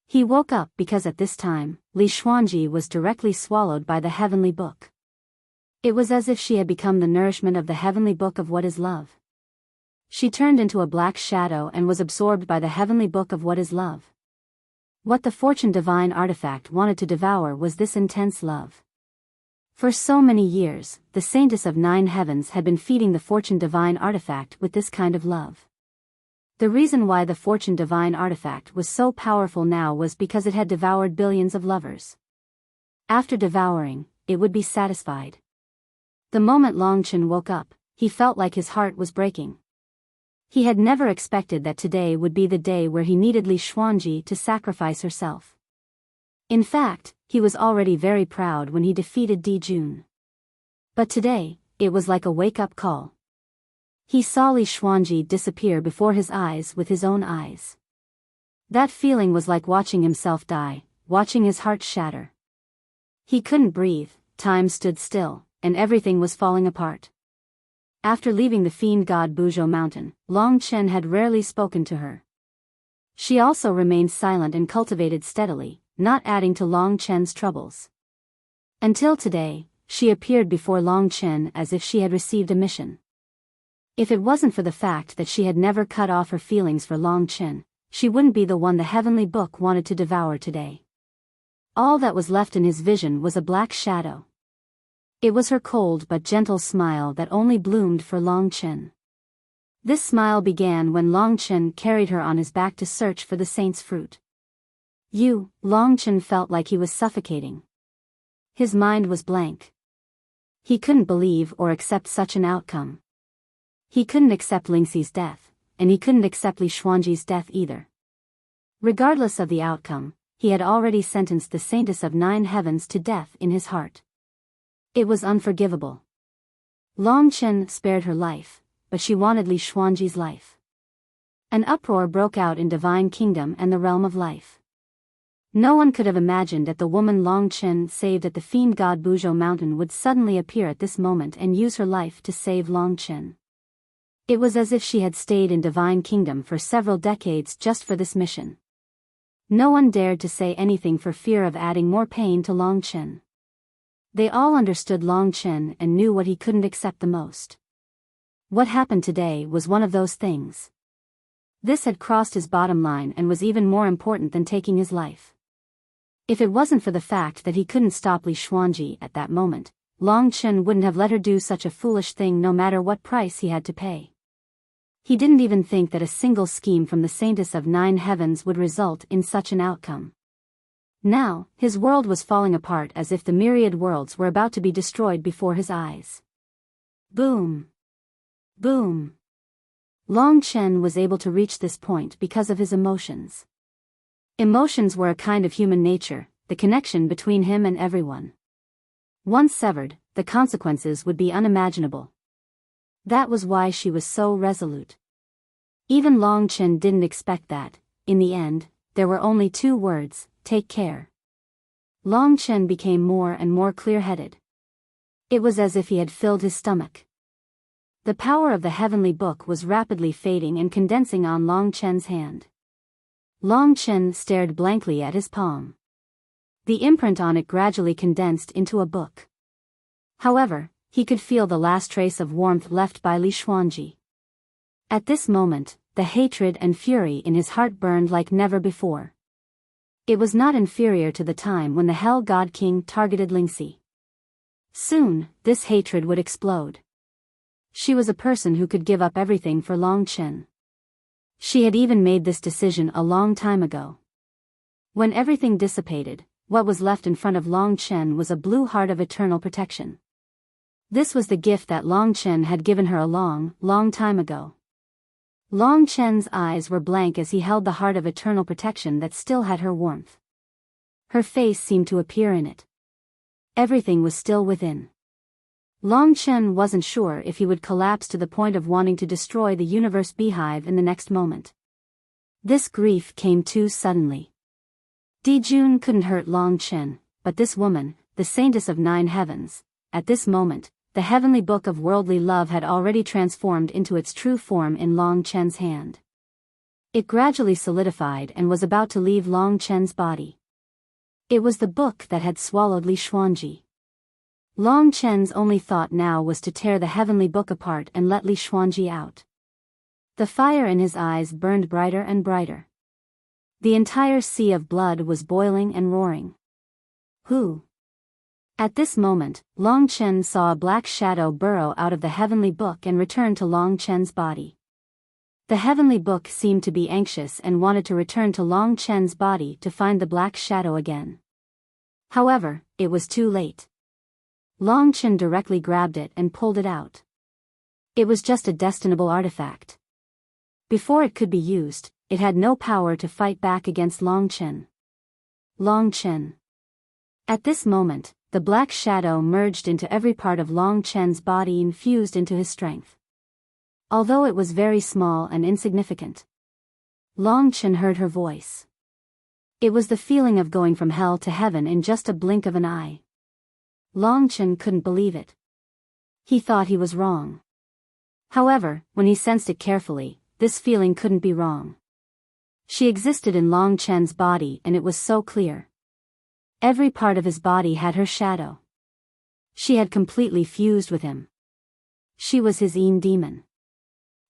He woke up because at this time, Li Xuanji was directly swallowed by the heavenly book. It was as if she had become the nourishment of the heavenly book of what is love. She turned into a black shadow and was absorbed by the heavenly book of what is love. What the fortune divine artifact wanted to devour was this intense love. For so many years, the Saintess of Nine Heavens had been feeding the fortune divine artifact with this kind of love. The reason why the fortune divine artifact was so powerful now was because it had devoured billions of lovers. After devouring, it would be satisfied. The moment Long Chen woke up, he felt like his heart was breaking. He had never expected that today would be the day where he needed Li Xuanji to sacrifice herself. In fact, he was already very proud when he defeated Di Jun. But today, it was like a wake-up call. He saw Li Xuanji disappear before his eyes with his own eyes. That feeling was like watching himself die, watching his heart shatter. He couldn't breathe, time stood still, and everything was falling apart. After leaving the fiend god Biyao mountain, Long Chen had rarely spoken to her. She also remained silent and cultivated steadily, not adding to Long Chen's troubles. Until today, she appeared before Long Chen as if she had received a mission. If it wasn't for the fact that she had never cut off her feelings for Long Chen, she wouldn't be the one the heavenly book wanted to devour today. All that was left in his vision was a black shadow. It was her cold but gentle smile that only bloomed for Long Chen. This smile began when Long Chen carried her on his back to search for the saint's fruit. Long Chen felt like he was suffocating. His mind was blank. He couldn't believe or accept such an outcome. He couldn't accept Lingxi's death, and he couldn't accept Li Xuanji's death either. Regardless of the outcome, he had already sentenced the Saintess of Nine Heavens to death in his heart. It was unforgivable. Long Chen spared her life, but she wanted Li Xuanji's life. An uproar broke out in Divine Kingdom and the realm of life. No one could have imagined that the woman Long Chen saved at the fiend god Biyao mountain would suddenly appear at this moment and use her life to save Long Chen. It was as if she had stayed in Divine Kingdom for several decades just for this mission. No one dared to say anything for fear of adding more pain to Long Chen. They all understood Long Chen and knew what he couldn't accept the most. What happened today was one of those things. This had crossed his bottom line and was even more important than taking his life. If it wasn't for the fact that he couldn't stop Li Xuanji at that moment, Long Chen wouldn't have let her do such a foolish thing no matter what price he had to pay. He didn't even think that a single scheme from the Saintess of Nine Heavens would result in such an outcome. Now, his world was falling apart as if the myriad worlds were about to be destroyed before his eyes. Boom! Boom! Long Chen was able to reach this point because of his emotions. Emotions were a kind of human nature, the connection between him and everyone. Once severed, the consequences would be unimaginable. That was why she was so resolute. Even Long Chen didn't expect that. In the end, there were only 2 words, take care. Long Chen became more and more clear-headed. It was as if he had filled his stomach. The power of the heavenly book was rapidly fading and condensing on Long Chen's hand. Long Chen stared blankly at his palm. The imprint on it gradually condensed into a book. However, he could feel the last trace of warmth left by Li Xuanji. At this moment, the hatred and fury in his heart burned like never before. It was not inferior to the time when the Hell God King targeted Lingxi. Soon, this hatred would explode. She was a person who could give up everything for Long Chen. She had even made this decision a long time ago. When everything dissipated, what was left in front of Long Chen was a blue heart of eternal protection. This was the gift that Long Chen had given her a long, long time ago. Long Chen's eyes were blank as he held the heart of eternal protection that still had her warmth. Her face seemed to appear in it. Everything was still within. Long Chen wasn't sure if he would collapse to the point of wanting to destroy the universe beehive in the next moment. This grief came too suddenly. Di Jun couldn't hurt Long Chen, but this woman, the saintess of 9 heavens, at this moment, the heavenly book of worldly love had already transformed into its true form in Long Chen's hand. It gradually solidified and was about to leave Long Chen's body. It was the book that had swallowed Li Xuanji. Long Chen's only thought now was to tear the heavenly book apart and let Li Xuanji out. The fire in his eyes burned brighter and brighter. The entire sea of blood was boiling and roaring. Who? At this moment, Long Chen saw a black shadow burrow out of the heavenly book and return to Long Chen's body. The heavenly book seemed to be anxious and wanted to return to Long Chen's body to find the black shadow again. However, it was too late. Long Chen directly grabbed it and pulled it out. It was just a destinable artifact. Before it could be used, it had no power to fight back against Long Chen. Long Chen. At this moment, the black shadow merged into every part of Long Chen's body and fused into his strength. Although it was very small and insignificant, Long Chen heard her voice. It was the feeling of going from hell to heaven in just a blink of an eye. Long Chen couldn't believe it. He thought he was wrong. However, when he sensed it carefully, this feeling couldn't be wrong. She existed in Long Chen's body and it was so clear. Every part of his body had her shadow. She had completely fused with him. She was his Yin demon.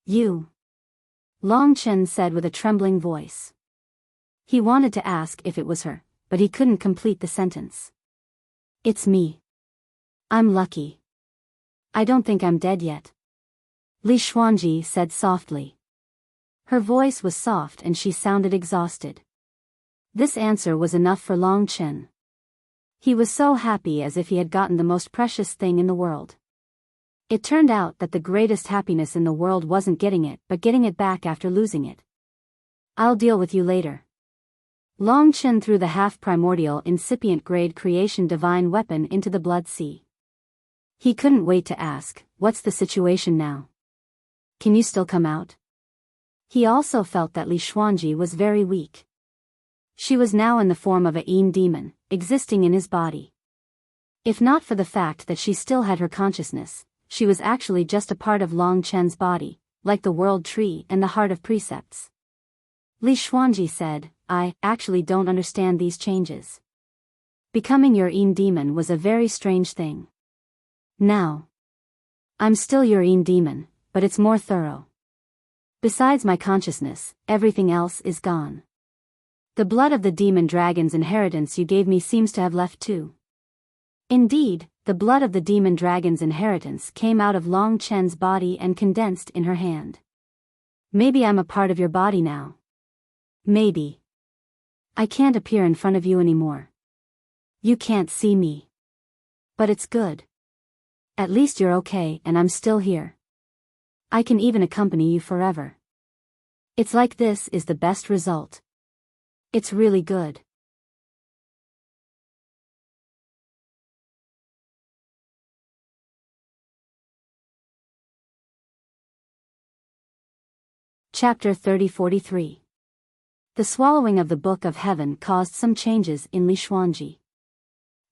You. Long Chen said with a trembling voice. He wanted to ask if it was her, but he couldn't complete the sentence. It's me. I'm lucky. I don't think I'm dead yet. Li Xuanji said softly. Her voice was soft and she sounded exhausted. This answer was enough for Long Chen. He was so happy as if he had gotten the most precious thing in the world. It turned out that the greatest happiness in the world wasn't getting it but getting it back after losing it. I'll deal with you later. Long Chen threw the half-primordial incipient grade creation divine weapon into the blood sea. He couldn't wait to ask, what's the situation now? Can you still come out? He also felt that Li Xuanji was very weak. She was now in the form of a Yin demon, existing in his body. If not for the fact that she still had her consciousness, she was actually just a part of Long Chen's body, like the world tree and the heart of precepts. Li Xuanji said, I actually don't understand these changes. Becoming your Yin demon was a very strange thing. Now. I'm still your Yin demon, but it's more thorough. Besides my consciousness, everything else is gone. The blood of the demon dragon's inheritance you gave me seems to have left too. Indeed, the blood of the demon dragon's inheritance came out of Long Chen's body and condensed in her hand. Maybe I'm a part of your body now. Maybe. I can't appear in front of you anymore. You can't see me. But it's good. At least you're okay and I'm still here. I can even accompany you forever. It's like this is the best result. It's really good. Chapter 3043. The swallowing of the Book of Heaven caused some changes in Li Xuanji.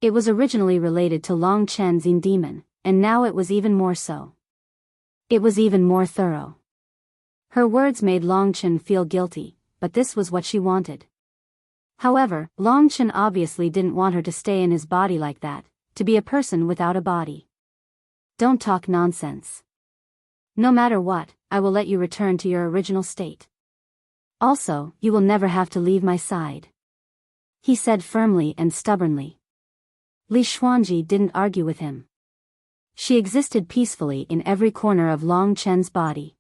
It was originally related to Long Chen's Yin demon, and now it was even more so. It was even more thorough. Her words made Long Chen feel guilty, but this was what she wanted. However, Long Chen obviously didn't want her to stay in his body like that, to be a person without a body. Don't talk nonsense. No matter what, I will let you return to your original state. Also, you will never have to leave my side, he said firmly and stubbornly. Li Xuanji didn't argue with him. She existed peacefully in every corner of Long Chen's body.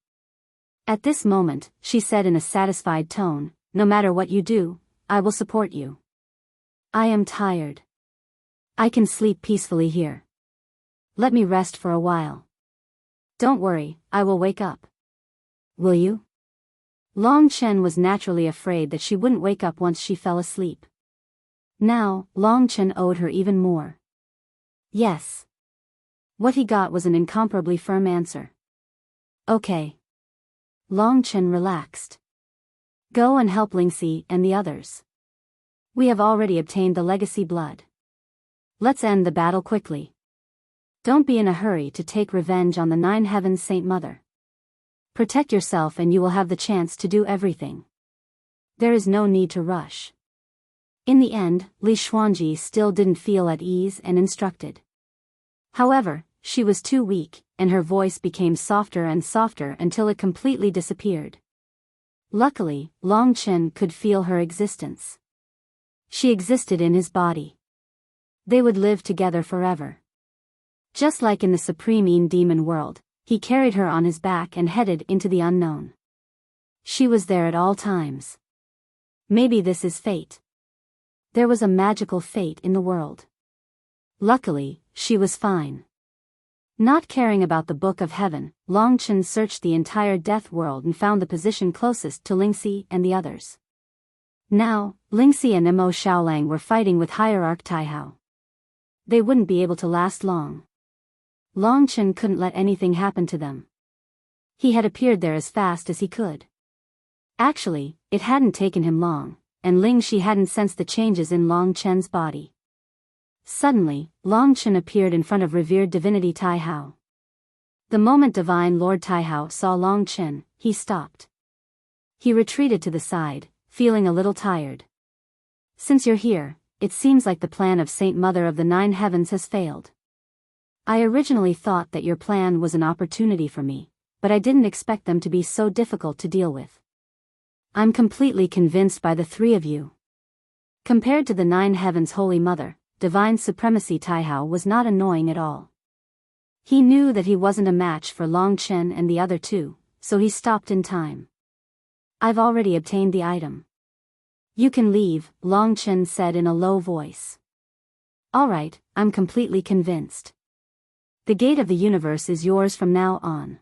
At this moment, she said in a satisfied tone, "No matter what you do, I will support you. I am tired. I can sleep peacefully here. Let me rest for a while. Don't worry, I will wake up. Will you?" Long Chen was naturally afraid that she wouldn't wake up once she fell asleep. Now, Long Chen owed her even more. Yes. What he got was an incomparably firm answer. Okay. Long Chen relaxed. Go and help Lingxi and the others. We have already obtained the legacy blood. Let's end the battle quickly. Don't be in a hurry to take revenge on the Nine Heavens Saint Mother. Protect yourself and you will have the chance to do everything. There is no need to rush. In the end, Li Xuanji still didn't feel at ease and instructed. However, she was too weak, and her voice became softer and softer until it completely disappeared. Luckily, Long Chen could feel her existence. She existed in his body. They would live together forever. Just like in the Supreme Yin Demon world, he carried her on his back and headed into the unknown. She was there at all times. Maybe this is fate. There was a magical fate in the world. Luckily, she was fine. Not caring about the Book of Heaven, Long Chen searched the entire death world and found the position closest to Lingxi and the others. Now, Lingxi and Mo Xiaolang were fighting with Hierarch Taihao. They wouldn't be able to last long. Long Chen couldn't let anything happen to them. He had appeared there as fast as he could. Actually, it hadn't taken him long, and Lingxi hadn't sensed the changes in Long Chen's body. Suddenly, Long Chen appeared in front of revered divinity Taihao. The moment Divine Lord Taihao saw Long Chen, he stopped. He retreated to the side, feeling a little tired. Since you're here, it seems like the plan of Saint Mother of the Nine Heavens has failed. I originally thought that your plan was an opportunity for me, but I didn't expect them to be so difficult to deal with. I'm completely convinced by the three of you. Compared to the Nine Heavens Holy Mother, Divine Supremacy Taihao was not annoying at all. He knew that he wasn't a match for Long Chen and the other two, so he stopped in time. I've already obtained the item. You can leave, Long Chen said in a low voice. Alright, I'm completely convinced. The gate of the universe is yours from now on.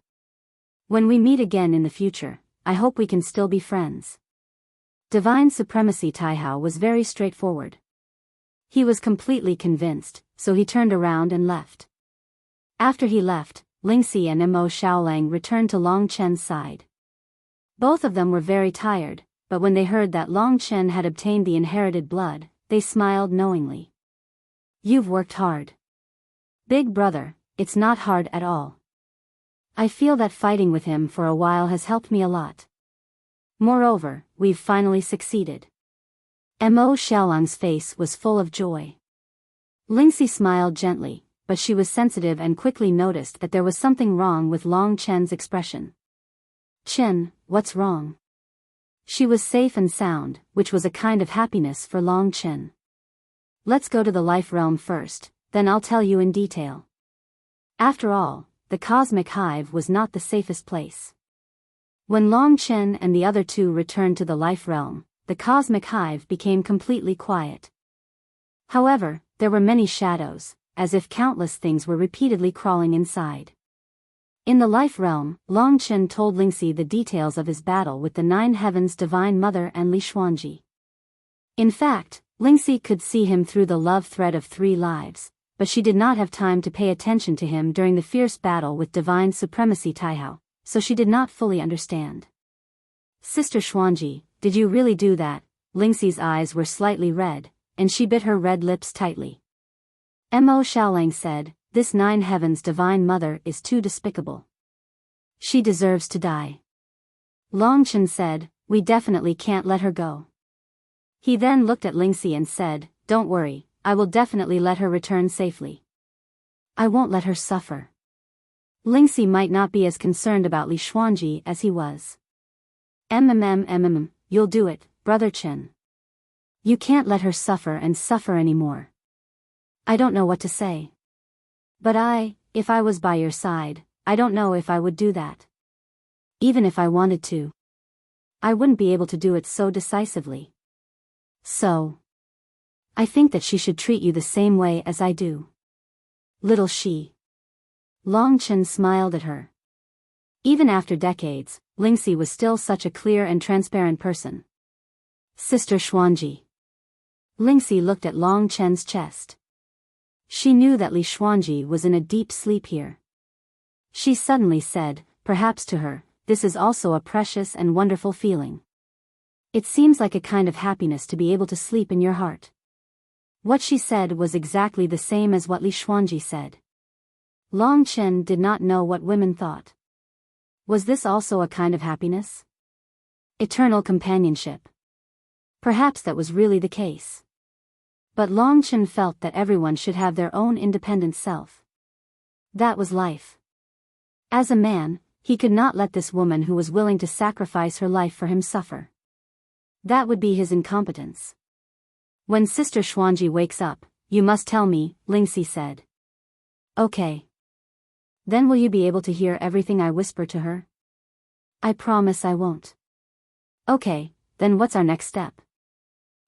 When we meet again in the future, I hope we can still be friends. Divine Supremacy Taihao was very straightforward. He was completely convinced, so he turned around and left. After he left, Lingxi and Mo Xiaolang returned to Long Chen's side. Both of them were very tired, but when they heard that Long Chen had obtained the inherited blood, they smiled knowingly. You've worked hard. Big brother, it's not hard at all. I feel that fighting with him for a while has helped me a lot. Moreover, we've finally succeeded. Mo Xiaolang's face was full of joy. Lingxi smiled gently, but she was sensitive and quickly noticed that there was something wrong with Long Chen's expression. Chen, what's wrong? She was safe and sound, which was a kind of happiness for Long Chen. Let's go to the life realm first, then I'll tell you in detail. After all, the cosmic hive was not the safest place. When Long Chen and the other two returned to the life realm, the cosmic hive became completely quiet. However, there were many shadows, as if countless things were repeatedly crawling inside. In the life realm, Long Chen told Lingxi the details of his battle with the Nine Heavens Divine Mother and Li Xuanji. In fact, Lingxi could see him through the love thread of 3 lives, but she did not have time to pay attention to him during the fierce battle with Divine Supremacy Taihao, so she did not fully understand. Sister Xuanji, did you really do that? Lingxi's eyes were slightly red, and she bit her red lips tightly. Mo Xiaolang said, this Nine Heavens Divine Mother is too despicable. She deserves to die. Long Chen said, we definitely can't let her go. He then looked at Lingxi and said, don't worry, I will definitely let her return safely. I won't let her suffer. Lingxi might not be as concerned about Li Xuanji as he was. You'll do it, Brother Chen. You can't let her suffer and suffer anymore. I don't know what to say. But if I was by your side, I don't know if I would do that. Even if I wanted to, I wouldn't be able to do it so decisively. So, I think that she should treat you the same way as I do. Little she. Long Chen smiled at her. Even after decades, Lingxi was still such a clear and transparent person. Sister Xuanji. Lingxi looked at Long Chen's chest. She knew that Li Xuanji was in a deep sleep here. She suddenly said, perhaps to her, this is also a precious and wonderful feeling. It seems like a kind of happiness to be able to sleep in your heart. What she said was exactly the same as what Li Xuanji said. Long Chen did not know what women thought. Was this also a kind of happiness? Eternal companionship. Perhaps that was really the case. But Long Chen felt that everyone should have their own independent self. That was life. As a man, he could not let this woman who was willing to sacrifice her life for him suffer. That would be his incompetence. When Sister Xuanji wakes up, you must tell me, Lingxi said. Okay. Then will you be able to hear everything I whisper to her? I promise I won't. Okay, then what's our next step?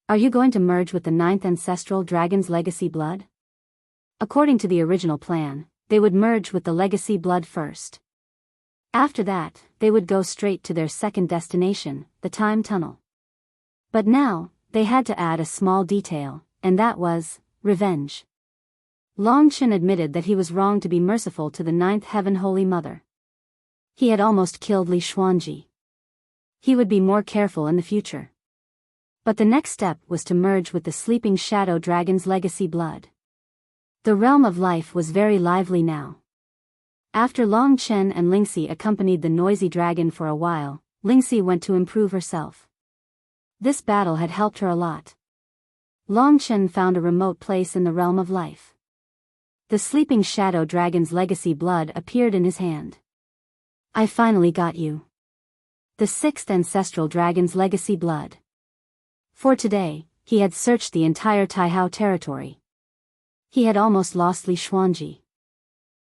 Are you going to merge with the 9th ancestral dragon's legacy blood? According to the original plan, they would merge with the legacy blood first. After that, they would go straight to their second destination, the time tunnel. But now, they had to add a small detail, and that was revenge. Long Chen admitted that he was wrong to be merciful to the 9th Heaven Holy Mother. He had almost killed Li Xuanji. He would be more careful in the future. But the next step was to merge with the sleeping shadow dragon's legacy blood. The realm of life was very lively now. After Long Chen and Lingxi accompanied the noisy dragon for a while, Lingxi went to improve herself. This battle had helped her a lot. Long Chen found a remote place in the realm of life. The sleeping shadow dragon's legacy blood appeared in his hand. I finally got you. The 6th ancestral dragon's legacy blood. For today, he had searched the entire Taihao territory. He had almost lost Li Xuanji.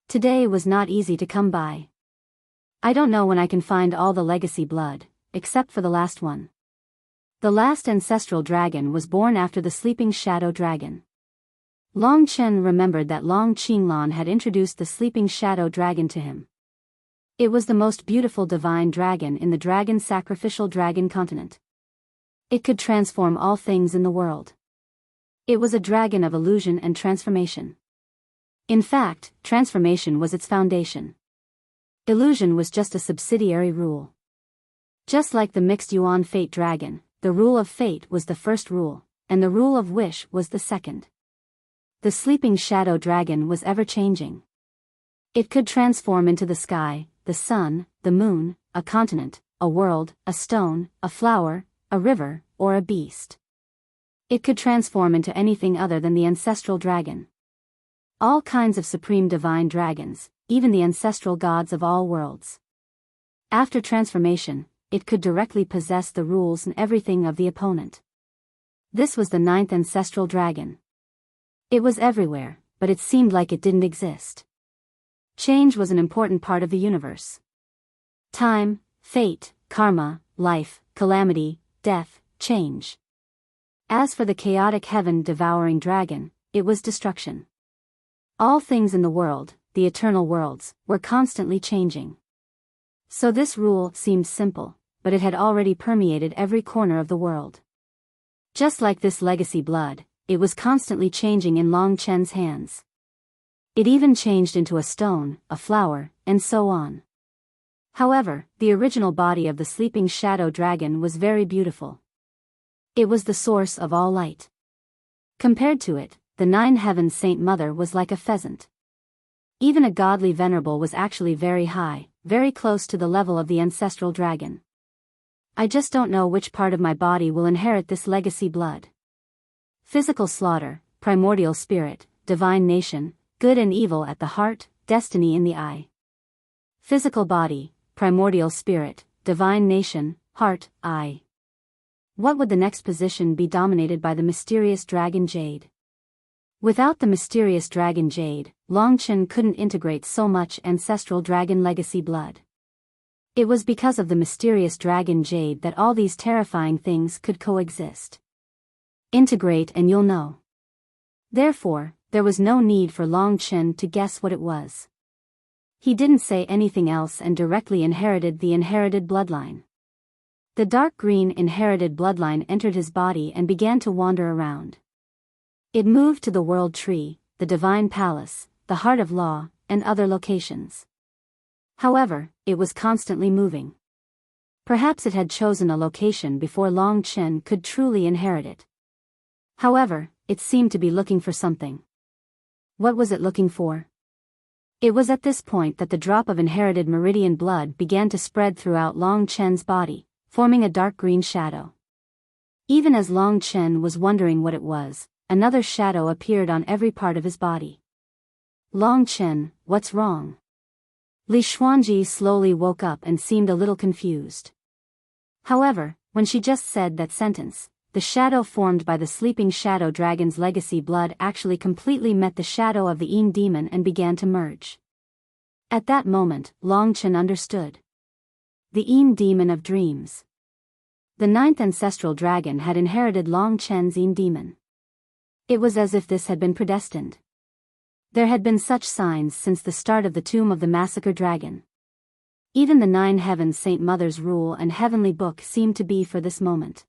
Today was not easy to come by. I don't know when I can find all the legacy blood, except for the last one. The last ancestral dragon was born after the sleeping shadow dragon. Long Chen remembered that Long Qinglan had introduced the sleeping shadow dragon to him. It was the most beautiful divine dragon in the dragon sacrificial dragon continent. It could transform all things in the world. It was a dragon of illusion and transformation. In fact, transformation was its foundation. Illusion was just a subsidiary rule. Just like the mixed yuan fate dragon, the rule of fate was the first rule, and the rule of wish was the second. The sleeping shadow dragon was ever-changing. It could transform into the sky, the sun, the moon, a continent, a world, a stone, a flower, a river, or a beast. It could transform into anything other than the ancestral dragon. All kinds of supreme divine dragons, even the ancestral gods of all worlds. After transformation, it could directly possess the rules and everything of the opponent. This was the 9th ancestral dragon. It was everywhere, but it seemed like it didn't exist. Change was an important part of the universe. Time, fate, karma, life, calamity, death, change. As for the chaotic heaven-devouring dragon, it was destruction. All things in the world, the eternal worlds, were constantly changing. So this rule seemed simple, but it had already permeated every corner of the world. Just like this legacy blood, it was constantly changing in Long Chen's hands. It even changed into a stone, a flower, and so on. However, the original body of the sleeping shadow dragon was very beautiful. It was the source of all light. Compared to it, the 9 Heavens Saint Mother was like a pheasant. Even a godly venerable was actually very high, very close to the level of the ancestral dragon. I just don't know which part of my body will inherit this legacy blood. Physical slaughter, primordial spirit, divine nation, good and evil at the heart, destiny in the eye. Physical body, primordial spirit, divine nation, heart, eye. What would the next position be dominated by the mysterious dragon jade? Without the mysterious dragon jade, Longchen couldn't integrate so much ancestral dragon legacy blood. It was because of the mysterious dragon jade that all these terrifying things could coexist. Integrate and you'll know. Therefore, there was no need for Longchen to guess what it was. He didn't say anything else and directly inherited the inherited bloodline. The dark green inherited bloodline entered his body and began to wander around. It moved to the world tree, the divine palace, the heart of law, and other locations. However, it was constantly moving. Perhaps it had chosen a location before Longchen could truly inherit it. However, it seemed to be looking for something. What was it looking for? It was at this point that the drop of inherited meridian blood began to spread throughout Longchen's body, forming a dark green shadow. Even as Longchen was wondering what it was, another shadow appeared on every part of his body. Longchen, what's wrong? Li Xuanji slowly woke up and seemed a little confused. However, when she just said that sentence, the shadow formed by the sleeping shadow dragon's legacy blood actually completely met the shadow of the Yin demon and began to merge. At that moment, Longchen understood. The Yin demon of dreams. The ninth ancestral dragon had inherited Longchen's Yin demon. It was as if this had been predestined. There had been such signs since the start of the tomb of the massacre dragon. Even the nine heavens Saint Mother's rule and heavenly book seemed to be for this moment.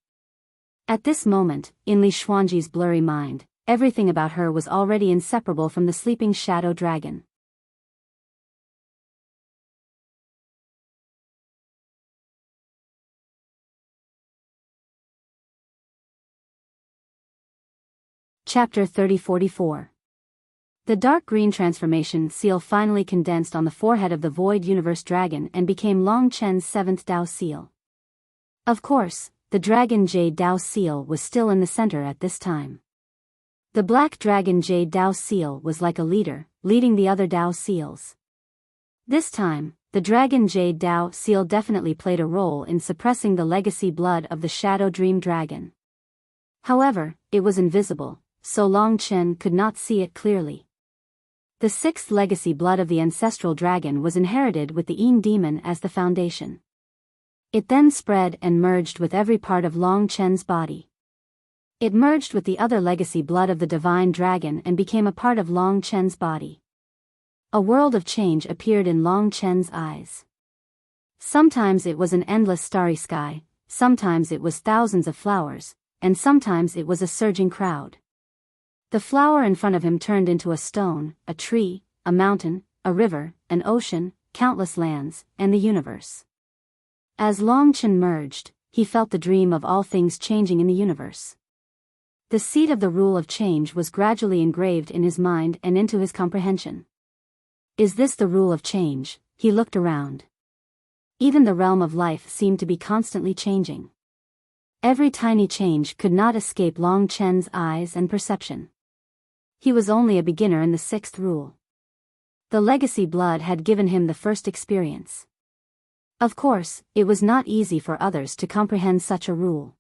At this moment, in Li Xuanji's blurry mind, everything about her was already inseparable from the sleeping shadow dragon. Chapter 3044. The dark green transformation seal finally condensed on the forehead of the Void Universe Dragon and became Longchen's seventh Dao seal. Of course, the Dragon Jade Dao seal was still in the center at this time. The Black Dragon Jade Dao seal was like a leader, leading the other Dao seals. This time, the Dragon Jade Dao seal definitely played a role in suppressing the legacy blood of the Shadow Dream Dragon. However, it was invisible, so Longchen could not see it clearly. The sixth legacy blood of the ancestral dragon was inherited with the Yin demon as the foundation. It then spread and merged with every part of Longchen's body. It merged with the other legacy blood of the divine dragon and became a part of Longchen's body. A world of change appeared in Longchen's eyes. Sometimes it was an endless starry sky, sometimes it was thousands of flowers, and sometimes it was a surging crowd. The flower in front of him turned into a stone, a tree, a mountain, a river, an ocean, countless lands, and the universe. As Longchen merged, he felt the dream of all things changing in the universe. The seed of the rule of change was gradually engraved in his mind and into his comprehension. Is this the rule of change? He looked around. Even the realm of life seemed to be constantly changing. Every tiny change could not escape Longchen's eyes and perception. He was only a beginner in the sixth rule. The legacy blood had given him the first experience. Of course, it was not easy for others to comprehend such a rule.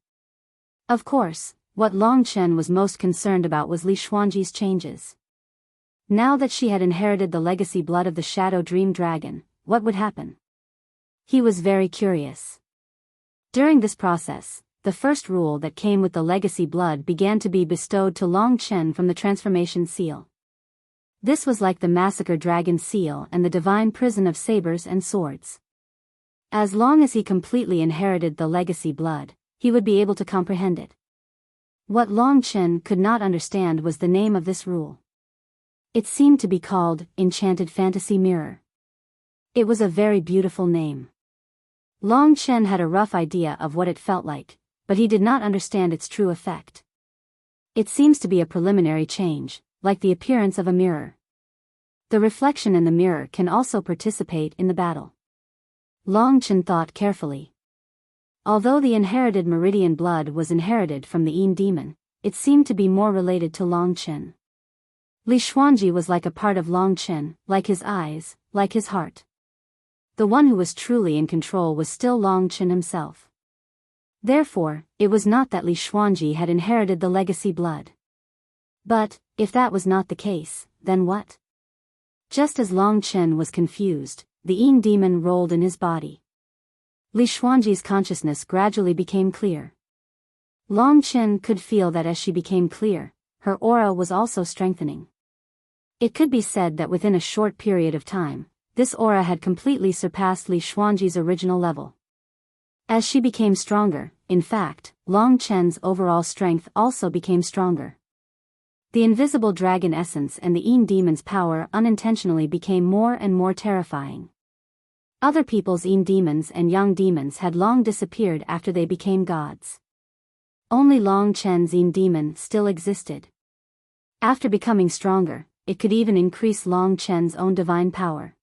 Of course, what Longchen was most concerned about was Li Xuanji's changes. Now that she had inherited the legacy blood of the Shadow Dream Dragon, what would happen? He was very curious. During this process, the first rule that came with the legacy blood began to be bestowed to Longchen from the transformation seal. This was like the massacre dragon seal and the divine prison of sabers and swords. As long as he completely inherited the legacy blood, he would be able to comprehend it. What Longchen could not understand was the name of this rule. It seemed to be called Enchanted Fantasy Mirror. It was a very beautiful name. Longchen had a rough idea of what it felt like, but he did not understand its true effect. It seems to be a preliminary change, like the appearance of a mirror. The reflection in the mirror can also participate in the battle. Long Chen thought carefully. Although the inherited meridian blood was inherited from the Yin demon, it seemed to be more related to Long Chen. Li Xuanji was like a part of Long Chen, like his eyes, like his heart. The one who was truly in control was still Long Chen himself. Therefore, it was not that Li Xuanji had inherited the legacy blood. But, if that was not the case, then what? Just as Long Chen was confused, the Yin demon rolled in his body. Li Xuanji's consciousness gradually became clear. Long Chen could feel that as she became clear, her aura was also strengthening. It could be said that within a short period of time, this aura had completely surpassed Li Xuanji's original level. As she became stronger, in fact, Long Chen's overall strength also became stronger. The invisible dragon essence and the Yin demon's power unintentionally became more and more terrifying. Other people's Yin demons and Yang demons had long disappeared after they became gods. Only Long Chen's Yin demon still existed. After becoming stronger, it could even increase Long Chen's own divine power.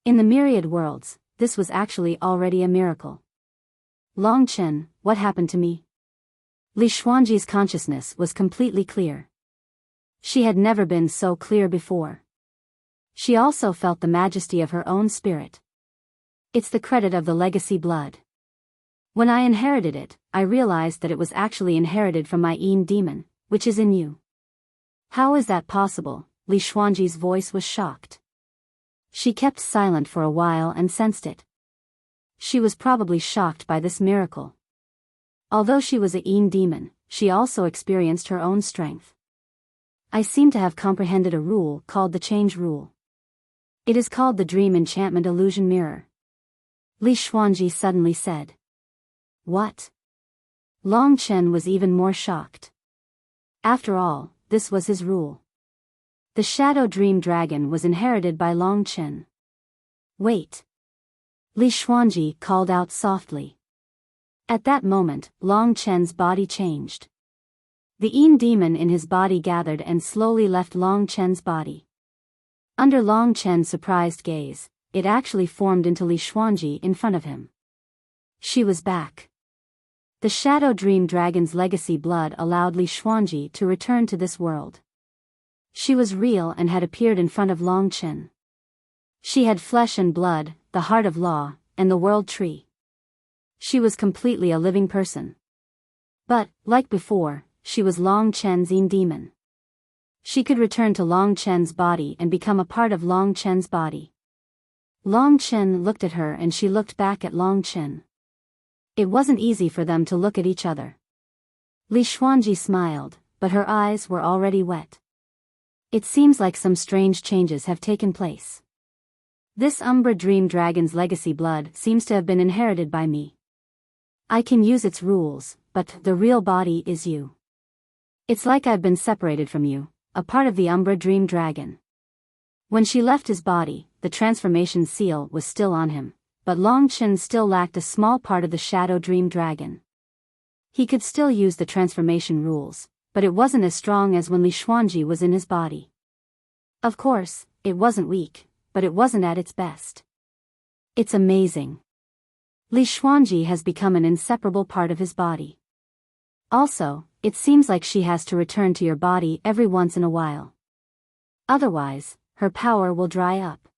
In the myriad worlds, this was actually already a miracle. Long Chen, what happened to me? Li Xuanji's consciousness was completely clear. She had never been so clear before. She also felt the majesty of her own spirit. It's the credit of the legacy blood. When I inherited it, I realized that it was actually inherited from my Yin demon, which is in you. How is that possible? Li Xuanji's voice was shocked. She kept silent for a while and sensed it. She was probably shocked by this miracle. Although she was a Yin demon, she also experienced her own strength. I seem to have comprehended a rule called the change rule. It is called the dream enchantment illusion mirror. Li Xuanji suddenly said. What? Long Chen was even more shocked. After all, this was his rule. The shadow dream dragon was inherited by Long Chen. Wait. Li Xuanji called out softly. At that moment, Long Chen's body changed. The Yin demon in his body gathered and slowly left Long Chen's body. Under Long Chen's surprised gaze, it actually formed into Li Xuanji in front of him. She was back. The Shadow Dream Dragon's legacy blood allowed Li Xuanji to return to this world. She was real and had appeared in front of Long Chen. She had flesh and blood, the heart of law, and the world tree. She was completely a living person. But, like before, she was Long Chen's Yin demon. She could return to Long Chen's body and become a part of Long Chen's body. Long Chen looked at her and she looked back at Long Chen. It wasn't easy for them to look at each other. Li Xuanji smiled, but her eyes were already wet. It seems like some strange changes have taken place. This Umbra Dream Dragon's legacy blood seems to have been inherited by me. I can use its rules, but the real body is you. It's like I've been separated from you, a part of the Umbra Dream Dragon. When she left his body, the transformation seal was still on him, but Long Chen still lacked a small part of the Shadow Dream Dragon. He could still use the transformation rules, but it wasn't as strong as when Li Xuanji was in his body. Of course, it wasn't weak, but it wasn't at its best. It's amazing. Li Xuanji has become an inseparable part of his body. Also, it seems like she has to return to your body every once in a while. Otherwise, her power will dry up.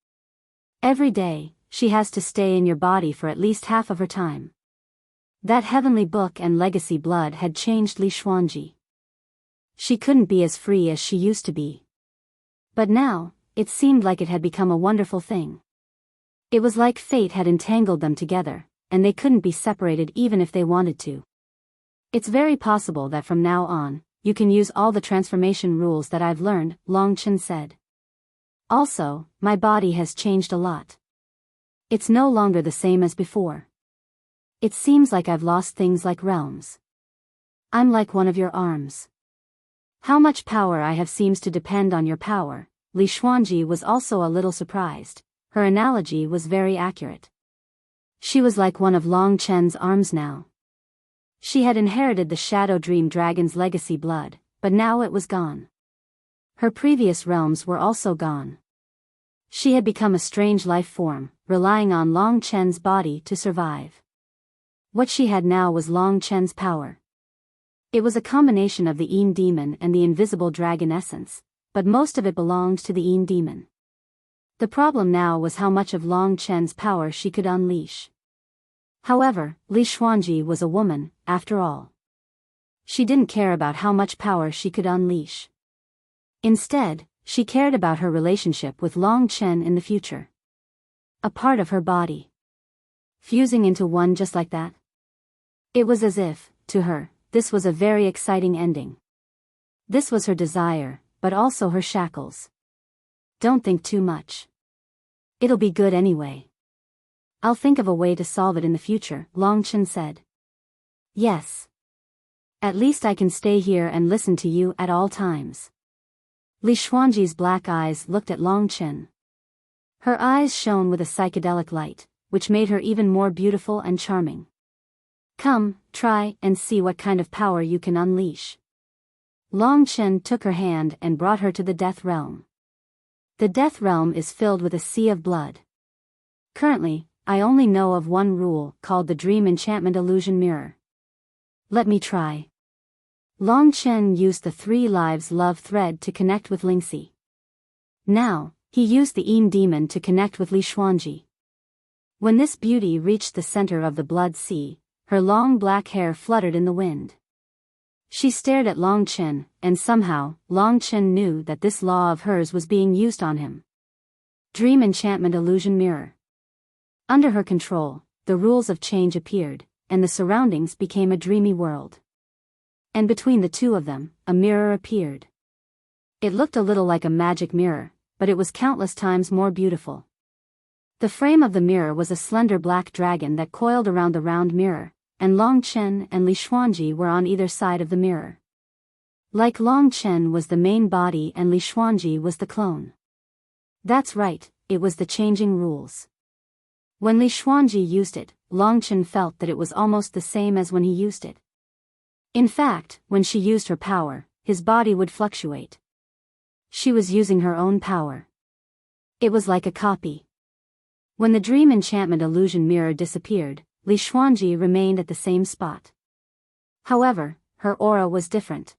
Every day, she has to stay in your body for at least half of her time. That heavenly book and legacy blood had changed Li Xuanji. She couldn't be as free as she used to be. But now, it seemed like it had become a wonderful thing. It was like fate had entangled them together, and they couldn't be separated even if they wanted to. It's very possible that from now on, you can use all the transformation rules that I've learned, Long Chen said. Also, my body has changed a lot. It's no longer the same as before. It seems like I've lost things like realms. I'm like one of your arms. How much power I have seems to depend on your power. Li Xuanji was also a little surprised. Her analogy was very accurate. She was like one of Long Chen's arms now. She had inherited the Shadow Dream Dragon's legacy blood, but now it was gone. Her previous realms were also gone. She had become a strange life form, relying on Long Chen's body to survive. What she had now was Long Chen's power. It was a combination of the Yin demon and the invisible dragon essence, but most of it belonged to the Yin demon. The problem now was how much of Long Chen's power she could unleash. However, Li Xuanji was a woman, after all. She didn't care about how much power she could unleash. Instead, she cared about her relationship with Long Chen in the future. A part of her body. Fusing into one just like that. It was as if, to her, this was a very exciting ending. This was her desire, but also her shackles. Don't think too much. It'll be good anyway. I'll think of a way to solve it in the future, Long Chen said. Yes. At least I can stay here and listen to you at all times. Li Xuanji's black eyes looked at Long Chen. Her eyes shone with a psychedelic light, which made her even more beautiful and charming. Come, try and see what kind of power you can unleash. Long Chen took her hand and brought her to the Death Realm. The Death Realm is filled with a sea of blood. Currently, I only know of one rule, called the Dream Enchantment Illusion Mirror. Let me try. Long Chen used the 3 lives love thread to connect with Lingxi. Now, he used the Yin demon to connect with Li Xuanji. When this beauty reached the center of the blood sea, her long black hair fluttered in the wind. She stared at Long Chen, and somehow, Long Chen knew that this law of hers was being used on him. Dream Enchantment Illusion Mirror. Under her control, the rules of change appeared, and the surroundings became a dreamy world. And between the two of them, a mirror appeared. It looked a little like a magic mirror, but it was countless times more beautiful. The frame of the mirror was a slender black dragon that coiled around the round mirror, and Long Chen and Li Xuanji were on either side of the mirror. Like Long Chen was the main body and Li Xuanji was the clone. That's right, it was the changing rules. When Li Xuanji used it, Long Chen felt that it was almost the same as when he used it. In fact, when she used her power, his body would fluctuate. She was using her own power. It was like a copy. When the Dream Enchantment Illusion Mirror disappeared, Li Xuanji remained at the same spot. However, her aura was different.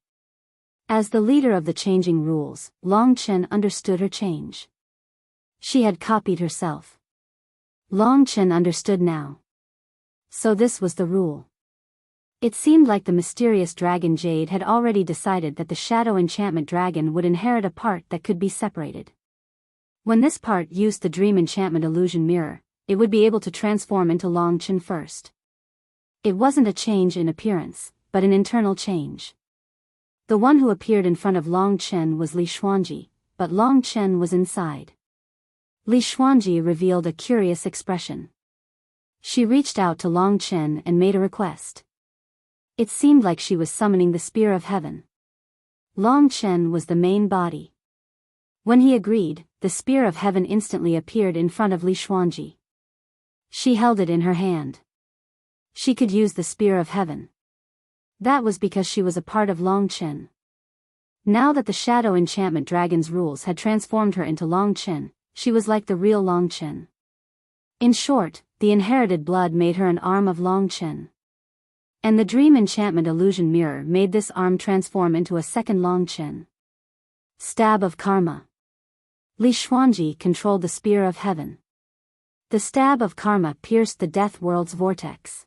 As the leader of the changing rules, Long Chen understood her change. She had copied herself. Long Chen understood now. So this was the rule. It seemed like the mysterious dragon Jade had already decided that the Shadow Enchantment Dragon would inherit a part that could be separated. When this part used the Dream Enchantment Illusion Mirror, it would be able to transform into Long Chen first. It wasn't a change in appearance, but an internal change. The one who appeared in front of Long Chen was Li Xuanji, but Long Chen was inside. Li Xuanji revealed a curious expression. She reached out to Long Chen and made a request. It seemed like she was summoning the Spear of Heaven. Long Chen was the main body. When he agreed, the Spear of Heaven instantly appeared in front of Li Xuanji. She held it in her hand. She could use the Spear of Heaven. That was because she was a part of Long Chen. Now that the Shadow Enchantment Dragon's rules had transformed her into Long Chen, she was like the real Long Chen. In short, the inherited blood made her an arm of Long Chen. And the Dream Enchantment Illusion Mirror made this arm transform into a second Long Chen. Stab of Karma. Li Xuanji controlled the Spear of Heaven. The Stab of Karma pierced the Death World's vortex.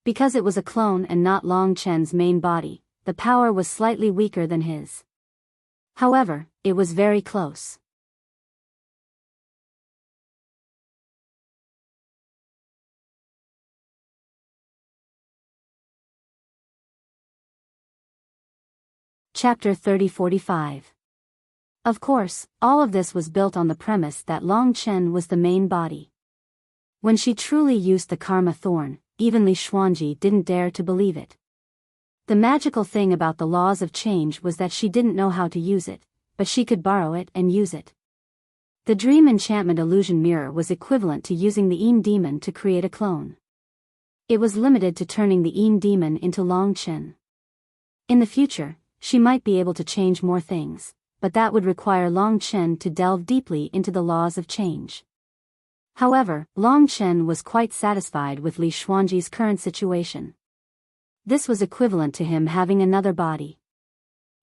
Because it was a clone and not Long Chen's main body, the power was slightly weaker than his. However, it was very close. Chapter 30-45. Of course, all of this was built on the premise that Long Chen was the main body. When she truly used the Karma Thorn, even Li Xuanji didn't dare to believe it. The magical thing about the laws of change was that she didn't know how to use it, but she could borrow it and use it. The Dream Enchantment Illusion Mirror was equivalent to using the Yin Demon to create a clone. It was limited to turning the Yin Demon into Long Chen. In the future, she might be able to change more things, but that would require Long Chen to delve deeply into the laws of change. However, Long Chen was quite satisfied with Li Xuanji's current situation. This was equivalent to him having another body.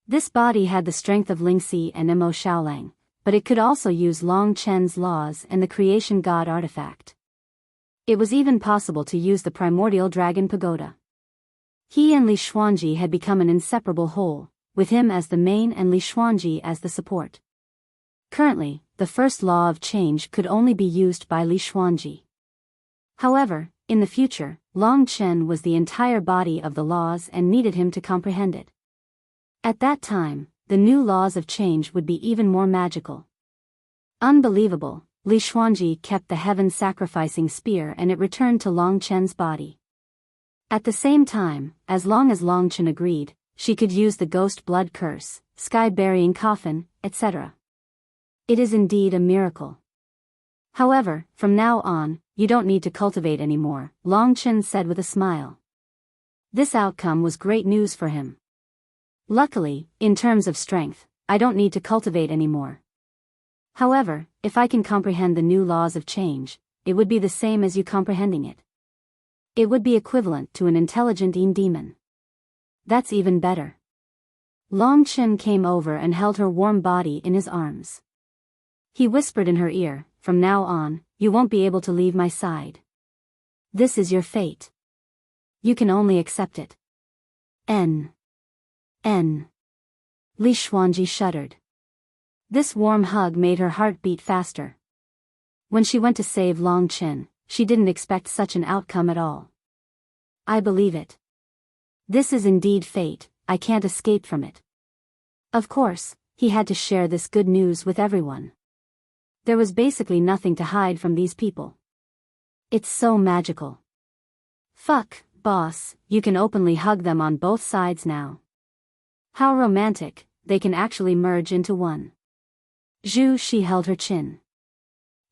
This body had the strength of Lingxi and Mo Shaolang, but it could also use Long Chen's laws and the creation god artifact. It was even possible to use the primordial dragon pagoda. He and Li Xuanji had become an inseparable whole, with him as the main and Li Xuanji as the support. Currently, the first law of change could only be used by Li Xuanji. However, in the future, Long Chen was the entire body of the laws and needed him to comprehend it. At that time, the new laws of change would be even more magical. Unbelievable, Li Xuanji kept the heaven-sacrificing spear and it returned to Long Chen's body. At the same time, as long as Long Chen agreed, she could use the ghost blood curse, sky-burying coffin, etc. It is indeed a miracle. However, from now on, you don't need to cultivate anymore, Long Chen said with a smile. This outcome was great news for him. Luckily, in terms of strength, I don't need to cultivate anymore. However, if I can comprehend the new laws of change, it would be the same as you comprehending it. It would be equivalent to an intelligent demon. That's even better. Long Chen came over and held her warm body in his arms. He whispered in her ear, "From now on, you won't be able to leave my side. This is your fate. You can only accept it." N. Li Xuanji shuddered. This warm hug made her heart beat faster. When she went to save Long Chen, she didn't expect such an outcome at all. I believe it. This is indeed fate, I can't escape from it. Of course, he had to share this good news with everyone. There was basically nothing to hide from these people. It's so magical. Fuck, boss, you can openly hug them on both sides now. How romantic, they can actually merge into one. Zhu Shi held her chin.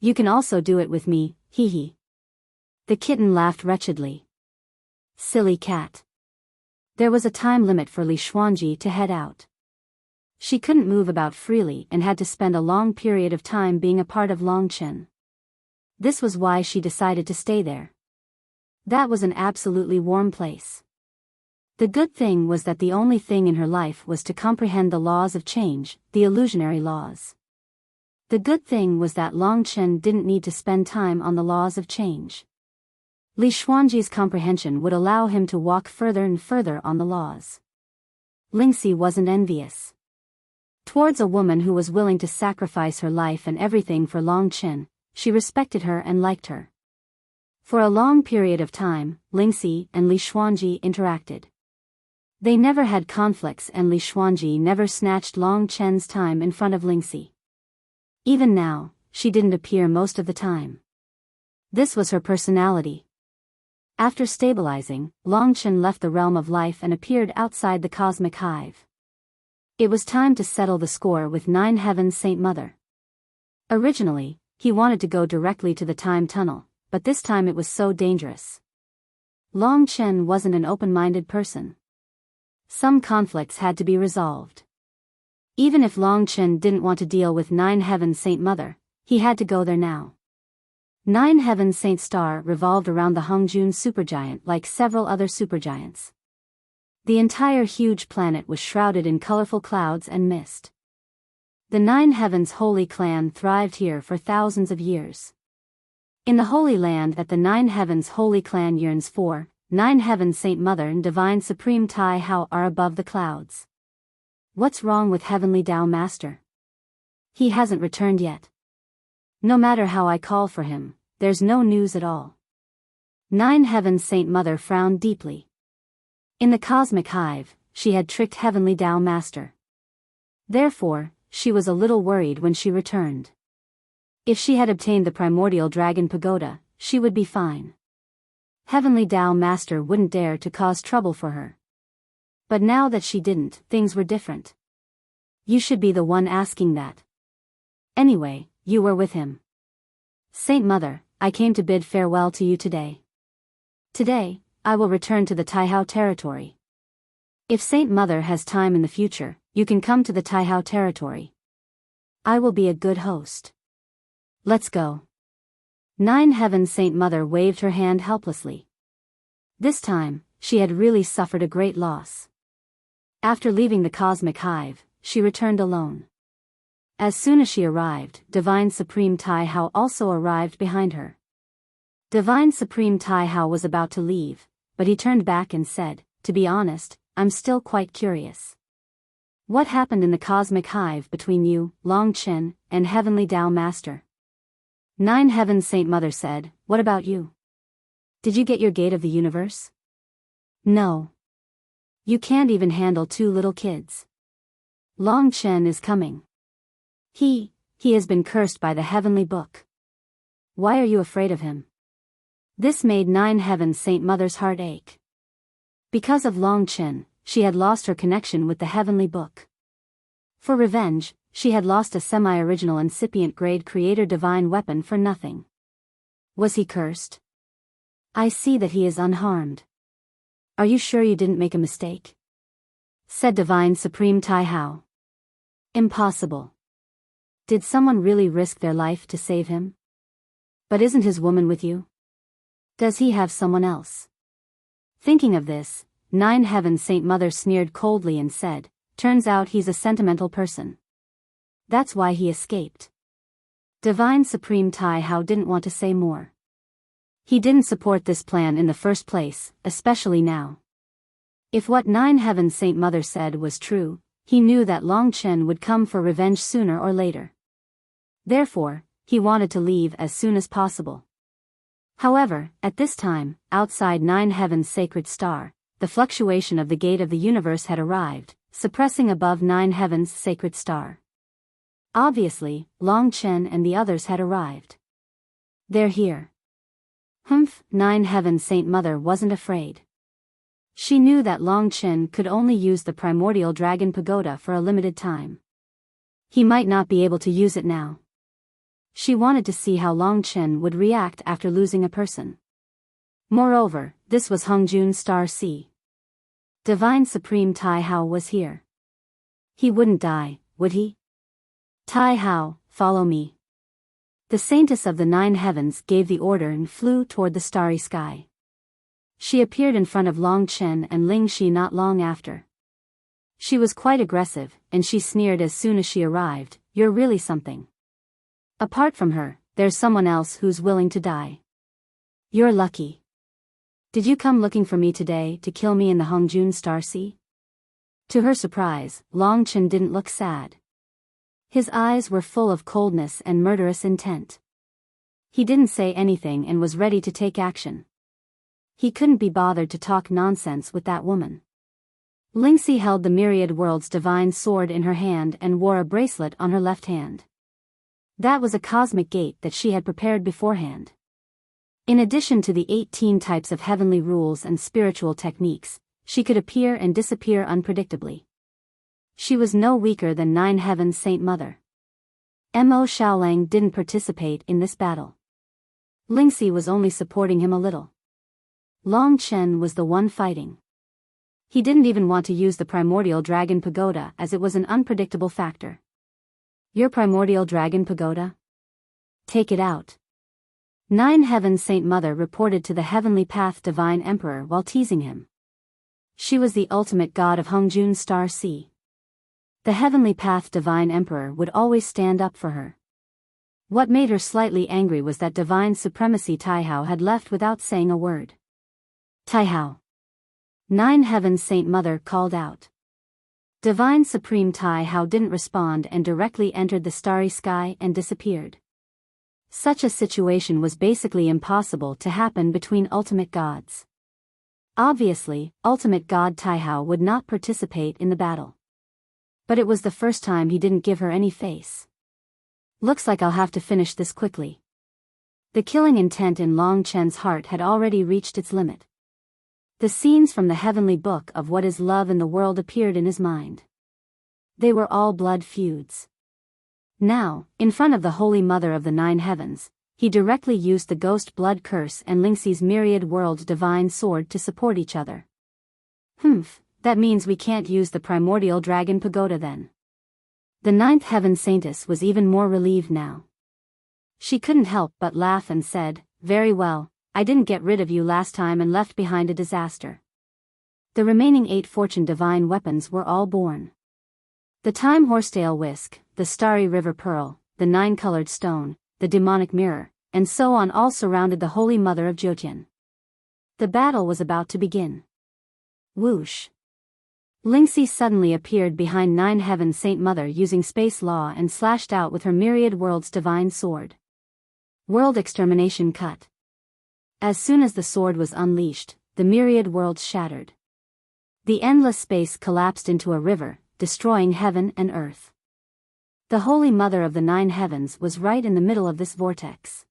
You can also do it with me, hee hee. The kitten laughed wretchedly. Silly cat. There was a time limit for Li Xuanji to head out. She couldn't move about freely and had to spend a long period of time being a part of Long Chen. This was why she decided to stay there. That was an absolutely warm place. The good thing was that the only thing in her life was to comprehend the laws of change, the illusionary laws. The good thing was that Long Chen didn't need to spend time on the laws of change. Li Xuanji's comprehension would allow him to walk further and further on the laws. Lingxi wasn't envious. Towards a woman who was willing to sacrifice her life and everything for Long Chen, she respected her and liked her. For a long period of time, Lingxi and Li Xuanji interacted. They never had conflicts and Li Xuanji never snatched Long Chen's time in front of Lingxi. Even now, she didn't appear most of the time. This was her personality. After stabilizing, Long Chen left the realm of life and appeared outside the cosmic hive. It was time to settle the score with Nine Heaven's Saint Mother. Originally, he wanted to go directly to the time tunnel, but this time it was so dangerous. Long Chen wasn't an open-minded person. Some conflicts had to be resolved. Even if Long Chen didn't want to deal with Nine Heaven's Saint Mother, he had to go there now. Nine Heaven's Saint Star revolved around the Hongjun supergiant like several other supergiants. The entire huge planet was shrouded in colorful clouds and mist. The Nine Heavens Holy Clan thrived here for thousands of years. In the Holy Land that the Nine Heavens Holy Clan yearns for, Nine Heavens Saint Mother and Divine Supreme Tai Hao are above the clouds. What's wrong with Heavenly Tao Master? He hasn't returned yet. No matter how I call for him, there's no news at all. Nine Heavens Saint Mother frowned deeply. In the cosmic hive, she had tricked Heavenly Tao Master. Therefore, she was a little worried when she returned. If she had obtained the primordial dragon pagoda, she would be fine. Heavenly Tao Master wouldn't dare to cause trouble for her. But now that she didn't, things were different. You should be the one asking that. Anyway, you were with him. Saint Mother, I came to bid farewell to you today. Today, I will return to the Taihao territory. If Saint Mother has time in the future, you can come to the Taihao territory. I will be a good host. Let's go. Nine Heaven's Saint Mother waved her hand helplessly. This time, she had really suffered a great loss. After leaving the cosmic hive, she returned alone. As soon as she arrived, Divine Supreme Tai Hao also arrived behind her. Divine Supreme Tai Hao was about to leave, but he turned back and said, "To be honest, I'm still quite curious. What happened in the cosmic hive between you, Long Chen, and Heavenly Tao Master?" Nine Heaven's Saint Mother said, "What about you? Did you get your gate of the universe?" "No. You can't even handle 2 little kids. Long Chen is coming. He has been cursed by the heavenly book. Why are you afraid of him?" This made Nine Heaven's Saint Mother's heart ache. Because of Long Chen, she had lost her connection with the heavenly book. For revenge, she had lost a semi-original incipient grade creator divine weapon for nothing. Was he cursed? "I see that he is unharmed. Are you sure you didn't make a mistake?" said Divine Supreme Tai Hao. "Impossible. Did someone really risk their life to save him? But isn't his woman with you? Does he have someone else?" Thinking of this, Nine Heaven's Saint Mother sneered coldly and said, "Turns out he's a sentimental person. That's why he escaped." Divine Supreme Tai Hao didn't want to say more. He didn't support this plan in the first place, especially now. If what Nine Heaven's Saint Mother said was true, he knew that Long Chen would come for revenge sooner or later. Therefore, he wanted to leave as soon as possible. However, at this time, outside Nine Heaven's sacred star, the fluctuation of the gate of the universe had arrived, suppressing above Nine Heaven's sacred star. Obviously, Long Chen and the others had arrived. "They're here." Humph, Nine Heaven's Saint Mother wasn't afraid. She knew that Long Chen could only use the primordial dragon pagoda for a limited time. He might not be able to use it now. She wanted to see how Long Chen would react after losing a person. Moreover, this was Hongjun Star Sea. Divine Supreme Tai Hao was here. He wouldn't die, would he? "Tai Hao, follow me." The Saintess of the Nine Heavens gave the order and flew toward the starry sky. She appeared in front of Long Chen and Ling Shi not long after. She was quite aggressive, and she sneered as soon as she arrived, "You're really something. Apart from her, there's someone else who's willing to die. You're lucky. Did you come looking for me today to kill me in the Hongjun Star Sea?" To her surprise, Long Chen didn't look sad. His eyes were full of coldness and murderous intent. He didn't say anything and was ready to take action. He couldn't be bothered to talk nonsense with that woman. Lingxi held the Myriad World's divine sword in her hand and wore a bracelet on her left hand. That was a cosmic gate that she had prepared beforehand. In addition to the 18 types of heavenly rules and spiritual techniques, she could appear and disappear unpredictably. She was no weaker than Nine Heaven's Saint Mother. Mo Xiaolang didn't participate in this battle. Lingxi was only supporting him a little. Long Chen was the one fighting. He didn't even want to use the primordial dragon pagoda as it was an unpredictable factor. "Your primordial dragon pagoda? Take it out." Nine Heaven's Saint Mother reported to the Heavenly Path Divine Emperor while teasing him. She was the ultimate god of Hongjun Star Sea. The Heavenly Path Divine Emperor would always stand up for her. What made her slightly angry was that Divine Supremacy Tai Hao had left without saying a word. "Tai Hao." Nine Heaven's Saint Mother called out. Divine Supreme Tai Hao didn't respond and directly entered the starry sky and disappeared. Such a situation was basically impossible to happen between ultimate gods. Obviously, ultimate god Tai Hao would not participate in the battle. But it was the first time he didn't give her any face. "Looks like I'll have to finish this quickly." The killing intent in Long Chen's heart had already reached its limit. The scenes from the heavenly book of what is love in the world appeared in his mind. They were all blood feuds. Now, in front of the Holy Mother of the Nine Heavens, he directly used the Ghost Blood Curse and Lingxi's Myriad World Divine Sword to support each other. Humph. That means we can't use the primordial dragon pagoda then. The Ninth Heaven Saintess was even more relieved now. She couldn't help but laugh and said, "Very well, I didn't get rid of you last time and left behind a disaster." The remaining 8 fortune divine weapons were all born. The time horsetail whisk, the starry river pearl, the 9-colored stone, the demonic mirror, and so on all surrounded the Holy Mother of Jyotian. The battle was about to begin. Whoosh! Lingxi suddenly appeared behind 9 Heaven Saint Mother using space law and slashed out with her myriad worlds divine sword. World extermination cut. As soon as the sword was unleashed, the myriad worlds shattered. The endless space collapsed into a river, destroying heaven and earth. The Holy Mother of the 9 Heavens was right in the middle of this vortex.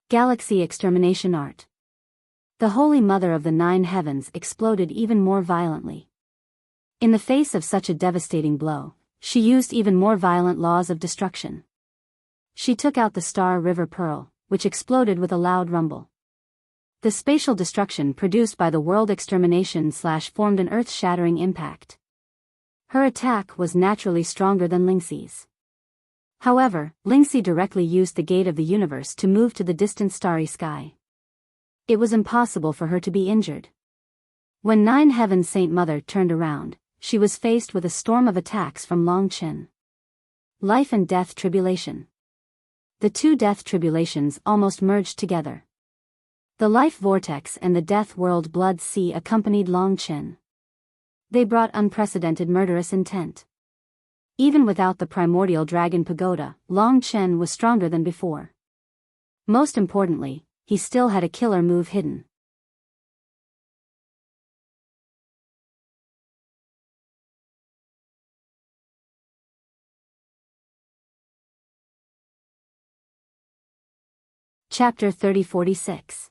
Galaxy extermination art. The Holy Mother of the 9 Heavens exploded even more violently. In the face of such a devastating blow, she used even more violent laws of destruction. She took out the Star River Pearl, which exploded with a loud rumble. The spatial destruction produced by the world extermination formed an earth-shattering impact. Her attack was naturally stronger than Lingxi's. However, Lingxi directly used the gate of the universe to move to the distant starry sky. It was impossible for her to be injured. When 9 Heaven Saint Mother turned around, she was faced with a storm of attacks from Long Chen. Life and death tribulation. The 2 death tribulations almost merged together. The life vortex and the death world blood sea accompanied Long Chen. They brought unprecedented murderous intent. Even without the primordial dragon pagoda, Long Chen was stronger than before. Most importantly, he still had a killer move hidden. Chapter 3046.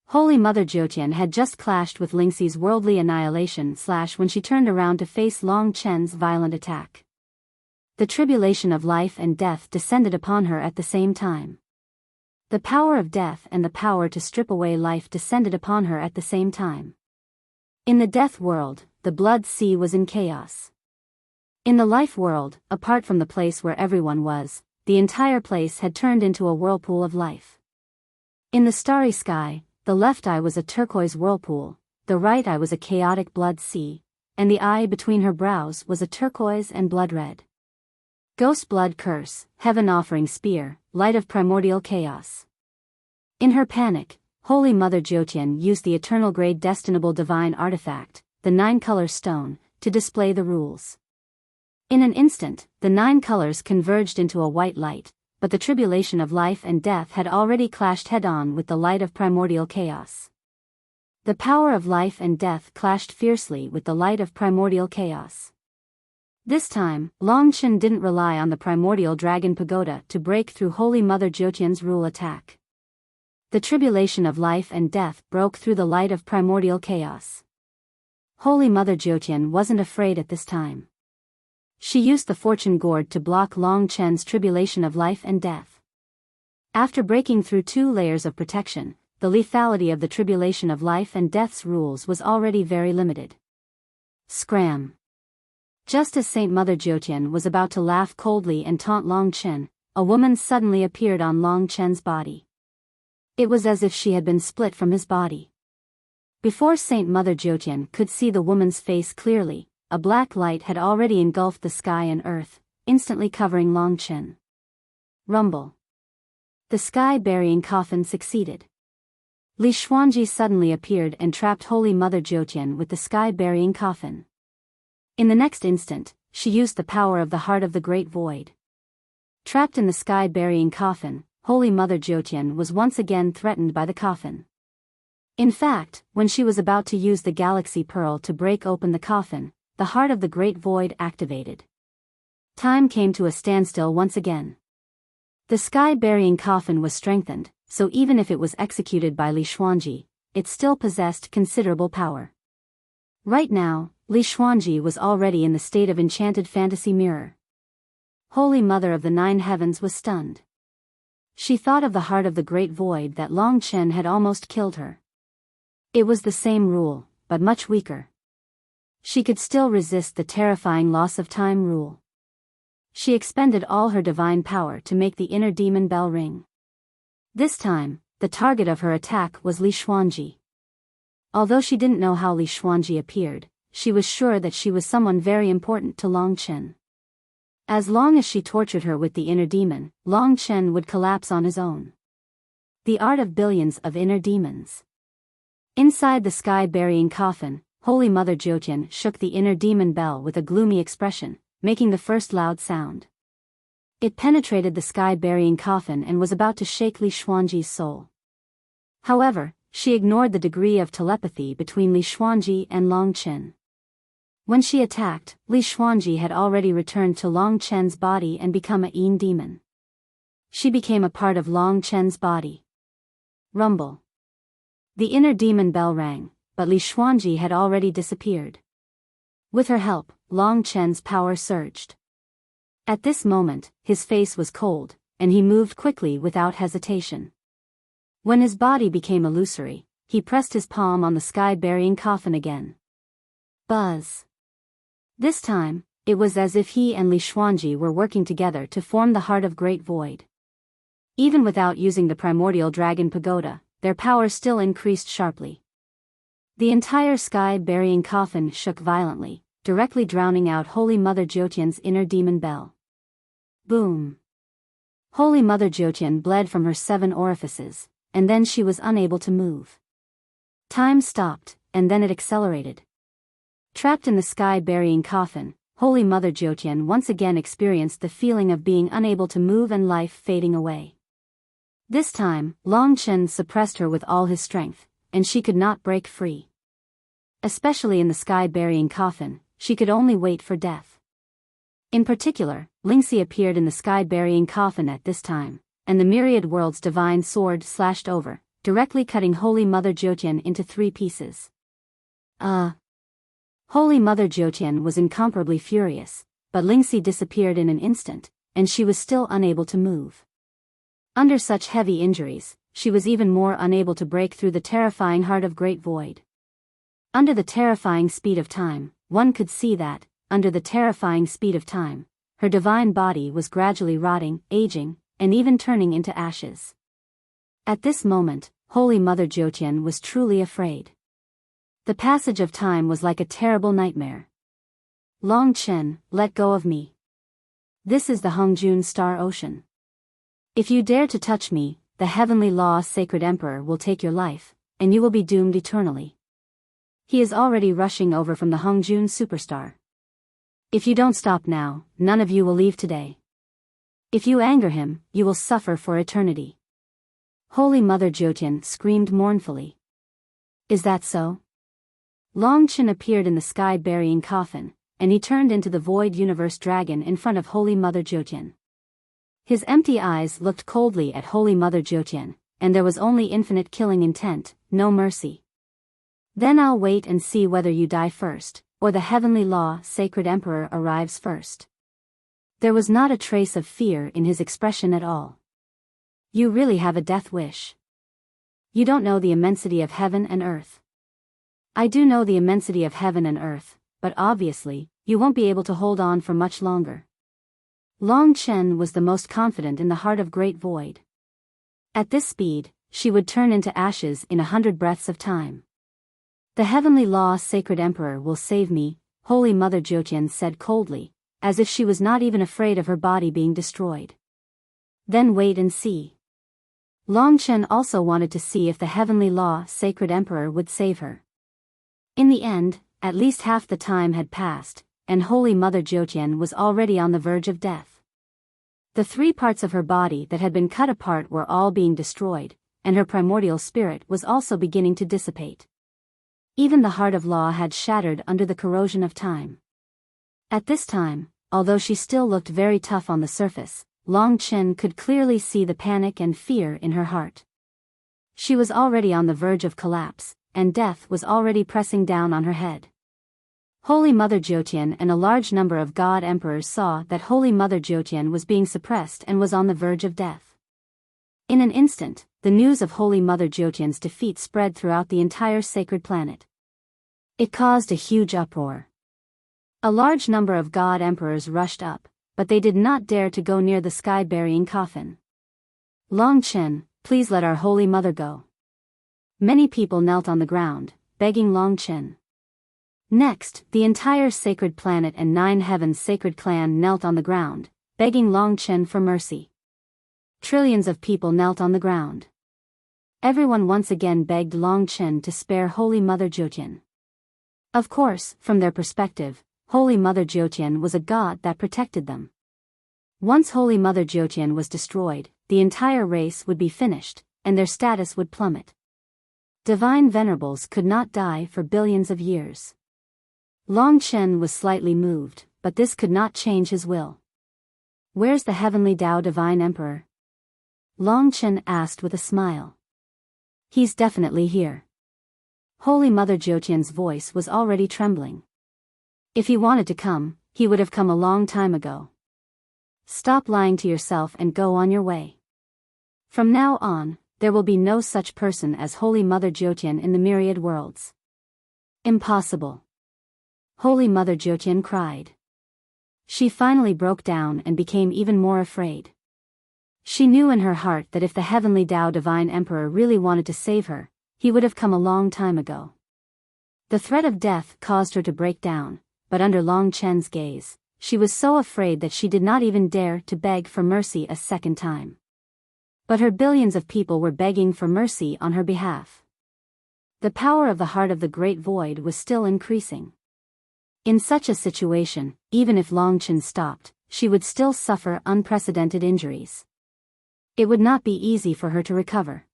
Holy Mother Jyotian had just clashed with Lingxi's worldly annihilation when she turned around to face Long Chen's violent attack. The tribulation of life and death descended upon her at the same time. The power of death and the power to strip away life descended upon her at the same time. In the death world, the blood sea was in chaos. In the life world, apart from the place where everyone was, the entire place had turned into a whirlpool of life. In the starry sky, the left eye was a turquoise whirlpool, the right eye was a chaotic blood sea, and the eye between her brows was a turquoise and blood red. Ghost blood curse, heaven offering spear, light of primordial chaos. In her panic, Holy Mother Jyotian used the eternal grade destinable divine artifact, the 9-color stone, to display the rules. In an instant, the 9 colors converged into a white light, but the tribulation of life and death had already clashed head-on with the light of primordial chaos. The power of life and death clashed fiercely with the light of primordial chaos. This time, Long Chen didn't rely on the primordial dragon pagoda to break through Holy Mother Jyotian's rule attack. The tribulation of life and death broke through the light of primordial chaos. Holy Mother Jyotian wasn't afraid at this time. She used the fortune gourd to block Long Chen's tribulation of life and death. After breaking through 2 layers of protection, the lethality of the tribulation of life and death's rules was already very limited. Scram! Just as Saint Mother Jyotian was about to laugh coldly and taunt Long Chen, a woman suddenly appeared on Long Chen's body. It was as if she had been split from his body. Before Saint Mother Jyotian could see the woman's face clearly, a black light had already engulfed the sky and earth, instantly covering Long Chen. Rumble. The sky-burying coffin succeeded. Li Xuanji suddenly appeared and trapped Holy Mother Jyotian with the sky-burying coffin. In the next instant, she used the power of the heart of the Great Void. Trapped in the sky-burying coffin, Holy Mother Jyotian was once again threatened by the coffin. In fact, when she was about to use the Galaxy Pearl to break open the coffin, the heart of the Great Void activated. Time came to a standstill once again. The sky-burying coffin was strengthened, so even if it was executed by Li Xuanji, it still possessed considerable power. Right now, Li Xuanji was already in the state of enchanted fantasy mirror. Holy Mother of the 9 Heavens was stunned. She thought of the heart of the Great Void that Long Chen had almost killed her. It was the same rule, but much weaker. She could still resist the terrifying loss of time rule. She expended all her divine power to make the inner demon bell ring. This time, the target of her attack was Li Xuanji. Although she didn't know how Li Xuanji appeared, she was sure that she was someone very important to Long Chen. As long as she tortured her with the inner demon, Long Chen would collapse on his own. The art of billions of inner demons. Inside the sky-burying coffin, Holy Mother Jiutian shook the inner demon bell with a gloomy expression, making the first loud sound. It penetrated the sky-burying coffin and was about to shake Li Xuanji's soul. However, she ignored the degree of telepathy between Li Xuanji and Long Chen. When she attacked, Li Xuanji had already returned to Long Chen's body and become a Yin demon. She became a part of Long Chen's body. Rumble. The inner demon bell rang, but Li Xuanji had already disappeared. With her help, Long Chen's power surged. At this moment, his face was cold, and he moved quickly without hesitation. When his body became illusory, he pressed his palm on the sky-burying coffin again. Buzz. This time, it was as if he and Li Xuanji were working together to form the Heart of Great Void. Even without using the primordial dragon pagoda, their power still increased sharply. The entire sky-burying coffin shook violently, directly drowning out Holy Mother Jiutian's inner demon bell. Boom! Holy Mother Jiutian bled from her 7 orifices, and then she was unable to move. Time stopped, and then it accelerated. Trapped in the sky-burying coffin, Holy Mother Jiutian once again experienced the feeling of being unable to move and life fading away. This time, Long Chen suppressed her with all his strength, and she could not break free. Especially in the sky-burying coffin, she could only wait for death. In particular, Lingxi appeared in the sky-burying coffin at this time, and the myriad world's divine sword slashed over, directly cutting Holy Mother Jiutian into 3 pieces. Holy Mother Jiutian was incomparably furious, but Lingxi disappeared in an instant, and she was still unable to move. Under such heavy injuries, she was even more unable to break through the terrifying Heart of Great Void. Under the terrifying speed of time, one could see that, under the terrifying speed of time, her divine body was gradually rotting, aging, and even turning into ashes. At this moment, Holy Mother Jiutian was truly afraid. The passage of time was like a terrible nightmare. Long Chen, let go of me. This is the Hongjun Star Ocean. If you dare to touch me, the heavenly law Sacred Emperor will take your life, and you will be doomed eternally. He is already rushing over from the Hongjun Superstar. If you don't stop now, none of you will leave today. If you anger him, you will suffer for eternity. Holy Mother Jiutian screamed mournfully. Is that so? Long Chen appeared in the sky-burying coffin, and he turned into the Void Universe Dragon in front of Holy Mother Jiutian. His empty eyes looked coldly at Holy Mother Jiutian, and there was only infinite killing intent, no mercy. Then I'll wait and see whether you die first, or the heavenly law Sacred Emperor arrives first. There was not a trace of fear in his expression at all. You really have a death wish. You don't know the immensity of heaven and earth. I do know the immensity of heaven and earth, but obviously, you won't be able to hold on for much longer. Long Chen was the most confident in the Heart of Great Void. At this speed, she would turn into ashes in 100 breaths of time. The heavenly law Sacred Emperor will save me, Holy Mother Jiutian said coldly, as if she was not even afraid of her body being destroyed. Then wait and see. Long Chen also wanted to see if the heavenly law Sacred Emperor would save her. In the end, at least half the time had passed, and Holy Mother Jiutian was already on the verge of death. The 3 parts of her body that had been cut apart were all being destroyed, and her primordial spirit was also beginning to dissipate. Even the heart of law had shattered under the corrosion of time. At this time, although she still looked very tough on the surface, Long Chen could clearly see the panic and fear in her heart. She was already on the verge of collapse, and death was already pressing down on her head. Holy Mother Jiutian and a large number of God Emperors saw that Holy Mother Jiutian was being suppressed and was on the verge of death. In an instant, the news of Holy Mother Jiutian's defeat spread throughout the entire sacred planet. It caused a huge uproar. A large number of God Emperors rushed up, but they did not dare to go near the sky-burying coffin. Long Chen, please let our Holy Mother go. Many people knelt on the ground, begging Long Chen. Next, the entire sacred planet and 9 heavens sacred clan knelt on the ground, begging Long Chen for mercy. Trillions of people knelt on the ground. Everyone once again begged Long Chen to spare Holy Mother Jiutian. Of course, from their perspective, Holy Mother Jiutian was a god that protected them. Once Holy Mother Jiutian was destroyed, the entire race would be finished, and their status would plummet. Divine venerables could not die for billions of years. Long Chen was slightly moved, but this could not change his will. Where's the heavenly Tao Divine Emperor? Long Chen asked with a smile. He's definitely here. Holy Mother Jiutian's voice was already trembling. If he wanted to come, he would have come a long time ago. Stop lying to yourself and go on your way. From now on, there will be no such person as Holy Mother Jiutian in the myriad worlds. Impossible. Holy Mother Jiutian cried. She finally broke down and became even more afraid. She knew in her heart that if the heavenly Tao Divine Emperor really wanted to save her, he would have come a long time ago. The threat of death caused her to break down, but under Long Chen's gaze, she was so afraid that she did not even dare to beg for mercy a second time. But her billions of people were begging for mercy on her behalf. The power of the heart of the Great Void was still increasing. In such a situation, even if Long Chen stopped, she would still suffer unprecedented injuries. It would not be easy for her to recover.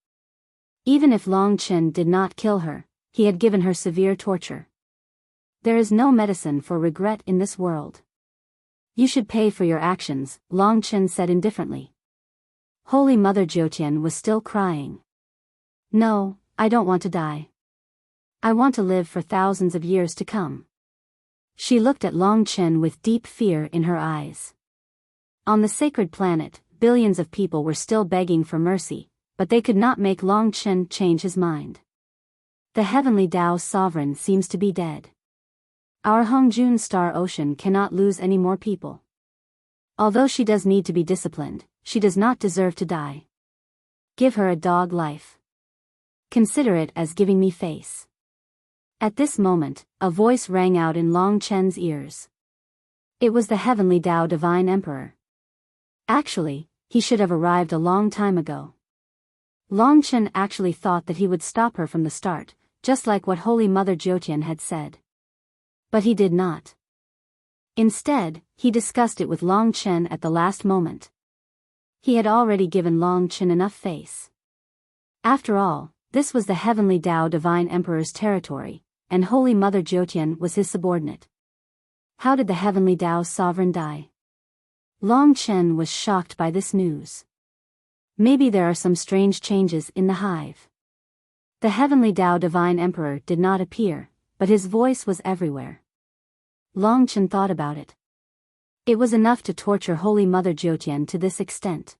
Even if Long Chen did not kill her, he had given her severe torture. There is no medicine for regret in this world. You should pay for your actions, Long Chen said indifferently. Holy Mother Jiutian was still crying. No, I don't want to die. I want to live for thousands of years to come. She looked at Long Chen with deep fear in her eyes. On the sacred planet, billions of people were still begging for mercy, but they could not make Long Chen change his mind. The heavenly Tao sovereign seems to be dead. Our Hongjun Star Ocean cannot lose any more people. Although she does need to be disciplined, she does not deserve to die. Give her a dog life. Consider it as giving me face. At this moment, a voice rang out in Long Chen's ears. It was the heavenly Tao Divine Emperor. Actually, he should have arrived a long time ago. Long Chen actually thought that he would stop her from the start, just like what Holy Mother Jiutian had said. But he did not. Instead, he discussed it with Long Chen at the last moment. He had already given Long Chen enough face. After all, this was the heavenly Tao Divine Emperor's territory, and Holy Mother Jiutian was his subordinate. How did the heavenly Tao sovereign die? Long Chen was shocked by this news. Maybe there are some strange changes in the hive. The heavenly Tao Divine Emperor did not appear, but his voice was everywhere. Long Chen thought about it. It was enough to torture Holy Mother Jiutian to this extent.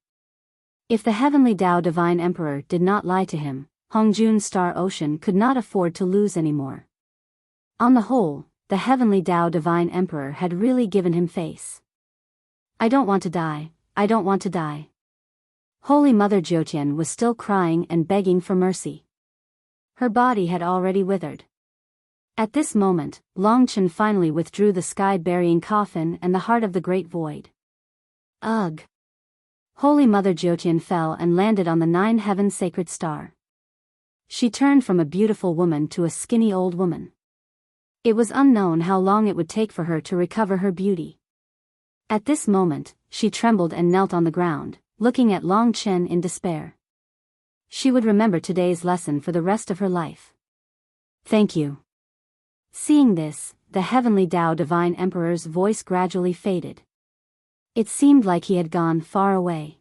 If the heavenly Tao Divine Emperor did not lie to him, Hongjun Star Ocean could not afford to lose anymore. On the whole, the heavenly Tao Divine Emperor had really given him face. I don't want to die, I don't want to die. Holy Mother Jiutian was still crying and begging for mercy. Her body had already withered. At this moment, Long Chen finally withdrew the sky-burying coffin and the heart of the Great Void. Ugh! Holy Mother Jiutian fell and landed on the 9 heaven sacred star. She turned from a beautiful woman to a skinny old woman. It was unknown how long it would take for her to recover her beauty. At this moment, she trembled and knelt on the ground, looking at Long Chen in despair. She would remember today's lesson for the rest of her life. Thank you. Seeing this, the heavenly Tao Divine Emperor's voice gradually faded. It seemed like he had gone far away.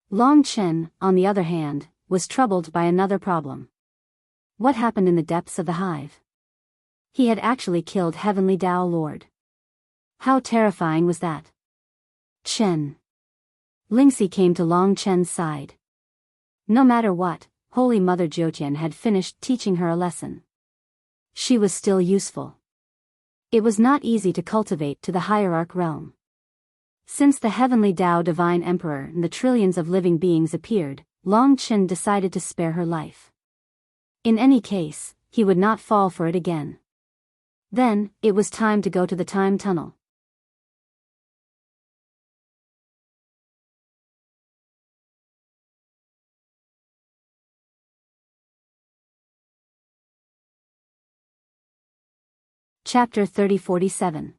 Long Chen, on the other hand, was troubled by another problem. What happened in the depths of the hive? He had actually killed Heavenly Tao Lord. How terrifying was that? Chen. Lingxi came to Long Chen's side. No matter what, Holy Mother Jiutian had finished teaching her a lesson. She was still useful. It was not easy to cultivate to the hierarch realm. Since the heavenly Tao Divine Emperor and the trillions of living beings appeared, Long Chen decided to spare her life. In any case, he would not fall for it again. Then, it was time to go to the time tunnel. Chapter 3047.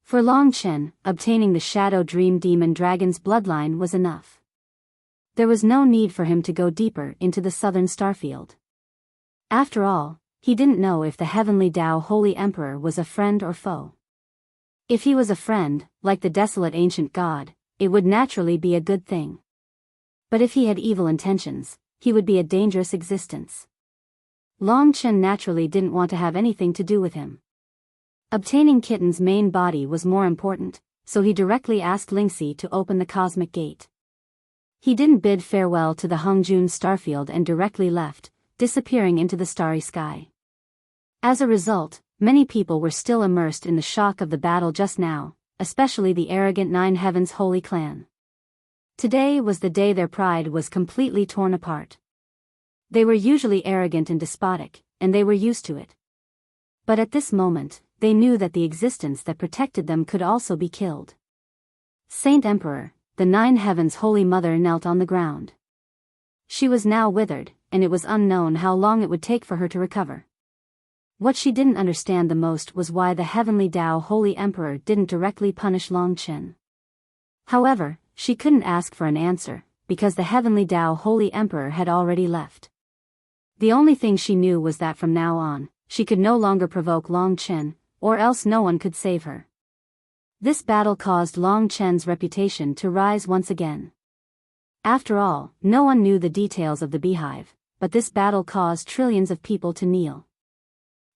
For Long Chen, obtaining the Shadow Dream Demon Dragon's bloodline was enough. There was no need for him to go deeper into the southern starfield. After all, he didn't know if the Heavenly Tao Holy Emperor was a friend or foe. If he was a friend, like the desolate ancient god, it would naturally be a good thing. But if he had evil intentions, he would be a dangerous existence. Long Chen naturally didn't want to have anything to do with him. Obtaining Kitten's main body was more important, so he directly asked Lingxi to open the cosmic gate. He didn't bid farewell to the Hongjun starfield and directly left, disappearing into the starry sky. As a result, many people were still immersed in the shock of the battle just now, especially the arrogant Nine Heavens Holy Clan. Today was the day their pride was completely torn apart. They were usually arrogant and despotic, and they were used to it. But at this moment, they knew that the existence that protected them could also be killed. Saint Emperor, the Nine Heavens Holy Mother knelt on the ground. She was now withered, and it was unknown how long it would take for her to recover. What she didn't understand the most was why the Heavenly Tao Holy Emperor didn't directly punish Long Chen. However, she couldn't ask for an answer, because the Heavenly Tao Holy Emperor had already left. The only thing she knew was that from now on, she could no longer provoke Long Chen, or else no one could save her. This battle caused Long Chen's reputation to rise once again. After all, no one knew the details of the beehive, but this battle caused trillions of people to kneel.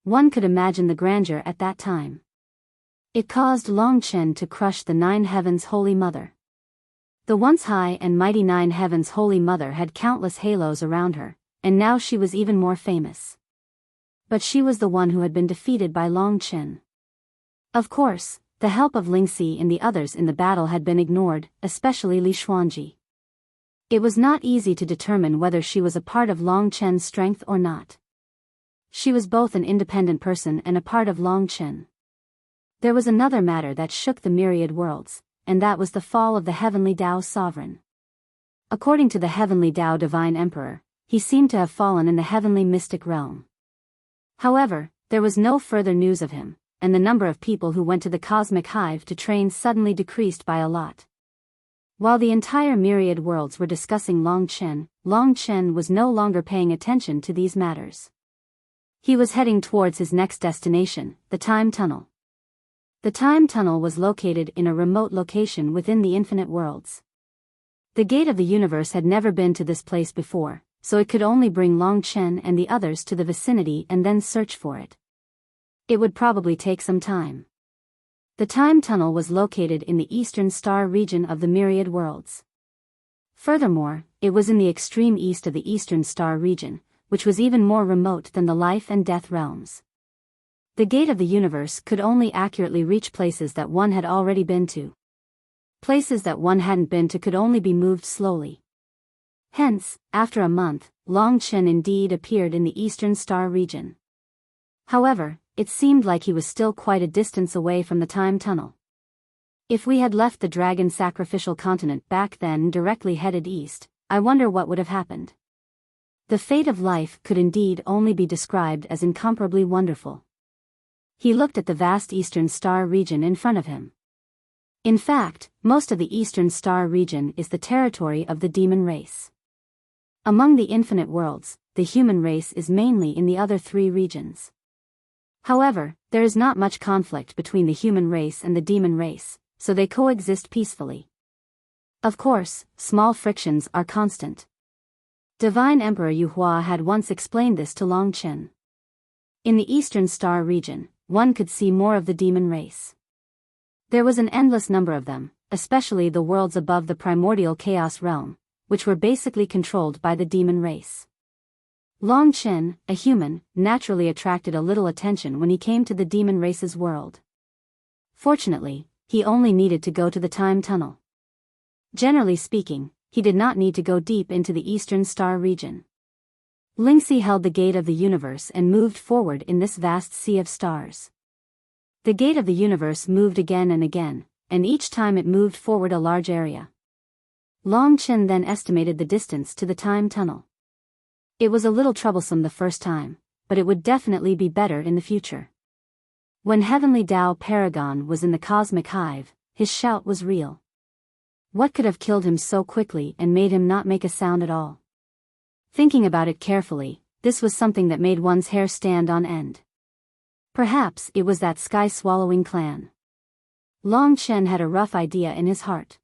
One could imagine the grandeur at that time. It caused Long Chen to crush the Nine Heavens Holy Mother. The once high and mighty Nine Heavens Holy Mother had countless halos around her, and now she was even more famous. But she was the one who had been defeated by Long Chen. Of course, the help of Lingxi and the others in the battle had been ignored, especially Li Xuanji. It was not easy to determine whether she was a part of Long Chen's strength or not. She was both an independent person and a part of Long Chen. There was another matter that shook the myriad worlds, and that was the fall of the Heavenly Tao Sovereign. According to the Heavenly Tao Divine Emperor, he seemed to have fallen in the heavenly mystic realm. However, there was no further news of him, and the number of people who went to the cosmic hive to train suddenly decreased by a lot. While the entire myriad worlds were discussing Long Chen was no longer paying attention to these matters. He was heading towards his next destination, the Time Tunnel. The Time Tunnel was located in a remote location within the infinite worlds. The gate of the universe had never been to this place before, so it could only bring Long Chen and the others to the vicinity and then search for it. It would probably take some time. The Time Tunnel was located in the eastern star region of the myriad worlds. Furthermore, it was in the extreme east of the eastern star region, which was even more remote than the life and death realms. The gate of the universe could only accurately reach places that one had already been to. Places that one hadn't been to could only be moved slowly. Hence, after a month, Long Chen indeed appeared in the eastern star region. However, it seemed like he was still quite a distance away from the time tunnel. If we had left the dragon sacrificial continent back then and directly headed east, I wonder what would have happened. The fate of life could indeed only be described as incomparably wonderful. He looked at the vast eastern star region in front of him. In fact, most of the eastern star region is the territory of the demon race. Among the infinite worlds, the human race is mainly in the other three regions. However, there is not much conflict between the human race and the demon race, so they coexist peacefully. Of course, small frictions are constant. Divine Emperor Yuhua had once explained this to Long Chen. In the eastern star region, one could see more of the demon race. There was an endless number of them, especially the worlds above the primordial chaos realm, which were basically controlled by the demon race. Long Chen, a human, naturally attracted a little attention when he came to the demon race's world. Fortunately, he only needed to go to the time tunnel. Generally speaking, he did not need to go deep into the eastern star region. Lingxi held the gate of the universe and moved forward in this vast sea of stars. The gate of the universe moved again, and each time it moved forward a large area. Long Chen then estimated the distance to the time tunnel. It was a little troublesome the first time, but it would definitely be better in the future. When Heavenly Tao Paragon was in the cosmic hive, his shout was real. What could have killed him so quickly and made him not make a sound at all? Thinking about it carefully, this was something that made one's hair stand on end. Perhaps it was that sky-swallowing clan. Long Chen had a rough idea in his heart.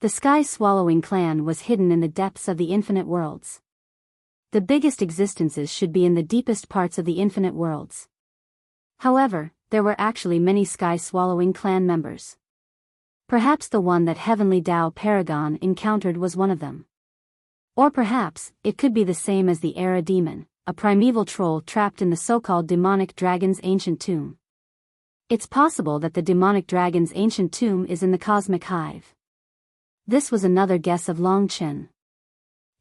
The sky-swallowing clan was hidden in the depths of the infinite worlds. The biggest existences should be in the deepest parts of the infinite worlds. However, there were actually many sky-swallowing clan members. Perhaps the one that Heavenly Tao Paragon encountered was one of them. Or perhaps, it could be the same as the Era Demon, a primeval troll trapped in the so-called demonic dragon's ancient tomb. It's possible that the demonic dragon's ancient tomb is in the cosmic hive. This was another guess of Long Chen.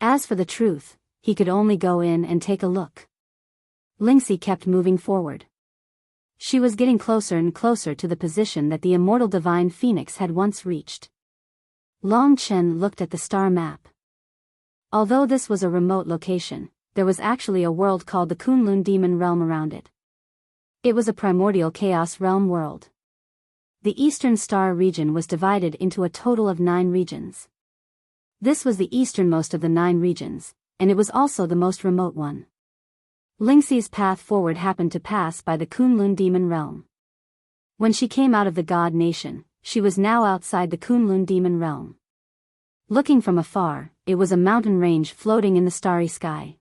As for the truth, he could only go in and take a look. Lingxi kept moving forward. She was getting closer and closer to the position that the immortal divine phoenix had once reached. Long Chen looked at the star map. Although this was a remote location, there was actually a world called the Kunlun Demon Realm around it. It was a primordial chaos realm world. The eastern star region was divided into a total of 9 regions. This was the easternmost of the 9 regions, and it was also the most remote one. Lingxi's path forward happened to pass by the Kunlun Demon Realm. When she came out of the God Nation, she was now outside the Kunlun Demon Realm. Looking from afar, it was a mountain range floating in the starry sky.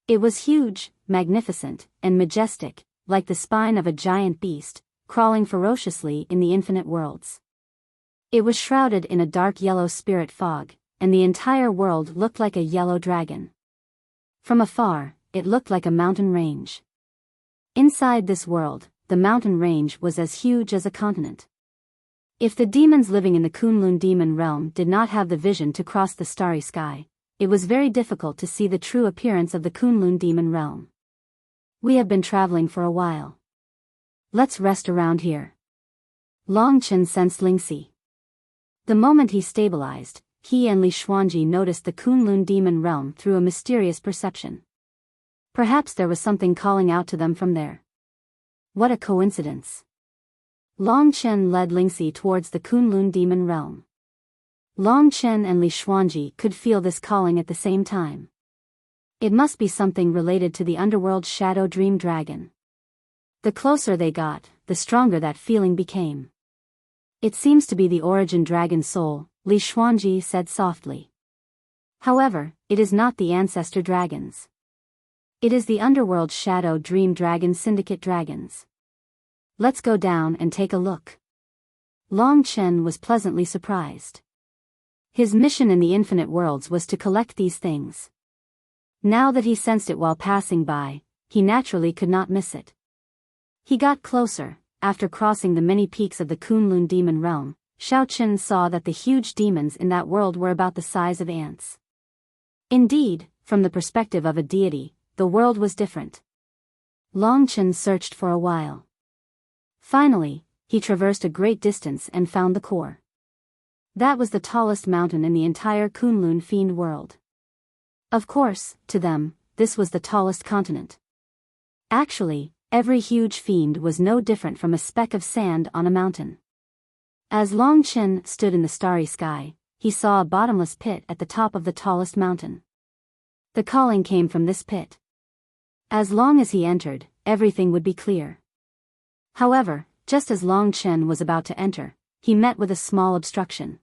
It was huge, magnificent, and majestic, like the spine of a giant beast, crawling ferociously in the infinite worlds. It was shrouded in a dark yellow spirit fog, and the entire world looked like a yellow dragon. From afar, it looked like a mountain range. Inside this world, the mountain range was as huge as a continent. If the demons living in the Kunlun Demon Realm did not have the vision to cross the starry sky, it was very difficult to see the true appearance of the Kunlun Demon Realm. We have been traveling for a while. Let's rest around here. Long Chen sensed Lingxi. The moment he stabilized, he and Li Xuanji noticed the Kunlun Demon Realm through a mysterious perception. Perhaps there was something calling out to them from there. What a coincidence. Long Chen led Lingxi towards the Kunlun Demon Realm. Long Chen and Li Xuanji could feel this calling at the same time. It must be something related to the underworld's shadow dream dragon. The closer they got, the stronger that feeling became. It seems to be the origin dragon soul, Li Xuanji said softly. However, it is not the ancestor dragons. It is the underworld shadow dream dragon syndicate dragons. Let's go down and take a look. Long Chen was pleasantly surprised. His mission in the infinite worlds was to collect these things. Now that he sensed it while passing by, he naturally could not miss it. He got closer. After crossing the many peaks of the Kunlun Demon Realm, Xiao Chen saw that the huge demons in that world were about the size of ants. Indeed, from the perspective of a deity, the world was different. Long Chen searched for a while. Finally, he traversed a great distance and found the core. That was the tallest mountain in the entire Kunlun Fiend world. Of course, to them, this was the tallest continent. Actually, every huge fiend was no different from a speck of sand on a mountain. As Long Chen stood in the starry sky, he saw a bottomless pit at the top of the tallest mountain. The calling came from this pit. As long as he entered, everything would be clear. However, just as Long Chen was about to enter, he met with a small obstruction.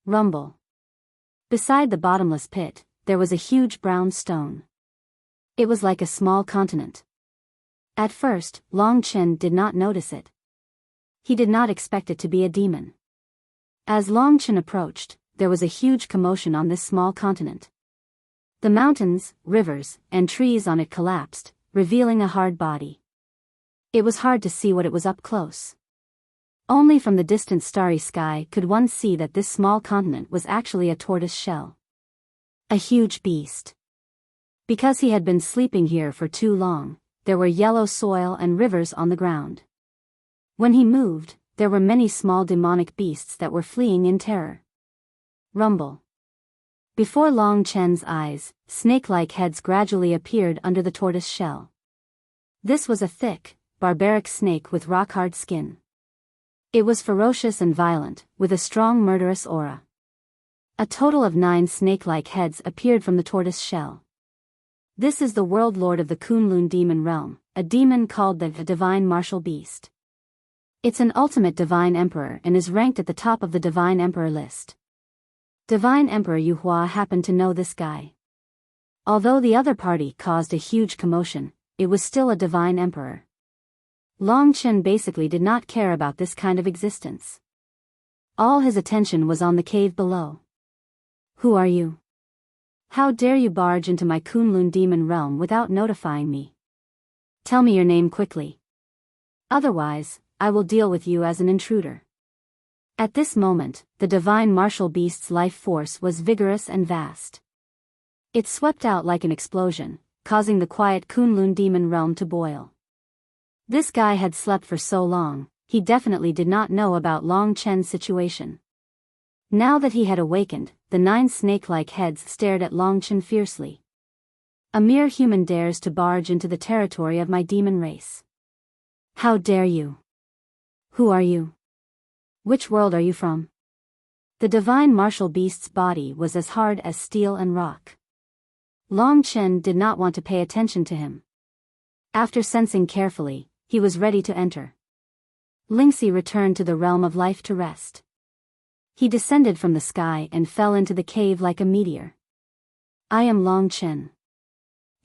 Rumble. Beside the bottomless pit, there was a huge brown stone. It was like a small continent. At first, Long Chen did not notice it. He did not expect it to be a demon. As Long Chen approached, there was a huge commotion on this small continent. The mountains, rivers, and trees on it collapsed, revealing a hard body. It was hard to see what it was up close. Only from the distant starry sky could one see that this small continent was actually a tortoise shell. A huge beast. Because he had been sleeping here for too long, there were yellow soil and rivers on the ground. When he moved, there were many small demonic beasts that were fleeing in terror. Rumble. Before Long Chen's eyes, snake-like heads gradually appeared under the tortoise shell. This was a thick, barbaric snake with rock-hard skin. It was ferocious and violent, with a strong murderous aura. A total of 9 snake-like heads appeared from the tortoise shell. This is the world lord of the Kunlun demon realm, a demon called the Divine Martial Beast. It's an ultimate divine emperor and is ranked at the top of the divine emperor list. Divine Emperor Yu Hua happened to know this guy. Although the other party caused a huge commotion, it was still a divine emperor. Long Chen basically did not care about this kind of existence. All his attention was on the cave below. Who are you? How dare you barge into my Kunlun demon realm without notifying me? Tell me your name quickly. Otherwise, I will deal with you as an intruder. At this moment, the divine martial beast's life force was vigorous and vast. It swept out like an explosion, causing the quiet Kunlun demon realm to boil. This guy had slept for so long, he definitely did not know about Long Chen's situation. Now that he had awakened, the 9 snake-like heads stared at Long Chen fiercely. A mere human dares to barge into the territory of my demon race. How dare you? Who are you? Which world are you from? The divine martial beast's body was as hard as steel and rock. Long Chen did not want to pay attention to him. After sensing carefully, he was ready to enter. Lingxi returned to the realm of life to rest. He descended from the sky and fell into the cave like a meteor. I am Long Chen.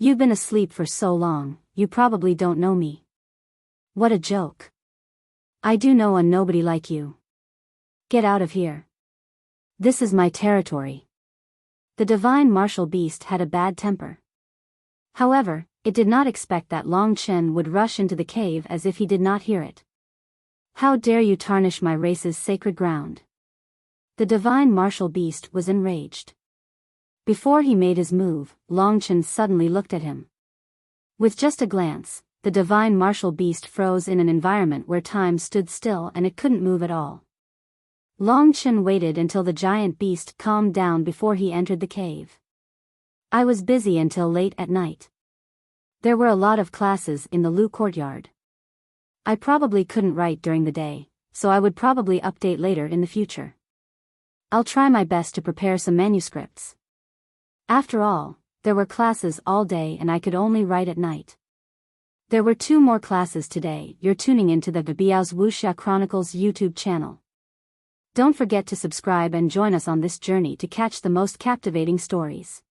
You've been asleep for so long, you probably don't know me. What a joke. I do know a nobody like you. Get out of here. This is my territory. The divine martial beast had a bad temper. However, it did not expect that Long Chen would rush into the cave as if he did not hear it. How dare you tarnish my race's sacred ground? The divine martial beast was enraged. Before he made his move, Long Chen suddenly looked at him. With just a glance, the divine martial beast froze in an environment where time stood still and it couldn't move at all. Long Chen waited until the giant beast calmed down before he entered the cave. I was busy until late at night. There were a lot of classes in the Lu courtyard. I probably couldn't write during the day, so I would probably update later in the future. I'll try my best to prepare some manuscripts. After all, there were classes all day and I could only write at night. There were 2 more classes today. You're tuning into the Biyao's Wuxia Chronicles YouTube channel. Don't forget to subscribe and join us on this journey to catch the most captivating stories.